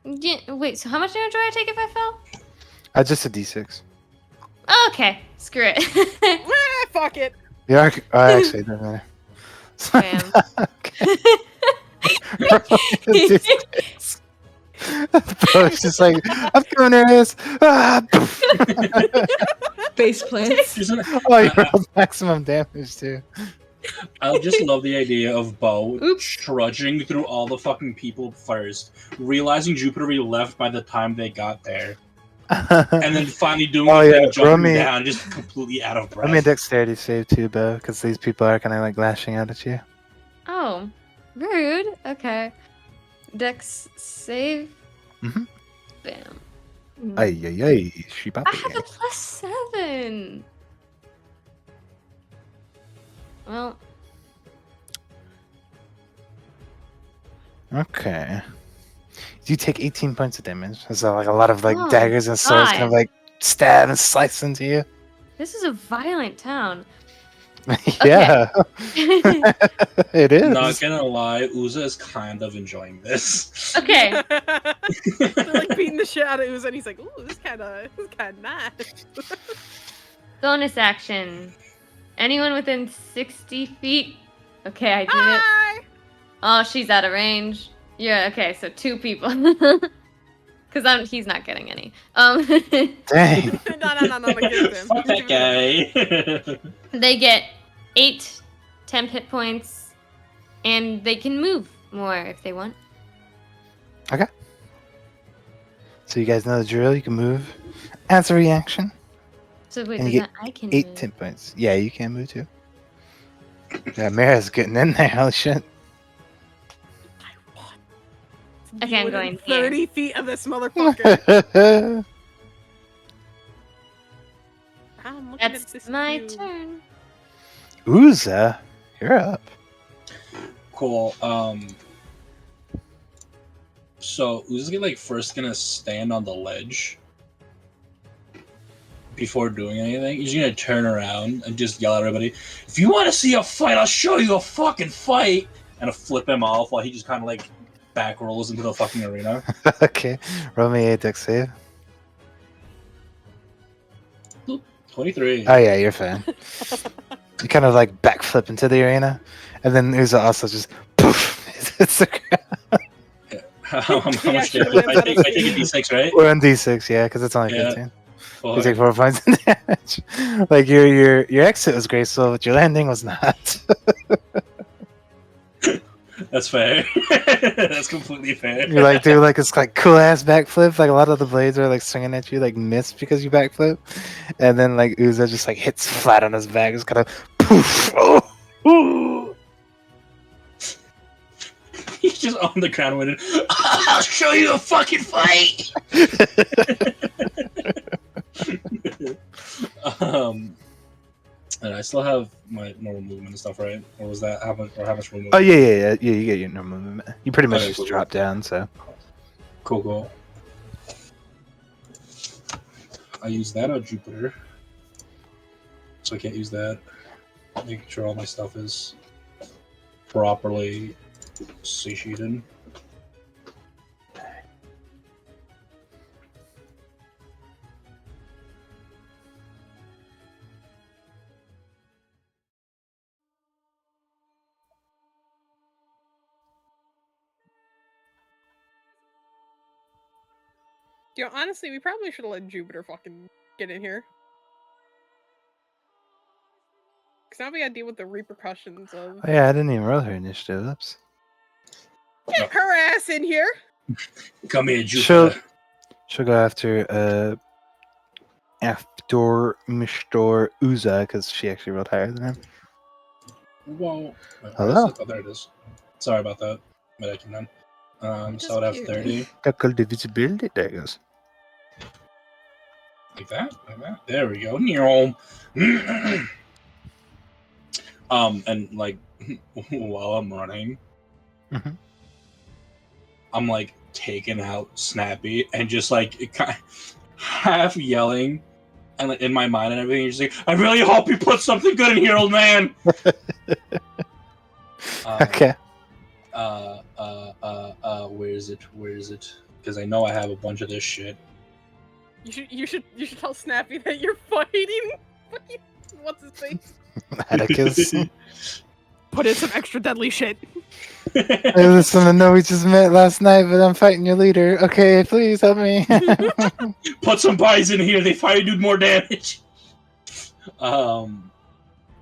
Yeah. Wait, so how much damage do I take if I fell? Just a d6. Okay, screw it. Fuck it. Yeah, actually, it doesn't matter. Bam. Okay. D6. It's just like, I'm coming, Eris. Ah! Face plants. Oh, you rolled maximum damage too. I just love the idea of Beau Oops. trudging through all the fucking people first, realizing Jupiter already left by the time they got there, and then finally doing Oh, the yeah, thing, jumping roll me- down, just completely out of breath. Let me a dexterity save too, Beau, because these people are kind of like lashing out at you. Oh, rude. Okay. Dex save. Mhm. Bam. Ay, ay, ay, sheep I have a +7. Well, Okay. You take 18 points of damage. So like a lot of like Oh, daggers and swords kind God. of like stab and slice into you. this is a violent town. Yeah, it is. Not gonna lie, Uza is kind of enjoying this. Okay. They're like beating the shit out of Uza, and he's like, "Ooh, this kind of nice." Bonus action. Anyone within 60 feet. Okay, I did it. Hi. Oh, she's out of range. Yeah, okay, so 2 people. Because he's not getting any. Dang. no, give it to him. Fuck that guy. They get 8 temp hit points, and they can move more if they want. So you guys know the drill. You can move as a reaction. So wait, And does you that I can 8 move? temp points. Yeah, you can move too. Yeah, Mara's getting in there. Holy shit. Okay, I'm Within going here. 30 feet of this motherfucker. I'm looking at That's this my view. turn. Uza, you're up. Cool. So Uza's first gonna stand on the ledge before doing anything. He's gonna turn around and just yell at everybody, "If you want to see a fight, I'll show you a fucking fight!" And flip him off while he just kind of back rolls into the fucking arena. Okay, roll me a dex save. 23. Oh yeah, you're fine. You kind of backflip into the arena, and then Uza also just poof. It's the ground. How much damage? lands I out take of a d6, right? We're on D6, yeah, because it's only Yeah. 15. Fuck. You take 4 points of damage. Your exit was graceful, but your landing was not. That's fair. That's completely fair. You do this cool ass backflip. A lot of the blades are swinging at you, miss because you backflip, and then Uza just hits flat on his back. It's kind of poof. Oh, ooh. He's just on the ground with it. I'll show you a fucking fight. And I still have my normal movement and stuff, right? Or was that how much movement? Oh yeah. You get your normal movement. You pretty much Okay, just cool. drop down. So Cool. I use that on Jupiter, so I can't use that. Making sure all my stuff is properly satiated. Honestly, we probably should have let Jupiter fucking get in here. Because now we gotta deal with the repercussions of... oh, yeah, I didn't even roll her initiative. Oops. Get her ass in here! Come here, Jupiter. She'll go after Mr. Uza because she actually rolled higher than him. Whoa. Hello. Oh, there it is. Sorry about that. But I can then. So I would have 30. Got good divisibility. There it goes. Like that? There we go. And while I'm running, Mhm. I'm taking out Snappy and just half yelling and in my mind and everything, just I really hope you put something good in here, old man. Okay. Where is it? Because I know I have a bunch of this shit. You should tell Snappy that you're fighting. What's his face? Atticus. Put in some extra deadly shit. Hey, listen, I know we just met last night, but I'm fighting your leader. Okay, please help me. Put some pies in here. They fire do more damage. And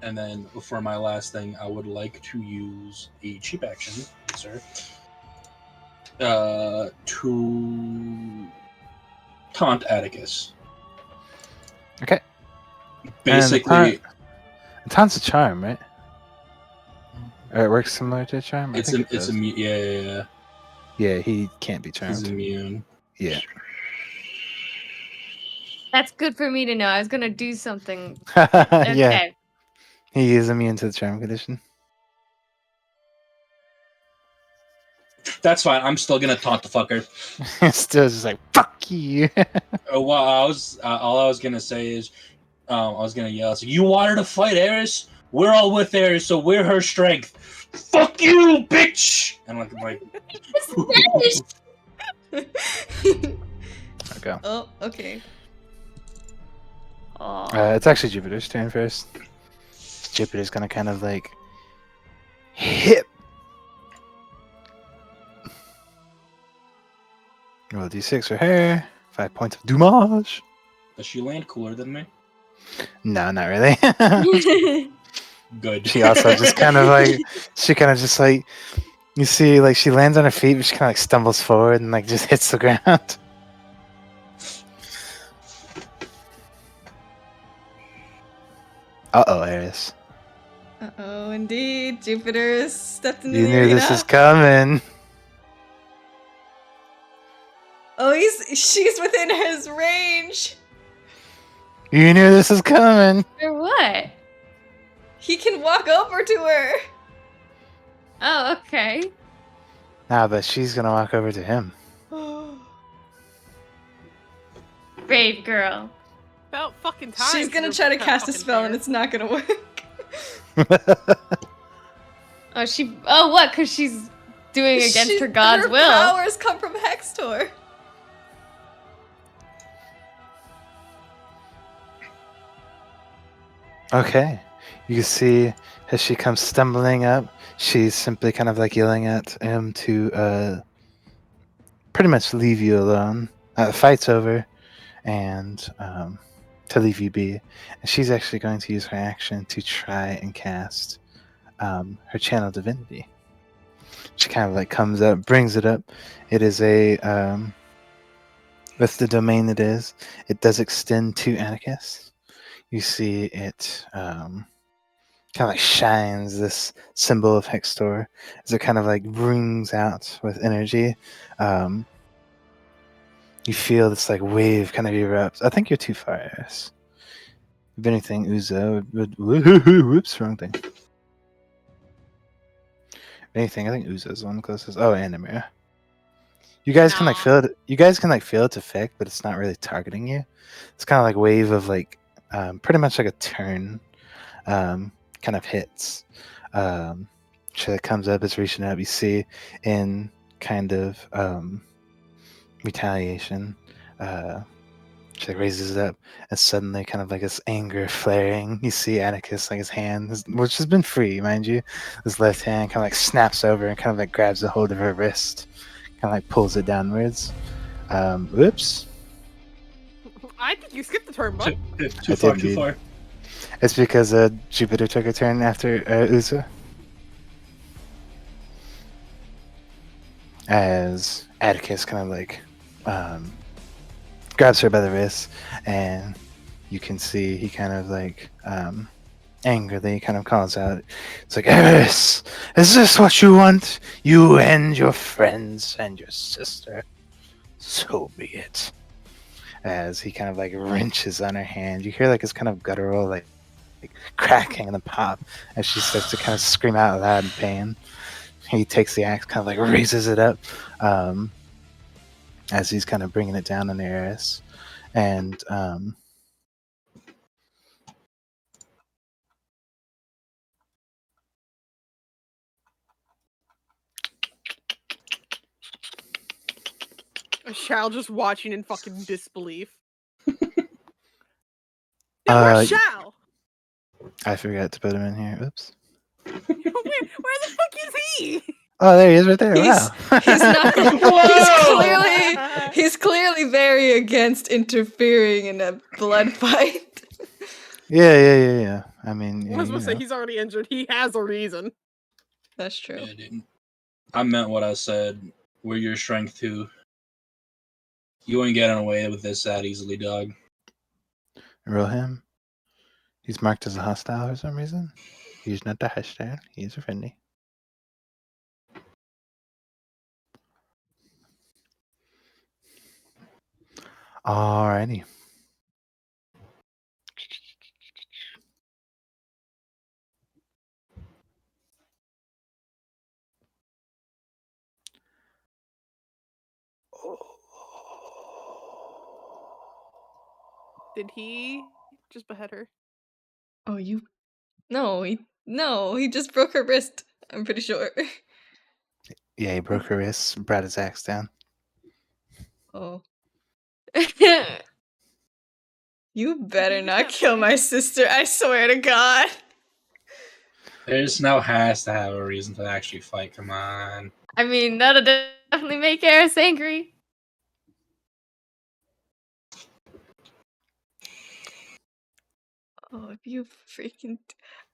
then for my last thing, I would like to use a cheap action, sir, to taunt Atticus. Okay. Basically, Taunt's a charm, right? Or it works similar to a charm. it's immune. Yeah. Yeah, he can't be He's charmed. immune. Yeah. That's good for me to know. I was gonna do something. Yeah. Okay. He is immune to the charm condition. That's fine. I'm still gonna taunt the fucker. Still just fuck you. Well, all I was gonna say is, I was gonna yell, "You want her to fight Eris? We're all with Eris, so we're her strength. Fuck you, bitch!" And Okay. Oh, okay. Oh. It's actually Jupiter's turn first. Jupiter's gonna kind of hit. Roll d6 for her. 5 points of damage. Does she land cooler than me? No, not really. Good. She also just kind of just like, you see, like she lands on her feet, but she kind of like stumbles forward and like just hits the ground. Uh-oh, Eris. Uh-oh, indeed. Jupiter has stepped into You the knew arena. this was coming. Oh, she's within his range. You knew this was coming. For what? He can walk over to her. Oh, okay. Nah, but she's gonna walk over to him. Brave girl. About fucking time. She's gonna try to cast a spell and it's not gonna work. Oh, what? Because she's doing against her god's will. Her powers come from Hextor. Okay. You can see as she comes stumbling up, she's simply kind of like yelling at him to pretty much leave you alone. The fight's over, and to leave you be. And she's actually going to use her action to try and cast her channel divinity. She kind of like comes up, brings it up. It is a with the domain it does extend to Atticus. You see it kind of like shines this symbol of Hextor as it kind of like rings out with energy. You feel this like wave kind of erupts. I think you're too far, Eris. If anything, Uzo would whoops, wrong thing. If anything, I think Uzo's the one closest. Oh, and Amira. You guys can like feel it. You guys can like feel its effect, but it's not really targeting you. It's kind of like wave of like pretty much like a turn. Kind of hits. So it comes up, it's reaching up. You see in kind of retaliation. She like raises it up, and suddenly, kind of like this anger flaring, you see Atticus, like his hand, which has been free, mind you, his left hand kind of like snaps over and kind of like grabs a hold of her wrist, kind of like pulls it downwards. Whoops. I think you skipped the turn, bud. Too far. It's because Jupiter took a turn after Uzo. As Atticus kind of like grabs her by the wrist, and you can see he kind of like angrily kind of calls out, it's like, Eris, is this what you want? You and your friends and your sister? So be it. As he kind of like wrenches on her hand, you hear like this kind of guttural like cracking and the pop as she starts to kind of scream out loud in pain. He takes the axe, kind of like raises it up as he's kind of bringing it down on Eris. And A child just watching in fucking disbelief. Where's Shao? I forgot to put him in here. Oops. Where the fuck is he? Oh, there he is, right there. He's Wow. he's clearly very against interfering in a blood fight. Yeah. I mean, I was supposed to say he's already injured. He has a reason. That's true. Yeah, dude. I meant what I said. We're your strength too. You ain't getting away with this that easily, dog. Roll him. He's marked as a hostile for some reason. He's not a hostile. He's a friendly. Alrighty. Did he just behead her? Oh, No, he just broke her wrist. I'm pretty sure. Yeah, he broke her wrist, brought his axe down. Oh. You better not kill my sister, I swear to God. There's now has to have a reason to actually fight. Come on. I mean, that'll definitely make Eris angry. Oh, if you freaking...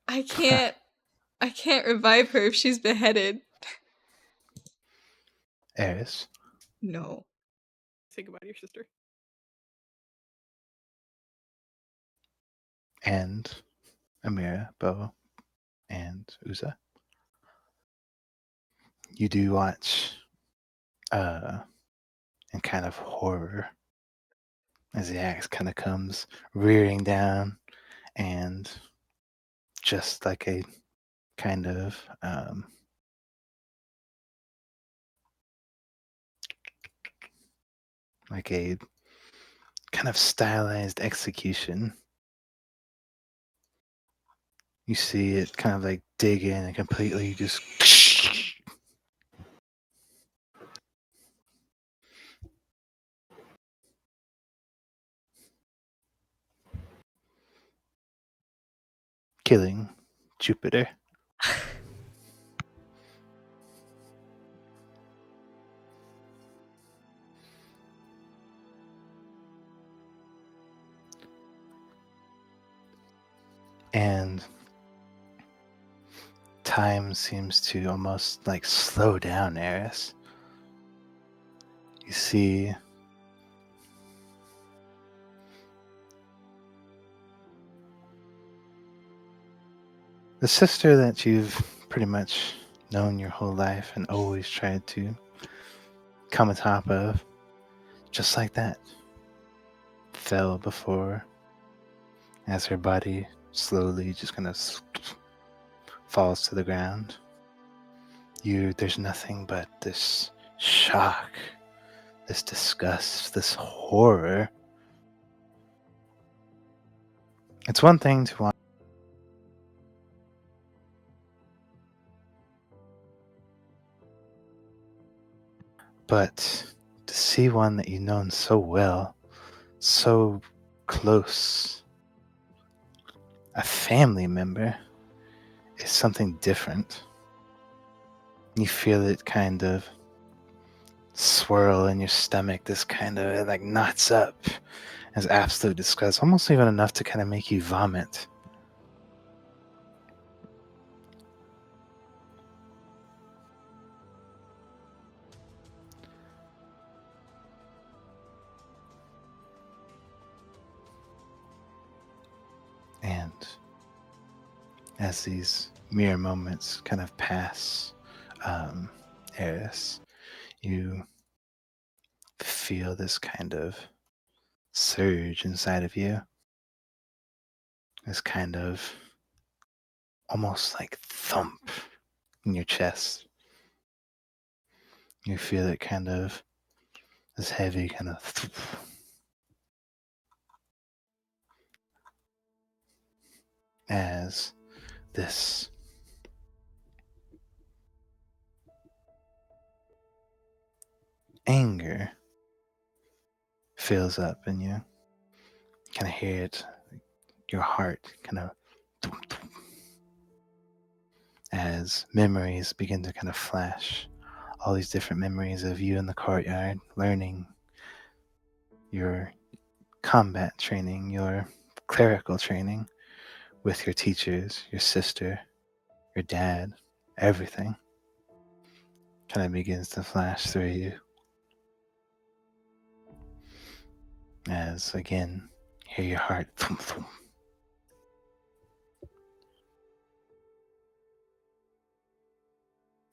I can't revive her if she's beheaded. Eris. No. Say goodbye to your sister. And Amira, Beau, and Uza. You do watch in kind of horror as the axe kind of comes rearing down, and just like a kind of like a kind of stylized execution. You see it kind of like dig in and completely just killing Jupiter. And time seems to almost like slow down, Eris. You see the sister that you've pretty much known your whole life and always tried to come atop of, just like that, fell before, as her body slowly just kind of falls to the ground. There's nothing but this shock, this disgust, this horror. It's one thing to watch, but to see one that you've known so well, so close, a family member, is something different. You feel it kind of swirl in your stomach, this kind of like knots up as absolute disgust, almost even enough to kind of make you vomit. And as these mere moments kind of pass, Eris, you feel this kind of surge inside of you. This kind of almost like thump in your chest. You feel it kind of, this heavy kind of thump. As this anger fills up in you. Kind of hear it, your heart kind of as memories begin to kind of flash. All these different memories of you in the courtyard, learning your combat training, your clerical training with your teachers, your sister, your dad, everything kind of begins to flash through you. As again, hear your heart thump, thump.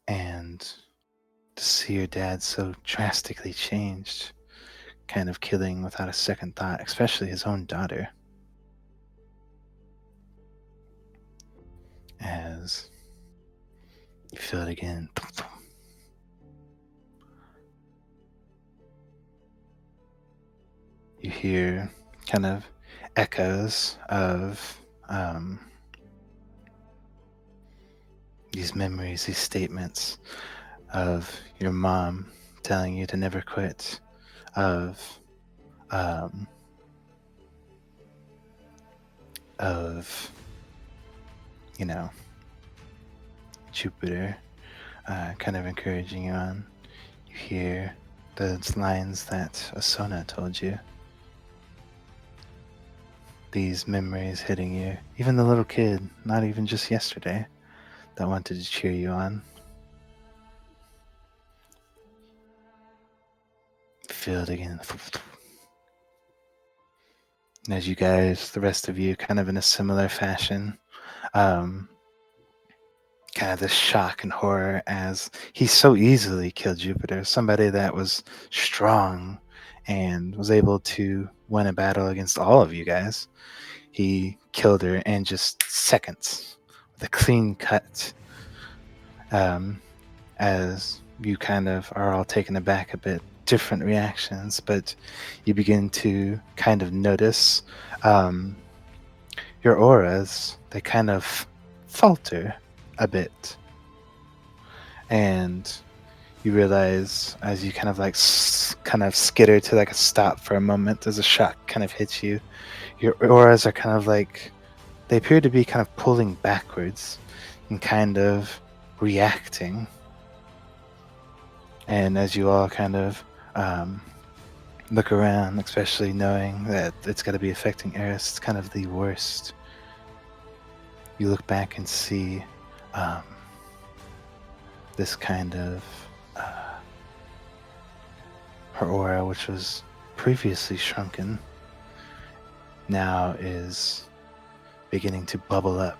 And to see your dad so drastically changed, kind of killing without a second thought, especially his own daughter. As you feel it again. Thump, thump. You hear kind of echoes of these memories, these statements of your mom telling you to never quit, of you know, Jupiter kind of encouraging you on. You hear those lines that Asona told you. these memories hitting you. Even the little kid, not even just yesterday, that wanted to cheer you on. Feel it again. And as you guys, the rest of you, kind of in a similar fashion, kind of this shock and horror as he so easily killed Jupiter, somebody that was strong and was able to win a battle against all of you guys. He killed her in just seconds with a clean cut. As you kind of are all taken aback a bit, different reactions, but you begin to kind of notice your auras, they kind of falter a bit. And you realize as you kind of like kind of skitter to like a stop for a moment as a shock kind of hits you, your auras are kind of like, they appear to be kind of pulling backwards and kind of reacting. And as you all kind of look around, especially knowing that it's going to be affecting Eris, it's kind of the worst. You look back and see this kind of her aura, which was previously shrunken, now is beginning to bubble up.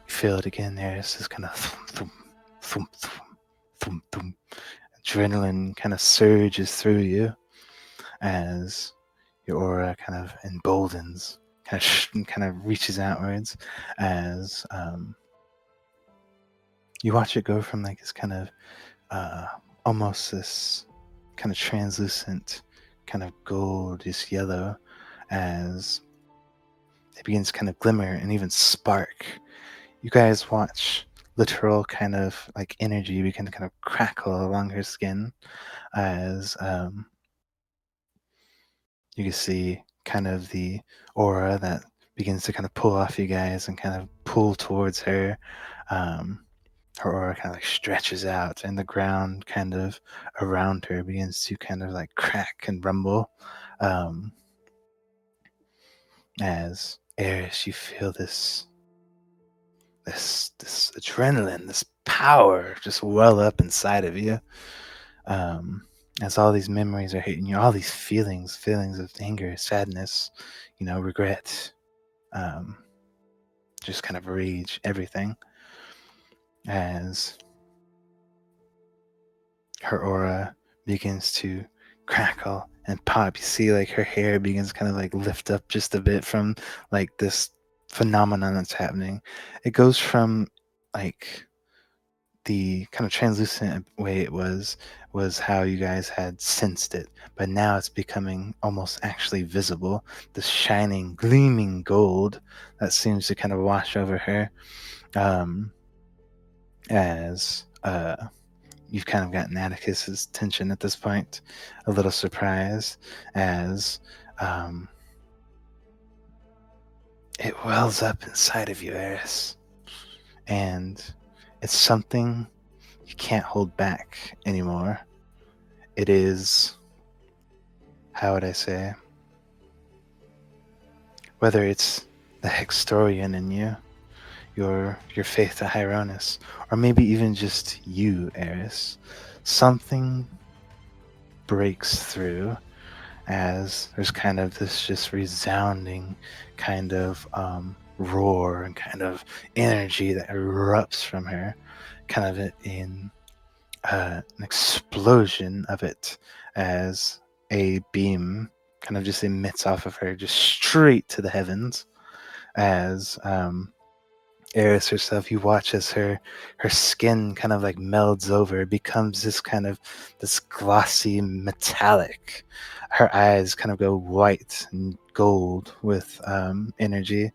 You feel it again. Eris is kind of thum, thum, thum, thum, thum. Adrenaline kind of surges through you as your aura kind of emboldens, kind of reaches outwards as you watch it go from like this kind of almost this kind of translucent kind of goldish yellow as it begins to kind of glimmer and even spark. You guys watch literal kind of like energy begin to kind of crackle along her skin as you can see kind of the aura that begins to kind of pull off you guys and kind of pull towards her. Her aura kind of like stretches out and the ground kind of around her begins to kind of like crack and rumble. As Eris, you feel this adrenaline, this power just well up inside of you. As all these memories are hitting you, all these feelings of anger, sadness, regret, just kind of rage, everything. As her aura begins to crackle and pop, you see like her hair begins kind of like lift up just a bit from like this phenomenon that's happening. It goes from like the kind of translucent way it was how you guys had sensed it, but now it's becoming almost actually visible. This shining, gleaming gold that seems to kind of wash over her, as you've kind of gotten Atticus's attention at this point, a little surprised as it wells up inside of you, Eris, and it's something you can't hold back anymore. It is, how would I say, whether it's the Hextorian in you, your faith to Hieronus, or maybe even just you, Eris, something breaks through as there's kind of this just resounding kind of roar and kind of energy that erupts from her, kind of in an explosion of it as a beam kind of just emits off of her just straight to the heavens. As Eris herself, you watch as her skin kind of like melds over, becomes this kind of this glossy metallic. Her eyes kind of go white and gold with energy,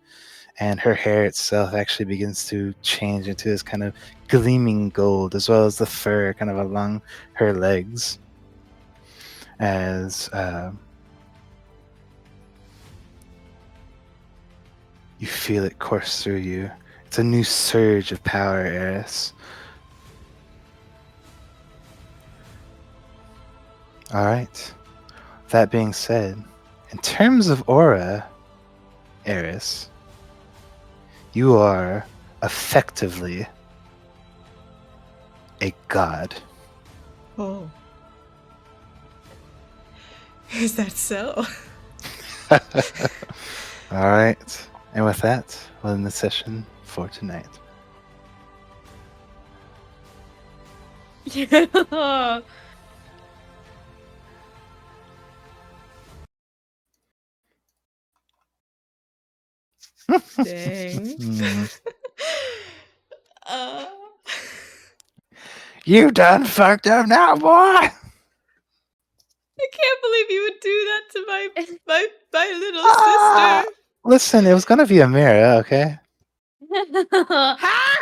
and her hair itself actually begins to change into this kind of gleaming gold, as well as the fur kind of along her legs. As you feel it course through you. It's a new surge of power, Eris. All right. That being said, in terms of aura, Eris, you are effectively a god. Oh. Is that so? All right. And with that, we'll end the session for tonight. Yeah. Dang. uh, You done fucked up now, boy. I can't believe you would do that to my little sister. Listen, it was gonna be a mirror, okay? Ha!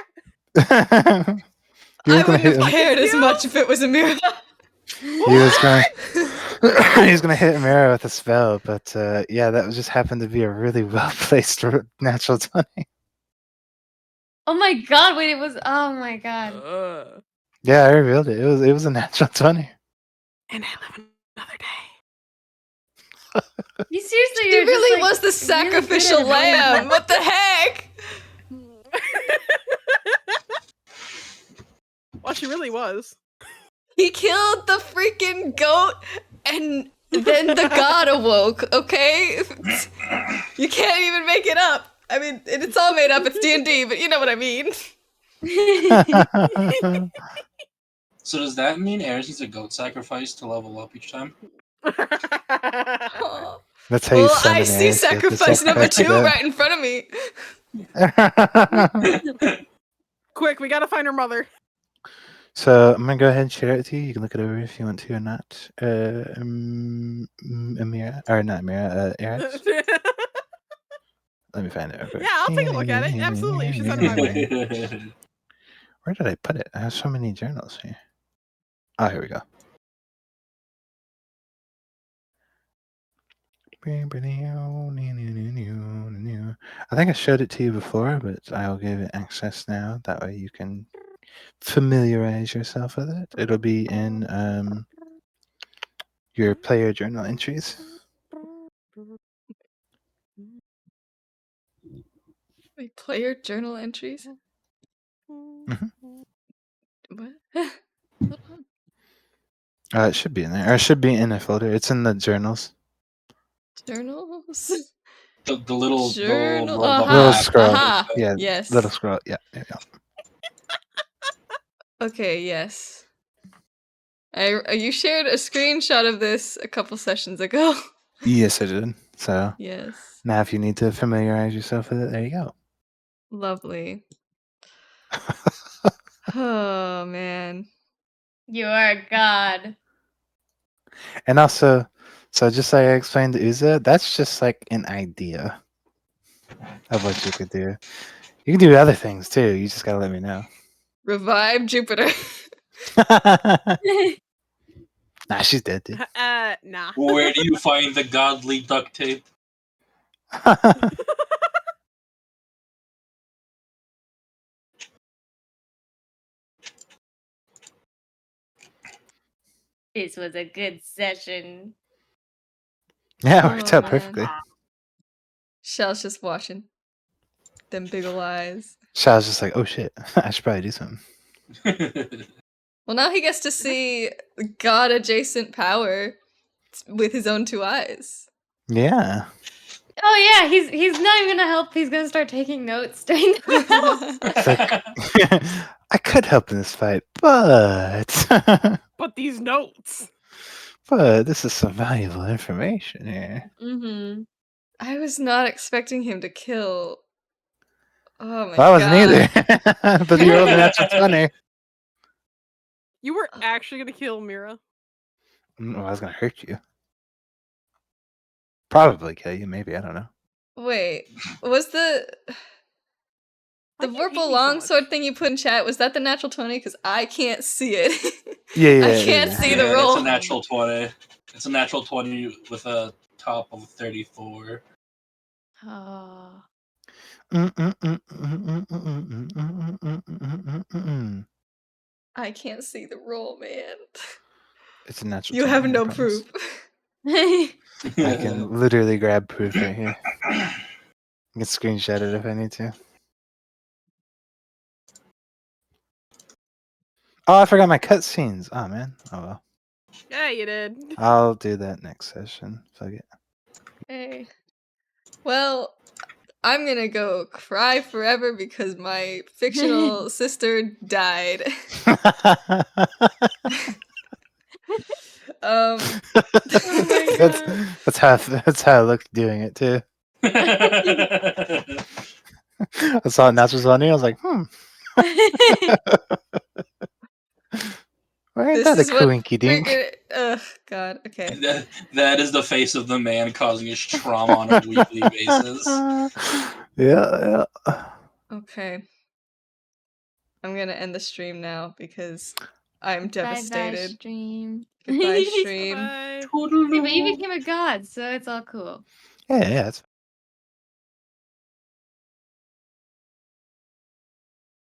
He was I gonna wouldn't hit have him. cared as much if it was a mirror. He was gonna. He was gonna hit Mira with a spell, but yeah, that just happened to be a really well placed natural 20. Oh my god, wait, it was oh my god. Yeah, I revealed it. It was a natural 20. And I live another day. You seriously He you're just, really like, was the really good sacrificial at lamb. What the heck? Well, she really was. He killed the freaking goat and then the god awoke, okay? You can't even make it up. I mean, it's all made up. It's D&D, but you know what I mean. So does that mean Eris needs a goat sacrifice to level up each time? Aw. That's how you Well, summon I see Eris, you have to sacrifice number sacrifice 2 the right in front of me. goat. Quick, we gotta find her mother. So I'm gonna go ahead and share it to you. You can look it over if you want to or not. Amira, or not Amira, Eris. Let me find it real quick. Yeah, I'll take a look at it. Absolutely, you should send it my way. Where did I put it? I have so many journals here. Oh, here we go. I think I showed it to you before, but I'll give it access now. That way you can familiarize yourself with it. It'll be in your player journal entries. My player journal entries? Mhm. What? Hold on. It should be in there, or it should be in a folder. It's in the journals. Journals? The little Journal. bubble Little map. scroll. Aha. Yeah, Yes. little scroll. Yeah, there you go. Okay, yes. You shared a screenshot of this a couple sessions ago. Yes, I did. So Yes. now, if you need to familiarize yourself with it, there you go. Lovely. Oh, man. You are a god. And also, so just like I explained to Uza, that's just like an idea of what you could do. You can do other things too. You just gotta let me know. Revive Jupiter. Nah, she's dead, dude. Nah. Where do you find the godly duct tape? This was a good session. Yeah, it worked Oh, out man. perfectly. Shell's just watching. Them big ol' eyes. Shaw's just like, oh shit, I should probably do something. Well, now he gets to see god adjacent power with his own 2 eyes. Yeah. Oh yeah, he's not even gonna help. He's gonna start taking notes during the It's like, I could help in this fight, but But these notes. but this is some valuable information here. Mm-hmm. I was not expecting him to kill. Oh my Well, I wasn't god. either. But you rolled a natural 20. You were actually gonna kill Mira. Well, I was gonna hurt you. Probably kill you, maybe, I don't know. Wait, was the Why do you hate Vorpal me so longsword much? thing you put in chat, was that the natural 20? Because I can't see it. Yeah, I can't see the Yeah, roll. it's a natural 20. It's a natural 20 with a top of 34. Oh. I can't see the roll, man. It's a natural You 20, have I no promise. proof. I can literally grab proof right here. I can screenshot it if I need to. Oh, I forgot my cutscenes. Oh man. Oh well. Yeah, you did. I'll do that next session. Fuck it. Hey. Well, I'm gonna go cry forever because my fictional sister died. Oh my god. That's how I looked doing it too. I saw it Natch was funny. I was like, Why ain't This that a is what coinky dink? freaking God, okay. That is the face of the man causing us trauma on a weekly basis. Yeah. Okay. I'm gonna end the stream now because I'm Bye bye devastated. stream. Goodbye, stream. Bye. Yeah, but you became a god, so it's all cool. Yeah, it's